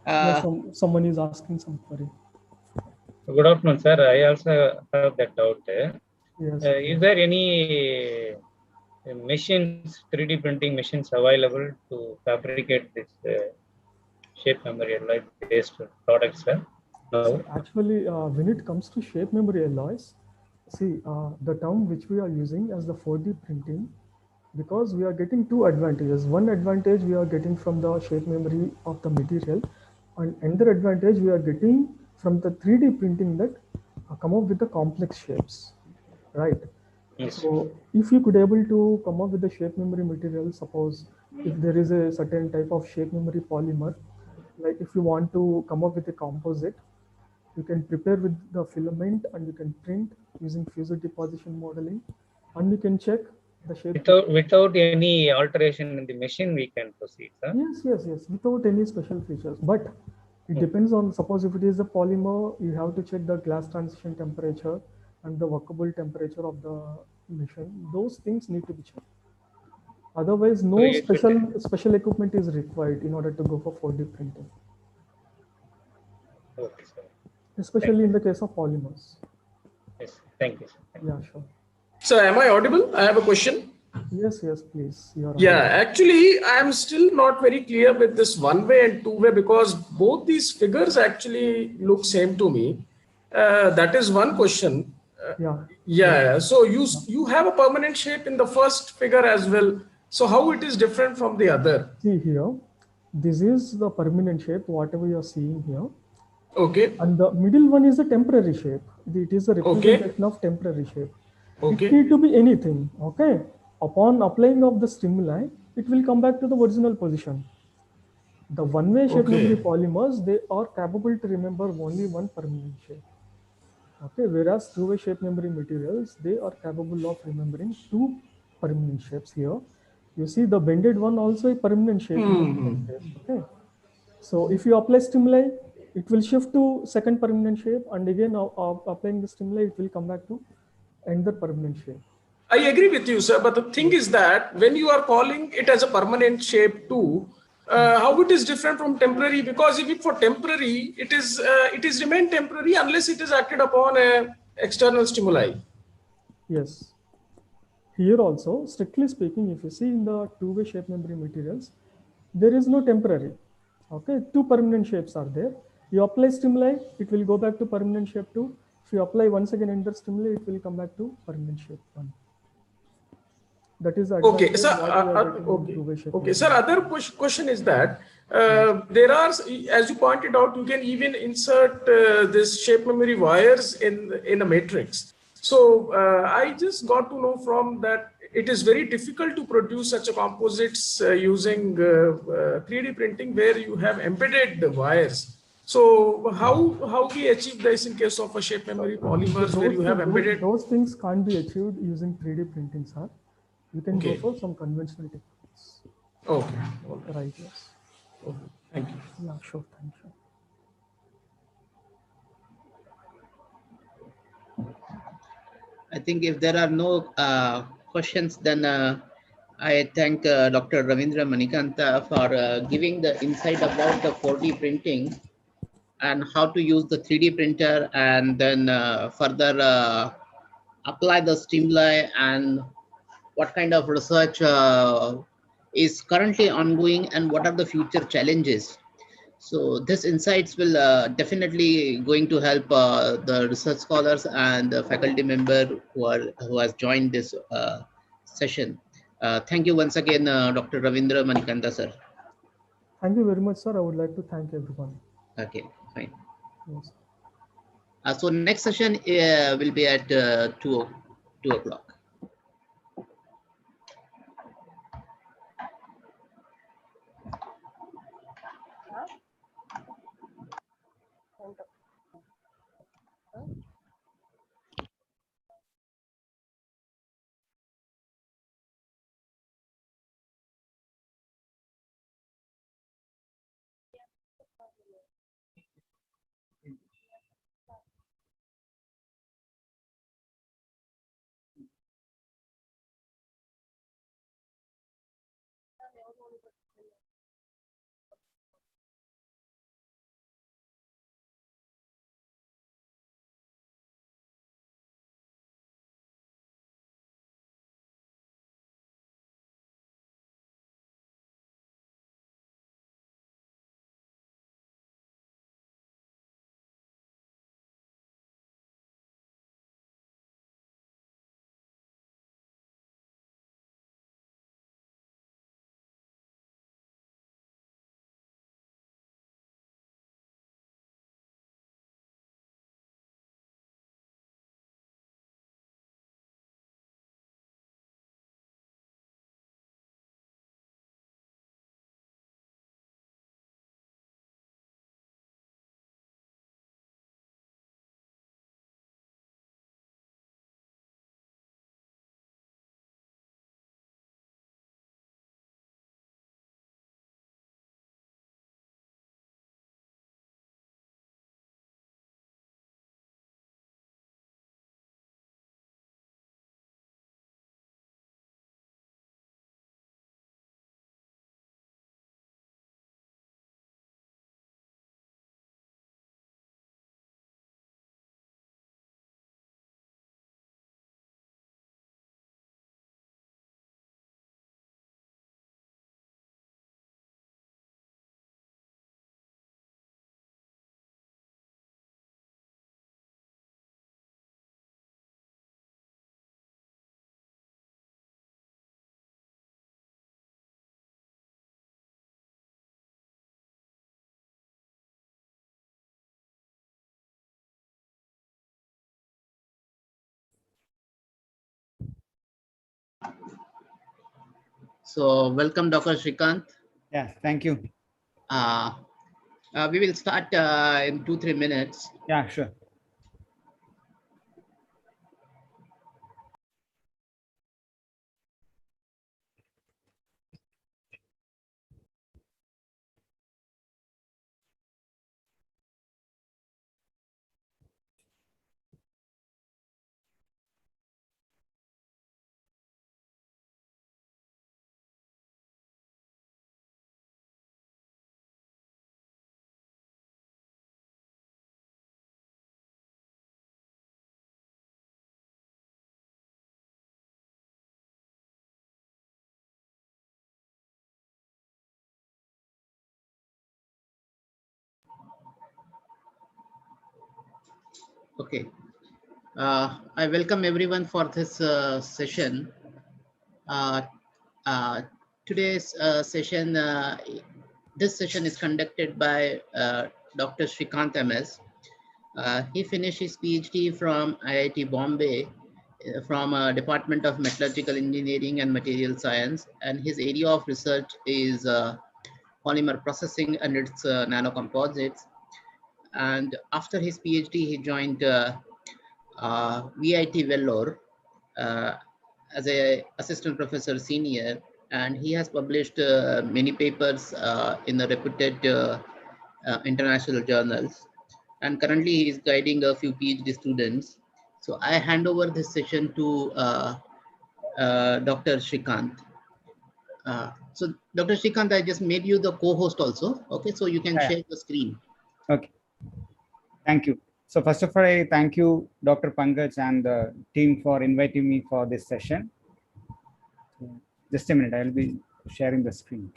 Yes, someone is asking some query. Good afternoon, sir. I also have that doubt. Yes. Is there any machines, 3D printing machines available to fabricate this shape memory alloy based products, sir? No. So actually, when it comes to shape memory alloys, see the term which we are using as the 4D printing, because we are getting two advantages. One advantage we are getting from the shape memory of the material, and another advantage we are getting from the 3D printing that come up with the complex shapes, right? Yes. So if you could able to come up with the shape memory material, suppose if there is a certain type of shape memory polymer, like if you want to come up with a composite, you can prepare with the filament and you can print using fused deposition modeling, and you can check the shape. Without any alteration in the machine, we can proceed, sir? Yes, without any special features. But it depends on, suppose if it is a polymer, you have to check the glass transition temperature and the workable temperature of the machine. Those things need to be checked. Otherwise, no special equipment is required in order to go for 4D printing. Okay, sir. Especially in the case of polymers. Yes, thank you, sir. Yeah, sure. So am I audible? I have a question. Yes, please. Actually, I am still not very clear with this one-way and two-way, because both these figures actually look same to me. That is one question. So you have a permanent shape in the first figure as well. So how it is different from the other? See here, this is the permanent shape, whatever you are seeing here. Okay. And the middle one is a temporary shape. It is a representation of temporary shape. Okay. It need to be anything. Okay. Upon applying of the stimuli, it will come back to the original position. The one-way shape memory polymers, they are capable to remember only one permanent shape. Okay. Whereas two-way shape memory materials, they are capable of remembering two permanent shapes here. You see the bended one also a permanent shape in the second case. Okay. So if you apply stimuli, it will shift to second permanent shape, and again applying the stimuli, it will come back to another permanent shape. I agree with you, sir. But the thing is that when you are calling it as a permanent shape too, how it is different from temporary? Because if it for temporary, it is remain temporary unless it is acted upon a external stimuli. Yes. Here also, strictly speaking, if you see in the two-way shape memory materials, there is no temporary. Okay, two permanent shapes are there. You apply stimuli, it will go back to permanent shape 2. If you apply once again another stimuli, it will come back to permanent shape 1. That is the Okay, sir. Sir. Other question is that there are, as you pointed out, you can even insert this shape memory wires in a matrix. So I just got to know from that it is very difficult to produce such a composites using 3D printing where you have embedded the wires. So how we achieve this in case of a shape memory polymers where you have embedded? Those things can't be achieved using 3D printing, sir. You can go for some conventional techniques. Okay. Right, yes. Okay. Thank you. Yeah, sure. Thank you. I think if there are no questions, then I thank Dr. Ravindra Manikanta for giving the insight about the 4D printing and how to use the 3D printer, and then further apply the stimuli, and what kind of research is currently ongoing, and what are the future challenges. So this insights will definitely going to help the research scholars and the faculty member who has joined this session. Thank you once again, Dr. Ravindra Manikanda, sir. Thank you very much, sir. I would like to thank everyone. Okay, fine. Yes. So next session will be at 2 o'clock. So welcome, Dr. Shrikant. Yeah, thank you. We will start in 2-3 minutes. Yeah, sure. Okay. I welcome everyone for this session. Uh, Today's session, this session is conducted by Dr. Shrikant MS. He finished his PhD from IIT Bombay from Department of Metallurgical Engineering and Material Science, and his area of research is polymer processing and its nanocomposites. And after his PhD, he joined VIT Vellore as a assistant professor senior, and he has published many papers in the reputed international journals. And currently, he is guiding a few PhD students. So I hand over this session to Dr. Shrikant. So Dr. Shrikant, I just made you the co-host also. Okay, so you can share the screen. Okay. Thank you. So first of all, I thank you, Dr. Pankaj and the team for inviting me for this session. Just a minute, I will be sharing the screen.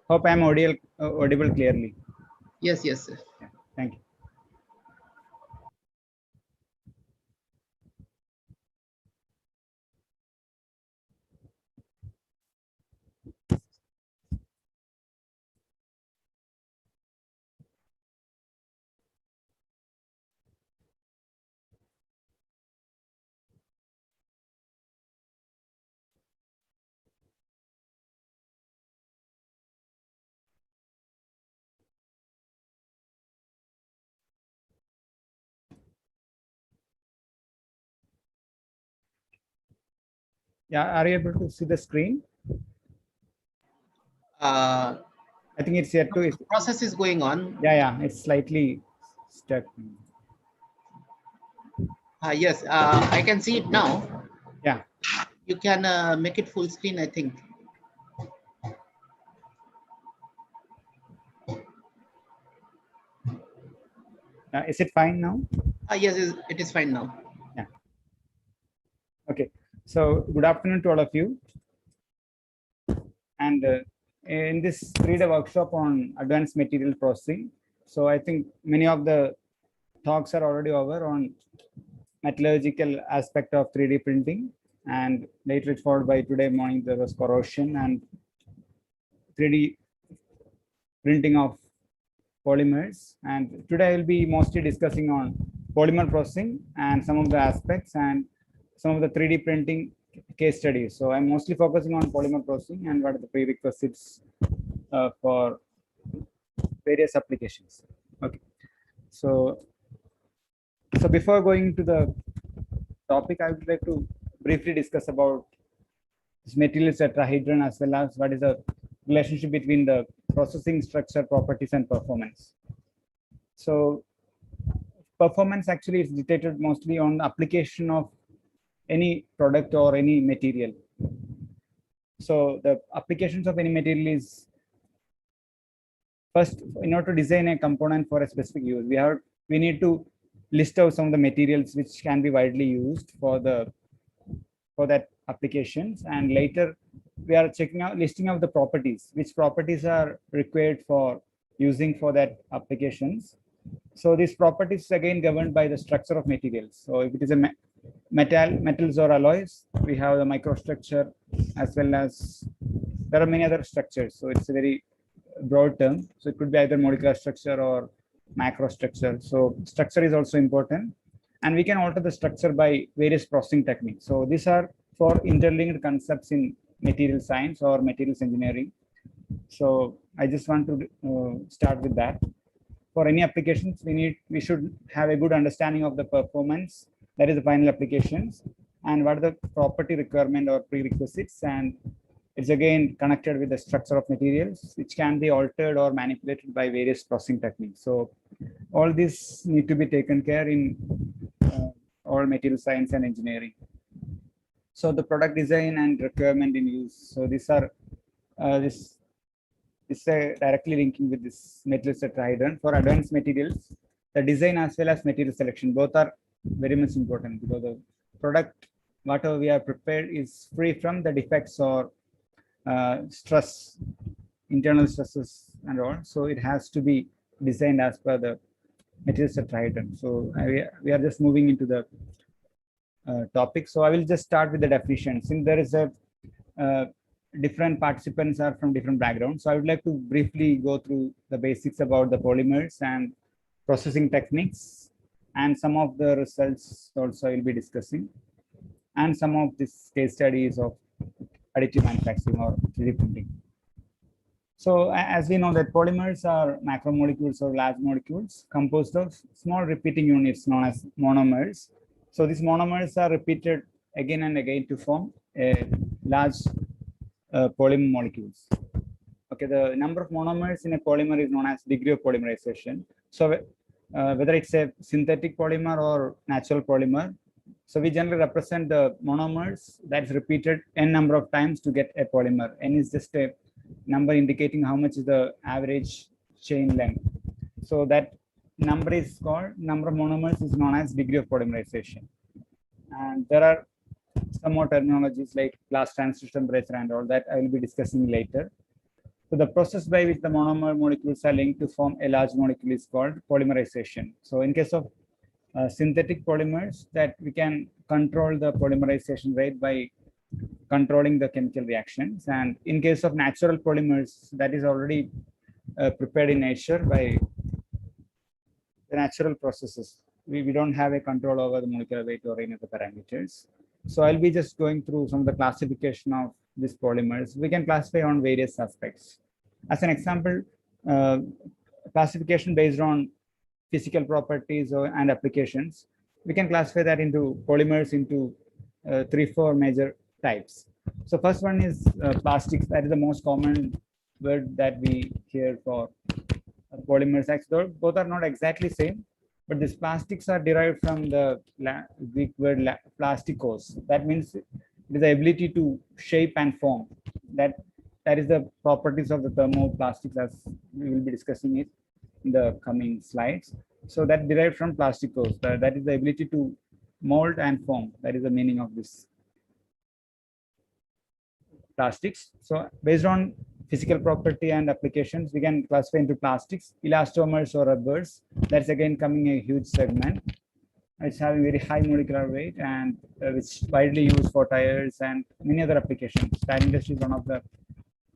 Hope I am audible clearly. Yes, yes, sir. Yeah, thank you. Yeah, are you able to see the screen? I think it's yet to. The process is going on. Yeah, it's slightly stuck. Yes, I can see it now. Yeah. You can make it full screen, I think. Is it fine now? Yes, it is fine now. Yeah. Okay. So good afternoon to all of you. And in this 3-day workshop on advanced material processing, so I think many of the talks are already over on metallurgical aspect of 3D printing, and later it's followed by today morning there was corrosion and 3D printing of polymers. And today I will be mostly discussing on polymer processing and some of the aspects and some of the 3D printing case studies. So I'm mostly focusing on polymer processing and what are the prerequisites for various applications. Okay. So before going to the topic, I would like to briefly discuss about this materials tetrahedron as well as what is the relationship between the processing structure, properties, and performance. So performance actually is dictated mostly on the application of any product or any material. So the applications of any material is first, in order to design a component for a specific use, we need to list out some of the materials which can be widely used for that applications, and later we are listing out the properties, which properties are required for using for that applications. So these properties is again governed by the structure of materials. So if it is a metals or alloys, we have the microstructure, as well as there are many other structures. So it's a very broad term. So it could be either molecular structure or macrostructure. So structure is also important, and we can alter the structure by various processing techniques. So these are for interlinked concepts in material science or materials engineering. So I just want to start with that. For any applications, we should have a good understanding of the performance, that is the final applications, and what are the property requirement or prerequisites, and it's again connected with the structure of materials, which can be altered or manipulated by various processing techniques. So all these need to be taken care in all material science and engineering. So the product design and requirement in use. So these are this is directly linking with this materials tetrahedron. For advanced materials, the design as well as material selection, both are very much important, because the product, whatever we are prepared, is free from the defects or stress, internal stresses and all. So it has to be designed as per the materials tetrahedron. So we are just moving into the topic. So I will just start with the definition. Since there is a different participants are from different backgrounds, so I would like to briefly go through the basics about the polymers and processing techniques, and some of the results also I will be discussing, and some of these case studies of additive manufacturing or 3D printing. So as we know that polymers are macromolecules or large molecules composed of small repeating units known as monomers. So these monomers are repeated again and again to form a large polymer molecules. Okay, the number of monomers in a polymer is known as degree of polymerization. So whether it's a synthetic polymer or natural polymer, so we generally represent the monomers that's repeated n number of times to get a polymer. N is just a number indicating how much is the average chain length. So that number is called number of monomers is known as degree of polymerization. And there are some more terminologies like glass transition temperature and all that I will be discussing later. So the process by which the monomer molecules are linked to form a large molecule is called polymerization. So in case of synthetic polymers, that we can control the polymerization rate by controlling the chemical reactions. And in case of natural polymers, that is already prepared in nature by the natural processes. We don't have a control over the molecular weight or any of the parameters. So I'll be just going through some of the classification of these polymers. We can classify on various aspects. As an example, classification based on physical properties and applications, we can classify that into polymers into 3-4 major types. So first one is plastics. That is the most common word that we hear for polymers. Actually, both are not exactly same, but these plastics are derived from the Greek word plastikos. That means it is the ability to shape and form. That is the properties of the thermoplastics, as we will be discussing it in the coming slides. So that derived from plastikos. That is the ability to mold and form. That is the meaning of this plastics. So based on physical property and applications, we can classify into plastics, elastomers or rubbers. That's again coming a huge segment. It's having very high molecular weight and which widely used for tires and many other applications. Tire industry is one of the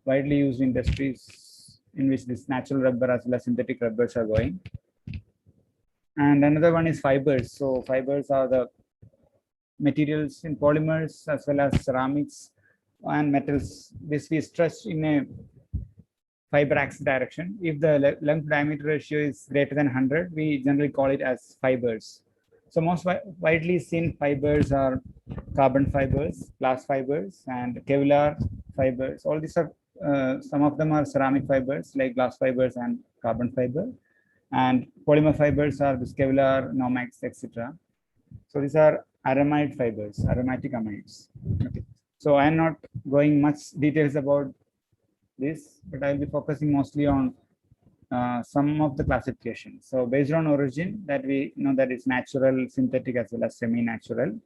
widely used industries in which this natural rubber as well as synthetic rubbers are going. And another one is fibers. So fibers are the materials in polymers as well as ceramics and metals. This we stretch in a fiber axis direction. If the length diameter ratio is greater than 100, we generally call it as fibers. So most widely seen fibers are carbon fibers, glass fibers, and Kevlar fibers. All these are some of them are ceramic fibers like glass fibers and carbon fiber, and polymer fibers are the Kevlar, Nomex, etc. So these are aramide fibers, aromatic amides. Okay. So I am not going much details about this, but I'll be focusing mostly on some of the classifications. So based on origin, that we know that it's natural, synthetic, as well as semi-natural.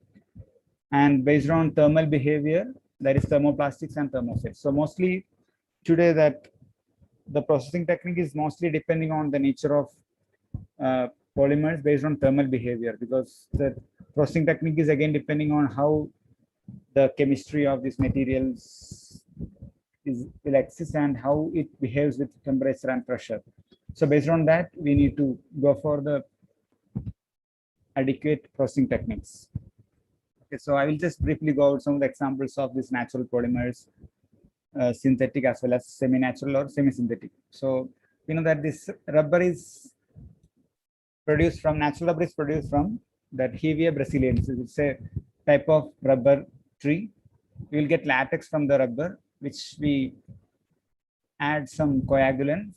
And based on thermal behavior, that is thermoplastics and thermosets. So mostly today that the processing technique is mostly depending on the nature of polymers based on thermal behavior, because the processing technique is again depending on how the chemistry of these materials will exist and how it behaves with temperature and pressure. So based on that, we need to go for the adequate processing techniques. Okay, so I will just briefly go over some of the examples of these natural polymers, synthetic as well as semi-natural or semi-synthetic. So you know that this rubber is produced from, natural rubber is produced from that Hevea brasiliensis. It's a type of rubber tree. We will get latex from the rubber, which we add some coagulants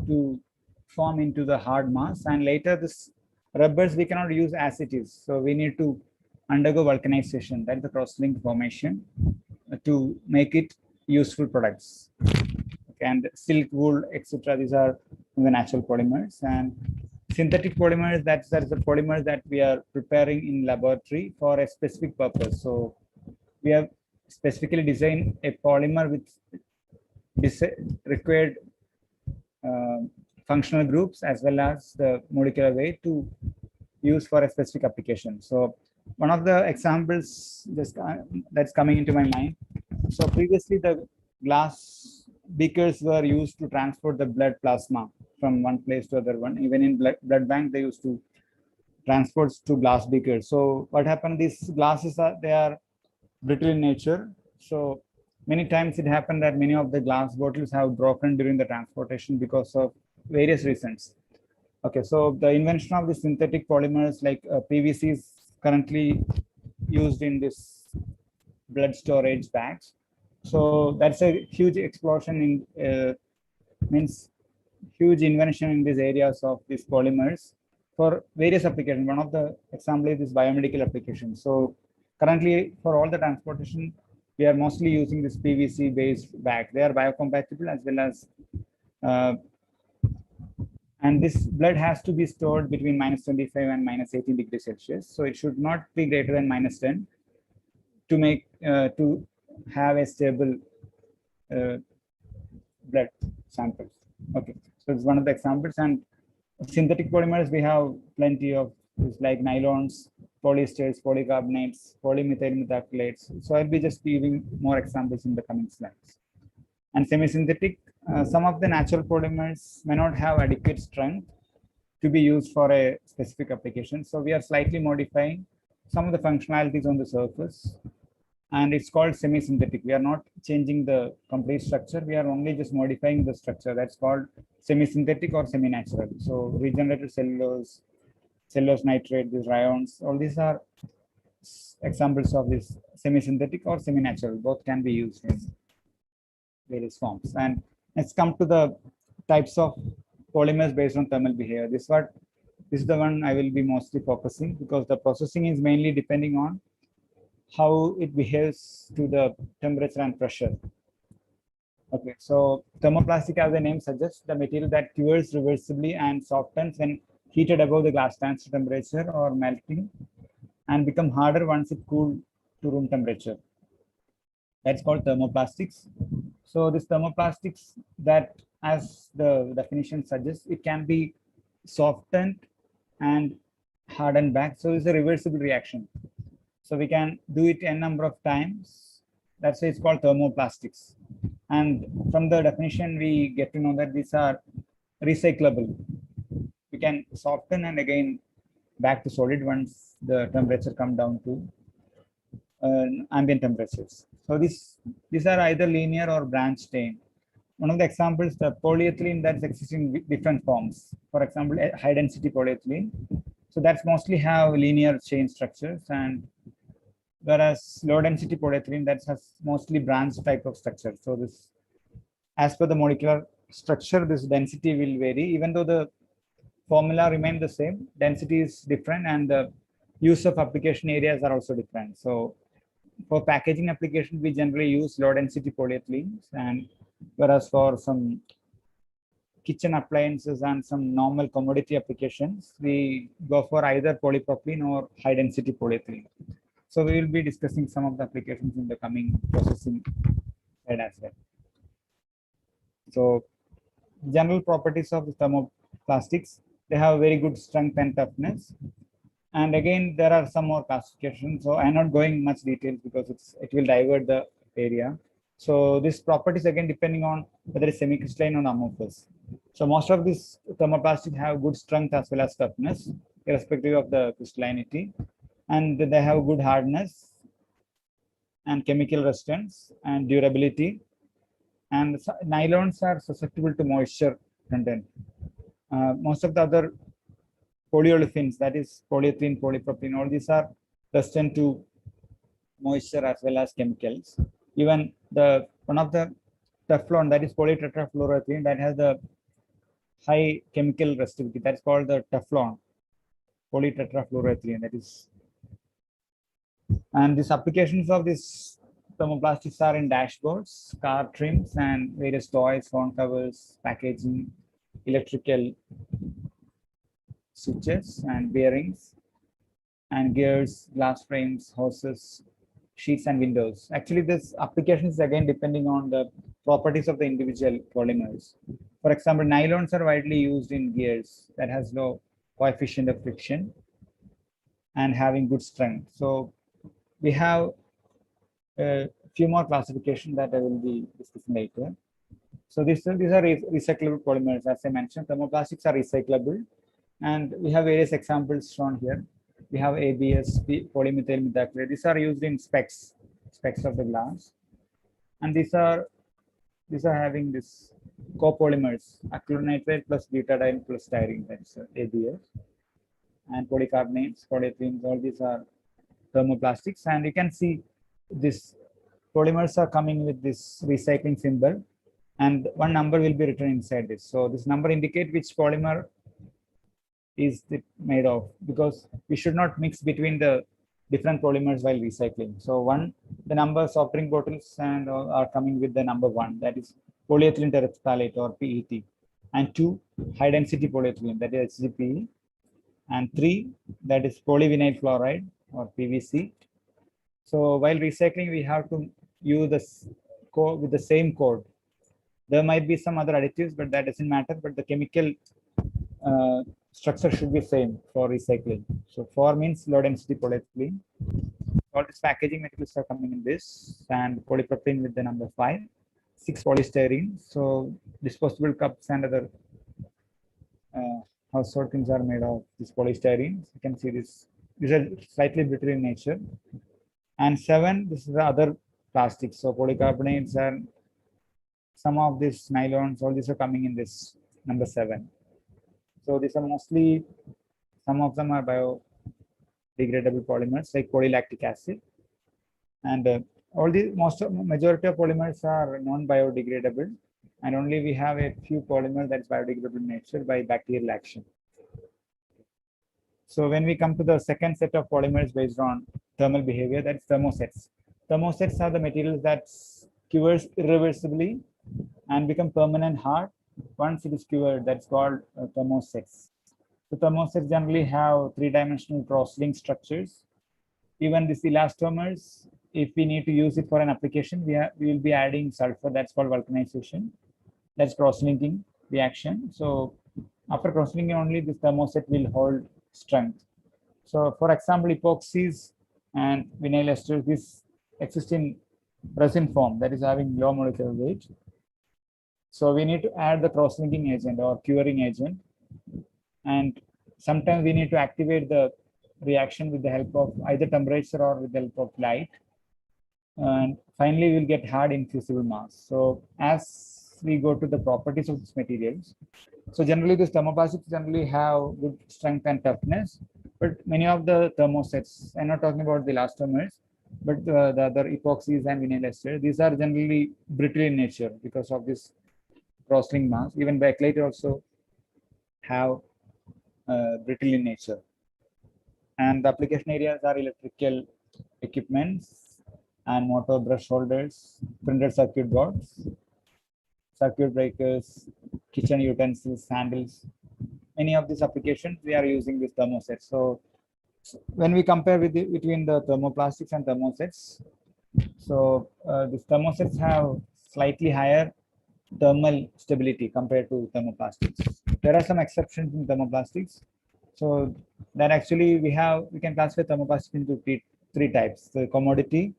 to form into the hard mass, and later this rubbers we cannot use as it is, so we need to undergo vulcanization, that is the cross-linked formation, to make it useful products. Okay, and silk, wool, etc. These are the natural polymers. And synthetic polymers, that's the polymers that we are preparing in laboratory for a specific purpose. So we have specifically designed a polymer with required functional groups as well as the molecular weight to use for a specific application. So one of the examples just that's coming into my mind. So previously the glass beakers were used to transport the blood plasma from one place to other one. Even in blood bank, they used to transport to glass beakers. So what happened, these glasses they are brittle in nature. So many times it happened that many of the glass bottles have broken during the transportation because of various reasons. Okay, so the invention of the synthetic polymers like PVC is currently used in this blood storage bags. So that's a huge explosion in means huge invention in these areas of these polymers for various applications. One of the example is this biomedical application. So currently for all the transportation, we are mostly using this PVC based bag. They are biocompatible as well as uh, and this blood has to be stored between -25 and -18 degrees Celsius. So it should not be greater than -10 to make to have a stable uh, blood samples. Okay, so it's one of the examples. And synthetic polymers, we have plenty of like nylons, polyesters, polycarbonates, polymethyl methacrylates. So I'll be just giving more examples in the coming slides. And semi-synthetic, some of the natural polymers may not have adequate strength to be used for a specific application. So we are slightly modifying some of the functionalities on the surface, and it's called semi-synthetic. We are not changing the complete structure. We are only just modifying the structure. That's called semi-synthetic or semi-natural. So regenerated cellulose, cellulose nitrate, these rayons, all these are examples of this semi-synthetic or semi-natural. Both can be used in various forms. And let's come to the types of polymers based on thermal behavior. This is the one I will be mostly focusing, because the processing is mainly depending on how it behaves to the temperature and pressure. Okay, so thermoplastic, as the name suggests, the material that cures reversibly and softens when heated above the glass transfer temperature or melting, and become harder once it cooled to room temperature. That's called thermoplastics. So this thermoplastics, that as the definition suggests, it can be softened and hardened back. So it's a reversible reaction. So we can do it a number of times. That's why it's called thermoplastics. And from the definition, we get to know that these are recyclable. We can soften and again back to solid once the temperature come down to ambient temperatures. So these are either linear or branch chain. One of the examples, the polyethylene that's existing in different forms. For example, high density polyethylene. So that's mostly have linear chain structures, and whereas low density polyethylene that has mostly branch type of structure. So this, as per the molecular structure, this density will vary, even though the formula remain the same. Density is different, and the use of application areas are also different. So for packaging application, we generally use low density polyethylenes, and whereas for some kitchen appliances and some normal commodity applications, we go for either polypropylene or high density polyethylene. So we will be discussing some of the applications in the coming processing slide as well. So general properties of the thermoplastics, they have very good strength and toughness. And again, there are some more classifications. So I'm not going much details because it will divert the area. So this properties again depending on whether it's semi-crystalline or amorphous. So most of these thermoplastics have good strength as well as toughness, irrespective of the crystallinity, and they have good hardness and chemical resistance and durability. And nylons are susceptible to moisture content. Most of the other polyolefins, that is polyethylene, polypropylene, all these are resistant to moisture as well as chemicals. Even the one of the Teflon, that is polytetrafluoroethylene, that has the high chemical resistivity. That's called the Teflon, polytetrafluoroethylene. That is, and these applications of this thermoplastics are in dashboards, car trims, and various toys, phone covers, packaging, electrical switches and bearings, and gears, glass frames, hoses, sheets, and windows. Actually, this application is again depending on the properties of the individual polymers. For example, nylons are widely used in gears that has low coefficient of friction and having good strength. So we have a few more classifications that I will be discussing later. So these are recyclable polymers. As I mentioned, thermoplastics are recyclable, and we have various examples shown here. We have ABS, polymethyl methacrylate. These are used in specs of the glass, and these are having this copolymers, acrylonitrile plus butadiene plus styrene. That's ABS, and polycarbonates, polyethylenes. All these are thermoplastics, and you can see this polymers are coming with this recycling symbol, and one number will be written inside this. So this number indicate which polymer is it made of, because we should not mix between the different polymers while recycling. So one, the number soft drink bottles and all are coming with the number 1, that is polyethylene terephthalate or PET, and 2, high density polyethylene, that is HDPE, and 3, that is polyvinyl chloride or PVC. So while recycling, we have to use this code with the same code. There might be some other additives, but that doesn't matter. But the chemical structure should be same for recycling. So 4 means low density polyethylene. All these packaging materials are coming in this, and polypropylene with the number 5. 6, polystyrene. So disposable cups and other household things are made of this polystyrene. You can see this. These are slightly brittle in nature. And 7, this is the other plastics. So polycarbonates and some of these nylons, all these are coming in this number 7. So these are mostly, some of them are biodegradable polymers like polylactic acid. And all the majority of polymers are non-biodegradable. And only we have a few polymers that's biodegradable in nature by bacterial action. So when we come to the second set of polymers based on thermal behavior, that's thermosets. Thermosets are the materials that cures irreversibly and become permanent hard. Once it is cured, that's called thermosets. So thermosets generally have 3-dimensional cross-link structures. Even these elastomers, if we need to use it for an application, we will be adding sulfur. That's called vulcanization. That's cross-linking reaction. So after cross-linking only, this thermoset will hold strength. So for example, epoxies and vinyl esters, this exist in resin form, that is having low molecular weight. So we need to add the cross-linking agent or curing agent. And sometimes we need to activate the reaction with the help of either temperature or with the help of light. And finally, we'll get hard infusible mass. So as we go to the properties of these materials, so generally these thermoplastics generally have good strength and toughness, but many of the thermosets, I'm not talking about the elastomers, but the other epoxies and vinyl esters, these are generally brittle in nature because of this cross-link mass. Even bakelite also have brittle in nature. And the application areas are electrical equipments and motor brush holders, printed circuit boards, circuit breakers, kitchen utensils, handles. Many of these applications, we are using this thermoset. So when we compare between the thermoplastics and thermosets, so these thermosets have slightly higher thermal stability compared to thermoplastics. There are some exceptions in thermoplastics. So that actually we can classify thermoplastic into three types: the commodity,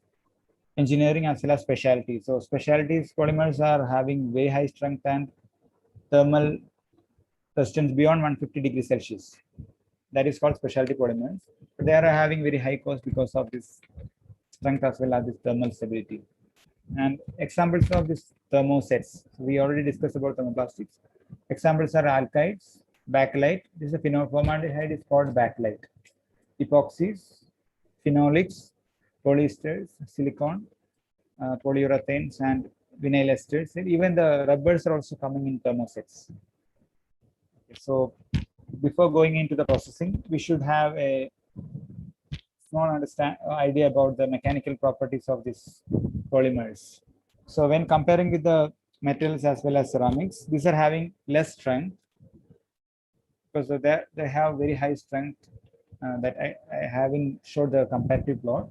engineering, as well as specialty. So specialties polymers are having very high strength and thermal resistance beyond 150 degrees Celsius. That is called specialty polymers. But they are having very high cost because of this strength as well as this thermal stability. And examples of these thermosets, we already discussed about thermoplastics. Examples are alkydes, bakelite. This is a formaldehyde is called bakelite. Epoxies, phenolics, polyesters, silicone, polyurethanes, and vinyl esters. And even the rubbers are also coming in thermosets. So before going into the processing, we should have a small idea about the mechanical properties of these polymers. So when comparing with the metals as well as ceramics, these are having less strength because they have very high strength that I haven't showed the comparative plot.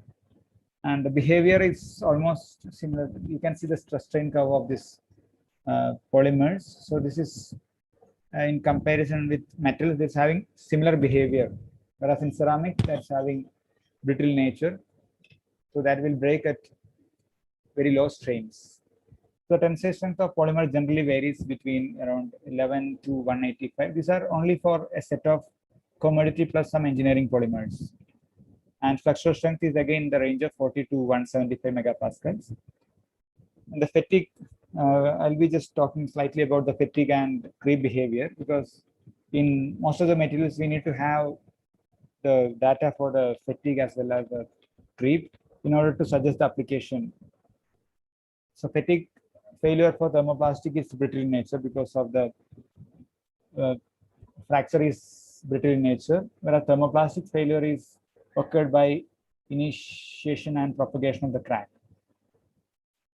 And the behavior is almost similar. You can see the stress strain curve of this polymers. So this is in comparison with metals, that's having similar behavior. Whereas in ceramic, that's having brittle nature. So that will break at very low strains. So tensile strength of polymer generally varies between around 11 to 185. These are only for a set of commodity plus some engineering polymers. And flexural strength is again in the range of 40 to 175 megapascals. And the fatigue, I'll be just talking slightly about the fatigue and creep behavior, because in most of the materials we need to have the data for the fatigue as well as the creep in order to suggest the application So fatigue failure for thermoplastic is brittle in nature because of the fracture is brittle in nature, whereas thermoplastic failure is occurred by initiation and propagation of the crack.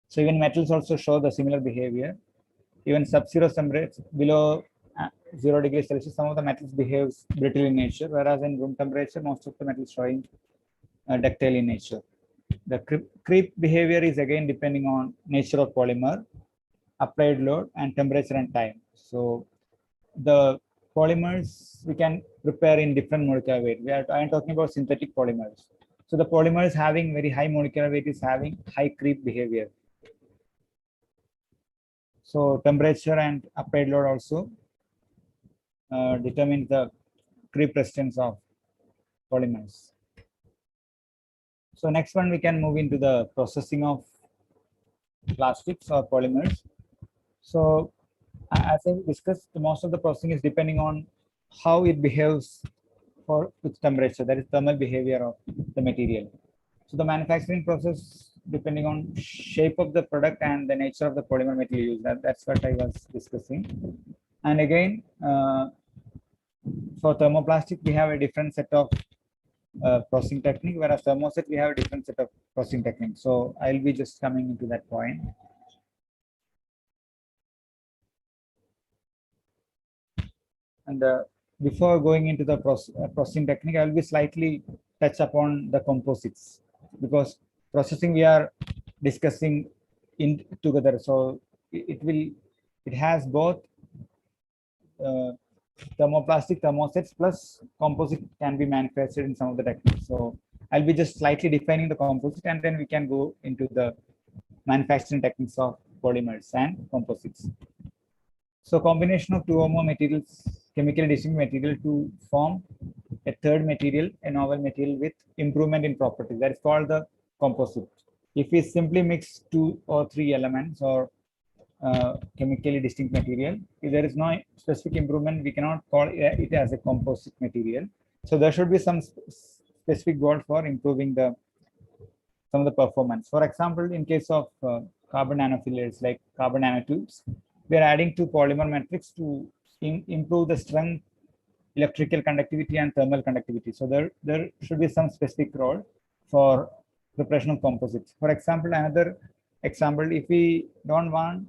So even metals also show the similar behavior. Even sub-zero temperatures below 0 degrees Celsius, some of the metals behaves brittle in nature, whereas in room temperature, most of the metals showing ductile in nature. The creep behavior is again depending on nature of polymer, applied load, and temperature and time. So the polymers we can prepare in different molecular weight. I am talking about synthetic polymers. So the polymers having very high molecular weight is having high creep behavior. So temperature and applied load also determines the creep resistance of polymers. So next one, we can move into the processing of plastics or polymers. So as I discussed, most of the processing is depending on how it behaves for its temperature, that is thermal behavior of the material. So the manufacturing process depending on shape of the product and the nature of the polymer material used. That's what I was discussing. And again, for thermoplastic, we have a different set of processing technique, whereas thermoset, we have a different set of processing technique. So I'll be just coming into that point. And before going into the processing technique, I will be slightly touch upon the composites, because processing we are discussing in together. So it has both thermoplastic thermosets plus composite can be manufactured in some of the techniques. So I'll be just slightly defining the composite, and then we can go into the manufacturing techniques of polymers and composites. So combination of two or more materials, chemically distinct material to form a third material, a novel material with improvement in properties. That is called the composite. If we simply mix 2 or 3 elements or chemically distinct material, if there is no specific improvement, we cannot call it as a composite material. So there should be some specific goal for improving some of the performance. For example, in case of carbon nanofillers like carbon nanotubes, we are adding 2 polymer matrix to improve the strength, electrical conductivity, and thermal conductivity. So there should be some specific role for preparation of composites. For example, another example, if we don't want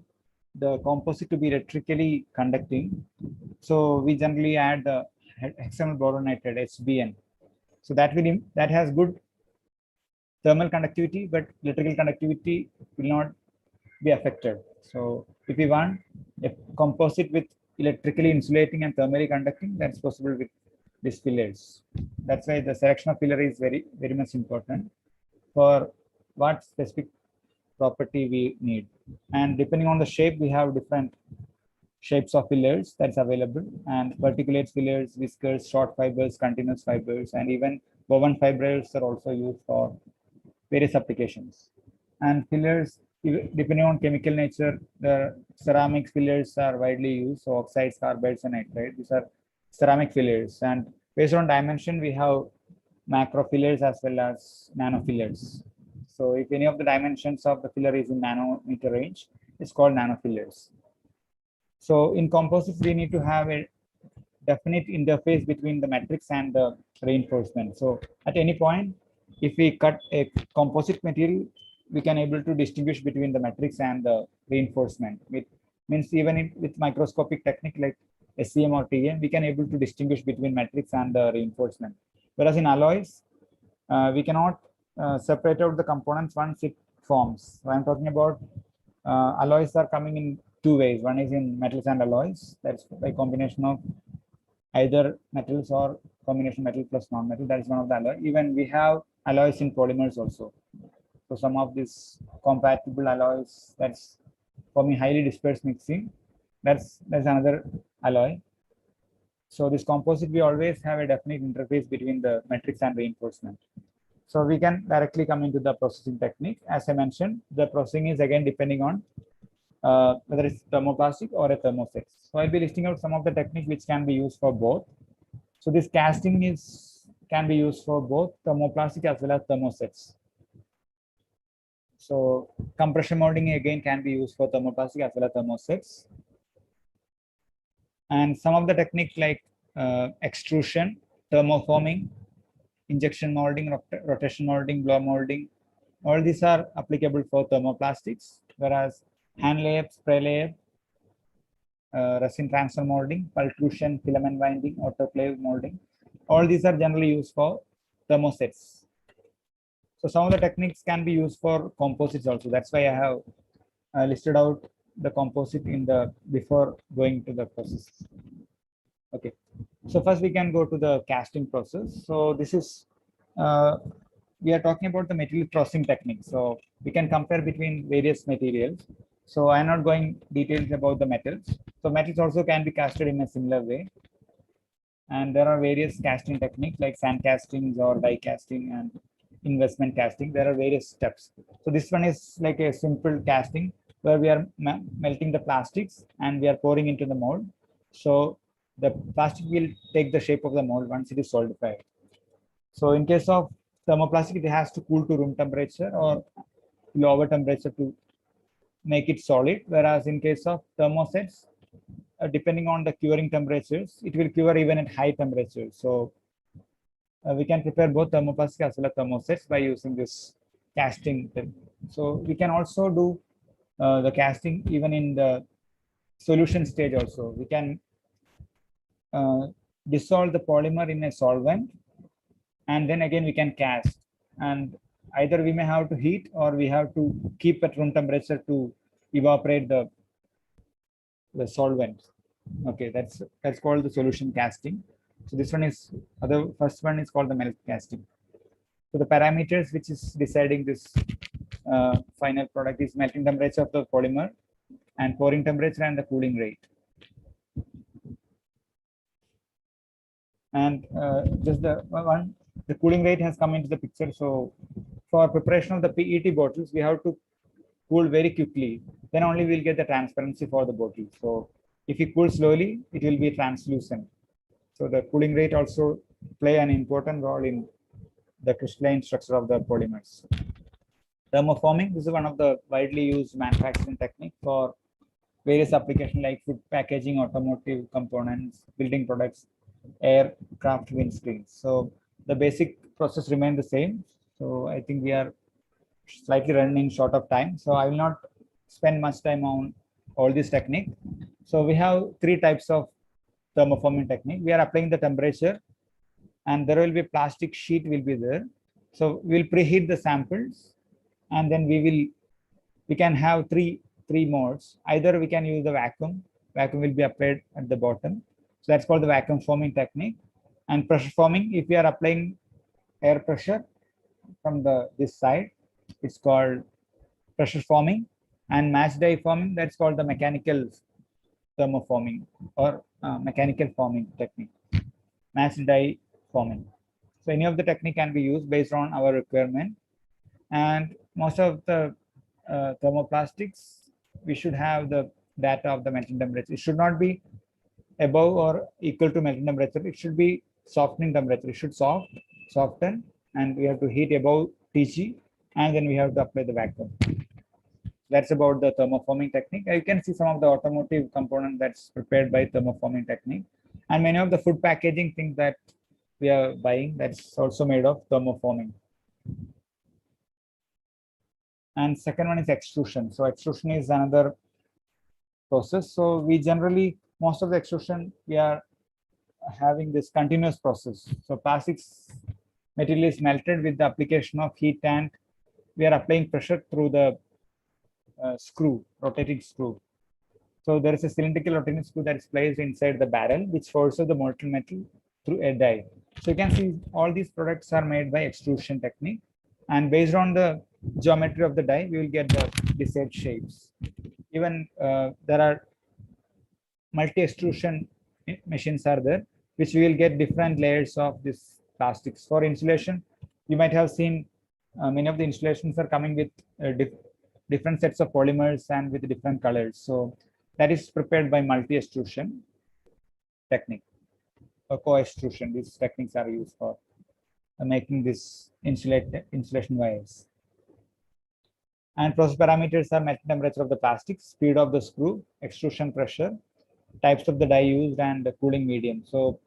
the composite to be electrically conducting, so we generally add the hexagonal boron nitride HBN. So that has good thermal conductivity, but electrical conductivity will not be affected. So if we want a composite with electrically insulating and thermally conducting, that's possible with these fillers. That's why the selection of filler is very, very much important for what specific property we need. And depending on the shape, we have different shapes of fillers that's available, and particulate fillers, whiskers, short fibers, continuous fibers, and even woven fibers are also used for various applications. And fillers, depending on chemical nature, the ceramic fillers are widely used. So oxides, carbides, and nitride, these are ceramic fillers. And based on dimension, we have macro fillers as well as nano fillers. So if any of the dimensions of the filler is in nanometer range, it's called nano fillers. So in composites, we need to have a definite interface between the matrix and the reinforcement. So at any point, if we cut a composite material, we can able to distinguish between the matrix and the reinforcement. It means even with microscopic technique like SEM or TM, we can able to distinguish between matrix and the reinforcement. Whereas in alloys, we cannot separate out the components once it forms. So I'm talking about alloys are coming in 2 ways. One is in metals and alloys. That's by combination of either metals or combination metal plus non-metal. That is one of the alloy. Even we have alloys in polymers also. So some of these compatible alloys, that's forming highly dispersed mixing. That's another alloy. So this composite, we always have a definite interface between the matrix and reinforcement. So we can directly come into the processing technique. As I mentioned, the processing is again depending on whether it's thermoplastic or a thermoset. So I'll be listing out some of the technique which can be used for both. So this casting can be used for both thermoplastic as well as thermosets. So compression molding again can be used for thermoplastic as well as thermosets. And some of the techniques like extrusion, thermoforming, injection molding, rotation molding, blow molding, all these are applicable for thermoplastics, whereas hand layup, spray layup, resin transfer molding, pultrusion, filament binding, autoclave molding, all these are generally used for thermosets. So some of the techniques can be used for composites also. That's why I have listed out the composite in the before going to the process. Okay, so first we can go to the casting process. So this is we are talking about the material processing technique. So we can compare between various materials. So I'm not going details about the metals. So metals also can be casted in a similar way. And there are various casting techniques like sand castings or die casting and investment casting. There are various steps. So this one is like a simple casting where we are melting the plastics and we are pouring into the mold. So the plastic will take the shape of the mold once it is solidified. So in case of thermoplastic, it has to cool to room temperature or lower temperature to make it solid. Whereas in case of thermosets, depending on the curing temperatures, it will cure even at high temperatures. So we can prepare both thermoplastic as well as thermosets by using this casting. So we can also do the casting even in the solution stage also. We can dissolve the polymer in a solvent and then again we can cast, and either we may have to heat or we have to keep at room temperature to evaporate the solvent. Okay, that's called the solution casting. So this one is first one is called the melt casting. So the parameters which is deciding this final product is melting temperature of the polymer and pouring temperature and the cooling rate. And just the cooling rate has come into the picture. So for preparation of the PET bottles, we have to cool very quickly. Then only we'll get the transparency for the bottle. So if you cool slowly, it will be translucent. So the cooling rate also play an important role in the crystalline structure of the polymers. Thermoforming, this is one of the widely used manufacturing technique for various applications like food packaging, automotive components, building products, aircraft windscreens. So the basic process remains the same. So I think we are slightly running short of time. So I will not spend much time on all this technique. So we have three types of thermoforming technique. We are applying the temperature and there will be plastic sheet will be there. So we'll preheat the samples and then we can have three modes. Either we can use the vacuum will be applied at the bottom. So that's called the vacuum forming technique. And pressure forming, if we are applying air pressure from this side, it's called pressure forming. And mass die forming, that's called the mechanical thermoforming or mechanical forming technique, mass die forming. So any of the technique can be used based on our requirement. And most of the thermoplastics, we should have the data of the melting temperature. It should not be above or equal to melting temperature. It should be softening temperature. It should soften, and we have to heat above TG, and then we have to apply the vacuum. That's about the thermoforming technique. You can see some of the automotive component that's prepared by thermoforming technique, and many of the food packaging things that we are buying, that's also made of thermoforming. And second one is extrusion. So extrusion is another process. So we generally, most of the extrusion, we are having this continuous process. So plastics material is melted with the application of heat, and we are applying pressure through the rotating screw. So there is a cylindrical rotating screw that is placed inside the barrel, which forces the molten metal through a die. So you can see all these products are made by extrusion technique, and based on the geometry of the die, we will get the desired shapes. Even there are multi-extrusion machines are there, which we will get different layers of this plastics. For insulation, you might have seen many of the installations are coming with different sets of polymers and with different colors. So that is prepared by multi-extrusion technique or co-extrusion. These techniques are used for making this insulation wires. And process parameters are melting temperature of the plastic, speed of the screw, extrusion pressure, types of the die used, and the cooling medium. So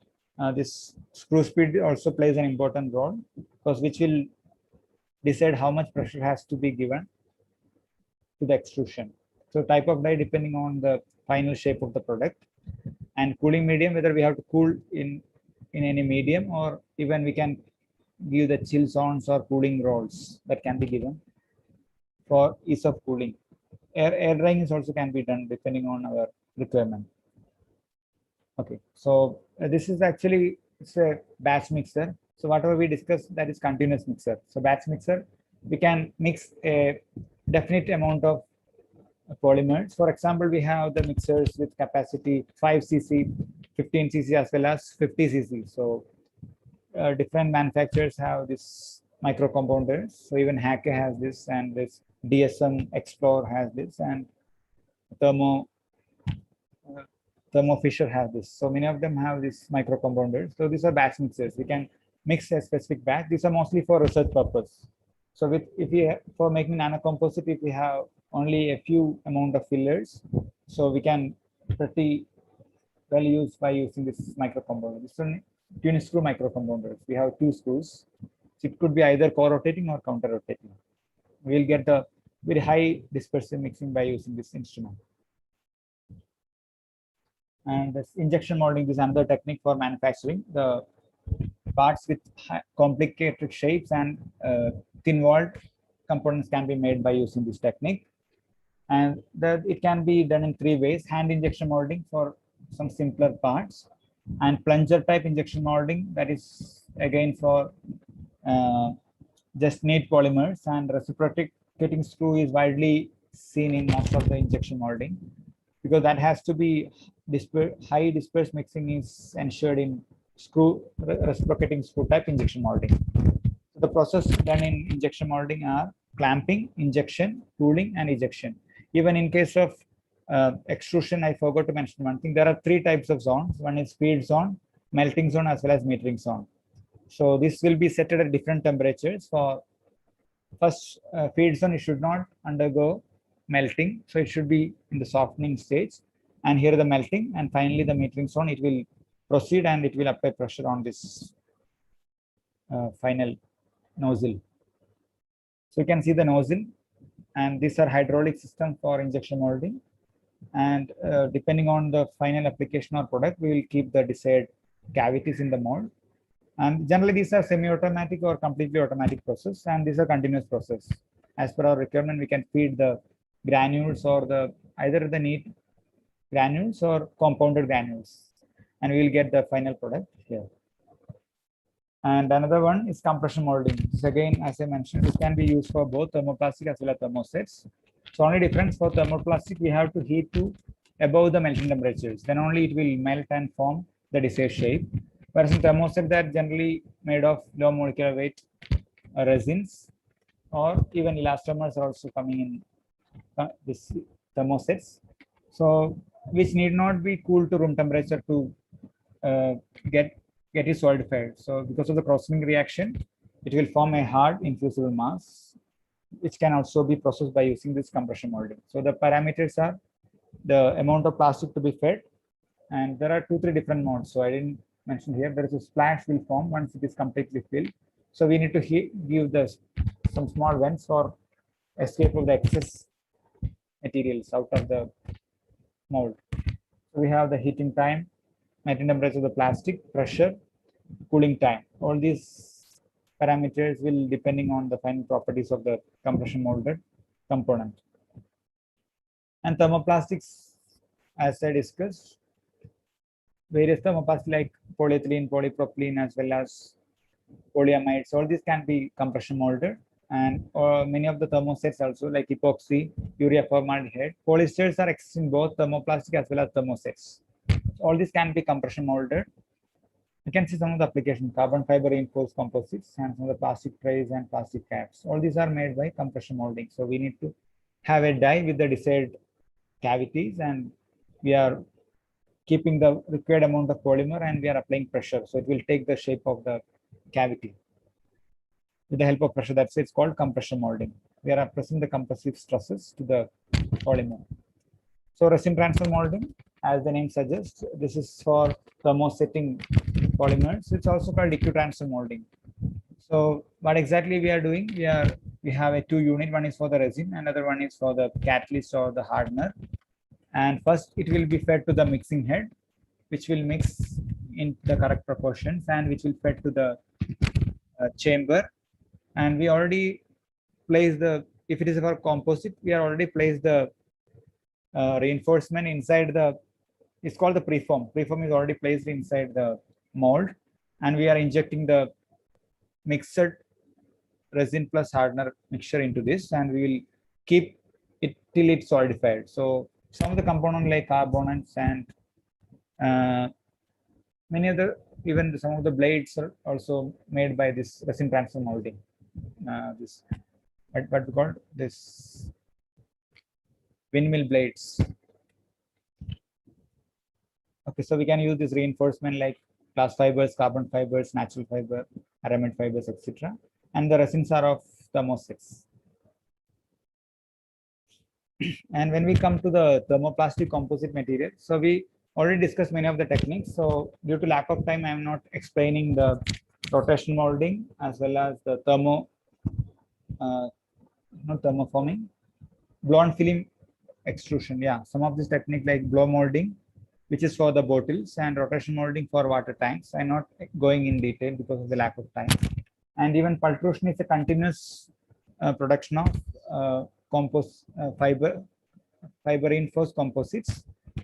this screw speed also plays an important role, because which will decide how much pressure has to be given to the extrusion. So type of die depending on the final shape of the product, and cooling medium, whether we have to cool in any medium, or even we can give the chill zones or cooling rolls that can be given for ease of cooling. Air drying is also can be done depending on our requirement. Okay, so this is actually, it's a batch mixer. So whatever we discussed, that is continuous mixer. So batch mixer, we can mix a definite amount of polymers. For example, we have the mixers with capacity 5 cc, 15 cc, as well as 50 cc. So different manufacturers have this micro compounders. So even Hacke has this, and this DSM Explore has this, and Thermo Fisher has this. So many of them have this micro compounders. So these are batch mixers. We can mix a specific batch. These are mostly for research purpose. So if we for making nanocomposite, if we have only a few amount of fillers, so we can pretty well use by using this micro compounder. This one uniscrew micro compounders. We have 2 screws. So it could be either co-rotating or counter-rotating. We'll get the very high dispersive mixing by using this instrument. And this injection molding is another technique for manufacturing the parts with complicated shapes, and thin-walled components can be made by using this technique. And it can be done in 3 ways: hand injection molding for some simpler parts, and plunger type injection molding, that is again for just neat polymers, and reciprocating screw is widely seen in most of the injection molding, because that has to be high dispersed mixing is ensured in reciprocating screw type injection molding. So the process done in injection molding are clamping, injection, cooling, and ejection. Even in case of extrusion, I forgot to mention one thing. There are 3 types of zones. One is feed zone, melting zone, as well as metering zone. So this will be set at different temperatures. For first feed zone, it should not undergo melting, so it should be in the softening stage. And here the melting, and finally the metering zone, it will proceed and it will apply pressure on this final nozzle. So you can see the nozzle, and these are hydraulic system for injection molding. And depending on the final application or product, we will keep the desired cavities in the mold. And generally these are semi-automatic or completely automatic process, and these are continuous process. As per our requirement, we can feed the granules or either the neat granules or compounded granules, and we will get the final product here. And another one is compression molding. This again, as I mentioned, this can be used for both thermoplastic as well as thermosets. So only difference for thermoplastic, we have to heat to above the melting temperatures. Then only it will melt and form the desired shape. Whereas in thermoset, they are generally made of low molecular weight resins, or even elastomers are also coming in this thermosets. So which need not be cooled to room temperature to get it solidified. So because of the crossing reaction, it will form a hard infusible mass, which can also be processed by using this compression molding. So the parameters are the amount of plastic to be fed, and there are 2-3 different modes. So I didn't mention here. There is a splash will form once it is completely filled. So we need to give some small vents for escape of the excess materials out of the mold. So we have the heating time, melting temperature of the plastic, pressure, cooling time. All these parameters will depending on the final properties of the compression molded component. And thermoplastics, as I discussed, various thermoplastics like polyethylene, polypropylene, as well as polyamides, all these can be compression molded. And many of the thermosets also, like epoxy, urea formaldehyde, polyesters are existing both thermoplastic as well as thermosets. All these can be compression molded. You can see some of the applications: carbon fiber reinforced composites, and some of the plastic trays and plastic caps. All these are made by compression molding. So we need to have a die with the desired cavities, and we are keeping the required amount of polymer, and we are applying pressure. So it will take the shape of the cavity with the help of pressure. That's it's called compression molding. we are applying the compressive stresses to the polymer. So resin transfer molding, as the name suggests, this is for thermosetting polymers. It's also called liquid transfer molding. So what exactly we are doing? We have a 2 unit. One is for the resin, another one is for the catalyst or the hardener. And first it will be fed to the mixing head, which will mix in the correct proportions and which will fed to the chamber. And we already place the, if it is for composite, we are already placed the reinforcement inside the, it's called the preform. Preform is already placed inside the mold, and we are injecting the mixed resin plus hardener mixture into this, and we will keep it till it's solidified. So some of the components like carbonates and many other, even some of the blades are also made by this resin transfer molding. This what we call this windmill blades. Okay, so we can use this reinforcement like glass fibers, carbon fibers, natural fiber, aramid fibers, etc. And the resins are of thermosets. And when we come to the thermoplastic composite material, so we already discussed many of the techniques. So due to lack of time, I am not explaining the rotation molding as well as the thermoforming, blown film extrusion. Yeah, some of this technique like blow molding, which is for the bottles, and rotation molding for water tanks. I'm not going in detail because of the lack of time. And even pultrusion is a continuous production of fiber reinforced composites,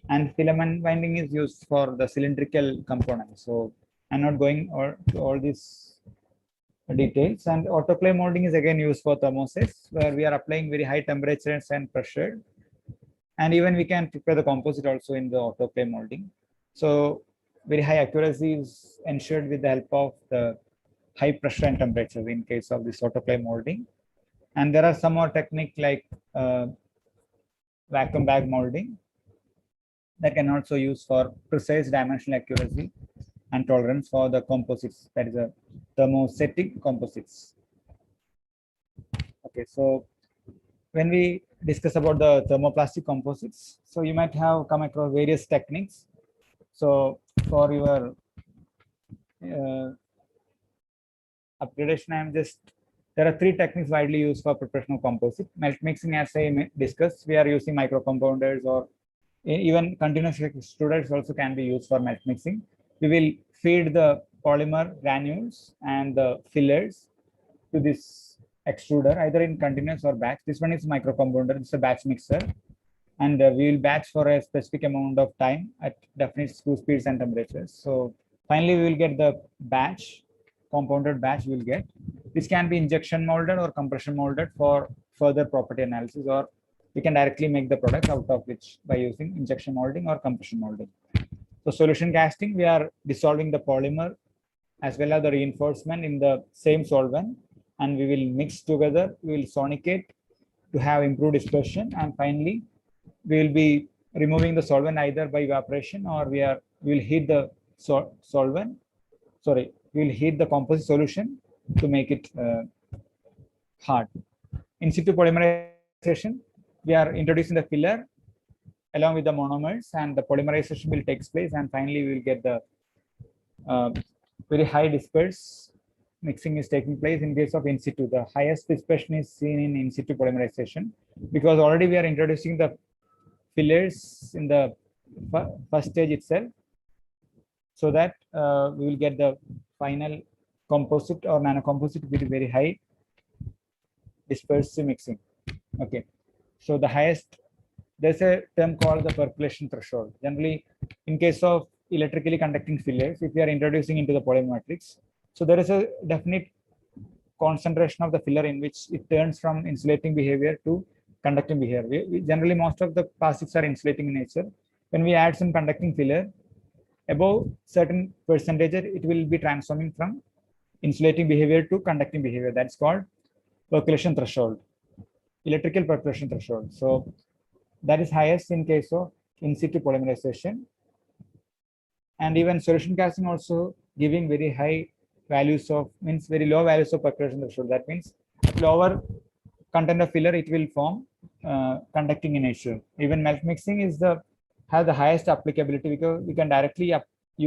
and filament winding is used for the cylindrical components. So I'm not going to all these details. And autoclave molding is again used for thermosets, where we are applying very high temperatures and pressure. And even we can prepare the composite also in the autoclave molding. So very high accuracy is ensured with the help of the high pressure and temperature in case of this autoclave molding. And there are some more technique like vacuum bag molding that can also use for precise dimensional accuracy and tolerance for the composites, that is a thermosetting composites. Okay, so when we discuss about the thermoplastic composites, so you might have come across various techniques. So for your upgradation, there are 3 techniques widely used for preparation of composite. Melt mixing, as I discussed, we are using microcompounders, or even continuous extruders also can be used for melt mixing. We will feed the polymer granules and the fillers to this extruder, either in continuous or batch. This one is microcompounder, it's a batch mixer, and we will batch for a specific amount of time at definite screw speeds and temperatures. So finally, we will get the batch, compounded batch we will get. This can be injection molded or compression molded for further property analysis, or we can directly make the product out of which by using injection molding or compression molding. So solution casting, we are dissolving the polymer as well as the reinforcement in the same solvent, and we will mix together. We will sonicate to have improved dispersion, and finally we will be removing the solvent either by evaporation, or we will heat the solvent. Sorry, we will heat the composite solution to make it hard. In situ polymerization, we are introducing the filler along with the monomers, and the polymerization will take place, and finally we will get the very high disperse mixing is taking place in case of in situ. The highest dispersion is seen in situ polymerization, because already we are introducing the fillers in the first stage itself, so that we will get the final composite or nanocomposite with very high dispersive mixing. Okay, so the highest, there's a term called the percolation threshold. Generally, in case of electrically conducting fillers, if we are introducing into the polymer matrix, so there is a definite concentration of the filler in which it turns from insulating behavior to conducting behavior. We generally, most of the plastics are insulating in nature. When we add some conducting filler, above certain percentage, it will be transforming from insulating behavior to conducting behavior. That's called percolation threshold, electrical percolation threshold. So that is highest in case of in situ polymerization. And even solution casting also giving very high values of, means very low values of percolation threshold. That means lower content of filler, it will form conducting in nature. Even melt mixing is has the highest applicability because we can directly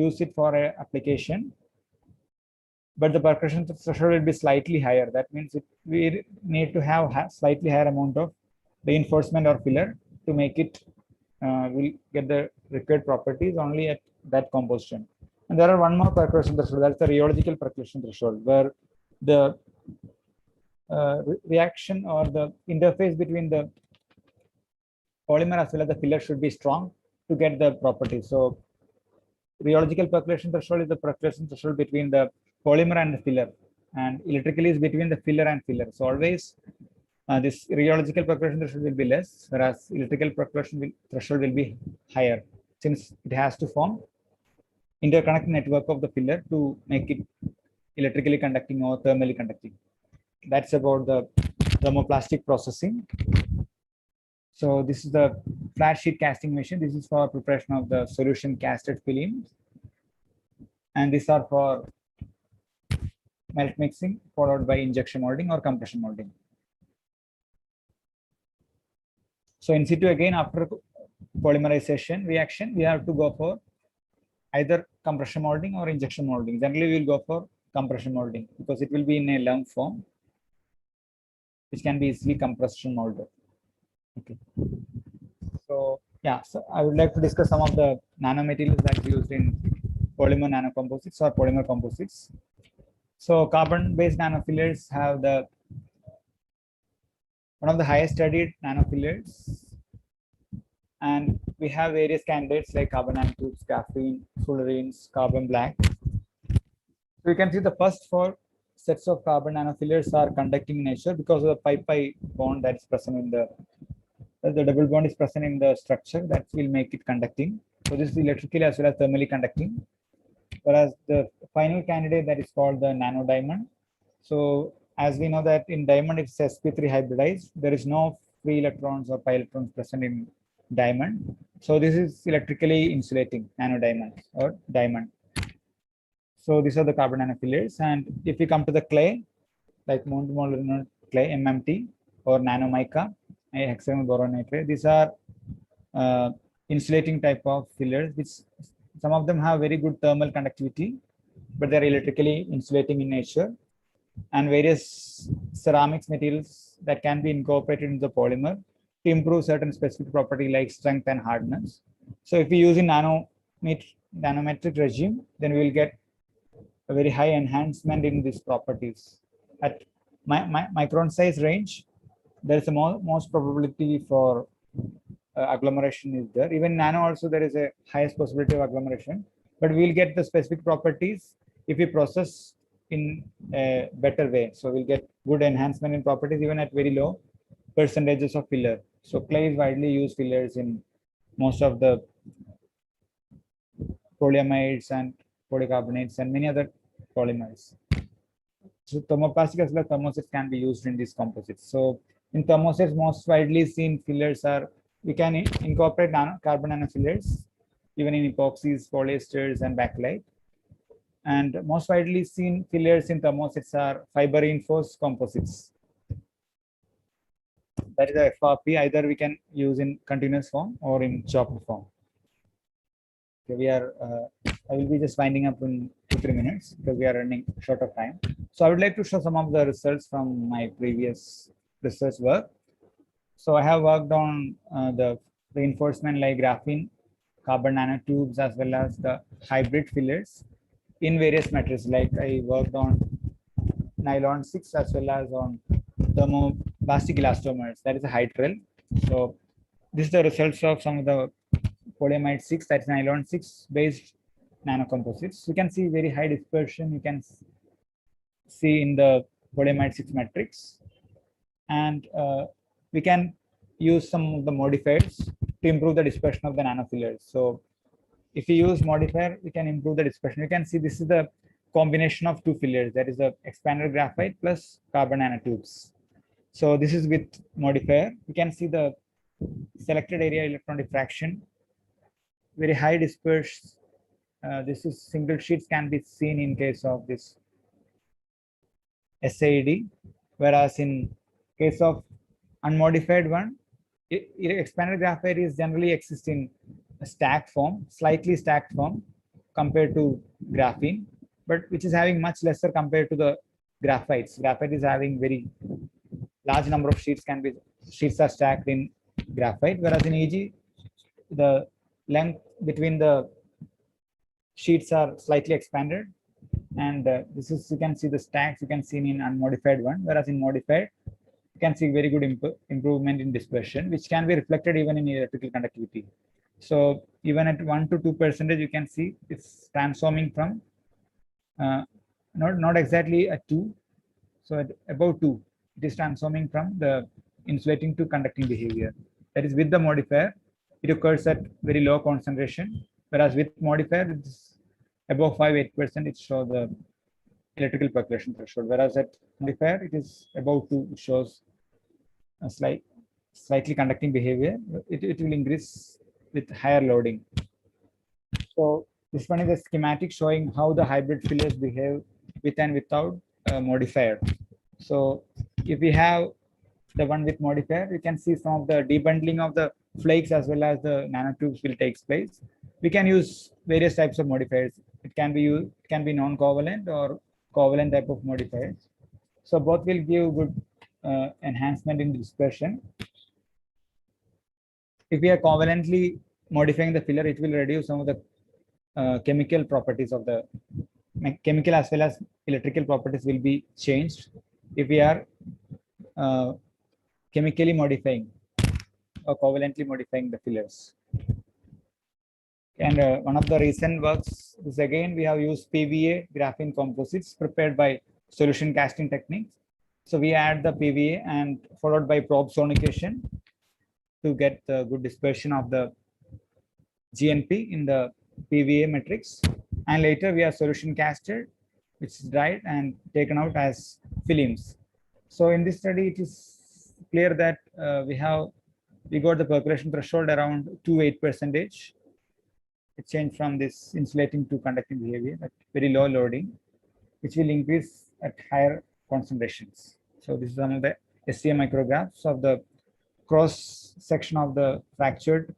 use it for a application, but the percussion threshold will be slightly higher. That means we need to have slightly higher amount of reinforcement or filler to make it will get the required properties only at that composition. And there are one more percussion threshold, that's the rheological percussion threshold, where the reaction or the interface between the polymer as well as the filler should be strong to get the properties. So rheological percolation threshold is the percolation threshold between the polymer and the filler, and electrically is between the filler and filler. So always this rheological percolation threshold will be less, whereas electrical percolation threshold will be higher, since it has to form interconnect network of the filler to make it electrically conducting or thermally conducting. That's about the thermoplastic processing. So this is the flat sheet casting machine. This is for preparation of the solution casted films, and these are for melt mixing followed by injection molding or compression molding. So in situ again, after polymerization reaction, we have to go for either compression molding or injection molding. Generally, we will go for compression molding because it will be in a lump form, which can be easily compression molded. Okay. So yeah, so I would like to discuss some of the nanomaterials that are used in polymer nanocomposites or polymer composites. So carbon-based nanofillers have one of the highest studied nanofillers, and we have various candidates like carbon nanotubes, graphene, fullerenes, carbon black. So you can see the first 4 sets of carbon nanofillers are conducting in nature because of the pi-pi bond that is present in the double bond is present in the structure that will make it conducting. So this is electrically as well as thermally conducting. Whereas the final candidate that is called the nano diamond. So as we know that in diamond it's sp3 hybridized, there is no free electrons or pi electrons present in diamond. So this is electrically insulating nano diamond or diamond. So these are the carbon nanofillers. And if we come to the clay, like monomolar clay, MMT, or nanomica, hexagonal boron nitrate, these are insulating type of fillers, which some of them have very good thermal conductivity, but they're electrically insulating in nature. And various ceramics materials that can be incorporated into the polymer to improve certain specific property like strength and hardness. So if we use in nanometric regime, then we will get a very high enhancement in these properties. At micron size range, there is a most probability for agglomeration is there. Even nano also there is a highest possibility of agglomeration, but we will get the specific properties if we process in a better way. So we'll get good enhancement in properties even at very low percentages of filler. So clay is widely used fillers in most of the polyamides and polycarbonates and many other polymers. So thermoplastic as well as thermosets can be used in these composites. So in thermosets, most widely seen fillers are, we can incorporate carbon nanofillers even in epoxies, polyesters, and bakelite. And most widely seen fillers in thermosets are fiber reinforced composites. That is a FRP. Either we can use in continuous form or in chopped form. Okay, we are. I will be just winding up in 2-3 minutes because we are running short of time. So I would like to show some of the results from my previous research work. So I have worked on the reinforcement like graphene, carbon nanotubes, as well as the hybrid fillers in various materials. Like I worked on nylon 6 as well as on thermoplastic elastomers, that is a hydrel. So this is the results of some of the polyamide 6, that's nylon 6 based nanocomposites. You can see very high dispersion. You can see in the polyamide 6 matrix, and we can use some of the modifiers to improve the dispersion of the nanofillers. So if we use modifier, we can improve the dispersion. You can see this is the combination of 2 fillers, that is the expanded graphite plus carbon nanotubes. So this is with modifier. You can see the selected area electron diffraction, very high dispersion. This is single sheets can be seen in case of this SAED, whereas in case of unmodified one, expanded graphite is generally exists in a stacked form, slightly stacked form compared to graphene, but which is having much lesser compared to the graphites. Graphite is having very large number of sheets are stacked in graphite, whereas in EG, the length between the sheets are slightly expanded. And this is, you can see the stacks you can see in unmodified one, whereas in modified, you can see very good improvement in dispersion, which can be reflected even in electrical conductivity. So even at 1 to 2%, you can see it's transforming from not exactly a 2, so at above 2, it is transforming from the insulating to conducting behavior. That is, with the modifier, it occurs at very low concentration, whereas with modifier, it's above 5-8%, it shows the electrical percolation threshold, whereas at modifier, it is above 2, it shows a slightly conducting behavior. It will increase with higher loading. So this one is a schematic showing how the hybrid fillers behave with and without modifier. So if we have the one with modifier, you can see some of the debundling of the flakes as well as the nanotubes will take place. We can use various types of modifiers. It can be used, it can be non-covalent or covalent type of modifiers. So both will give good enhancement in dispersion. If we are covalently modifying the filler, it will reduce some of the chemical properties of the chemical as well as electrical properties will be changed if we are chemically modifying or covalently modifying the fillers. And one of the recent works is, again, we have used PVA graphene composites prepared by solution casting techniques. So we add the PVA and followed by probe sonication to get the good dispersion of the GNP in the PVA matrix. And later we have solution casted, which is dried and taken out as films. So in this study, it is clear that we got the percolation threshold around 2-8%. It changed from this insulating to conducting behavior at very low loading, which will increase at higher concentrations. So this is one of the SCM micrographs of the cross section of the fractured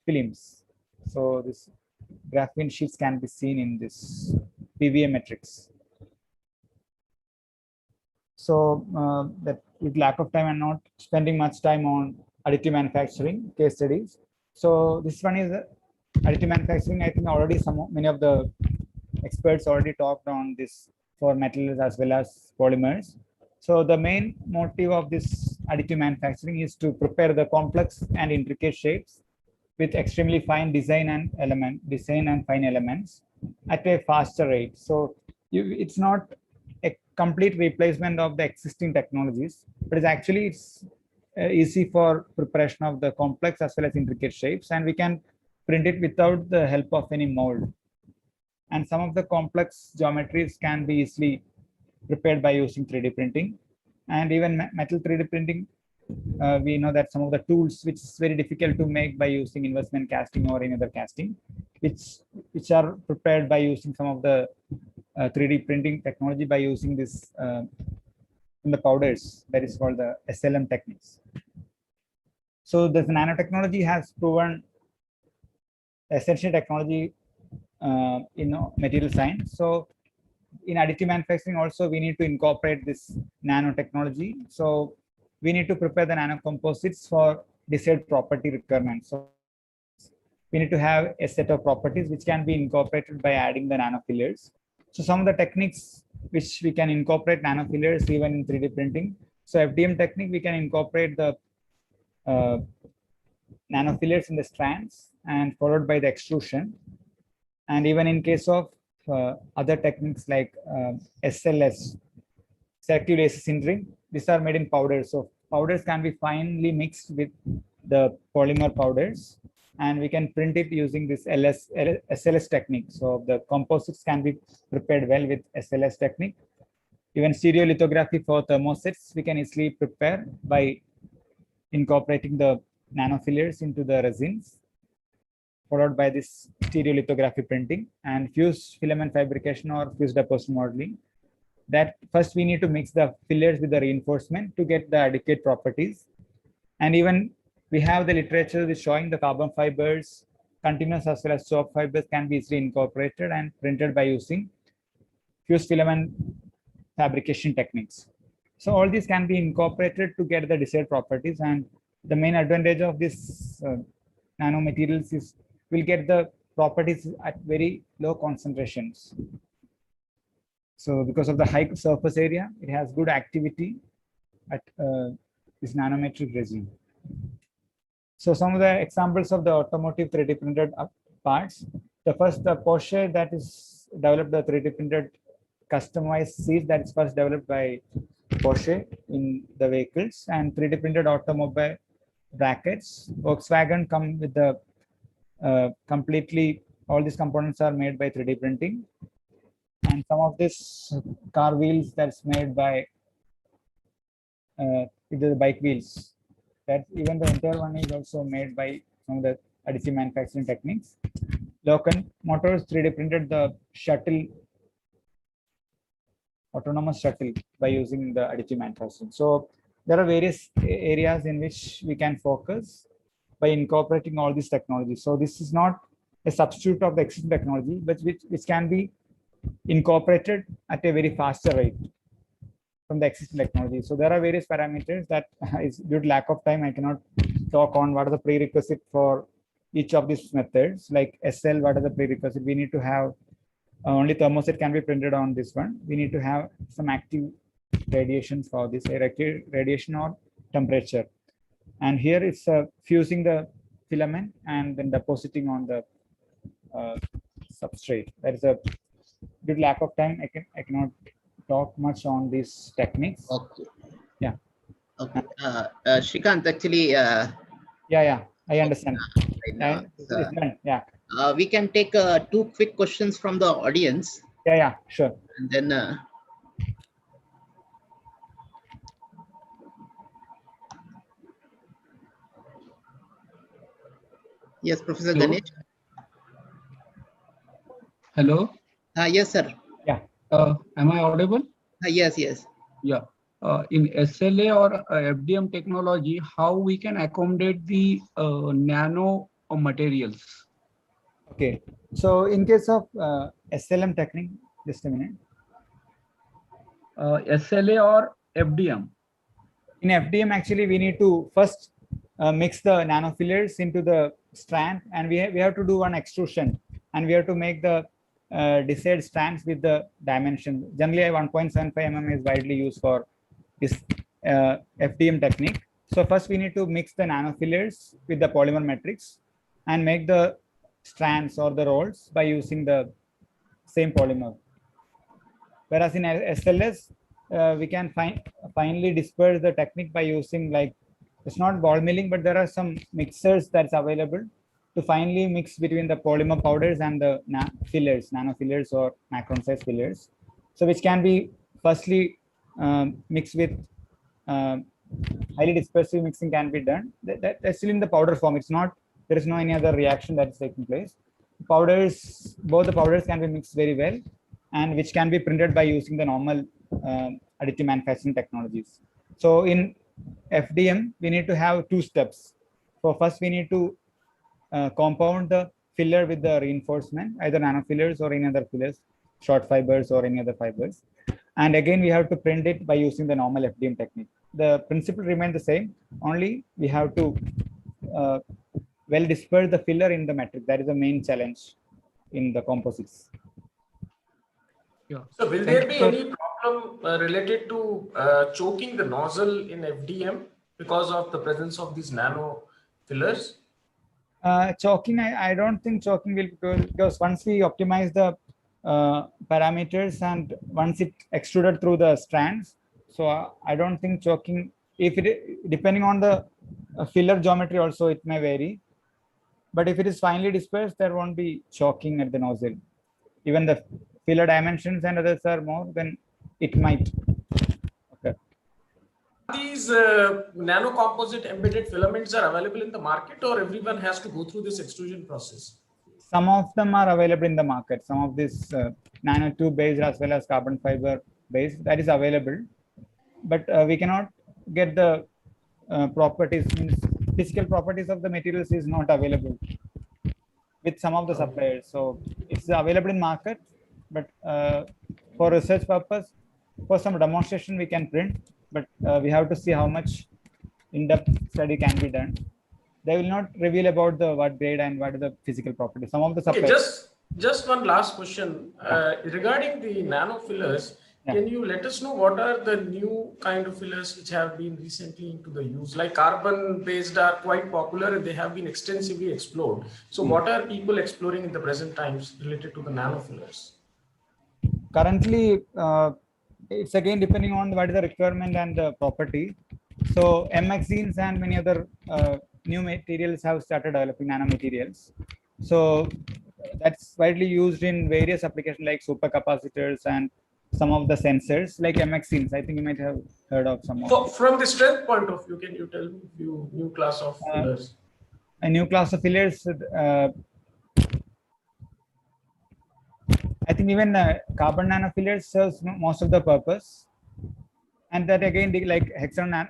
films. So this graphene sheets can be seen in this PVA matrix. So that with lack of time, I'm not spending much time on additive manufacturing case studies. So this one is additive manufacturing. I think already many of the experts already talked on this for metals as well as polymers. So the main motive of this additive manufacturing is to prepare the complex and intricate shapes with extremely fine design and fine elements at a faster rate. So it's not a complete replacement of the existing technologies, but it's easy for preparation of the complex as well as intricate shapes, and we can print it without the help of any mold. And some of the complex geometries can be easily prepared by using 3D printing. And even metal 3D printing, we know that some of the tools which is very difficult to make by using investment casting or any other casting, which are prepared by using some of the 3D printing technology by using this in the powders, that is called the SLM techniques. So this nanotechnology has proven essential technology in material science. So in additive manufacturing also, we need to incorporate this nanotechnology. So we need to prepare the nanocomposites for desired property requirements. So we need to have a set of properties which can be incorporated by adding the nanofillers. So some of the techniques which we can incorporate nanofillers even in 3D printing. So FDM technique, we can incorporate the nanofillers in the strands and followed by the extrusion. And even in case of other techniques like SLS, selective laser sintering, these are made in powders. So powders can be finely mixed with the polymer powders, and we can print it using this SLS technique. So the composites can be prepared well with SLS technique. Even stereolithography for thermosets, we can easily prepare by incorporating the nanofillers into the resins, followed by this stereolithography printing and fused filament fabrication or fused deposition modeling. That first we need to mix the fillers with the reinforcement to get the adequate properties. And even we have the literature is showing the carbon fibers, continuous as well as soap fibers can be easily incorporated and printed by using fused filament fabrication techniques. So all these can be incorporated to get the desired properties, and the main advantage of this nanomaterials is we'll get the properties at very low concentrations. So because of the high surface area, it has good activity at this nanometric regime. So some of the examples of the automotive 3D printed parts. The first, the Porsche that is developed the 3D printed customized seat that is first developed by Porsche in the vehicles, and 3D printed automobile brackets. Volkswagen come with the completely, all these components are made by 3D printing. And some of this car wheels that's made by the bike wheels. That even the entire one is also made by some of the additive manufacturing techniques. Motors 3D printed the shuttle, autonomous shuttle by using the additive manufacturing. So there are various areas in which we can focus by incorporating all these technologies. So this is not a substitute of the existing technology, but which can be incorporated at a very faster rate from the existing technology. So there are various parameters that is due to lack of time, I cannot talk on what are the prerequisite for each of these methods. Like SL, what are the prerequisite? We need to have only thermoset can be printed on this one. We need to have some active radiation for this, radiation or temperature. And here it's fusing the filament and then depositing on the substrate. That is a due to lack of time, I cannot talk much on these techniques. Okay. Yeah. Okay. Shrikant, actually. Yeah, I understand. It's done. Yeah. We can take 2 quick questions from the audience. Yeah, sure. And then. Yes, Professor Hello. Ganesh. Hello. Yes, sir. Yeah. Am I audible? Yes. Yeah. In SLA or FDM technology, how we can accommodate the nano materials? Okay. So in case of SLM technique, just a minute. SLA or FDM? In FDM, actually, we need to first mix the nanofillers into the strand, and we have to do one extrusion, and we have to make the desired strands with the dimension. Generally, 1.75 mm is widely used for this FDM technique. So first we need to mix the nanofillers with the polymer matrix and make the strands or the rolls by using the same polymer. Whereas in SLS, we can finally disperse the technique by using, like, it's not ball milling, but there are some mixers that's available to finally mix between the polymer powders and the nanofillers or macron size fillers. So which can be firstly mixed with highly dispersive mixing can be done. That's still in the powder form. It's not, there is no any other reaction that is taking place. Powders, both the powders can be mixed very well, and which can be printed by using the normal additive manufacturing technologies. So in FDM, we need to have 2 steps. So first we need to compound the filler with the reinforcement, either nanofillers or any other fillers, short fibers or any other fibers. And again, we have to print it by using the normal FDM technique. The principle remains the same, only we have to well disperse the filler in the matrix. That is the main challenge in the composites. Yeah. So will there be any problem related to choking the nozzle in FDM because of the presence of these nano fillers? Choking, I don't think choking will, because once we optimize the parameters and once it extruded through the strands, so I don't think choking, if it, depending on the filler geometry also, it may vary. But if it is finely dispersed, there won't be choking at the nozzle. Even the filler dimensions and others are more, then it might. Okay. These nano composite embedded filaments are available in the market, or everyone has to go through this extrusion process? Some of them are available in the market. Some of this nanotube based as well as carbon fiber based, that is available. But we cannot get the properties, means physical properties of the materials is not available with some of the suppliers. So it's available in market, but for research purpose, for some demonstration we can print, but we have to see how much in-depth study can be done. They will not reveal about the what grade and what is the physical property. Some of the Okay, suppliers. just one last question regarding the nano fillers. Yeah. Can you let us know what are the new kind of fillers which have been recently into the use? Like carbon-based are quite popular and they have been extensively explored. So what are people exploring in the present times related to the nano fillers? Currently, it's again depending on what is the requirement and the property. So MXenes and many other new materials have started developing nanomaterials. So that's widely used in various applications like supercapacitors and some of the sensors like MXenes. I think you might have heard of some of From the strength point of view, can you tell me a few new class of fillers? A new class of fillers. I think even carbon nanofillers serves most of the purpose, and that again like hexagon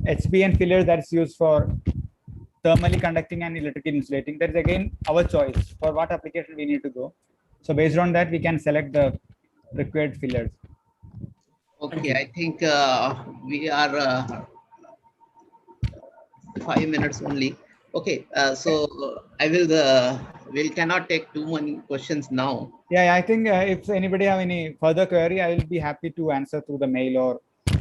HBN filler that's used for thermally conducting and electrically insulating. That is again our choice for what application we need to go. So based on that, we can select the required fillers. Okay, I think we are 5 minutes only. Okay, so I will cannot take too many questions now. Yeah, I think if anybody have any further query, I will be happy to answer through the mail or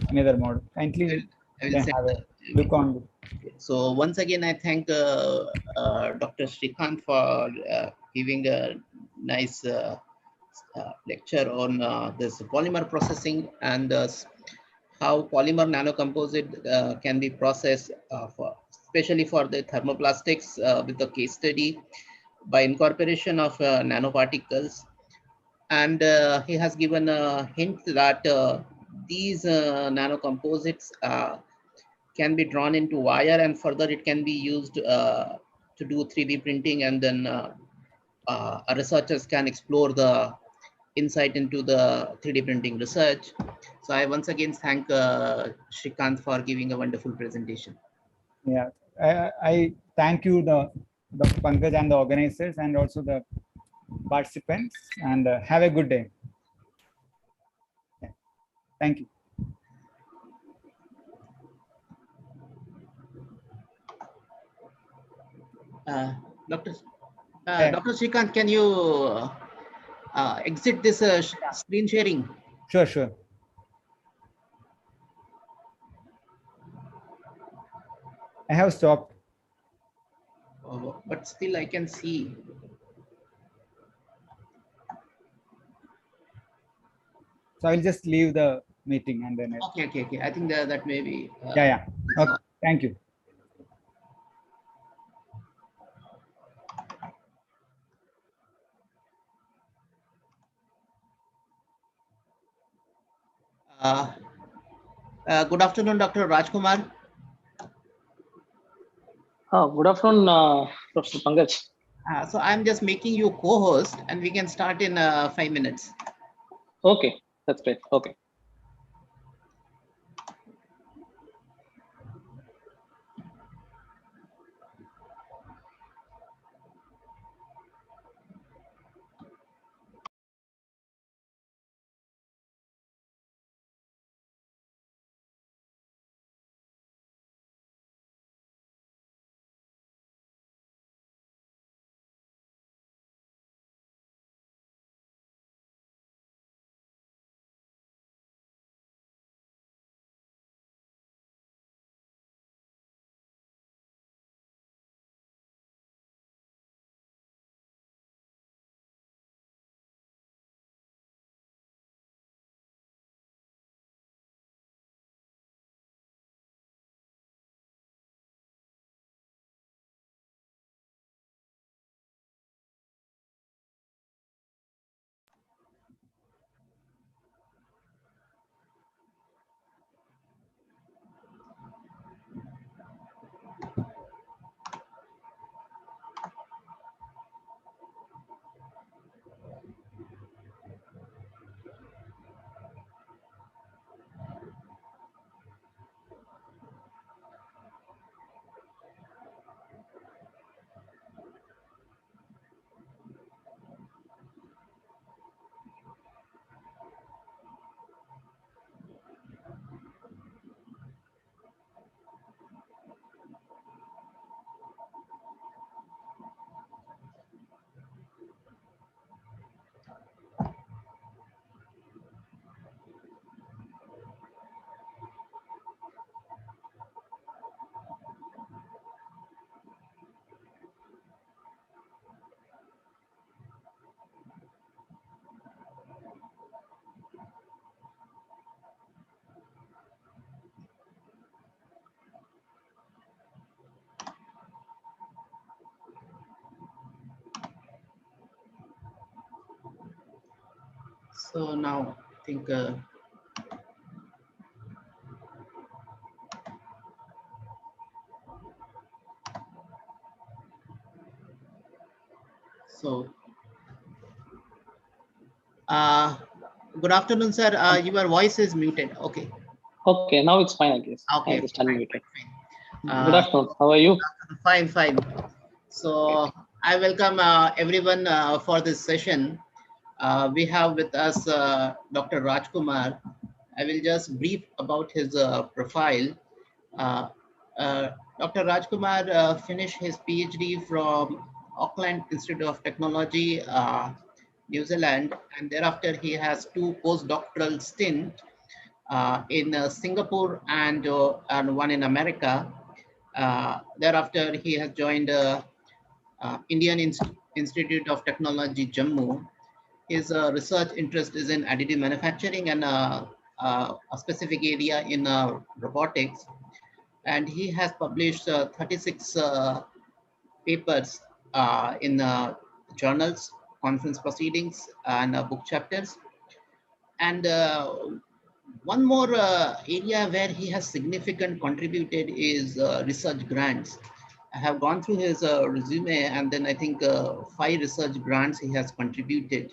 another mode. Kindly I will send have a look on. So once again, I thank Dr. Srikanth for giving a nice lecture on this polymer processing and how polymer nanocomposite can be processed, especially for the thermoplastics with the case study by incorporation of nanoparticles. And he has given a hint that these nanocomposites can be drawn into wire, and further it can be used to do 3D printing, and then researchers can explore the insight into the 3D printing research. So I once again thank Srikanth for giving a wonderful presentation. Yeah, I thank you, Dr. Pankaj and the organizers, and also the participants, and have a good day. Yeah. Thank you. Dr. Dr. Srikanth, can you exit this screen sharing? Sure, sure. I have stopped. But still I can see. So I'll just leave the meeting and then. Okay. I think that may be. Yeah. Okay. Thank you. Good afternoon, Dr. Rajkumar. Good afternoon, Dr. Pankaj. So I'm just making you co-host, and we can start in 5 minutes. Okay, that's great. Okay. So now I think so. Uh, Good afternoon, sir. Your voice is muted. Okay. Okay, now it's fine, I guess. I Okay. just Fine, unmuted. fine. Good afternoon. How are you? Fine, fine. So I welcome everyone for this session. We have with us Dr. Rajkumar. I will just brief about his profile. Uh, Dr. Rajkumar finished his PhD from Auckland Institute of Technology, New Zealand, and thereafter he has two postdoctoral stints in Singapore and one in America. Thereafter, he has joined Indian Institute of Technology, Jammu. His research interest is in additive manufacturing and a specific area in robotics. And he has published 36 papers in journals, conference proceedings, and book chapters. And one more area where he has significant contributed is research grants. I have gone through his resume, and then I think 5 research grants he has contributed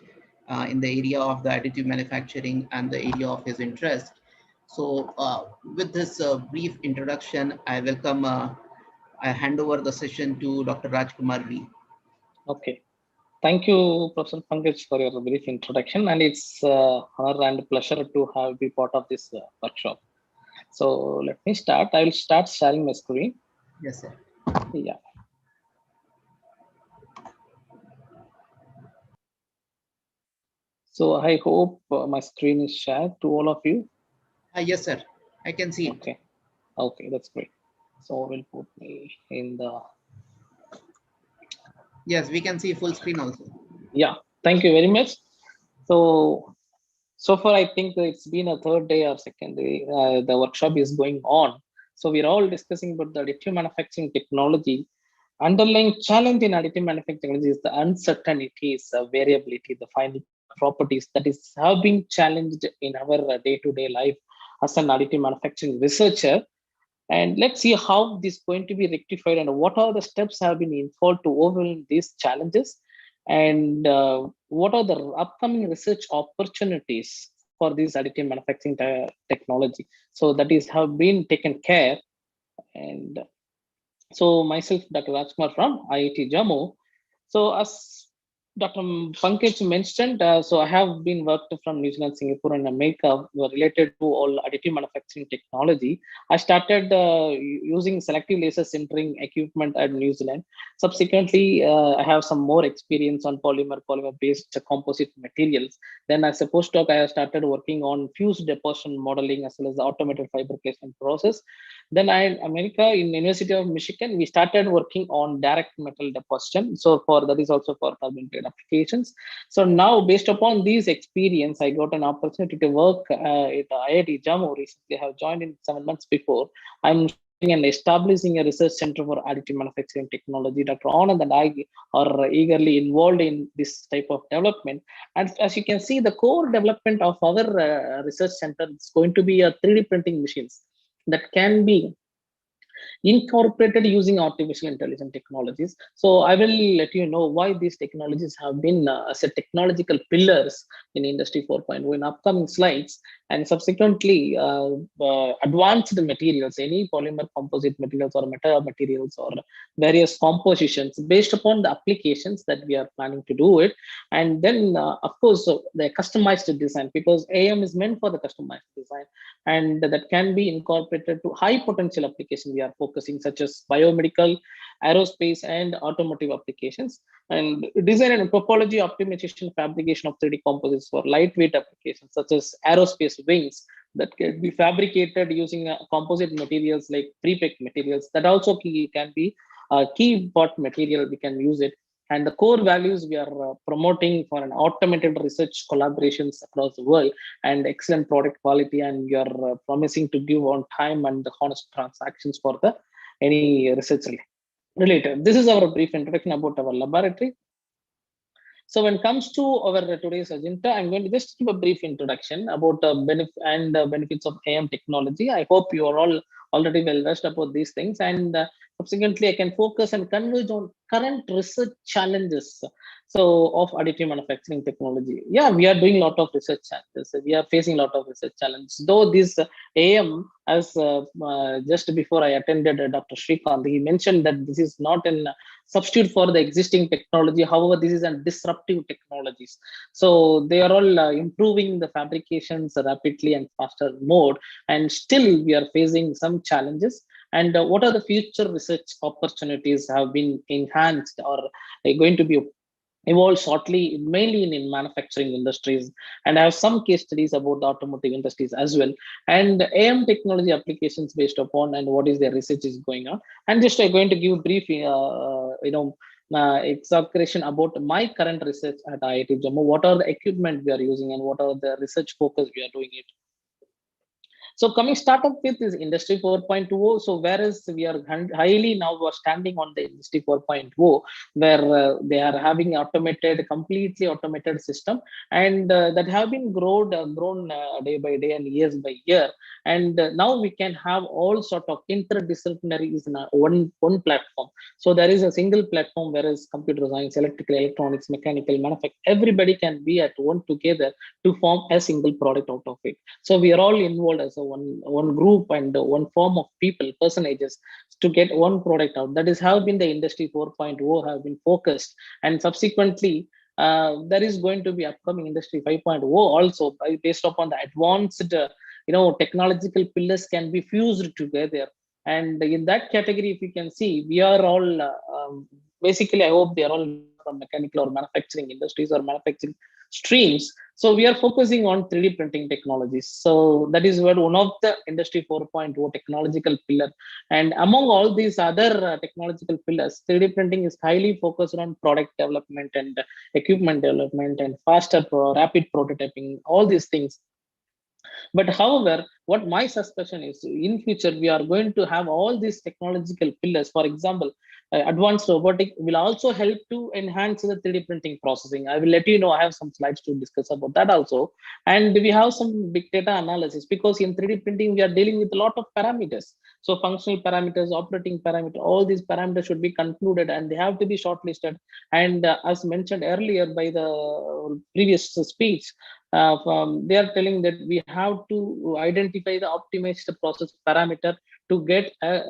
in the area of the additive manufacturing and the area of his interest. So with this brief introduction, I hand over the session to Dr. Rajkumar V. Okay. Thank you, Professor Pankaj, for your brief introduction. And it's honor and pleasure to have be part of this workshop. So let me start. I will start sharing my screen. Yes, sir. Yeah. So I hope my screen is shared to all of you. Yes, sir. I can see it. Okay. Okay, that's great. So we'll put me in the. Yes, we can see full screen also. Yeah, thank you very much. So far, I think it's been a third day or second day. The workshop is going on. So we're all discussing about the additive manufacturing technology. Underlying challenge in additive manufacturing technology is the uncertainties, variability, the final properties that is have been challenged in our day-to-day life as an additive manufacturing researcher. And let's see how this is going to be rectified and what are the steps have been involved to overcome these challenges, and what are the upcoming research opportunities for this additive manufacturing technology. So that is have been taken care. And so myself, Dr. Rajkumar from IIT Jammu. So as Dr. Pankaj mentioned, so I have been worked from New Zealand, Singapore, and America related to all additive manufacturing technology. I started using selective laser sintering equipment at New Zealand. Subsequently, I have some more experience on polymer-based composite materials. Then as a postdoc, I have started working on fused deposition modeling as well as the automated fiber placement process. Then America in University of Michigan, we started working on direct metal deposition. So for that is also for carbon grade applications. So now based upon these experience, I got an opportunity to work at IIT Jammu. Recently, I have joined in 7 months before. I'm and establishing a research center for additive manufacturing technology. Dr. Anand and I are eagerly involved in this type of development. And as you can see, the core development of our research center is going to be a 3D printing machines that can be incorporated using artificial intelligence technologies. So I will let you know why these technologies have been as a technological pillars in Industry 4.0 in upcoming slides. And subsequently, advanced materials, any polymer composite materials or metal materials or various compositions based upon the applications that we are planning to do it. And then, of course, the customized design, because AM is meant for the customized design, and that can be incorporated to high potential application we are focusing, such as biomedical, aerospace, and automotive applications, and design and topology optimization, fabrication of 3D composites for lightweight applications such as aerospace wings that can be fabricated using composite materials like pre-packed materials. That also can be a key part material, we can use it. And the core values we are promoting for an automated research collaborations across the world and excellent product quality, and we are promising to give on time and the honest transactions for the any research related. This is our brief introduction about our laboratory. So when it comes to our today's agenda, I'm going to just give a brief introduction about benefits of AM technology. I hope you are all already well versed about these things, and subsequently I can focus and converge on current research challenges. So of additive manufacturing technology, yeah, we are doing a lot of research challenges. We are facing a lot of research challenges. Though this AM, as just before I attended Dr. Srikanth, he mentioned that this is not an substitute for the existing technology. However, this is a disruptive technologies. So they are all improving the fabrications rapidly and faster mode, and still we are facing some challenges. And what are the future research opportunities have been enhanced or going to be evolved shortly, mainly in manufacturing industries, and I have some case studies about the automotive industries as well, and AM technology applications based upon and what is the research is going on. And just I'm going to give brief, exaggeration about my current research at IIT Jammu. What are the equipment we are using and what are the research focus we are doing it. So coming start up with is Industry 4.0. So whereas we are highly now we're standing on the Industry 4.0, where they are having completely automated system, and that have been grown day by day and years by year. And now we can have all sort of interdisciplinaries in one platform. So there is a single platform, whereas computer science, electrical, electronics, mechanical, manufacturing, everybody can be at one together to form a single product out of it. So we are all involved as a one group and one form of people, personages, to get one product out. That is how been the Industry 4.0 have been focused, and subsequently there is going to be upcoming Industry 5.0 also, based upon the advanced technological pillars can be fused together. And in that category, if you can see, we are all basically, I hope they are all from mechanical or manufacturing industries or manufacturing streams. So we are focusing on 3D printing technologies. So that is where one of the Industry 4.0 technological pillar. And among all these other technological pillars, 3D printing is highly focused on product development and equipment development and faster, rapid prototyping, all these things. But however, what my suspicion is, in future we are going to have all these technological pillars. For example, advanced robotic will also help to enhance the 3D printing processing. I will let you know, I have some slides to discuss about that also. And we have some big data analysis, because in 3D printing we are dealing with a lot of parameters. So functional parameters, operating parameter, all these parameters should be concluded and they have to be shortlisted. And as mentioned earlier by the previous speech, they are telling that we have to identify the optimized process parameter to get a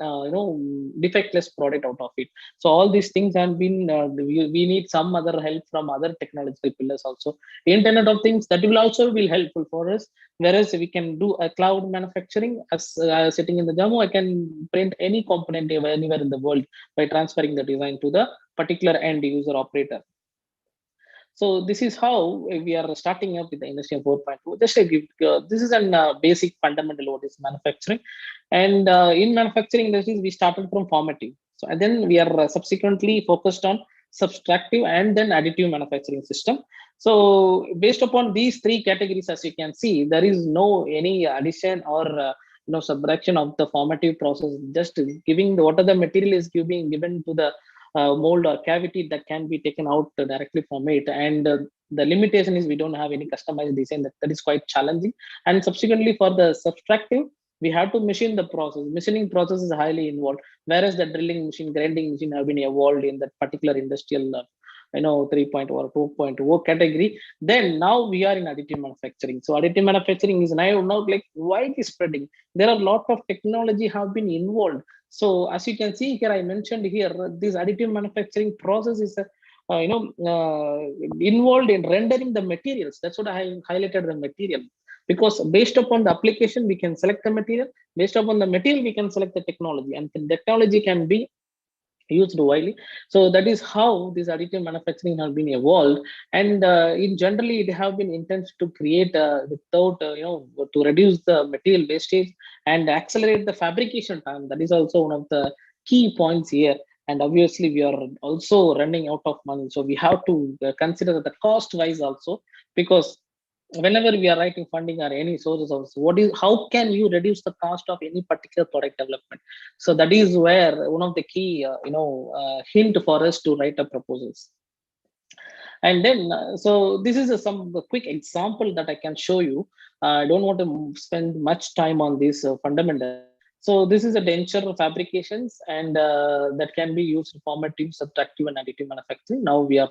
defectless product out of it. So all these things have been we need some other help from other technological pillars also. Internet of Things, that will also be helpful for us, whereas we can do a cloud manufacturing. As sitting in the Jammu, I can print any component anywhere in the world by transferring the design to the particular end user operator. So this is how we are starting up with the Industry 4.2. Just to give, this is a basic fundamental what is manufacturing. And in manufacturing industries, we started from formative. So and then we are subsequently focused on subtractive and then additive manufacturing system. So based upon these three categories, as you can see, there is no any addition or subtraction of the formative process. Just giving what are the material is being given to the mold or cavity that can be taken out directly from it. And the limitation is we don't have any customized design. That is quite challenging. And subsequently for the subtractive, we have to machine the process. Machining process is highly involved, whereas the drilling machine, grinding machine have been evolved in that particular industrial 3.0 or 2.0 category. Then now we are in additive manufacturing. So additive manufacturing is now like widely spreading. There are a lot of technology have been involved. So as you can see here, I mentioned here, this additive manufacturing process is involved in rendering the materials. That's what I highlighted, the material, because based upon the application we can select the material, based upon the material we can select the technology, and the technology can be used widely. So that is how this additive manufacturing has been evolved. And in generally it have been intended to create without to reduce the material wastage and accelerate the fabrication time. That is also one of the key points here. And obviously we are also running out of money, so we have to consider the cost wise also, because whenever we are writing funding or any sources of how can you reduce the cost of any particular product development. So that is where one of the key hint for us to write up proposals. And then, so this is some quick example that I can show you. I don't want to spend much time on these fundamentals. So this is a denture fabrications, and that can be used in formative, subtractive, and additive manufacturing. Now we are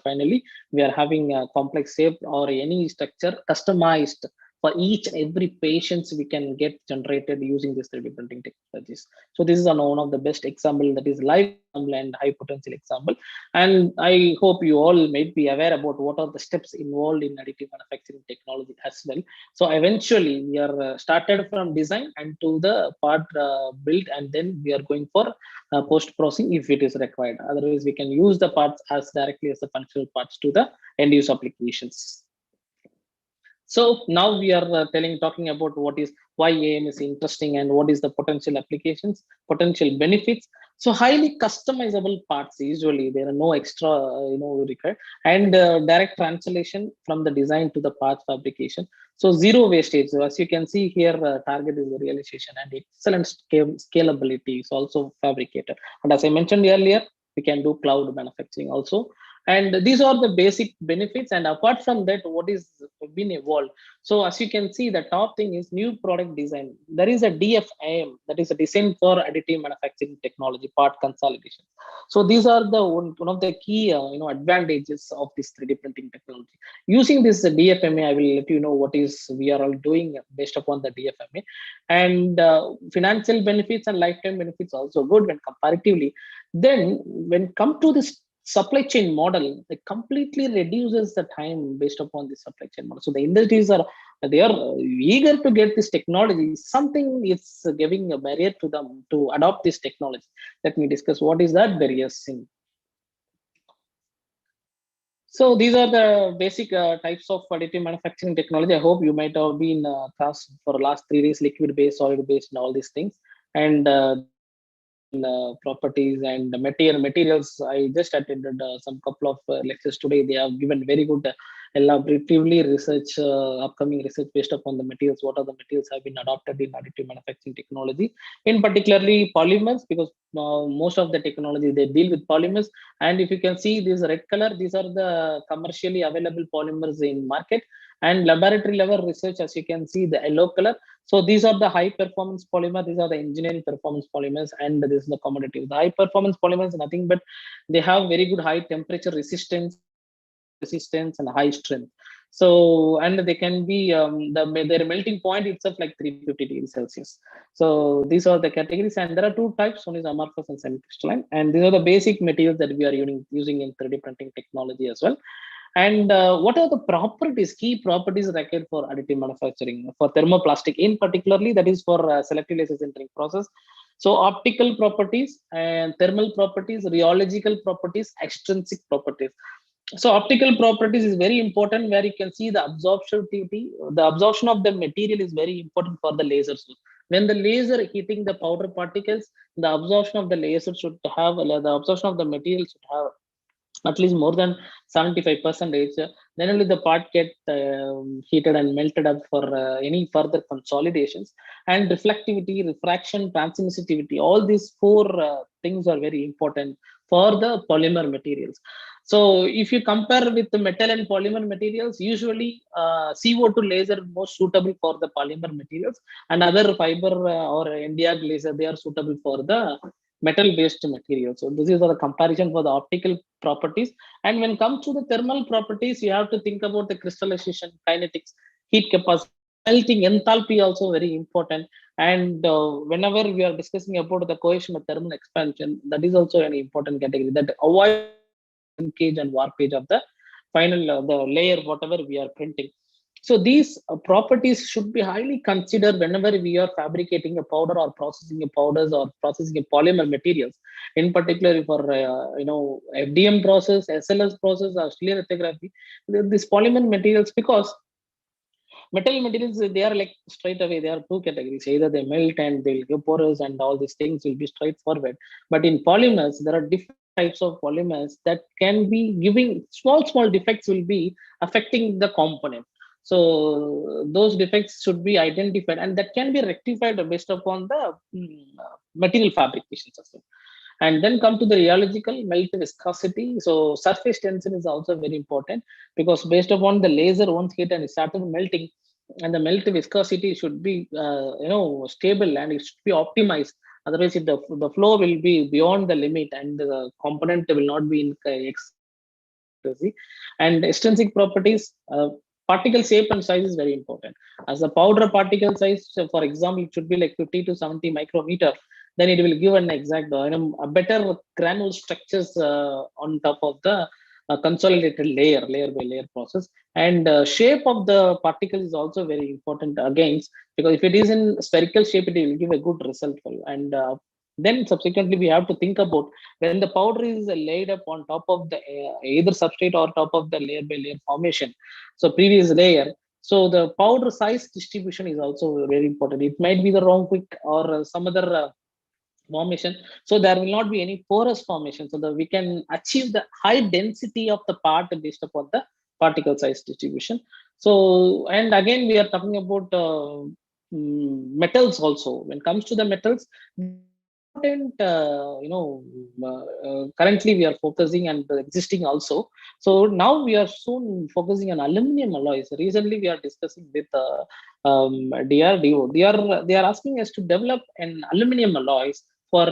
having a complex shape or any structure customized for each and every patients we can get generated using this 3D printing technologies. So this is one of the best example, that is live example and high potential example. And I hope you all may be aware about what are the steps involved in additive manufacturing technology as well. So eventually we are started from design and to the part built, and then we are going for post processing if it is required. Otherwise, we can use the parts as directly as the functional parts to the end use applications. So now we are talking about what is why AM is interesting and what is the potential applications, potential benefits. So highly customizable parts, usually there are no extra, required, and direct translation from the design to the parts fabrication. So zero wastage. So as you can see here, target is the realization, and excellent scalability is also fabricated. And as I mentioned earlier, we can do cloud manufacturing also. And these are the basic benefits. And apart from that, what is been evolved? So as you can see, the top thing is new product design. There is a DFIM, that is a design for additive manufacturing technology, part consolidation. So these are the one of the key advantages of this 3D printing technology. Using this DFMA, I will let you know what is we are all doing based upon the DFMA. And financial benefits and lifetime benefits also good when comparatively. Then when come to this supply chain model, it completely reduces the time based upon the supply chain model. So the industries they are eager to get this technology. Something is giving a barrier to them to adopt this technology. Let me discuss what is that barriers in. So these are the basic types of additive manufacturing technology. I hope you might have been class for the last 3 days, liquid based, solid based, and all these things. And properties and materials. I just attended some couple of lectures today. They have given very good elaboratively research, upcoming research based upon the materials. What are the materials have been adopted in additive manufacturing technology, in particularly polymers, because most of the technology they deal with polymers. And if you can see this red color, these are the commercially available polymers in market. And laboratory level research, as you can see, the yellow color. So these are the high performance polymer. These are the engineering performance polymers, and this is the commodity. The high performance polymers is nothing but they have very good high temperature resistance, resistance, and high strength. So and they can be their melting point itself like 350 degrees Celsius. So these are the categories, and there are two types. One is amorphous and semi-crystalline, and these are the basic materials that we are using in 3D printing technology as well. And what are the properties, key properties required for additive manufacturing for thermoplastic in particularly, that is for selective laser sintering process. So optical properties and thermal properties, rheological properties, extrinsic properties. So optical properties is very important, where you can see the absorptivity. The absorption of the material is very important for the laser source. When the laser hitting the powder particles, the absorption of the laser should have, the absorption of the material should have at least more than 75%. Then only the part get heated and melted up for any further consolidations. And reflectivity, refraction, transmissivity, all these four things are very important for the polymer materials. So if you compare with the metal and polymer materials, usually CO2 laser most suitable for the polymer materials, and other fiber or Nd:YAG laser, they are suitable for the metal based material. So this is the comparison for the optical properties. And when it comes to the thermal properties, you have to think about the crystallization, kinetics, heat capacity, melting, enthalpy also very important. And whenever we are discussing about the cohesion of thermal expansion, that is also an important category that avoid shrinkage and warpage of the final the layer whatever we are printing. So these properties should be highly considered whenever we are fabricating a powder or processing a powders or processing a polymer materials. In particular, for FDM process, SLS process, or stereolithography, these polymer materials, because metal materials, they are like straight away, there are two categories: either they melt and they'll give porous and all these things will be straightforward. But in polymers, there are different types of polymers that can be giving small defects, will be affecting the component. So those defects should be identified, and that can be rectified based upon the material fabrication system. And then come to the rheological melt viscosity. So surface tension is also very important, because based upon the laser once hit and it started melting, and the melt viscosity should be stable, and it should be optimized. Otherwise, the flow will be beyond the limit, and the component will not be in accuracy. And extrinsic properties, particle shape and size is very important. As the powder particle size, so for example, it should be like 50 to 70 micrometer, then it will give an exact, a better granule structures on top of the consolidated layer by layer process. And shape of the particle is also very important again, because if it is in spherical shape, it will give a good result for you. And then subsequently, we have to think about when the powder is laid up on top of the either substrate or top of the layer by layer formation. So previous layer. So the powder size distribution is also very important. It might be the wrong quick or some other formation, so there will not be any porous formation, so that we can achieve the high density of the part based upon the particle size distribution. So, and again, we are talking about metals also. When it comes to the metals, important, currently we are focusing and existing also. So now we are soon focusing on aluminum alloys. Recently we are discussing with DRDO. They are asking us to develop an aluminum alloys for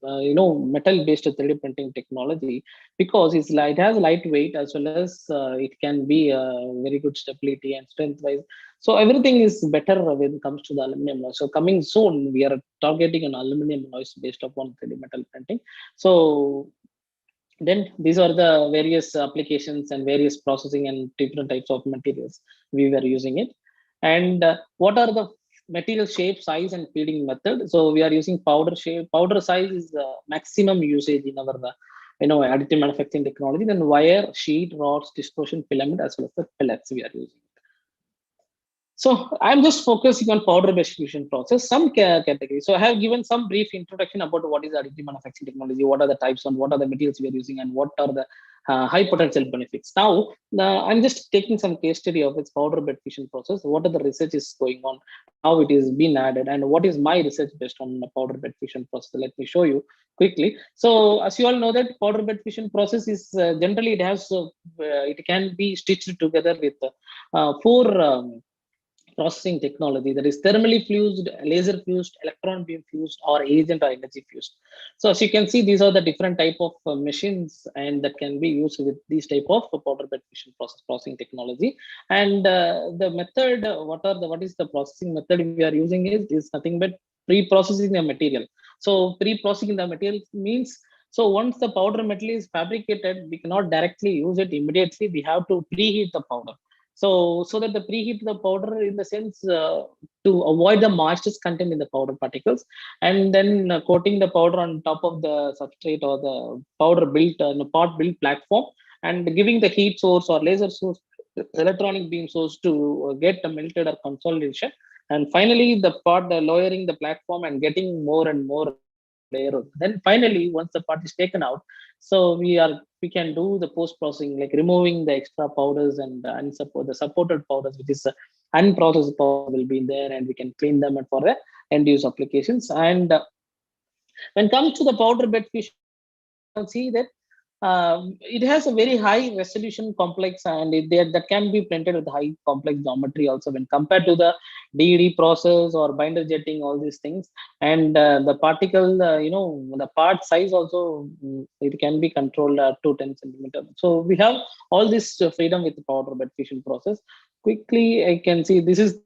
metal based 3D printing technology, because it has lightweight, as well as it can be very good stability and strength wise. So everything is better when it comes to the aluminum alloy. So coming soon, we are targeting an aluminum alloys based upon 3D metal printing. So then these are the various applications and various processing and different types of materials we were using it. And what are the material shape, size, and feeding method? So we are using powder shape. Powder size is the maximum usage in our additive manufacturing technology. Then wire, sheet, rods, dispersion, filament, as well as the pellets we are using. So I'm just focusing on powder-based fusion process, some categories. So I have given some brief introduction about what is additive manufacturing technology, what are the types, and what are the materials we are using, and what are the high potential benefits. Now, I'm just taking some case study of its powder-bed fusion process. What are the research is going on, how it is being added, and what is my research based on the powder-bed fusion process. Let me show you quickly. So as you all know that powder-bed fusion process is generally it can be stitched together with four processing technology, that is thermally fused, laser fused, electron beam fused, or agent or energy fused. So as you can see, these are the different type of machines and that can be used with these type of powder bed fusion processing technology. And the method, what is the processing method we are using is nothing but pre-processing the material. So pre-processing the material means, so once the powder metal is fabricated, we cannot directly use it immediately. We have to preheat the powder. So that the preheat the powder in the sense to avoid the moisture content in the powder particles, and then coating the powder on top of the substrate or the powder built pot built platform, and giving the heat source or laser source, electronic beam source to get the melted or consolidation, and finally the part lowering the platform and getting more and more layer. Then finally, once the part is taken out, so we can do the post processing, like removing the extra powders and the supported powders, which is unprocessed powder will be there, and we can clean them for the end use applications. And when it comes to the powder bed fusion, see that it has a very high resolution complex, and that can be printed with high complex geometry also when compared to the DED process or binder jetting, all these things. And the particle, the part size also, it can be controlled to 10 centimeter. So we have all this freedom with the powder bed fusion process. Quickly, I can see this is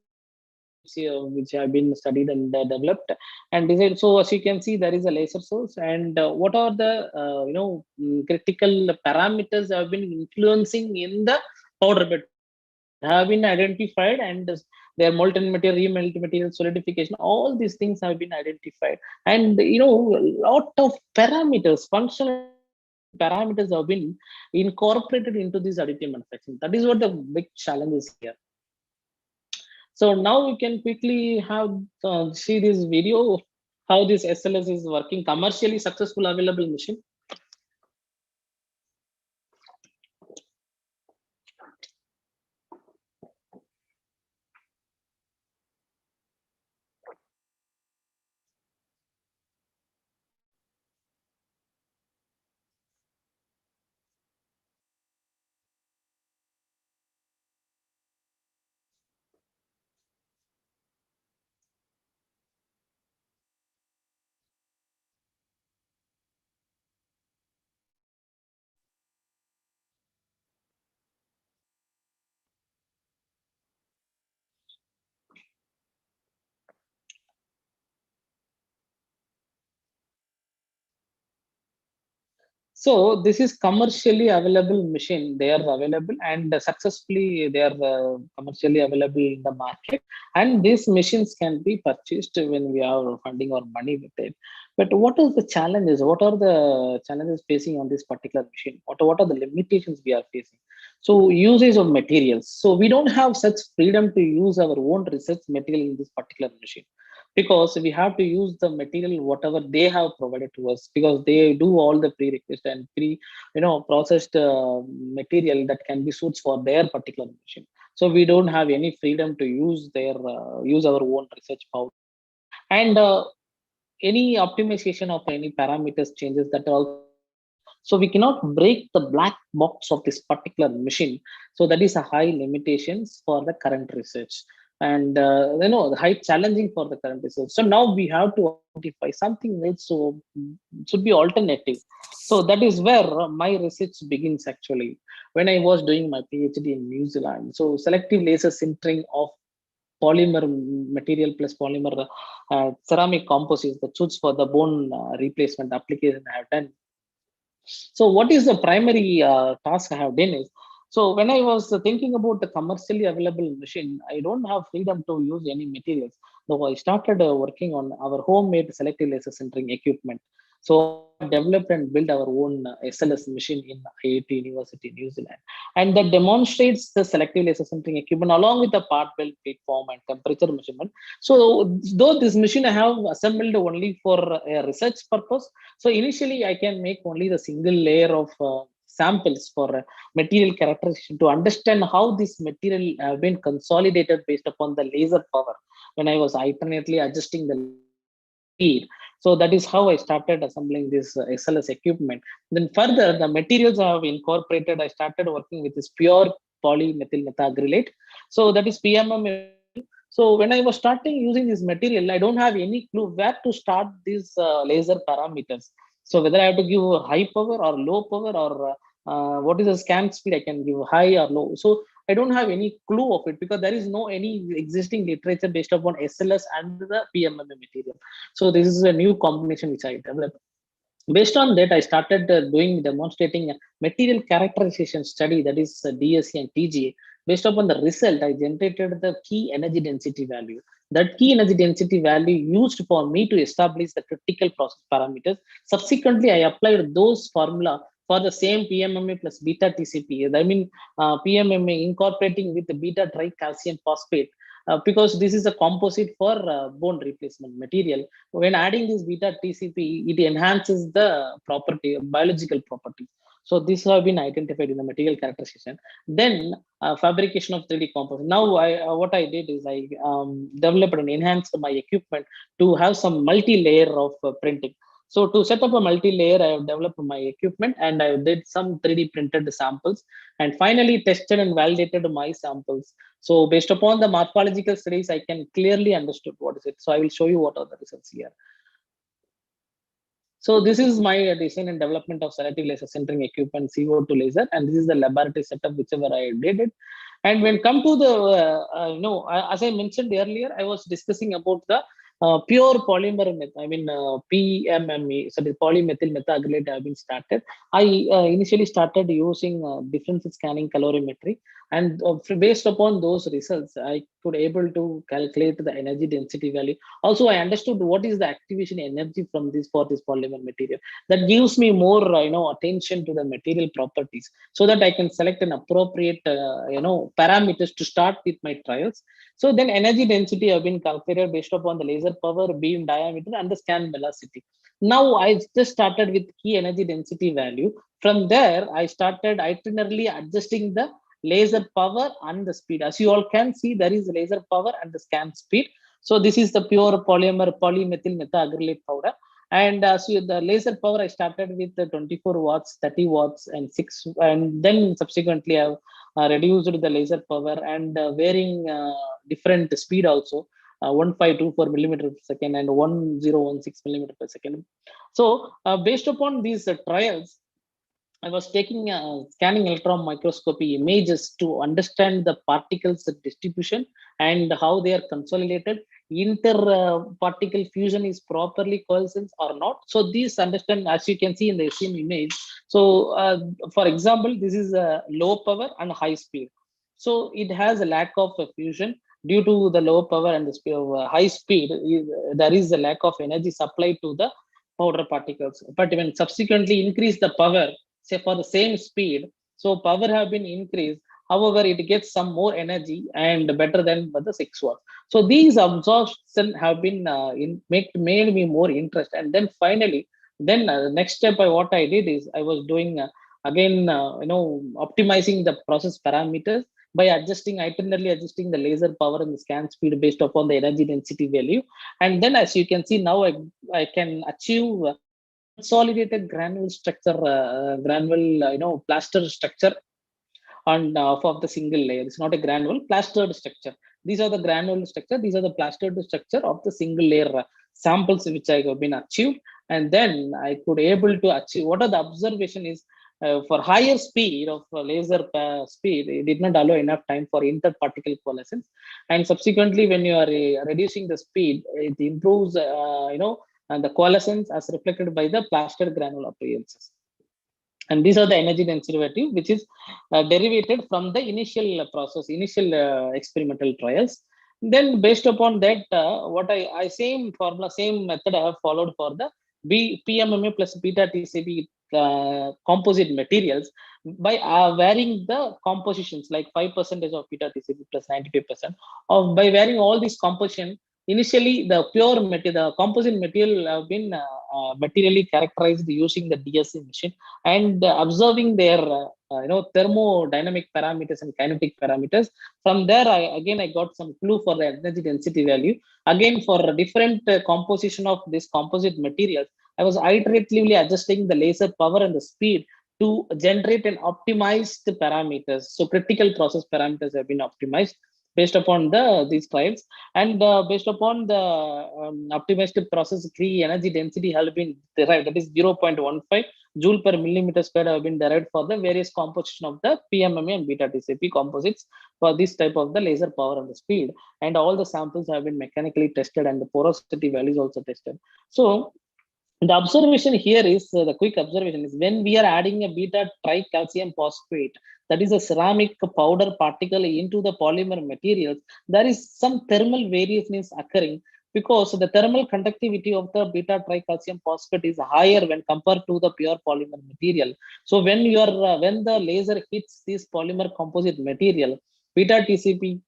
here, which have been studied and developed and designed. So as you can see, there is a laser source, and what are the critical parameters have been influencing in the powder bed have been identified, and their molten material, remelt material, solidification, all these things have been identified. And lot of parameters, functional parameters have been incorporated into this additive manufacturing. That is what the big challenge is here. So now we can quickly have see this video of how this SLS is working, commercially successful available machine. So this is commercially available machine. They are available and successfully they are commercially available in the market. And these machines can be purchased when we are funding our money with it. But what is the challenges? What are the challenges facing on this particular machine? What are the limitations we are facing? So usage of materials. So we don't have such freedom to use our own research material in this particular machine, because we have to use the material whatever they have provided to us, because they do all the prerequisite and processed material that can be suits for their particular machine. So we don't have any freedom to use their use our own research power. And any optimization of any parameters changes, that are also possible. So we cannot break the black box of this particular machine. So that is a high limitations for the current research, and the high challenging for the current research. So now we have to identify something else, so should be alternative. So that is where my research begins actually, when I was doing my PhD in New Zealand. So selective laser sintering of polymer material plus polymer ceramic composites, the suits for the bone replacement application I have done. So what is the primary task I have done is, so when I was thinking about the commercially available machine, I don't have freedom to use any materials. So I started working on our homemade selective laser sintering equipment. So I have developed and built our own SLS machine in IIT University, New Zealand. And that demonstrates the selective laser sintering equipment along with the part build, feed form, and temperature measurement. So though this machine I have assembled only for a research purpose, so initially I can make only the single layer of samples for material characterization to understand how this material have been consolidated based upon the laser power when I was alternately adjusting the laser speed. So that is how I started assembling this SLS equipment. Then further, the materials I have incorporated, I started working with this pure polymethyl methacrylate. So that is PMMA material. So when I was starting using this material, I don't have any clue where to start these laser parameters. So whether I have to give high power or low power, or what is the scan speed, I can give high or low. So I don't have any clue of it, because there is no any existing literature based upon SLS and the PMMA material. So this is a new combination which I developed. Based on that, I started doing demonstrating a material characterization study, that is DSC and TGA. Based upon the result, I generated the key energy density value. That key energy density value used for me to establish the critical process parameters. Subsequently, I applied those formula for the same PMMA plus beta TCP. I mean, PMMA incorporating with the beta tricalcium phosphate, because this is a composite for bone replacement material. When adding this beta TCP, it enhances the property, biological property. So these have been identified in the material characterization. Then fabrication of 3D composite. Now what I did is I developed and enhanced my equipment to have some multi-layer of printing. So to set up a multi-layer, I have developed my equipment and I did some 3D printed samples, and finally tested and validated my samples. So based upon the morphological studies, I can clearly understood what is it. So I will show you what are the results here. So this is my design and development of selective laser sintering equipment, CO2 laser, and this is the laboratory setup whichever I did it. And when come to the, as I mentioned earlier, I was discussing about the pure polymer method. I mean, PMMA, so the polymethyl methacrylate have been started. I initially started using differential scanning calorimetry, and based upon those results, I could able to calculate the energy density value. Also, I understood what is the activation energy from this for this polymer material. That gives me more, attention to the material properties, so that I can select an appropriate, parameters to start with my trials. So then energy density have been calculated based upon the laser power, beam diameter, and the scan velocity. Now I just started with key energy density value. From there, I started itinerarily adjusting the laser power and the speed. As you all can see, there is laser power and the scan speed. So this is the pure polymethyl methacrylate powder. And so the laser power, I started with the 24 watts, 30 watts, and 6. And then subsequently, I've reduced the laser power and varying different speed also. 1524 millimeter per second and 1016 millimeter per second. So based upon these trials, I was taking scanning electron microscopy images to understand the particles distribution and how they are consolidated particle fusion is properly coalescence or not. So these understand, as you can see in the same image. So for example, this is a low power and high speed. So it has a lack of fusion due to the low power and the speed of high speed. There is a lack of energy supplied to the powder particles. But when subsequently increase the power, say for the same speed, so power have been increased. However, it gets some more energy and better than the 6 watts. So these absorption have been made me more interested. And then finally, then next step, what I did is I was doing again, optimizing the process parameters by itinerarily adjusting the laser power and the scan speed based upon the energy density value. And then, as you can see now, I can achieve consolidated granule structure, plaster structure on of the single layer. It's not a granule, plastered structure. These are the granule structure. These are the plastered structure of the single layer samples which I have been achieved. And then I could able to achieve what are the observation is for higher speed of laser speed, it did not allow enough time for interparticle coalescence. And subsequently, when you are reducing the speed, it improves, and the coalescence as reflected by the plastered granule appearances. And these are the energy density derivative, which is derivated from the initial process, initial experimental trials. Then based upon that, what I same formula, same method I have followed for the PMMA plus beta TCP composite materials by varying the compositions like 5% of beta TCP plus 95%. Of by varying all these composition, initially the pure material, the composite material have been materially characterized using the DSC machine and observing their thermodynamic parameters and kinetic parameters. From there, I got some clue for the energy density value. Again, for different composition of this composite materials, I was iteratively adjusting the laser power and the speed to generate and optimize the parameters. So critical process parameters have been optimized based upon these trials, and based upon the optimized process free energy density has been derived, that is 0.15 joule per millimeter squared have been derived for the various composition of the PMMA and beta TCP composites for this type of the laser power and the speed. And all the samples have been mechanically tested and the porosity values also tested. So the observation here is the quick observation is when we are adding a beta tricalcium phosphate, that is a ceramic powder particle into the polymer materials, there is some thermal variation is occurring because the thermal conductivity of the beta tricalcium phosphate is higher when compared to the pure polymer material. So when you are when the laser hits this polymer composite material, beta TCP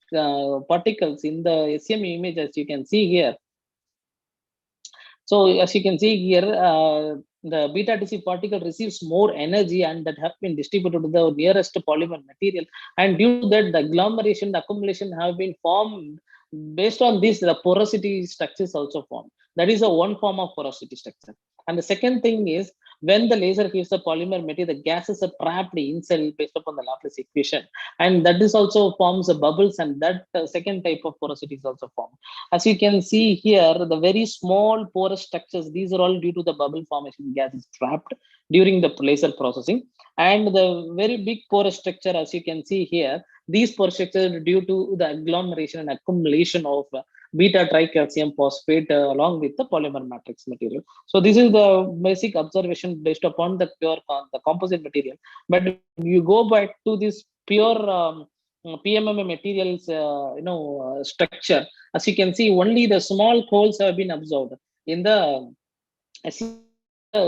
particles in the SEM image, as you can see here. So as you can see here, the beta TC particle receives more energy and that have been distributed to the nearest polymer material. And due to that, the agglomeration, the accumulation have been formed. Based on this, the porosity structure is also formed. That is a one form of porosity structure. And the second thing is, when the laser hits the polymer material, the gases are trapped inside based upon the Laplace equation. And that is also forms the bubbles, and that second type of porosity is also formed. As you can see here, the very small porous structures, these are all due to the bubble formation, gas is trapped during the laser processing. And the very big porous structure, as you can see here, these porous structures are due to the agglomeration and accumulation of beta tricalcium phosphate along with the polymer matrix material. So this is the basic observation based upon the the composite material. But you go back to this pure PMMA materials, structure. As you can see, only the small holes have been observed in the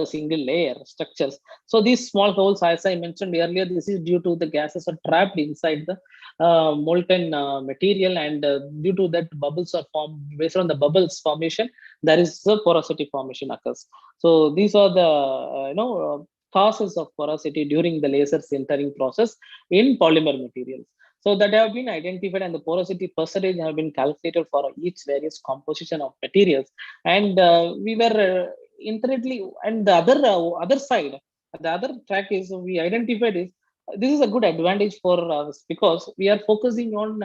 single layer structures. So these small holes, as I mentioned earlier, this is due to the gases are trapped inside the molten material, and due to that bubbles are formed. Based on the bubbles formation, there is a porosity formation occurs. So these are the causes of porosity during the laser sintering process in polymer materials. So that have been identified, and the porosity percentage have been calculated for each various composition of materials. And we were internally, and the other side, the other track is we identified is this is a good advantage for us because we are focusing on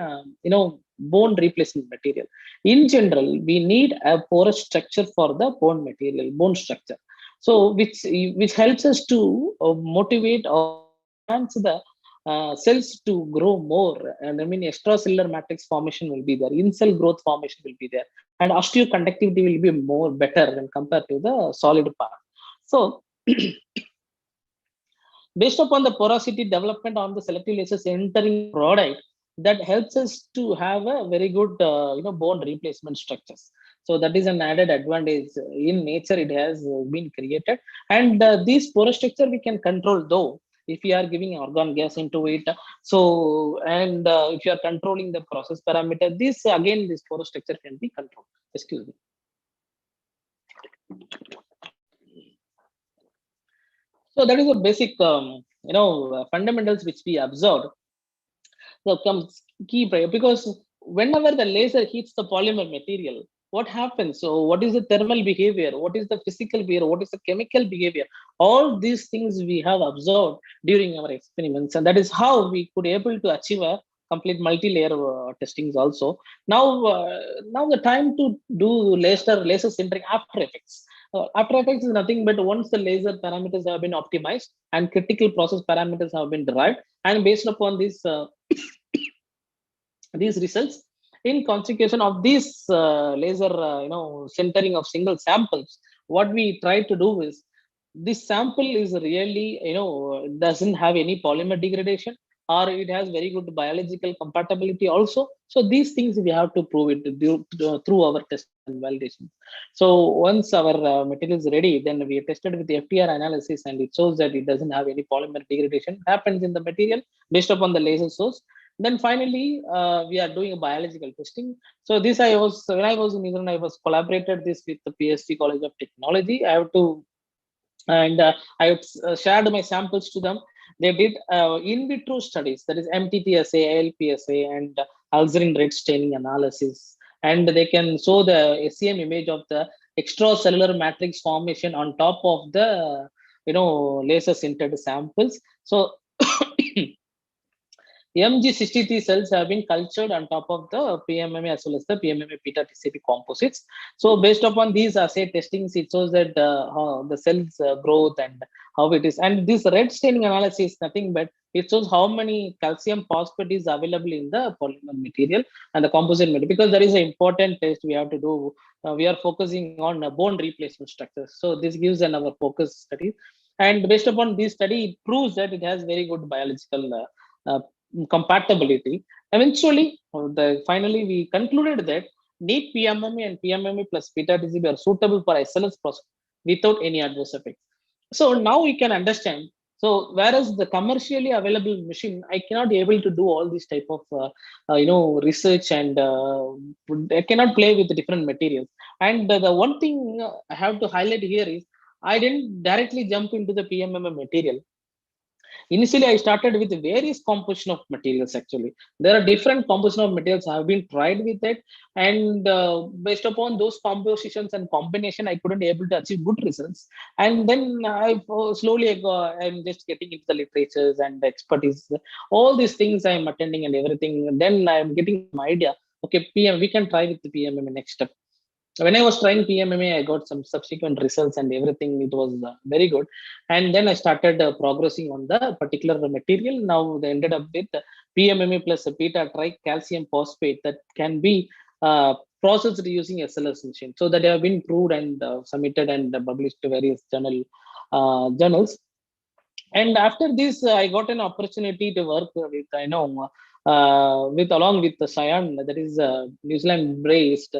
bone replacement material. In general, we need a porous structure for the bone material, bone structure. So which helps us to motivate or enhance the cells to grow more, and I mean extracellular matrix formation will be there, in cell growth formation will be there, and osteoconductivity will be more better when compared to the solid part. So based upon the porosity development on the selective lasers entering the product, that helps us to have a very good bone replacement structures. So that is an added advantage in nature, it has been created. And these porous structure we can control, though if you are giving argon gas into it. So and if you are controlling the process parameter, this again this porous structure can be controlled. Excuse me. So that is a basic fundamentals which we observed. So comes key because whenever the laser hits the polymer material, what happens? So what is the thermal behavior? What is the physical behavior? What is the chemical behavior? All these things we have observed during our experiments, and that is how we could able to achieve a complete multi-layer testings also. Now the time to do laser sintering after effects. After effects is nothing but once the laser parameters have been optimized and critical process parameters have been derived, and based upon this these results, in consequence of this laser centering of single samples, what we try to do is this sample is really doesn't have any polymer degradation, or it has very good biological compatibility also. So these things we have to prove it through our test and validation. So once our material is ready, then we tested with the FTR analysis, and it shows that it doesn't have any polymer degradation happens in the material based upon the laser source. Then finally, we are doing a biological testing. So this when I was in England, I was collaborated this with the PhD College of Technology. I have to, and I shared my samples to them. They did in vitro studies, that is MTPSA, ALPSA, and Alzheimer's red staining analysis, and they can show the SEM image of the extracellular matrix formation on top of the laser sintered samples. So MG63 cells have been cultured on top of the PMMA as well as the PMMA beta TCP composites. So based upon these assay testings, it shows that how the cells growth and how it is. And this red staining analysis is nothing but it shows how many calcium phosphate is available in the polymer material and the composite material, because there is an important test we have to do. We are focusing on bone replacement structures. So this gives our focus study. And based upon this study, it proves that it has very good biological compatibility. Eventually, finally, we concluded that neat PMMA and PMMA plus beta TCP are suitable for SLS process without any adverse effects. So now we can understand. So whereas the commercially available machine, I cannot be able to do all this type of research, and I cannot play with the different materials. And the one thing I have to highlight here is I didn't directly jump into the PMMA material. Initially, I started with various composition of materials. Actually, there are different composition of materials I have been tried with it, and based upon those compositions and combination, I couldn't able to achieve good results. And then I'm just getting into the literatures and the expertise, all these things I'm attending and everything. And then I'm getting some idea. Okay, PM, we can try with the PMMA next step. When I was trying PMMA, I got some subsequent results and everything. It was very good. And then I started progressing on the particular material. Now they ended up with PMMA plus beta tricalcium phosphate that can be processed using SLS machine. So that have been proved and submitted and published to various journals. And after this, I got an opportunity to work with, along with the Cyan, that is New Zealand-based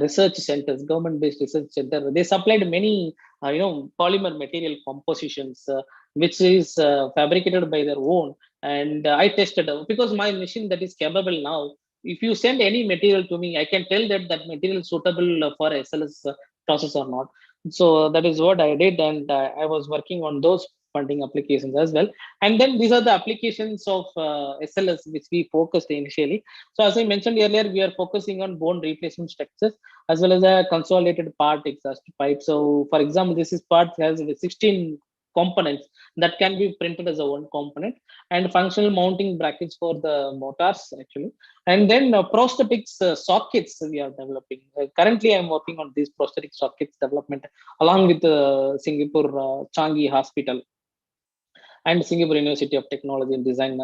research centers, government-based research center. They supplied many, polymer material compositions, which is fabricated by their own. And I tested because my machine that is capable now. If you send any material to me, I can tell that that material is suitable for SLS process or not. So that is what I did, and I was working on those funding applications as well. And then these are the applications of SLS which we focused initially. So as I mentioned earlier, we are focusing on bone replacement structures as well as a consolidated part exhaust pipe. So for example, this is part has 16 components that can be printed as a one component, and functional mounting brackets for the motors actually. And then prosthetics sockets we are developing. Currently, I'm working on these prosthetic sockets development along with Singapore Changi Hospital. and Singapore University of Technology and Design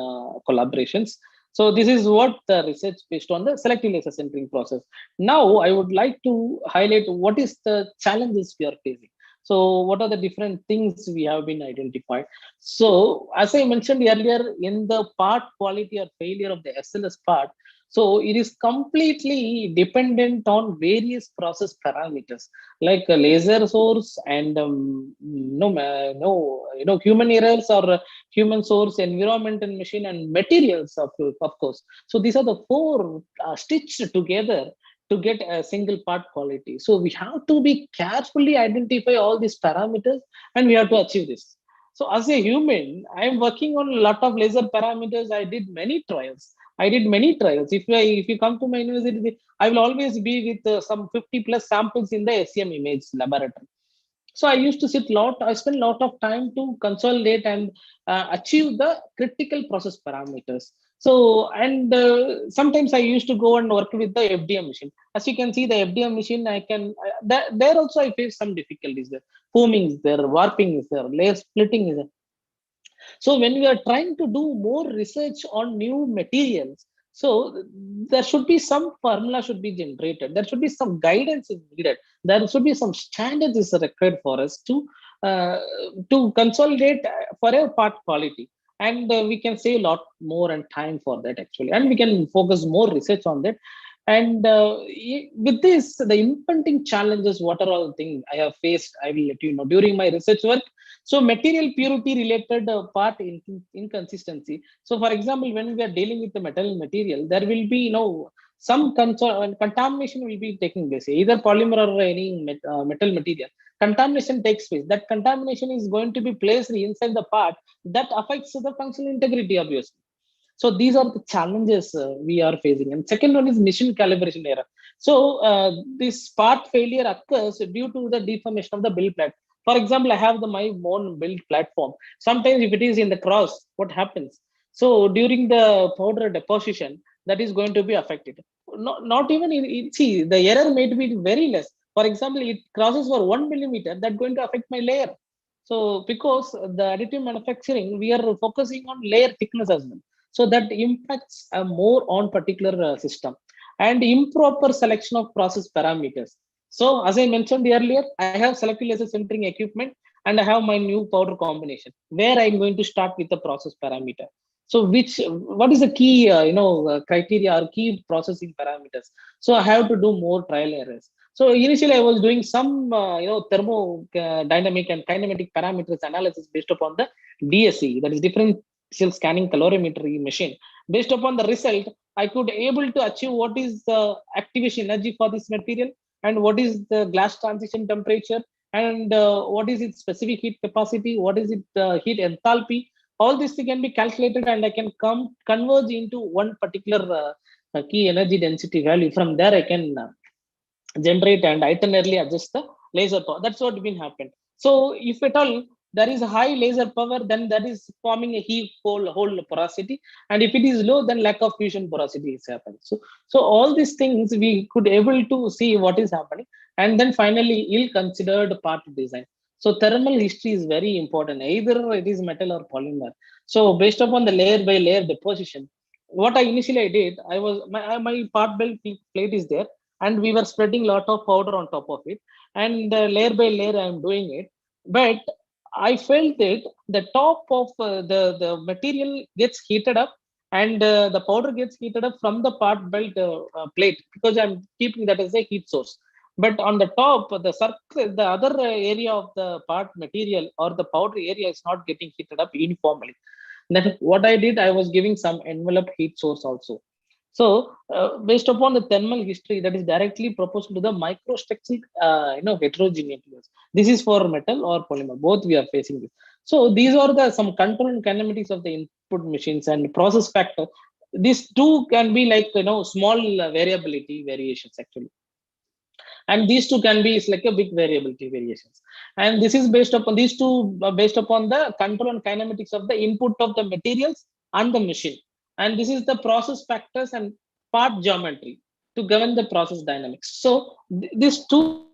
collaborations. So this is what the research based on the selective laser sintering process. Now I would like to highlight what is the challenges we are facing. So what are the different things we have been identified? So as I mentioned earlier, in the part quality or failure of the SLS part, so it is completely dependent on various process parameters like a laser source and human errors or human source, environment and machine, and materials of course. So these are the four stitched together to get a single part quality. So we have to be carefully identify all these parameters and we have to achieve this. So as a human, I am working on a lot of laser parameters. I did many trials. If you come to my university, I will always be with some 50 plus samples in the SEM image laboratory. So I used to I spent a lot of time to consolidate and achieve the critical process parameters. So and sometimes I used to go and work with the FDM machine. As you can see, the FDM machine, there also I face some difficulties there. Foaming is there, warping is there, layer splitting is there. So when we are trying to do more research on new materials, so there should be some formula should be generated. There should be some guidance is needed. There should be some standards is required for us uh, to consolidate for a part quality. And we can save a lot more and time for that actually. And we can focus more research on that. And with this, the impending challenges, what are all things I have faced, I will let you know during my research work. So material purity related part inconsistency. So for example, when we are dealing with the metal material, there will be some contamination will be taking place, either polymer or any metal material. Contamination takes place. That contamination is going to be placed inside the part that affects the functional integrity, obviously. So these are the challenges we are facing. And second one is machine calibration error. So this part failure occurs due to the deformation of the build platform. For example, I have my own build platform. Sometimes if it is in the cross, what happens? So during the powder deposition, that is going to be affected. Not even see, the error may be very less. For example, it crosses for 1 millimeter, that's going to affect my layer. So because the additive manufacturing, we are focusing on layer thickness as well. So that impacts more on particular system. And improper selection of process parameters. So as I mentioned earlier, I have selective laser sintering equipment and I have my new powder combination where I'm going to start with the process parameter. So what is the key criteria or key processing parameters? So I have to do more trial errors. So initially I was doing some thermodynamic and kinematic parameters analysis based upon the DSC, that is differential scanning calorimetry machine. Based upon the result, I could able to achieve what is the activation energy for this material and what is the glass transition temperature and what is its specific heat capacity, what is its heat enthalpy. All this can be calculated and I can converge into one particular key energy density value. From there I can generate and itinerarily adjust the laser power. That's what been happened. So if at all there is a high laser power, then that is forming a heat hole porosity, and if it is low, then lack of fusion porosity is happening. So all these things we could able to see what is happening, and then finally ill considered part design. So thermal history is very important. Either it is metal or polymer. So based upon the layer by layer deposition, what I initially did, I was my part belt plate is there, and we were spreading a lot of powder on top of it, and layer by layer I am doing it. But I felt that the top of the material gets heated up, and the powder gets heated up from the part belt plate, because I'm keeping that as a heat source. But on the top, the circle, the other area of the part material or the powder area is not getting heated up uniformly. Then what I did, I was giving some envelope heat source also. So, based upon the thermal history, that is directly proportional to the microstructural, heterogeneity. This is for metal or polymer. Both we are facing this. So these are the some control and kinematics of the input machines and process factor. These two can be like small variability variations actually, and these two can be is like a big variability variations. And this is based upon these two based upon the control and kinematics of the input of the materials and the machine. And this is the process factors and part geometry to govern the process dynamics. So these two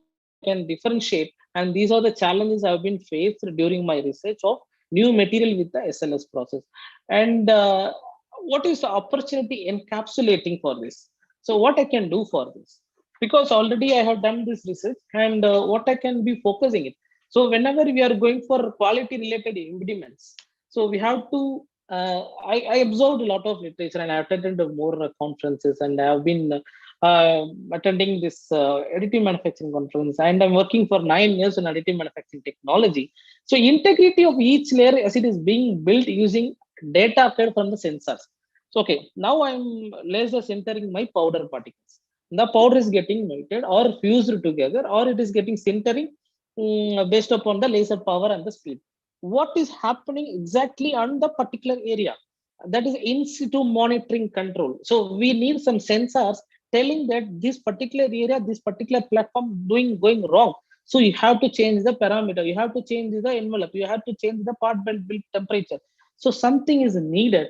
can differentiate, and these are the challenges I've been faced during my research of new material with the SLS process. And what is the opportunity encapsulating for this? So what I can do for this? Because already I have done this research, and what I can be focusing it. So whenever we are going for quality related impediments, so we have to, I observed a lot of literature, and I attended more conferences, and I have been attending this additive manufacturing conference, and I'm working for 9 years in additive manufacturing technology. So integrity of each layer as it is being built using data acquired from the sensors. So, okay, now I'm laser sintering my powder particles. The powder is getting melted or fused together, or it is getting sintering based upon the laser power and the speed. What is happening exactly on the particular area? That is in situ monitoring control. So we need some sensors telling that this particular area, this particular platform going wrong. So you have to change the parameter, you have to change the envelope, you have to change the part build temperature. So something is needed.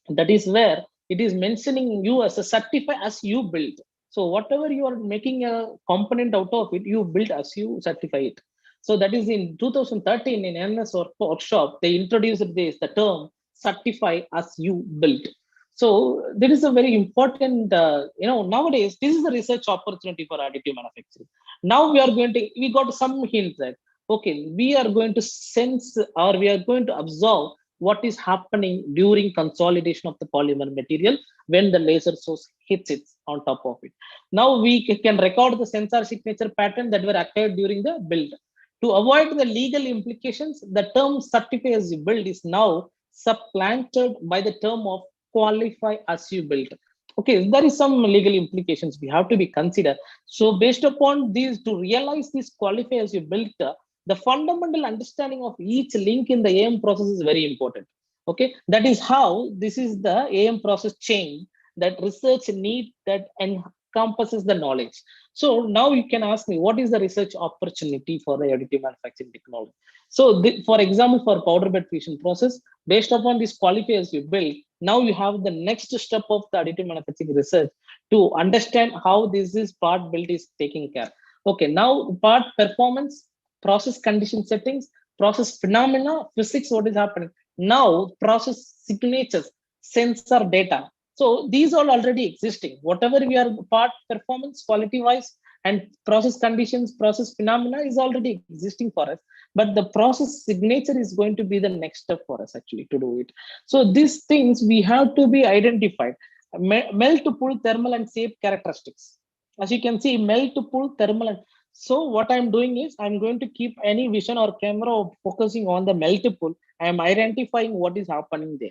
That is where it is mentioning you as a certify as you build. So whatever you are making a component out of it, you build as you certify it. So that is in 2013 in NS workshop, they introduced this, the term certify as you build. So there is a very important, nowadays, this is a research opportunity for additive manufacturing. Now we got some hint that, okay, we are going to sense, or we are going to observe what is happening during consolidation of the polymer material when the laser source hits it on top of it. Now we can record the sensor signature pattern that were occurred during the build. To avoid the legal implications, the term certify as you build is now supplanted by the term of qualify as you build. Okay, there is some legal implications we have to be considered. So based upon these, to realize this qualify as you build, the fundamental understanding of each link in the AM process is very important. Okay, that is how this is the AM process chain that research need that encompasses the knowledge. So now you can ask me, what is the research opportunity for the additive manufacturing technology? So for example, for powder bed fusion process, based upon these qualifiers you build, now you have the next step of the additive manufacturing research to understand how this is part build is taking care. Okay, now part performance, process condition settings, process phenomena, physics, what is happening. Now process signatures, sensor data. So these are already existing. Whatever we are part performance, quality wise, and process conditions, process phenomena is already existing for us. But the process signature is going to be the next step for us actually to do it. So these things we have to be identified. Melt to pull thermal and shape characteristics. As you can see, melt to pull thermal and so what I'm doing is I'm going to keep any vision or camera focusing on the melt pull. I am identifying what is happening there.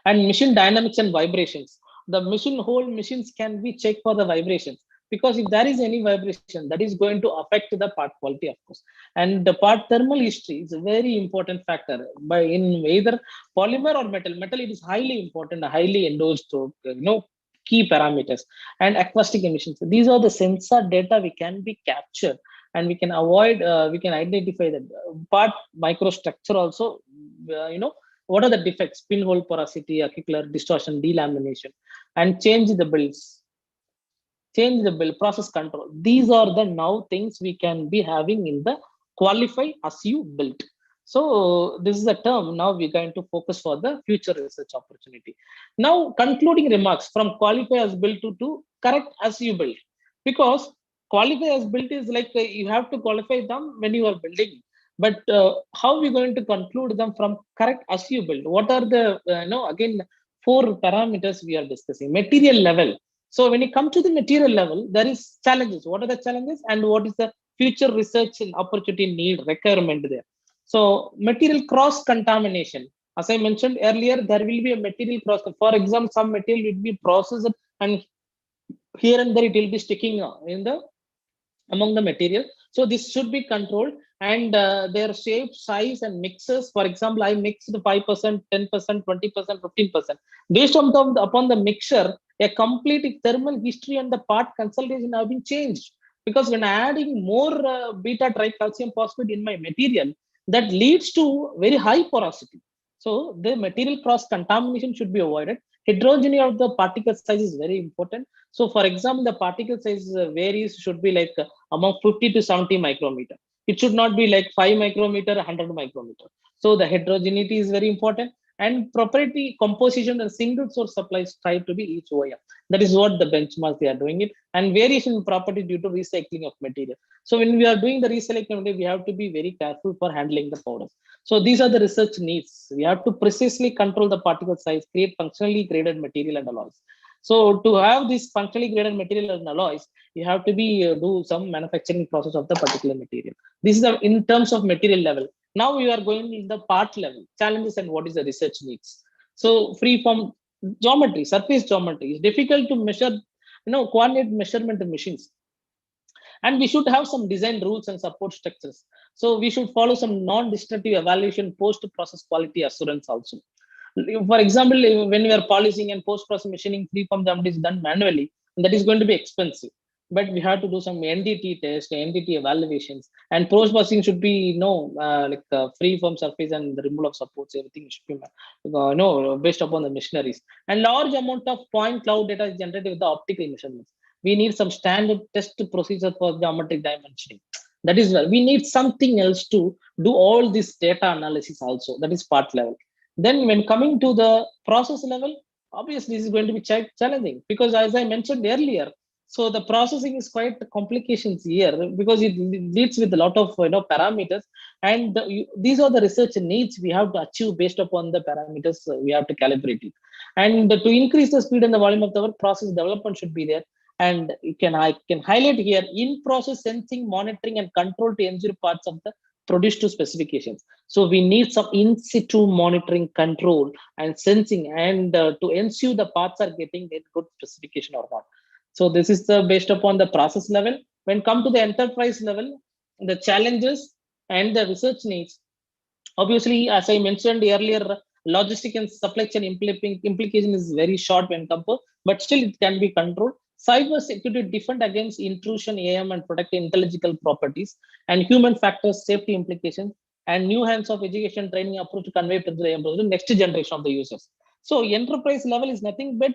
And machine dynamics and vibrations. The whole machines can be checked for the vibrations, because if there is any vibration, that is going to affect the part quality, of course. And the part thermal history is a very important factor. By in either polymer or metal, it is highly important, highly endorsed to key parameters. And acoustic emissions, these are the sensor data we can be captured, and we can avoid we can identify the part microstructure also. What are the defects, pinhole porosity, acicular distortion, delamination, and change the builds, change the build, process control. These are the now things we can be having in the qualify as you build. So this is a term now we're going to focus for the future research opportunity. Now concluding remarks from qualify as built to correct as you build, because qualify as built is like you have to qualify them when you are building, but how are we going to conclude them from correct as you build? What are the again 4 parameters we are discussing? Material level. So when you come to the material level, there is challenges. What are the challenges, and what is the future research and opportunity need requirement there? So material cross contamination. As I mentioned earlier, there will be a material cross. For example, some material will be processed, and here and there it will be sticking in the among the material. So this should be controlled, and their shape, size, and mixes. For example, I mixed 5%, 10%, 20%, 15%. Based on upon the mixture, a complete thermal history and the part consolidation have been changed. Because when adding more beta tricalcium phosphate in my material, that leads to very high porosity. So the material cross contamination should be avoided. Heterogeneity of the particle size is very important. So for example, the particle size varies, should be like among 50 to 70 micrometer. It should not be like 5 micrometer, 100 micrometer. So the heterogeneity is very important, and proprietary composition and single source supplies try to be each OEM. That is what the benchmarks they are doing it, and variation in property due to recycling of material. So when we are doing the recycling, we have to be very careful for handling the powders. So these are the research needs. We have to precisely control the particle size, create functionally graded material and alloys. So to have this functionally graded material and alloys, you have to be do some manufacturing process of the particular material. This is in terms of material level. Now we are going in the part level, challenges and what is the research needs. So free form geometry, surface geometry is difficult to measure, coordinate measurement machines. And we should have some design rules and support structures. So we should follow some non-destructive evaluation post-process quality assurance also. For example, when we are polishing and post-process machining, free-form geometry is done manually, that is going to be expensive. But we have to do some NDT test, NDT evaluations, and post-processing should be, free-form surface and the removal of supports. Everything should be, based upon the machineries. And large amount of point cloud data is generated with the optical measurements. We need some standard test procedure for geometric dimensioning. That is where we need something else to do all this data analysis also. That is part level. Then when coming to the process level, obviously this is going to be challenging, because as I mentioned earlier, so the processing is quite complications here, because it leads with a lot of parameters, and these are the research needs we have to achieve based upon the parameters we have to calibrate it. And to increase the speed and the volume of the work, process development should be there. And I can highlight here in process sensing, monitoring, and control to ensure parts of the produced to specifications. So we need some in situ monitoring, control, and sensing, and to ensure the parts are getting a good specification or not. So this is the based upon the process level. When come to the enterprise level, the challenges and the research needs. Obviously, as I mentioned earlier, logistic and supply chain implication is very short when compared, but still it can be controlled. Cyber security defend against intrusion, AM, and protect intelligible properties, and human factors, safety implications, and new hands of education training approach to convey to the next generation of the users. So enterprise level is nothing but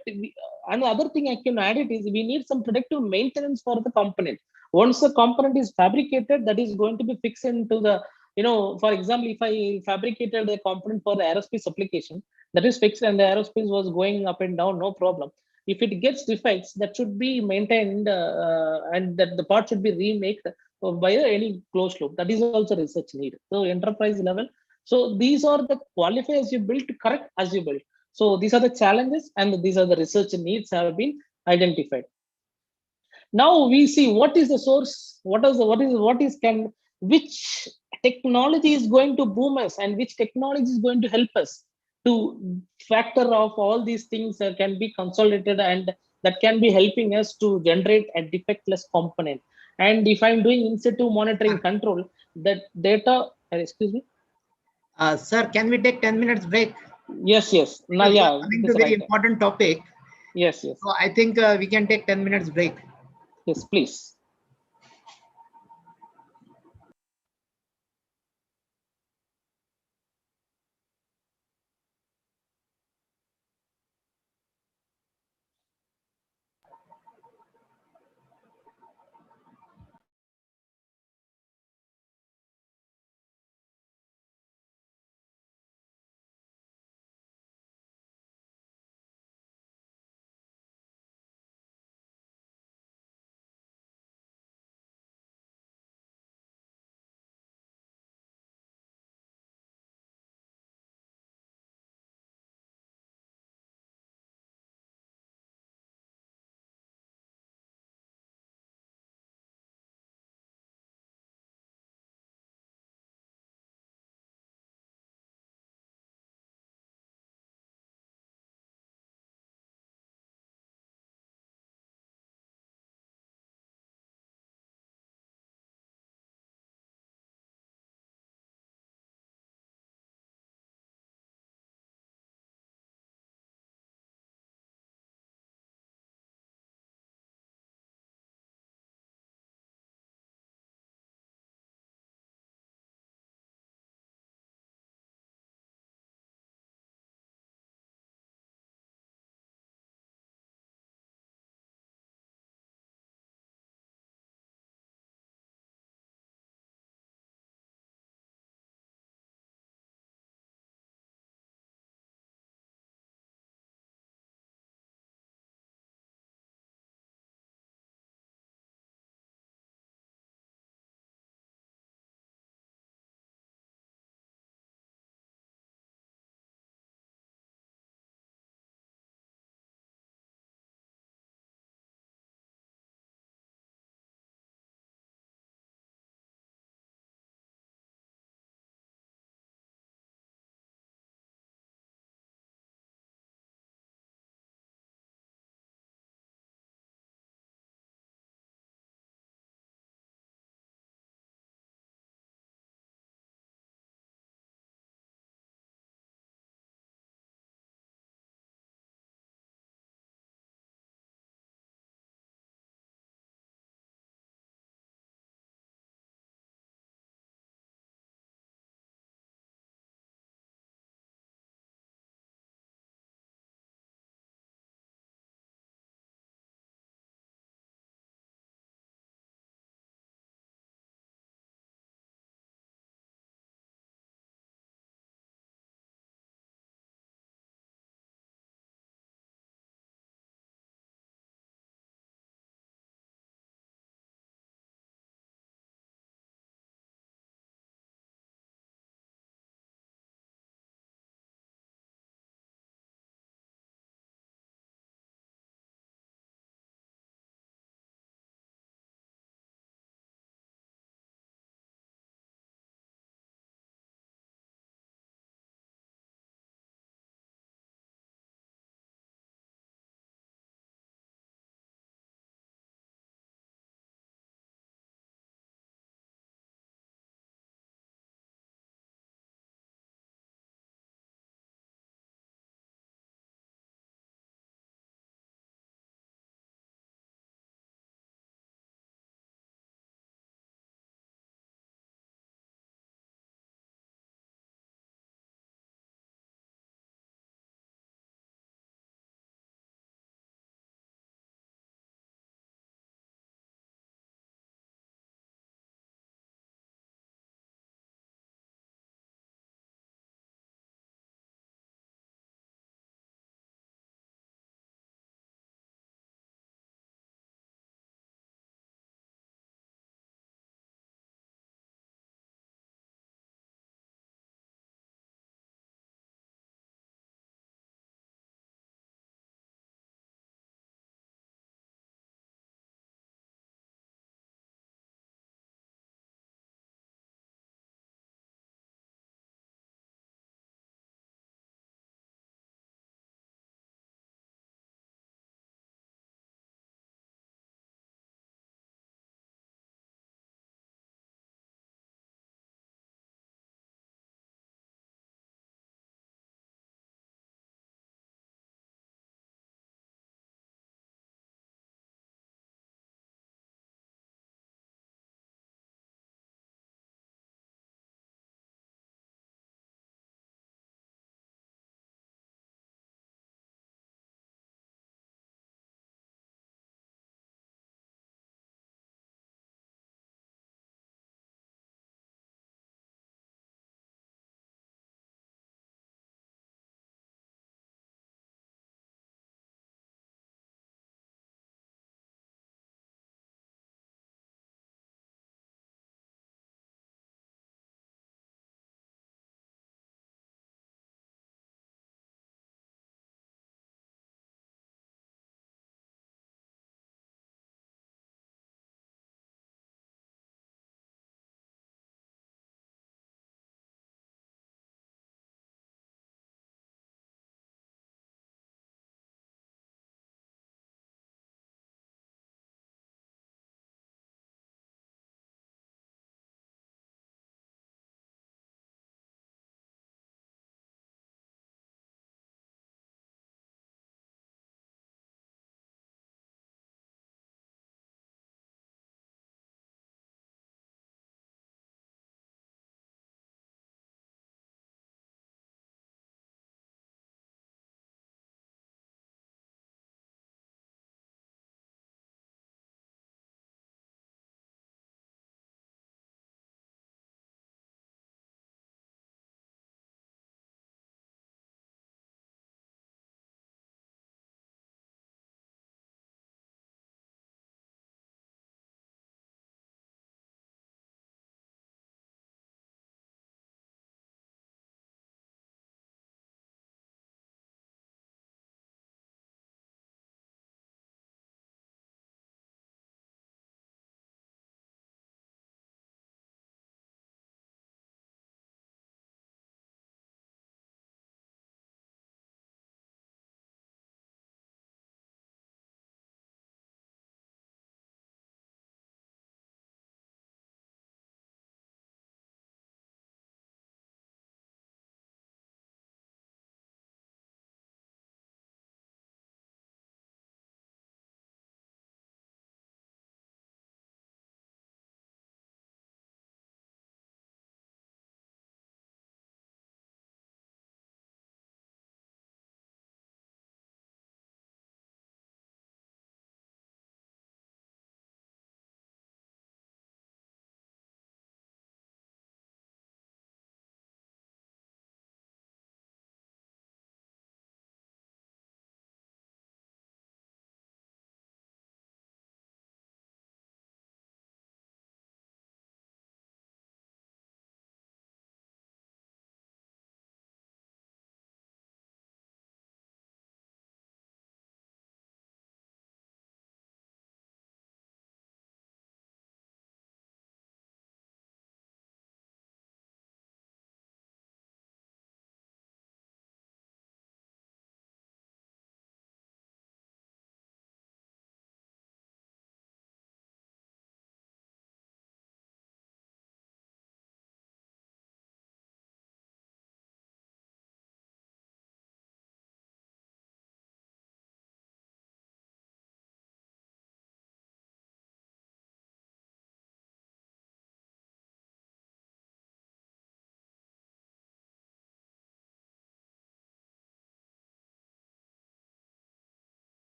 another thing I can add it is we need some predictive maintenance for the component. Once the component is fabricated, that is going to be fixed into the, for example, if I fabricated a component for the aerospace application, that is fixed and the aerospace was going up and down, no problem. If it gets defects, that should be maintained and that the part should be remade by any closed loop. That is also research need. So enterprise level. So these are the qualifiers you build to correct as you build. So these are the challenges and these are the research needs have been identified. Now we see what is the source, which technology is going to boom us and which technology is going to help us to factor of all these things that can be consolidated and that can be helping us to generate a defectless component. And if I'm doing in situ monitoring control, that data, excuse me. Sir, can we take 10 minutes break? Yes. Now, yeah, coming to a very important topic. Yes. So I think we can take 10 minutes break. Yes, please.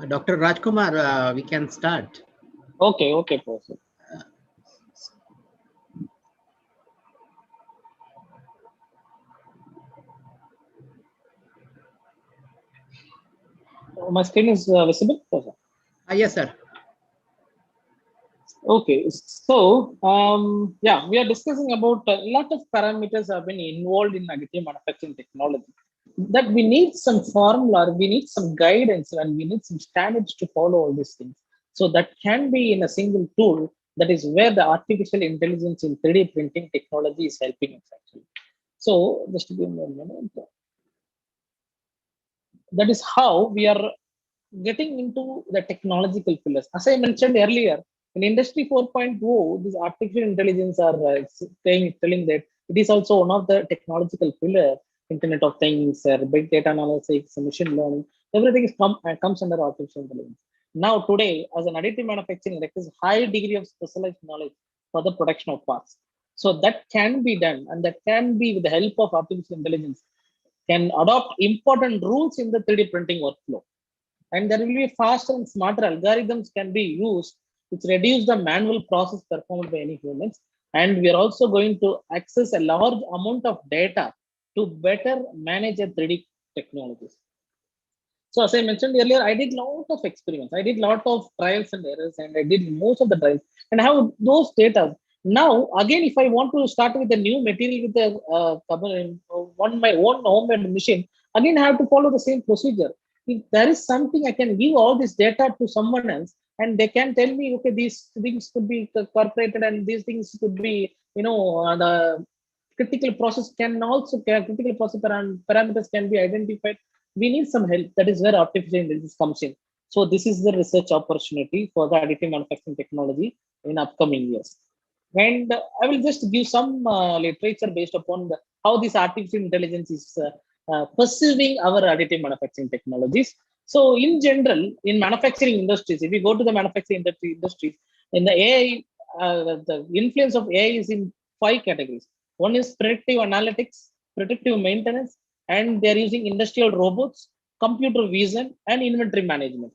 Dr. Rajkumar, we can start. Okay, okay, Professor. My screen is visible, Professor? Yes, sir. Okay, so yeah, we are discussing about a lot of parameters have been involved in additive manufacturing technology. That we need some formula, we need some guidance, and we need some standards to follow all these things. So that can be in a single tool. That is where the artificial intelligence in 3D printing technology is helping us actually. So just give me a minute. That is how we are getting into the technological pillars. As I mentioned earlier, in Industry 4.0, this artificial intelligence are telling that it is also one of the technological pillars. Internet of Things, big data analytics, machine learning, everything comes under artificial intelligence. Now, today, as an additive manufacturing, there is high degree of specialized knowledge for the production of parts. So that can be done, and that can be with the help of artificial intelligence, can adopt important rules in the 3D printing workflow. And there will be faster and smarter algorithms can be used which reduce the manual process performed by any humans. And we are also going to access a large amount of data to better manage a 3D technologies. So as I mentioned earlier, I did lot of experiments. I did lot of trials and errors, and I did most of the trials and have those data. Now, again, if I want to start with a new material with a one my own homemade machine, again I have to follow the same procedure. If there is something, I can give all this data to someone else, and they can tell me, okay, these things could be incorporated, and these things could be, the critical process can also critical process parameters can be identified. We need some help. That is where artificial intelligence comes in. So this is the research opportunity for the additive manufacturing technology in upcoming years. And I will just give some literature based upon how this artificial intelligence is perceiving our additive manufacturing technologies. So in general, in manufacturing industries, if you go to the manufacturing industries, in the AI, the influence of AI is in 5 categories. One is predictive analytics, predictive maintenance, and they're using industrial robots, computer vision, and inventory management.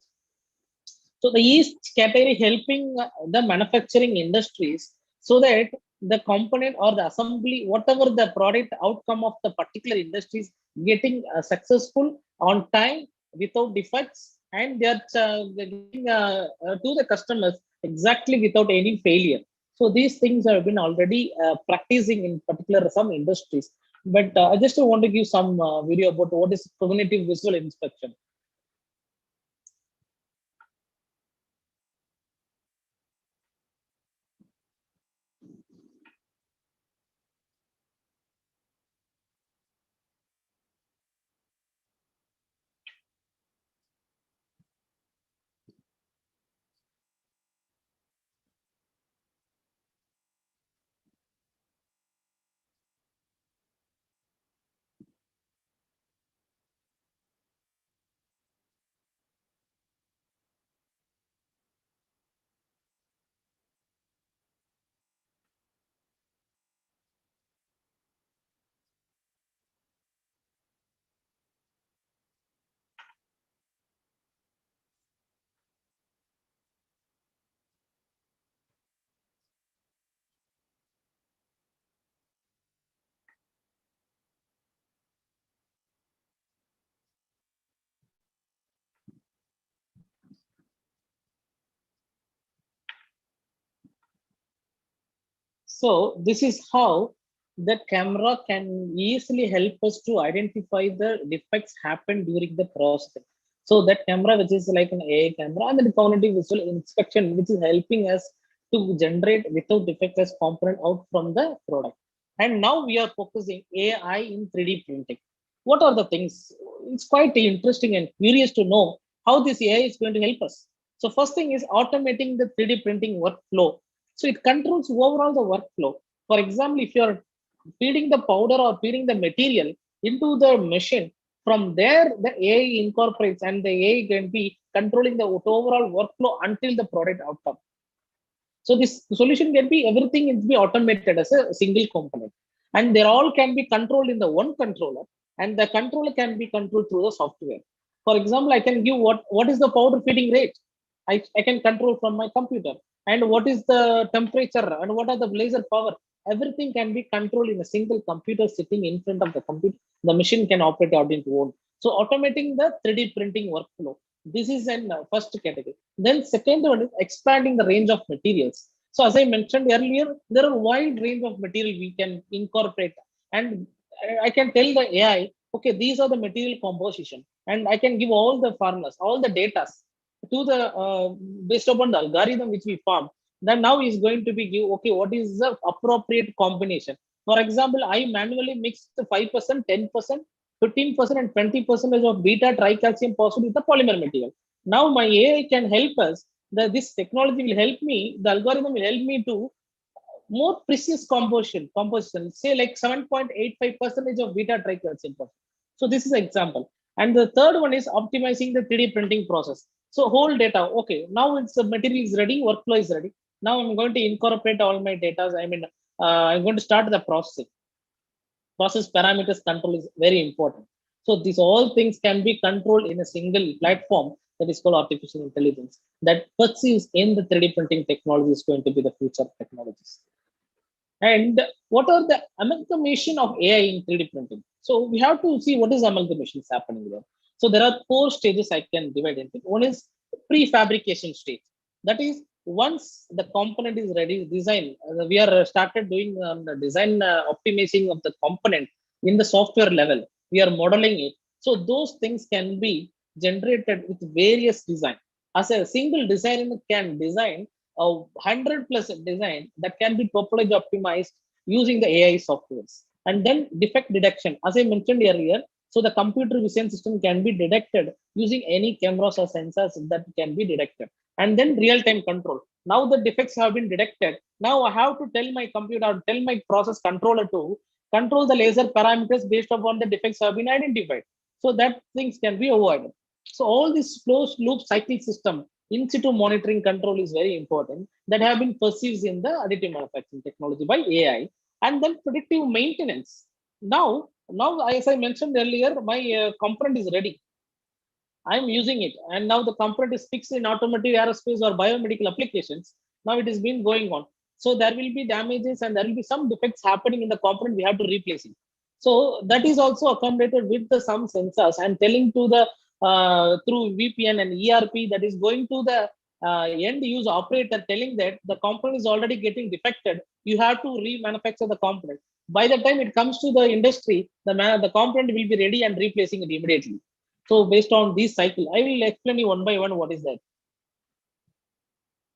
So the each category helping the manufacturing industries so that the component or the assembly, whatever the product outcome of the particular industry is getting successful on time without defects, and they're getting to the customers exactly without any failure. So these things have been already practicing in particular some industries. But I just want to give some video about what is cognitive visual inspection. So this is how the camera can easily help us to identify the defects happen during the processing. So that camera, which is like an AI camera, and the cognitive visual inspection, which is helping us to generate without defect as component out from the product. And now we are focusing AI in 3D printing. What are the things? It's quite interesting and curious to know how this AI is going to help us. So first thing is automating the 3D printing workflow. So it controls overall the workflow. For example, if you're feeding the powder or feeding the material into the machine, from there the AI incorporates, and the AI can be controlling the overall workflow until the product outcome. So this solution can be everything is be automated as a single component, and they all can be controlled in the one controller, and the controller can be controlled through the software. For example, I can give what is the powder feeding rate. I can control from my computer, and what is the temperature and what are the laser power. Everything can be controlled in a single computer sitting in front of the computer. The machine can operate out into own. So automating the 3D printing workflow. This is an first category. Then second one is expanding the range of materials. So as I mentioned earlier, there are a wide range of material we can incorporate, and I can tell the AI, okay, these are the material composition, and I can give all the formulas, all the data to the based upon the algorithm which we form. Then now is going to be give, okay, what is the appropriate combination. For example, I manually mix the 5%, 10%, 15% and 20% of beta tricalcium phosphate with the polymer material. Now my AI can help us. This technology will help me. The algorithm will help me to more precise composition, say like 7.85% of beta tricalcium phosphate. So this is an example. And the third one is optimizing the 3D printing process. So whole data, okay, now it's the material is ready, workflow is ready. Now I'm going to incorporate all my data. I'm going to start the processing. Process parameters control is very important. So these all things can be controlled in a single platform that is called artificial intelligence that perceives in the 3D printing technology is going to be the future technologies. And what are the amalgamation of AI in 3D printing? So we have to see what is amalgamation is happening there. So there are 4 stages I can divide into. One is prefabrication stage. That is once the component is ready, design. We are started doing the design optimizing of the component in the software level. We are modeling it. So those things can be generated with various design. As a single designer can design a 100 plus design that can be topology optimized using the AI softwares. And then defect detection, as I mentioned earlier, so the computer vision system can be detected using any cameras or sensors that can be detected. And then real-time control. Now the defects have been detected. Now I have to tell my computer, tell my process controller to control the laser parameters based upon the defects have been identified. So that things can be avoided. So all this closed loop cycle system, in situ monitoring control is very important that have been perceived in the additive manufacturing technology by AI. And then predictive maintenance. Now, as I mentioned earlier, my component is ready. I'm using it, and now the component is fixed in automotive, aerospace, or biomedical applications. Now it is been going on. So there will be damages and there will be some defects happening in the component. We have to replace it. So that is also accommodated with the some sensors and telling to the through VPN and ERP that is going to the end user operator, telling that the component is already getting defected. You have to remanufacture the component. By the time it comes to the industry, the component will be ready and replacing it immediately. So based on this cycle, I will explain you one by one what is that.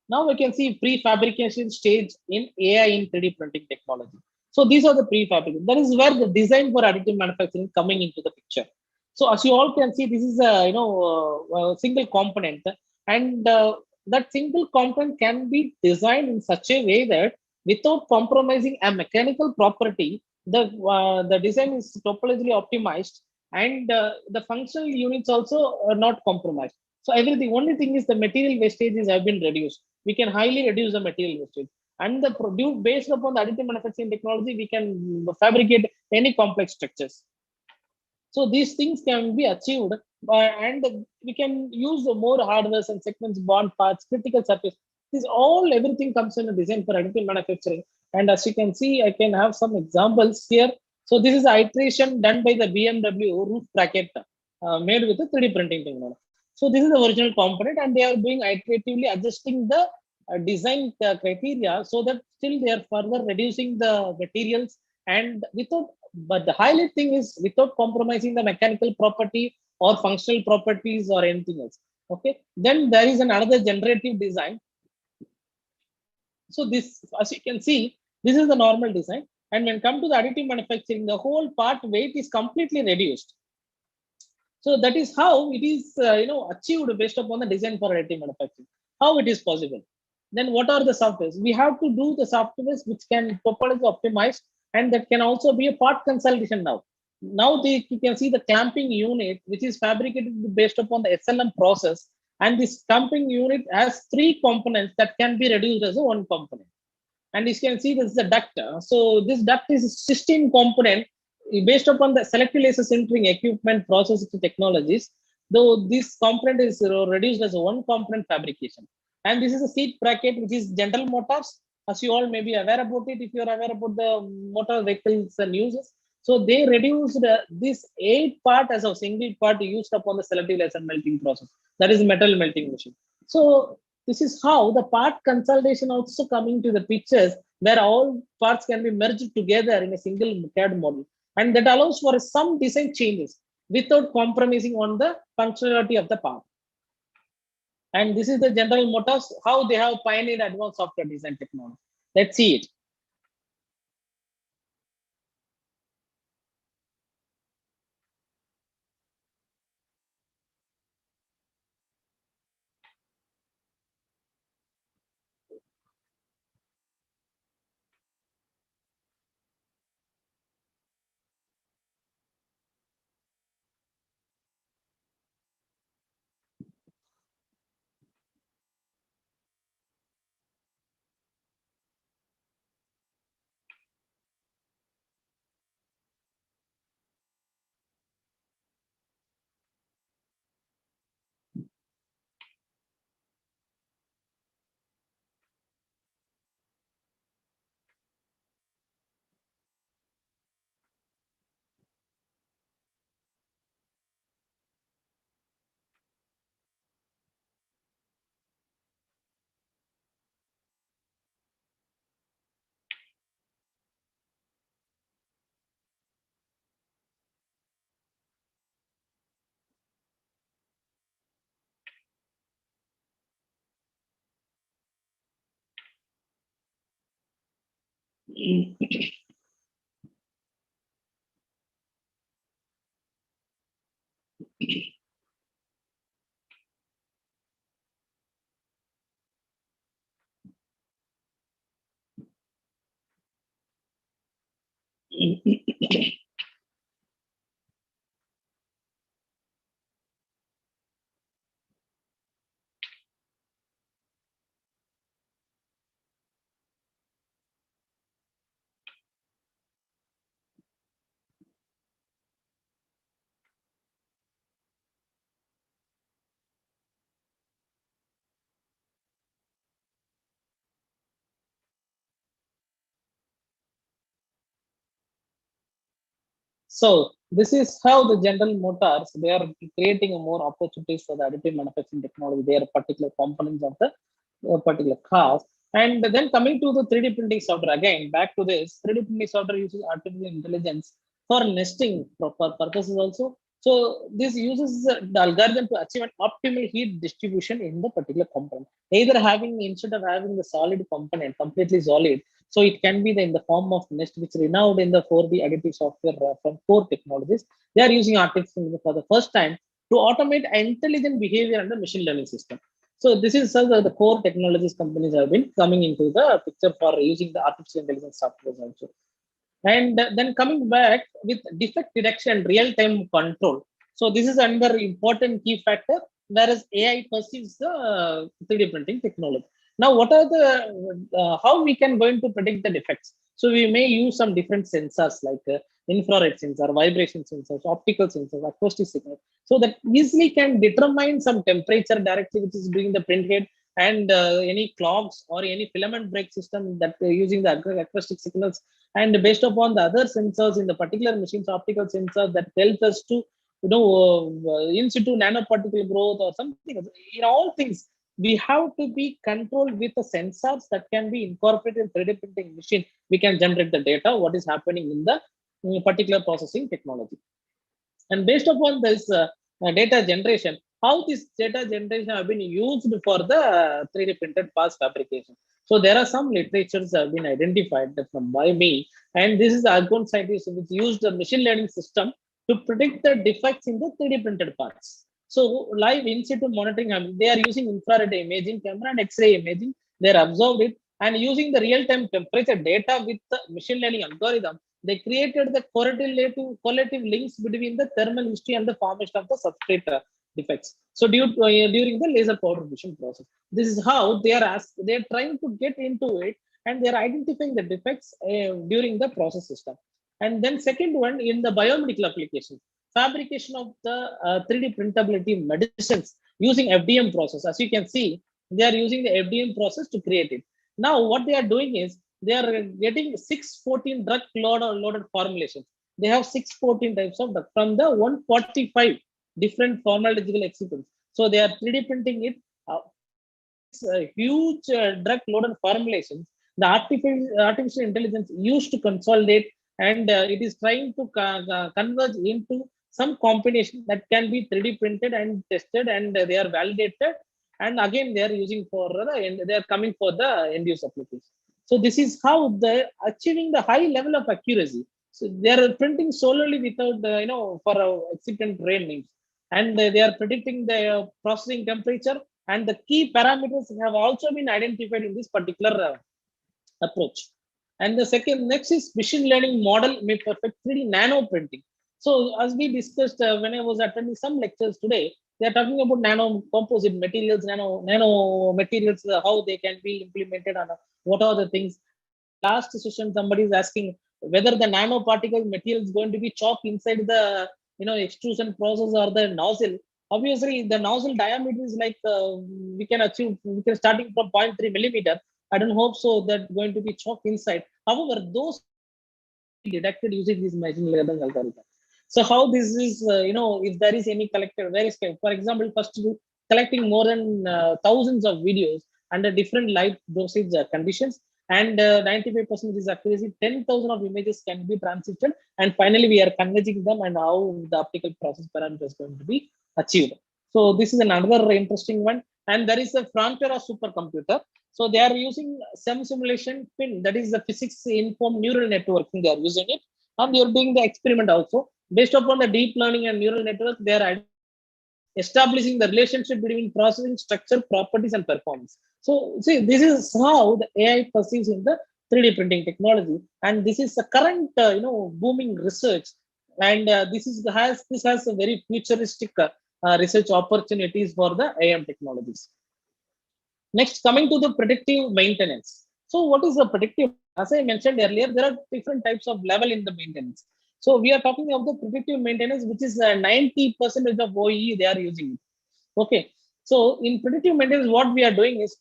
Now we can see prefabrication stage in AI in 3D printing technology. So these are the prefabrication. That is where the design for additive manufacturing coming into the picture. So as you all can see, this is a single component, and that single component can be designed in such a way that without compromising a mechanical property, the design is topologically optimized, and the functional units also are not compromised. So everything, only thing is the material wastages have been reduced. We can highly reduce the material wastage. And the produce based upon the additive manufacturing technology, we can fabricate any complex structures. So these things can be achieved, and we can use more hardware and segments, bond parts, critical surface. This all everything comes in a design for additive manufacturing. And as you can see, I can have some examples here. So this is the iteration done by the BMW roof bracket made with the 3D printing technology. So this is the original component, and they are doing iteratively adjusting the design criteria so that still they are further reducing the materials and without. But the highlight thing is without compromising the mechanical property or functional properties or anything else. Okay. Then there is another generative design. So this, as you can see, this is the normal design. And when come to the additive manufacturing, the whole part weight is completely reduced. So that is how it is, achieved based upon the design for additive manufacturing. How it is possible. Then what are the softwares? We have to do the softwares which can topology optimize, and that can also be a part consolidation now. Now you can see the clamping unit, which is fabricated based upon the SLM process. And this clamping unit has 3 components that can be reduced as a 1 component. And you can see this is a duct. So this duct is 16 component based upon the selective laser sintering equipment process technologies. though this component is reduced as a one component fabrication. And this is a seat bracket, which is General Motors. As you all may be aware about it, if you are aware about the motor vehicles and uses. So they reduced this 8 part as a single part used upon the selective laser melting process. That is metal melting machine. So this is how the part consolidation also coming to the pictures, where all parts can be merged together in a single CAD model. And that allows for some design changes without compromising on the functionality of the part. And this is the General Motors, how they have pioneered advanced software design technology. Let's see it. So this is how the General Motors, they are creating a more opportunities for the additive manufacturing technology, their particular components of the particular cars. And then coming to the 3D printing software, again, back to this, 3D printing software uses artificial intelligence for nesting proper purposes also. So this uses the algorithm to achieve an optimal heat distribution in the particular component. Either having, instead of having the solid component, completely solid, so it can be in the form of nest, which renowned in the 4D additive software from core technologies. They are using artificial intelligence for the first time to automate intelligent behavior under machine learning system. So this is the core technologies companies have been coming into the picture for using the artificial intelligence software also. And then coming back with defect detection and real-time control. So this is another important key factor, whereas AI perceives the 3D printing technology. Now, what are the how we can going to predict the defects? So we may use some different sensors like infrared sensor, vibration sensors, optical sensors, acoustic signals, so that easily can determine some temperature directly, which is doing the print head, and any clocks or any filament break system that using the acoustic signals, and based upon the other sensors in the particular machines, optical sensors that help us to in situ nanoparticle growth or something. In all things, we have to be controlled with the sensors that can be incorporated in 3D printing machine. We can generate the data, what is happening in the particular processing technology. And based upon this data generation, how this data generation have been used for the 3D printed parts fabrication. So there are some literatures have been identified from by me, and this is the Argonne scientists which used a machine learning system to predict the defects in the 3D printed parts. So live in situ monitoring, they are using infrared imaging camera and X-ray imaging. They are observed it, and using the real-time temperature data with the machine learning algorithm, they created the correlative links between the thermal history and the formation of the substrate defects. So during the laser powder vision process, this is how they are trying to get into it, and they are identifying the defects during the process system. And then second one in the biomedical application. fabrication of the 3D printability medicines using FDM process. As you can see, they are using the FDM process to create it. Now, what they are doing is they are getting 614 drug loaded formulations. They have 614 types of drug from the 145 different pharmacological excipients. So they are 3D printing it from this huge drug loaded formulations. The artificial intelligence used to consolidate, and it is trying to converge into some combination that can be 3D printed and tested, and they are validated. And again, they are using for they are coming for the end use application. So this is how they achieving the high level of accuracy. So they are printing solely without for excipient rain names, and they are predicting the processing temperature, and the key parameters have also been identified in this particular approach. And the next is machine learning model may perfect 3D nano printing. So as we discussed when I was attending some lectures today, they are talking about nano composite materials, nano materials, how they can be implemented, and what are the things. And in the last session, somebody is asking whether the nanoparticle material is going to be chopped inside the extrusion process or the nozzle. Obviously, the nozzle diameter is like we can starting from 0.3 millimeter. I don't hope so that going to be chalk inside. However, those be detected using this machine learning algorithm. So how this is, if there is any collected, for example, first collecting more than thousands of videos under different light dosage conditions, and 95% is accuracy, 10,000 of images can be transited, and finally we are converging them and how the optical process parameter is going to be achieved. So this is another interesting one. And there is a frontier of supercomputer. So they are using some simulation pin, that is the physics informed neural networking. They are using it, and they are doing the experiment also based upon the deep learning and neural network. They are establishing the relationship between processing structure, properties, and performance. So see, this is how the AI perceives in the 3D printing technology, and this is the current booming research, and this has a very futuristic research opportunities for the AM technologies. Next, coming to the predictive maintenance. So what is the predictive? As I mentioned earlier, there are different types of level in the maintenance. So we are talking of the predictive maintenance, which is 90% of OEE they are using it. Okay. So in predictive maintenance, what we are doing is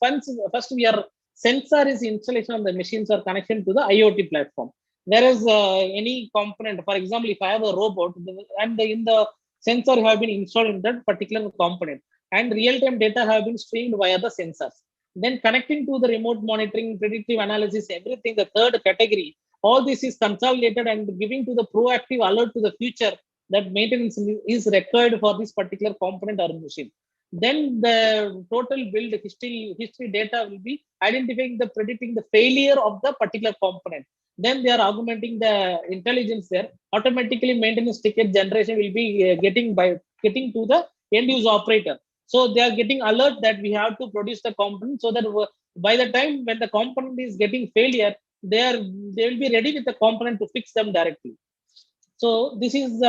first we are sensor is installation of the machines or connection to the IoT platform. Whereas any component, for example, if I have a robot and in the sensor have been installed in that particular component, and real-time data have been streamed via the sensors. Then connecting to the remote monitoring, predictive analysis, everything, the third category, all this is consolidated and giving to the proactive alert to the future that maintenance is required for this particular component or machine. Then the total build history data will be identifying predicting the failure of the particular component. Then they are augmenting the intelligence there. Automatically maintenance ticket generation will be getting to the end user operator. So they are getting alert that we have to produce the component, so that by the time when the component is getting failure, they will be ready with the component to fix them directly. So this is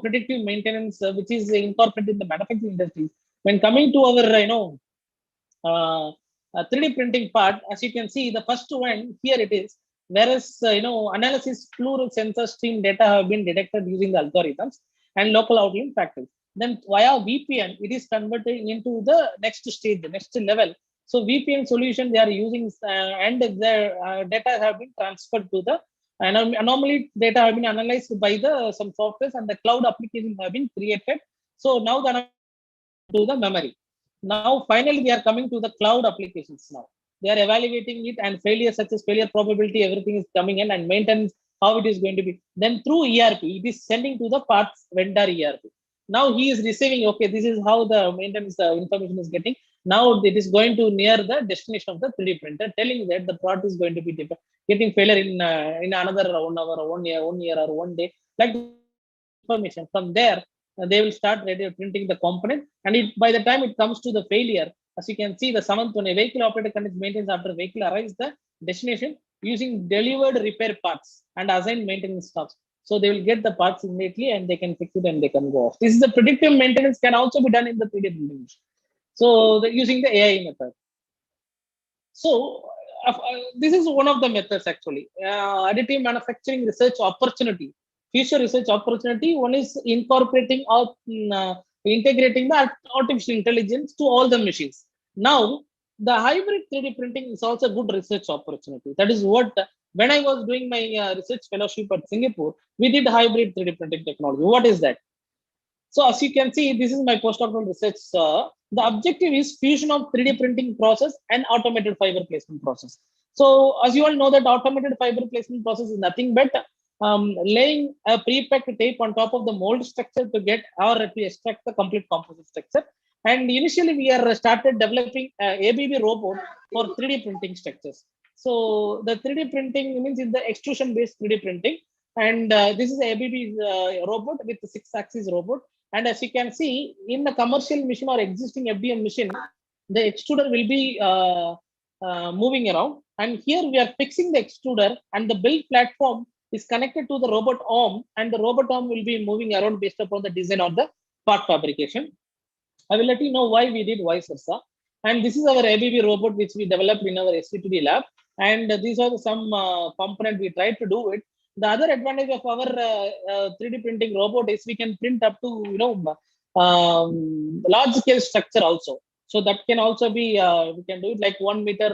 predictive maintenance, which is incorporated in the manufacturing industry. When coming to our 3D printing part, as you can see, the first one here it is. Whereas analysis plural sensor stream data have been detected using the algorithms and local outlying factors. Then via VPN, it is converted into the next stage, the next level. So VPN solution they are using, and their data have been transferred to the anomaly data have been analyzed by the some softwares, and the cloud applications have been created. So now the to the memory. Now finally we are coming to the cloud applications now. They are evaluating it, and failure success, failure probability, everything is coming in, and maintenance, how it is going to be. Then through ERP, it is sending to the parts vendor ERP. Now he is receiving, okay, this is how the maintenance information is getting. Now it is going to near the destination of the 3D printer, telling that the part is going to be getting failure in another 1 hour or 1 year, or 1 day. Like information from there, they will start printing the component, and by the time it comes to the failure, as you can see, the seventh one, a vehicle operator conducts maintenance after vehicle arrives the destination using delivered repair parts and assigned maintenance stops. So they will get the parts immediately, and they can fix it, and they can go off. This is the predictive maintenance can also be done in the 3D printing. So using the AI method. So this is one of the methods actually. Additive manufacturing research opportunity. future research opportunity. One is incorporating or integrating the artificial intelligence to all the machines. Now, the hybrid 3D printing is also a good research opportunity. That is what, when I was doing my research fellowship at Singapore, we did hybrid 3D printing technology. What is that? So as you can see, this is my postdoctoral research. The objective is fusion of 3D printing process and automated fiber placement process. So as you all know that automated fiber placement process is nothing but laying a pre-packed tape on top of the mold structure to get or to extract the complete composite structure. And initially we are started developing ABB robot for 3D printing structures. So the 3D printing means in the extrusion based 3D printing. And this is ABB robot with the 6-axis robot. And as you can see, in the commercial machine or existing FDM machine, the extruder will be moving around. And here we are fixing the extruder, and the build platform is connected to the robot arm, and the robot arm will be moving around based upon the design of the part fabrication. I will let you know why we did vice versa. And this is our ABB robot, which we developed in our SVTD lab. And these are some components we tried to do it. The other advantage of our 3D printing robot is we can print up to large scale structure also. So that can also be we can do it like 1 meter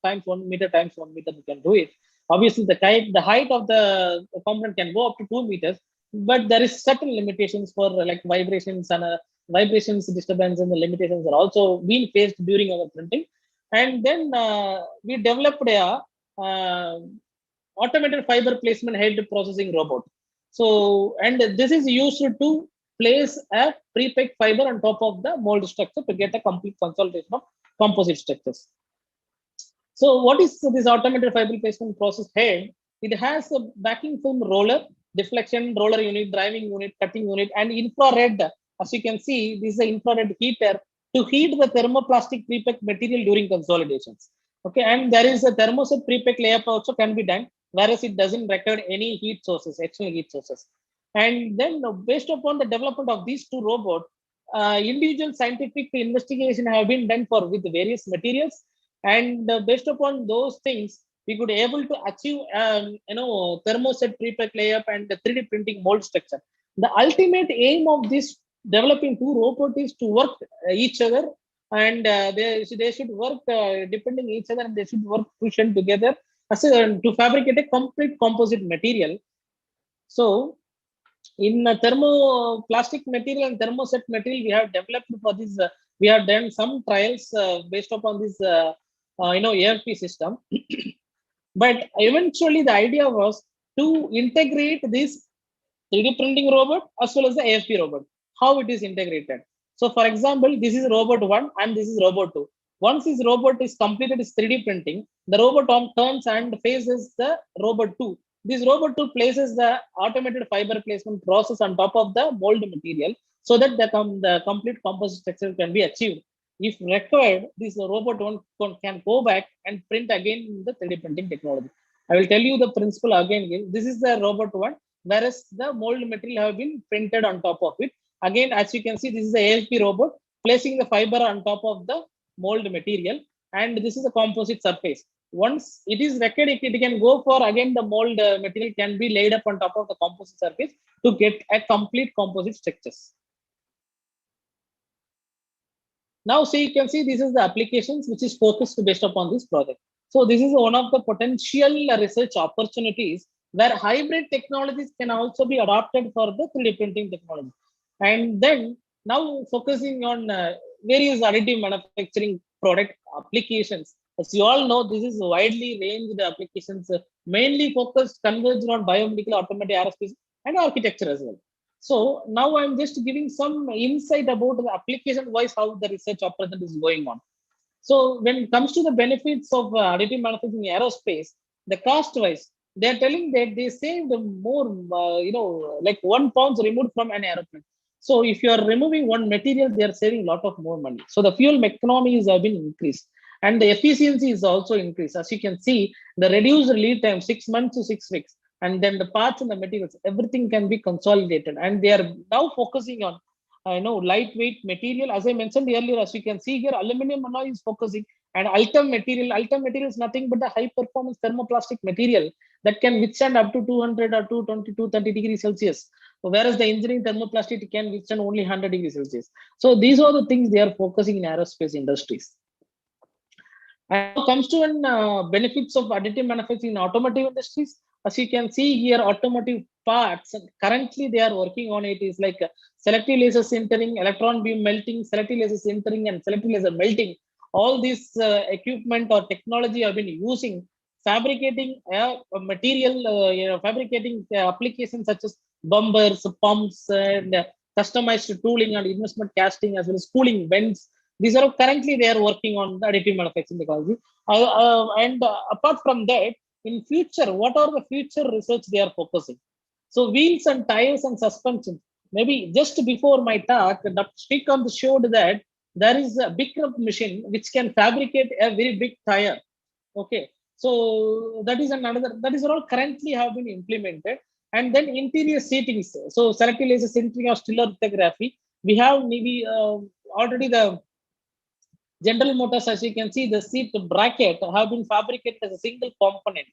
times 1 meter times 1 meter. We can do it. Obviously, the height of the component can go up to 2 meters, but there is certain limitations for like vibrations and vibrations, disturbance, and the limitations are also being faced during our printing. And then we developed a automated fiber placement head processing robot. So, and this is used to place a pre-packed fiber on top of the mold structure to get a complete consolidation of composite structures. So, what is this automated fiber placement process head? It has a backing film roller, deflection roller unit, driving unit, cutting unit, and infrared. As you can see, this is an infrared heater to heat the thermoplastic pre-packed material during consolidations. Okay, and there is a thermoset pre-packed layup also can be done, whereas it doesn't record any heat sources, external heat sources. And then based upon the development of these two robots, individual scientific investigation have been done for with various materials. And based upon those things, we could able to achieve, thermoset pre-packed layup and the 3D printing mold structure. The ultimate aim of this developing two robots is to work each other, and they should work depending each other, and they should work fusion together to fabricate a complete composite material. So in thermoplastic material and thermoset material, we have developed for this. We have done some trials based upon this, AFP system. But eventually, the idea was to integrate this 3D printing robot as well as the AFP robot. How it is integrated. So, for example, this is robot 1 and this is robot 2. Once this robot is completed its 3D printing, the robot arm turns and faces the robot 2. This robot 2 places the automated fiber placement process on top of the mold material so that the complete composite structure can be achieved. If required, this robot 1 can go back and print again the 3D printing technology. I will tell you the principle again. This is the robot 1, whereas the mold material have been printed on top of it. Again, as you can see, this is the AFP robot placing the fiber on top of the mold material, and this is a composite surface. Once it is recorded, it can go for again the mold material can be laid up on top of the composite surface to get a complete composite structures. Now, so you can see this is the applications which is focused based upon this project. So this is one of the potential research opportunities where hybrid technologies can also be adopted for the 3D printing technology. And then now focusing on various additive manufacturing product applications. As you all know, this is widely ranged applications, mainly focused converged on biomedical, automotive, aerospace, and architecture as well. So now I'm just giving some insight about the application-wise how the research opportunity is going on. So when it comes to the benefits of additive manufacturing in aerospace, the cost-wise, they're telling that they saved more, like 1 pound removed from an aeroplane. So if you are removing one material, they are saving a lot of more money. So the fuel economies have been increased, and the efficiency is also increased. As you can see, the reduced lead time 6 months to 6 weeks, and then the parts and the materials, everything can be consolidated. And they are now focusing on lightweight material. As I mentioned earlier, as you can see here, aluminum alloy is focusing, And ultim material is nothing but a high performance thermoplastic material that can withstand up to 200 or 220, 230 degrees Celsius. Whereas the engineering thermoplastic can withstand only 100 degrees Celsius. So these are the things they are focusing in aerospace industries. And now comes to benefits of additive manufacturing in automotive industries. As you can see here, automotive parts, currently they are working on it is like selective laser sintering, electron beam melting, selective laser sintering, and selective laser melting. All this equipment or technology have been using fabricating a material, fabricating applications such as bumpers, pumps, and customized tooling and investment casting, as well as cooling vents. These are currently they are working on the additive manufacturing technology. Apart from that, in future, what are the future research they are focusing? So wheels and tires and suspension. Maybe just before my talk, Dr. Srikanth showed that there is a big machine which can fabricate a very big tire. Okay, so that is another. That is all currently have been implemented. And then interior seatings. So selective laser sintering or stereolithography. We have maybe already the General Motors, as you can see, the seat bracket have been fabricated as a single component.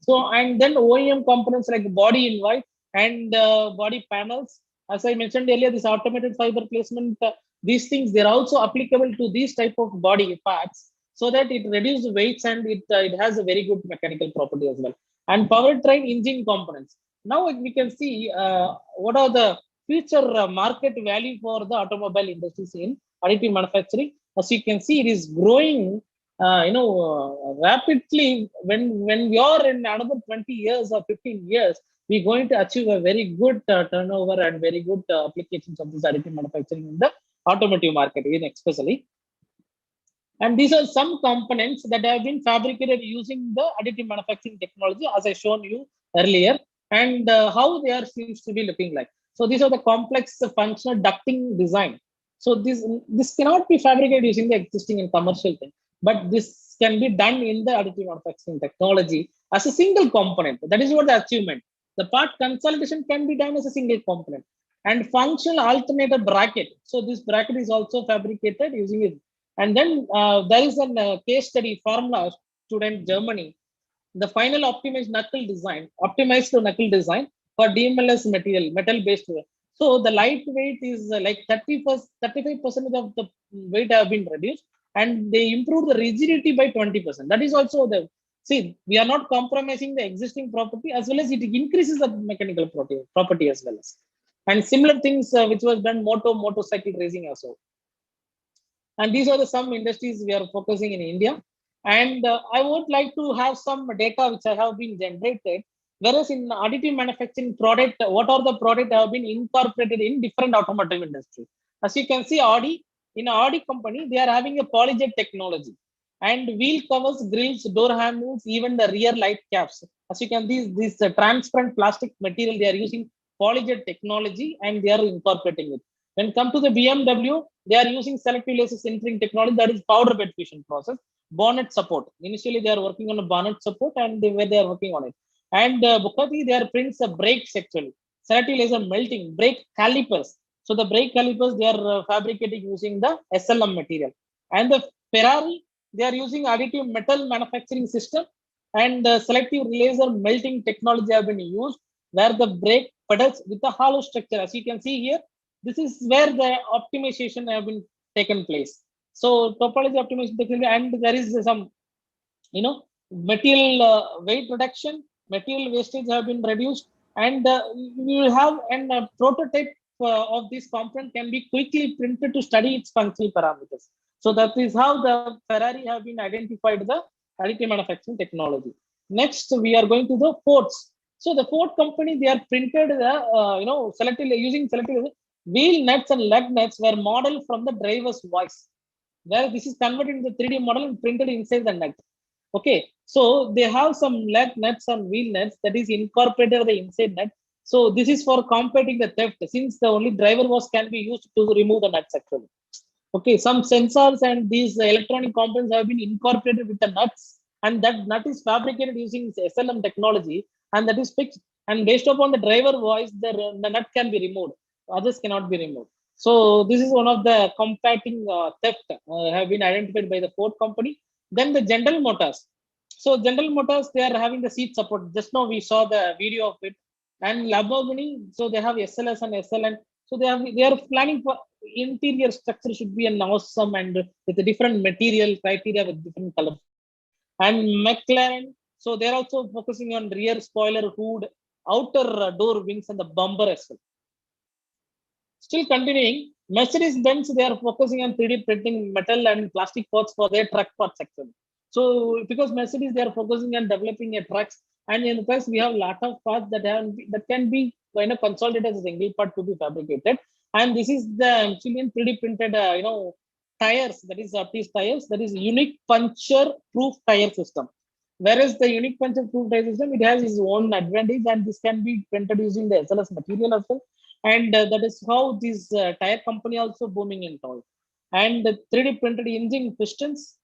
So, and then OEM components like body in white and body panels. As I mentioned earlier, this automated fiber placement, these things, they're also applicable to these type of body parts so that it reduces weights and it has a very good mechanical property as well. And powertrain engine components. Now we can see what are the future market value for the automobile industries in additive manufacturing. As you can see, it is growing, rapidly. When we are in another 20 years or 15 years, we're going to achieve a very good turnover and very good applications of this additive manufacturing in the automotive market, especially. And these are some components that have been fabricated using the additive manufacturing technology, as I shown you earlier, and how they are seems to be looking like. So these are the complex functional ducting design. So this cannot be fabricated using the existing and commercial thing, but this can be done in the additive manufacturing technology as a single component. That is what the achievement. The part consolidation can be done as a single component. And functional alternator bracket. So this bracket is also fabricated using it. And then there is a case study formula student Germany. The final optimized knuckle design, optimized knuckle design for DMLS material, metal based. So the lightweight is like 35% of the weight have been reduced, and they improve the rigidity by 20%. That is also the, see, we are not compromising the existing property, as well as it increases the mechanical property as well as. And similar things which was done motorcycle racing also. And these are the some industries we are focusing in India. And I would like to have some data which I have been generated. Whereas in additive manufacturing product, what are the product have been incorporated in different automotive industry? As you can see, Audi, in Audi company, they are having a polyjet technology. And wheel covers, grills, door handles, even the rear light caps. As you can see, this transparent plastic material, they are using polyjet technology and they are incorporating it. When come to the BMW, they are using selective laser sintering technology, that is powder bed fusion process. Bonnet support. Initially, they are working on a bonnet support, and they are working on it. And Bugatti, they are prints a brakes actually. Selective laser melting, brake calipers. So the brake calipers, they are fabricating using the SLM material. And the Ferrari, they are using additive metal manufacturing system, and selective laser melting technology have been used, where the brake pedals with a hollow structure. As you can see here, this is where the optimization have been taken place. So topology optimization, and there is some, material weight reduction, material wastage have been reduced, and you will have a prototype of this component can be quickly printed to study its functional parameters. So that is how the Ferrari have been identified the additive manufacturing technology. Next, we are going to the Fords. So the Ford company, they are printed the selective using selective wheel nuts and lug nuts were modeled from the driver's voice, where this is converted into 3D model and printed inside the nut. Okay, so they have some lug nuts and wheel nuts that is incorporated the inside nut. So this is for combating the theft, since the only driver was can be used to remove the nuts actually. Okay, some sensors and these electronic components have been incorporated with the nuts, and that nut is fabricated using SLM technology, and that is fixed. And based upon the driver voice, the nut can be removed. Others cannot be removed. So this is one of the combating theft have been identified by the Ford company. Then the General Motors. So General Motors, they are having the seat support. Just now we saw the video of it. And Lamborghini, so they have SLS and SLN. So they are planning for interior structure should be an awesome and with a different material criteria with different colors. And McLaren, so they're also focusing on rear spoiler, hood, outer door wings, and the bumper as well. Still continuing, Mercedes-Benz, they are focusing on 3D printing metal and plastic parts for their truck parts section. So because Mercedes, they are focusing on developing a trucks, and in the trucks we have a lot of parts that can be consolidated as a single part to be fabricated. And this is the Chilean 3D printed tires, that is these tires, that is unique puncture proof tire system. Whereas the unique puncture proof tire system, it has its own advantage, and this can be printed using the SLS material as well. And that is how this tire company also booming in toy. And the 3D printed engine pistons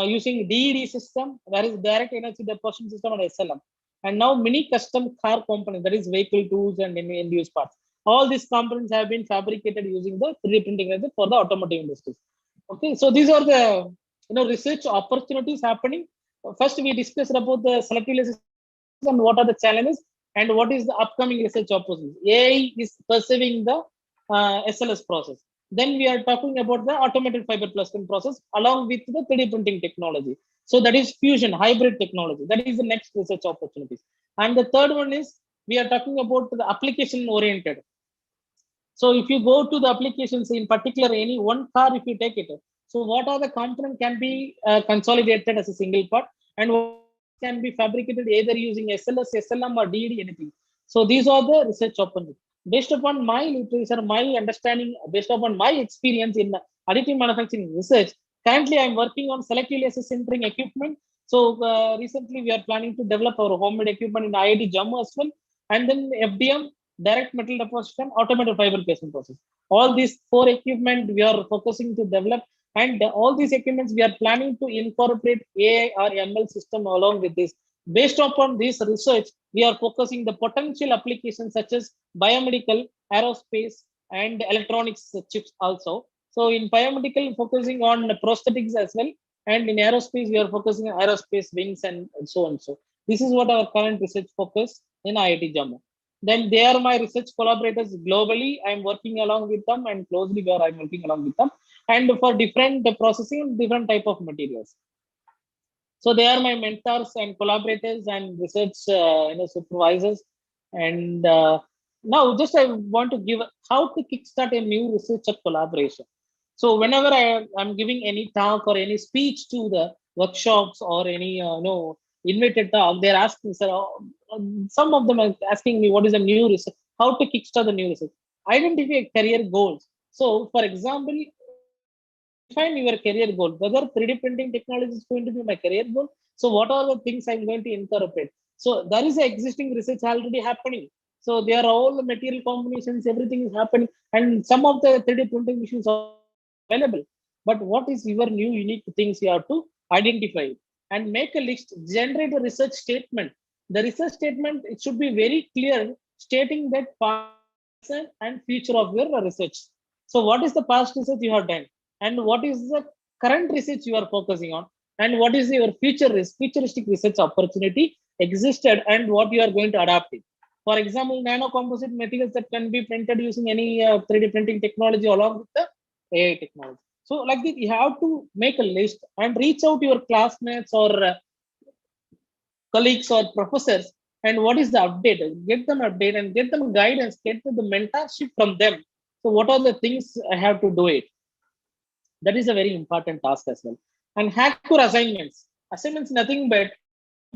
using DED system, that is direct energy deposition system, and SLM. And now many custom car components, that is vehicle tools and end-use parts. All these components have been fabricated using the 3D printing method for the automotive industry. Okay, so these are the research opportunities happening. First, we discussed about the selective and what are the challenges and what is the upcoming research opportunities. AI is pursuing the SLS process. Then we are talking about the automated fiber plastering process along with the 3D printing technology. So that is fusion, hybrid technology. That is the next research opportunities. And the third one is we are talking about the application oriented. So if you go to the applications, in particular, any one car, if you take it, so what are the components can be consolidated as a single part, and what can be fabricated either using SLS, SLM, or DED, anything. So these are the research opportunities. Based upon my literature, my understanding, based upon my experience in additive manufacturing research, currently I'm working on selective laser sintering equipment. So recently we are planning to develop our homemade equipment in IIT Jammu as well, and then FDM, direct metal deposition, automated fiber placement process. All these 4 equipment we are focusing to develop, and all these equipments we are planning to incorporate AI or ML system along with this. Based upon this research, we are focusing the potential applications such as biomedical, aerospace, and electronics chips also. So in biomedical, focusing on prosthetics as well, and in aerospace, we are focusing on aerospace wings and so on. So this is what our current research focus in IIT Jammu. Then they are my research collaborators globally. I'm working along with them, and closely where I'm working along with them, and for different processing, different type of materials. So they are my mentors and collaborators and research supervisors. And now just I want to give how to kickstart a new research collaboration. So whenever I'm giving any talk or any speech to the workshops or any invited talk, they're asking, sir, some of them are asking me what is a new research, how to kickstart the new research, identify career goals. So for example, define your career goal, whether 3D printing technology is going to be my career goal. So what are the things I'm going to incorporate? So there is an existing research already happening. So there are all the material combinations, everything is happening, and some of the 3D printing machines are available. But what is your new unique things you have to identify and make a list, generate a research statement. The research statement, it should be very clear, stating that past and future of your research. So what is the past research you have done, and what is the current research you are focusing on, and what is your futuristic research opportunity existed, and what you are going to adapt it. For example, nano composite materials that can be printed using any 3D printing technology along with the AI technology. So like this, you have to make a list and reach out to your classmates or colleagues or professors, and what is the update, get them update and get them guidance, get the mentorship from them. So what are the things I have to do it? That is a very important task as well. And hack your assignments. Assignments nothing but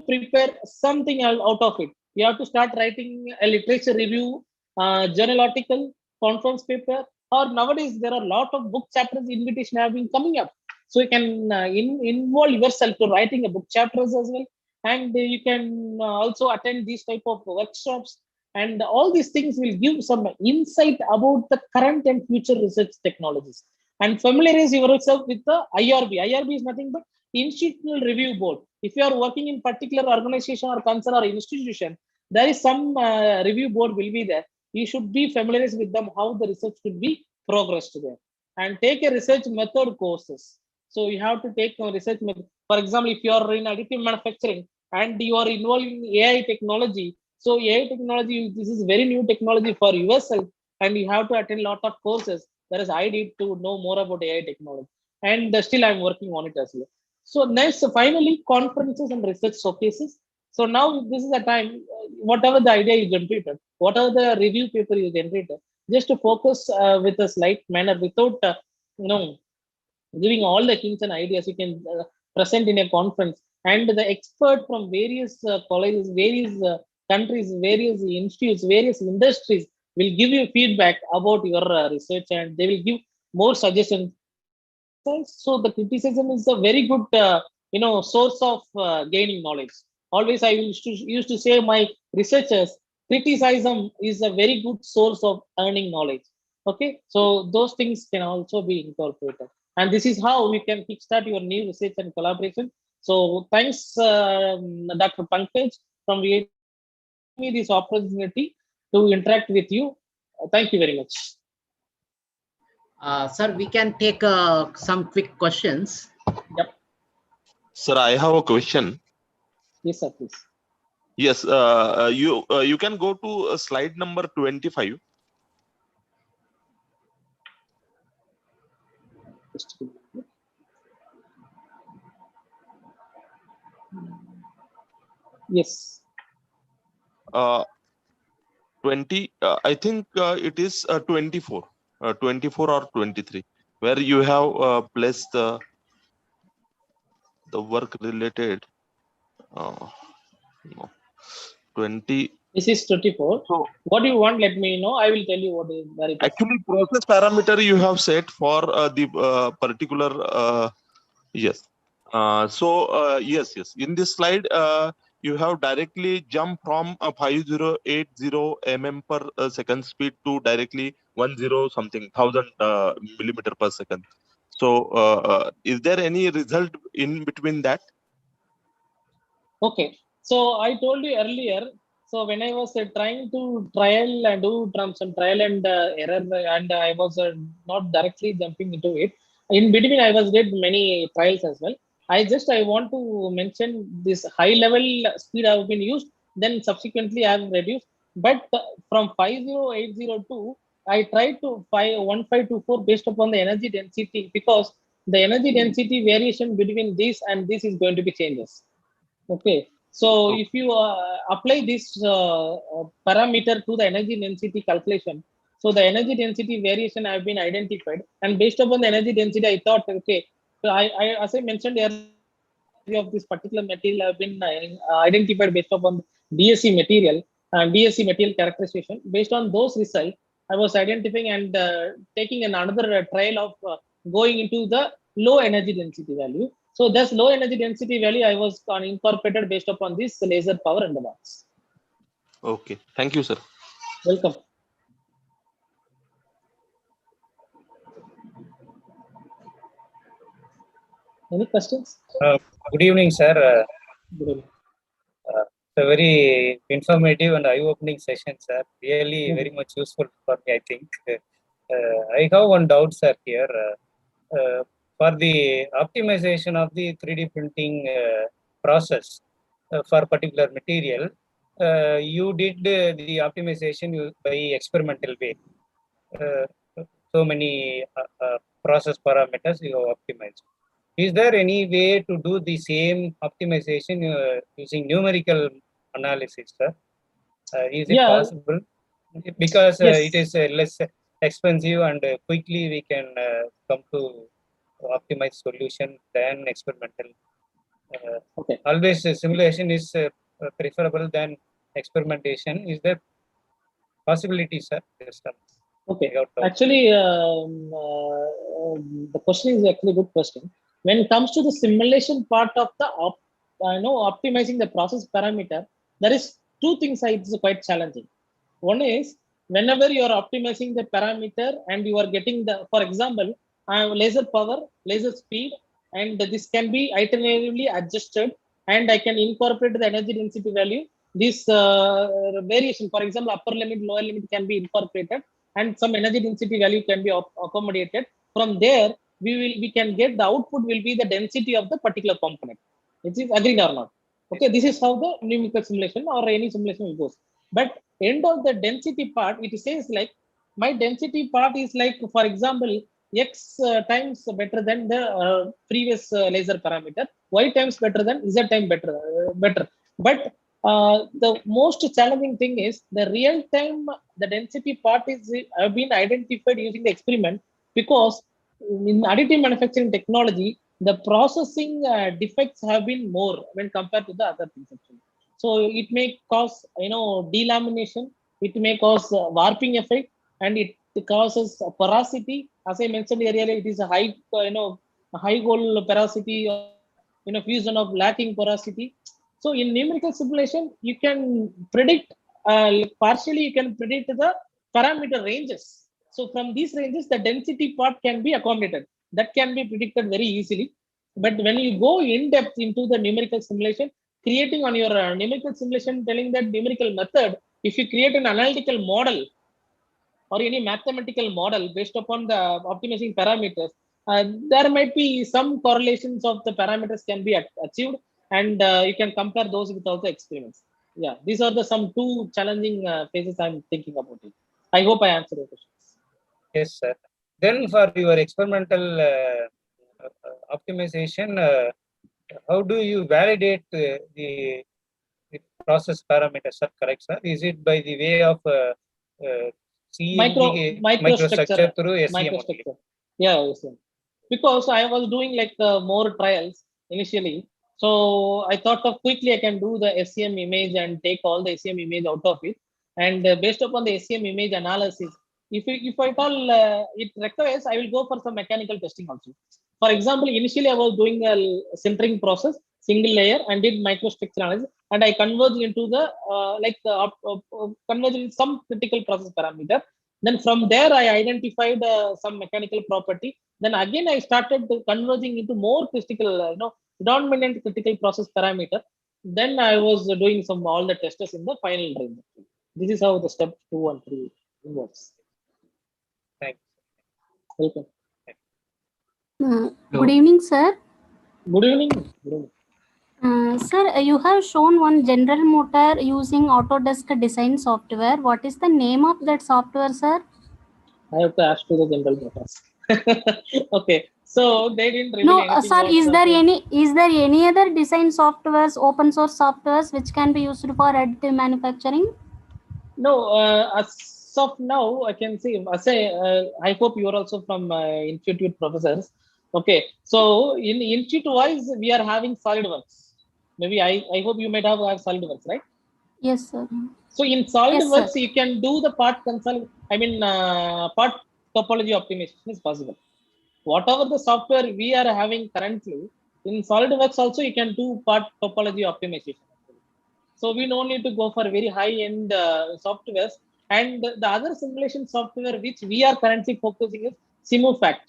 prepare something out of it. You have to start writing a literature review, journal article, conference paper, or nowadays there are a lot of book chapters invitation have been coming up. So you can involve yourself to writing a book chapters as well, and you can also attend these type of workshops, and all these things will give some insight about the current and future research technologies. And familiarize yourself with the IRB. IRB is nothing but institutional review board. If you are working in particular organization or concern or institution, there is some review board will be there. You should be familiarized with them, how the research could be progressed there. And take a research method courses. So you have to take a research method. For example, if you are in additive manufacturing and you are involved in AI technology, so AI technology, this is very new technology for yourself, and you have to attend a lot of courses. Whereas I need to know more about AI technology, and still I'm working on it as well. So next, finally, conferences and research showcases. So now this is the time, whatever the idea you generated, whatever the review paper you generated, just to focus with a slight manner without, giving all the hints and ideas you can present in a conference. And the expert from various colleges, various countries, various institutes, various industries will give you feedback about your research, and they will give more suggestions. So the criticism is a very good source of gaining knowledge. Always I used to say my researchers, criticism is a very good source of earning knowledge. Okay, so those things can also be incorporated, and this is how we can kickstart your new research and collaboration. So thanks, Dr. Pankaj from VIT, me this opportunity to interact with you. Thank you very much. Sir, we can take some quick questions. Yep. Sir, I have a question. Yes, sir, please. Yes, you can go to slide number 25. Yes. 20. I think it is 24, 24 or 23, where you have placed the work related. No, 20. This is 24. So what do you want? Let me know. I will tell you what is very. Actually, process parameter you have set for the particular. Yes. Yes. In this slide, you have directly jumped from 5080 mm per second speed to directly 10 something thousand millimeter per second. So, is there any result in between that? Okay. So I told you earlier. So when I was trying to do some trial and error, and I was not directly jumping into it. In between, I was did many trials as well. I want to mention this high level speed I have been used. Then subsequently I have reduced. But from 50802, I tried to 1524 based upon the energy density, because the energy density variation between this and this is going to be changes. Okay, so if you apply this parameter to the energy density calculation, so the energy density variation have been identified, and based upon the energy density, I thought, okay, so as I mentioned earlier, of this particular material have been identified based upon DSC material and DSC material characterization. Based on those results, I was identifying and taking another trial of going into the low energy density value. So this low energy density value I was incorporated based upon this laser power in the box. Okay, thank you, sir. Welcome. Any questions? Good evening, sir. Good evening. It's a very informative and eye-opening session, sir. Really very much useful for me, I think. I have one doubt, sir, here. For the optimization of the 3D printing process for particular material, you did the optimization by experimental way. So many process parameters you have optimized. Is there any way to do the same optimization using numerical analysis, sir? Is it possible? Because it is less expensive and quickly we can come to optimized solution than experimental. Always simulation is preferable than experimentation. Is there possibility, sir? Yes, sir. Okay. Actually, the question is actually a good question. When it comes to the simulation part of the optimizing the process parameter, there is two things it's quite challenging. One is whenever you are optimizing the parameter and you are getting the, for example, laser power, laser speed, and this can be iteratively adjusted, and I can incorporate the energy density value. This variation, for example, upper limit, lower limit can be incorporated, and some energy density value can be accommodated. From there, we can get the output will be the density of the particular component. It is agreed or not? Okay, this is how the numerical simulation or any simulation will goes. But end of the density part, it says like my density part is like, for example, x times better than the previous laser parameter, y times better than z time better. But the most challenging thing is the real time, the density part is have been identified using the experiment, because in additive manufacturing technology, the processing defects have been more when compared to the other things actually. So it may cause, delamination, it may cause warping effect, and it causes porosity. As I mentioned earlier, it is a high, a high goal porosity, or fusion of lacking porosity. So in numerical simulation, you can predict, partially you can predict the parameter ranges. So from these ranges, the density part can be accommodated. That can be predicted very easily. But when you go in depth into the numerical simulation, creating on your numerical simulation, telling that numerical method, if you create an analytical model or any mathematical model based upon the optimizing parameters, there might be some correlations of the parameters can be achieved, and you can compare those with all the experiments. Yeah, these are the some two challenging phases I'm thinking about it. I hope I answered your questions. Yes, sir. Then for your experimental optimization, how do you validate the process parameters, sir? Correct, sir? Is it by the way of seeing the microstructure through SEM only? Yeah, yes, sir. Because I was doing like more trials initially. So I thought of quickly I can do the SEM image and take all the SEM image out of it. And based upon the SEM image analysis, if I tell it requires, I will go for some mechanical testing also. For example, initially I was doing a sintering process, single layer, and did microstructure analysis, and I converged into the converged in some critical process parameter. Then from there, I identified some mechanical property. Then again, I started converging into more critical, dominant critical process parameter. Then I was doing some all the tests in the final range. This is how the step 2 and 3 works. Thanks. Welcome. Good evening, sir. Good evening. Good evening. Sir, you have shown one General Motor using Autodesk design software. What is the name of that software, sir? I have to ask to the General Motors. Okay, so they didn't reveal anything. Sir, is there any other design softwares, open source softwares, which can be used for additive manufacturing? No, as of now, I can see. I hope you are also from institute professors. Okay, so in institute wise, we are having SolidWorks. Maybe I hope you might have SolidWorks, right? Yes, sir. So in SolidWorks, you can do the part part topology optimization is possible. Whatever the software we are having currently in SolidWorks, also you can do part topology optimization. So we don't need to go for very high-end softwares. And the other simulation software which we are currently focusing is SimuFact.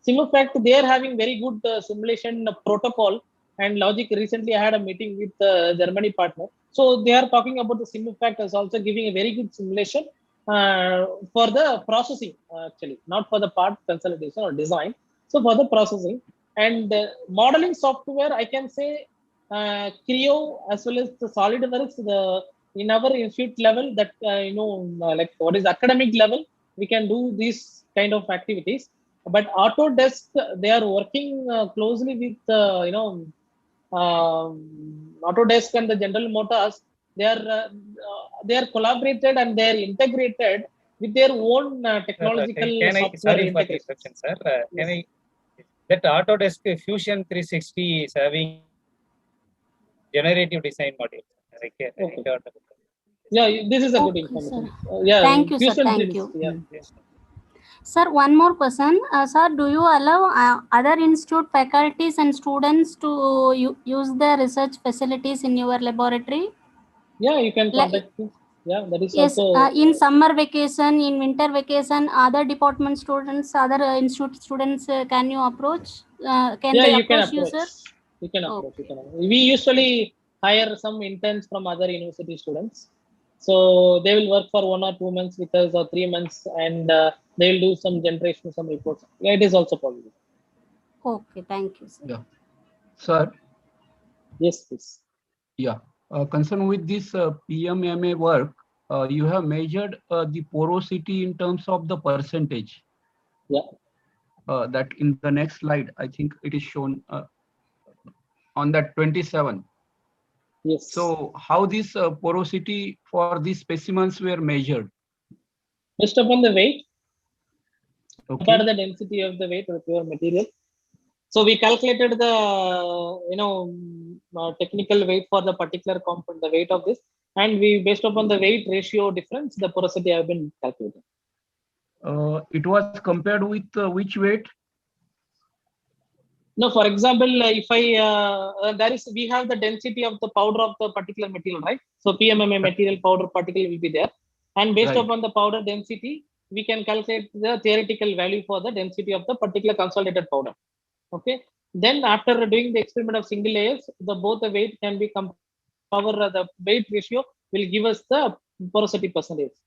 SimuFact, they are having very good simulation protocol and logic. Recently, I had a meeting with Germany partner. So they are talking about the SimuFact as also giving a very good simulation for the processing, actually, not for the part consolidation or design. So for the processing and modeling software, I can say Creo as well as the SolidWorks, in our institute level, that like what is academic level, we can do these kind of activities. But Autodesk, they are working closely with Autodesk and the General Motors. They are collaborated and they are integrated with their own technological software. Sorry for the interruption, sir. Can I? That Autodesk Fusion 360 is having generative design module. Yeah, this is a good information. Yeah, thank you, sir. Thank you. Yes. Sir, one more question. Sir, do you allow other institute faculties and students to use the research facilities in your laboratory? Yeah, you can contact me. Yeah, that is yes, also. In summer vacation, in winter vacation, other department students, other institute students, can you approach? Can they approach you, sir? You can approach. Okay. You can approach. We usually hire some interns from other university students. So they will work for 1 or 2 months with us or 3 months, and they will do some generation, some reports. Yeah, it is also possible. Okay, thank you, sir. Yeah. Sir, Yes, please. yeah. Concerned with this PMMA work, you have measured the porosity in terms of the percentage. Yeah. That in the next slide, I think it is shown on that 27. Yes. So how this porosity for these specimens were measured? Based upon the weight, Okay. compare the density of the weight of the pure material. So we calculated the technical weight for the particular component, the weight of this, and we based upon the weight ratio difference, the porosity have been calculated. It was compared with which weight? No, for example, if we have the density of the powder of the particular material, right? So PMMA material powder particle will be there, and based Right. upon the powder density, we can calculate the theoretical value for the density of the particular consolidated powder. Okay. Then after doing the experiment of single layers, both the weight can be the weight ratio will give us the porosity percentage.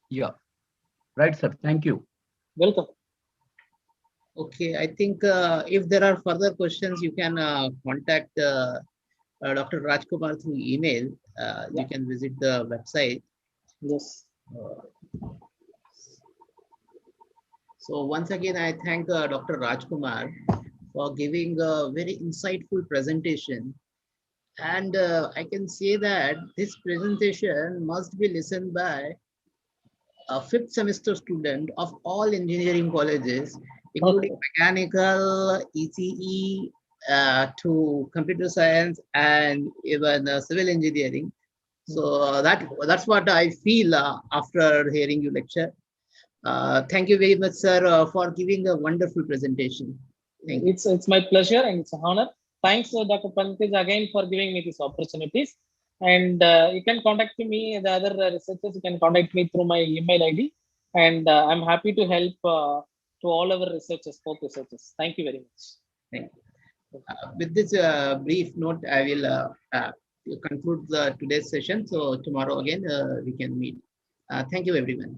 Yeah. Right, sir. Thank you. Welcome. Okay, I think if there are further questions, you can contact Dr. Rajkumar through email. You can visit the website. Yes. So once again, I thank Dr. Rajkumar for giving a very insightful presentation. And I can say that this presentation must be listened by a fifth semester student of all engineering colleges, including mechanical, ECE, to computer science, and even civil engineering. So that's what I feel after hearing you lecture. Thank you very much, sir, for giving a wonderful presentation. Thank you. It's my pleasure and it's an honor. Thanks, Dr. Pankaj, again for giving me these opportunities. And you can contact me, the other researchers, you can contact me through my email ID. And I'm happy to help to all our researchers, both researchers. Thank you very much. Thank you. With this brief note, I will conclude today's session. So tomorrow again, we can meet. Thank you, everyone.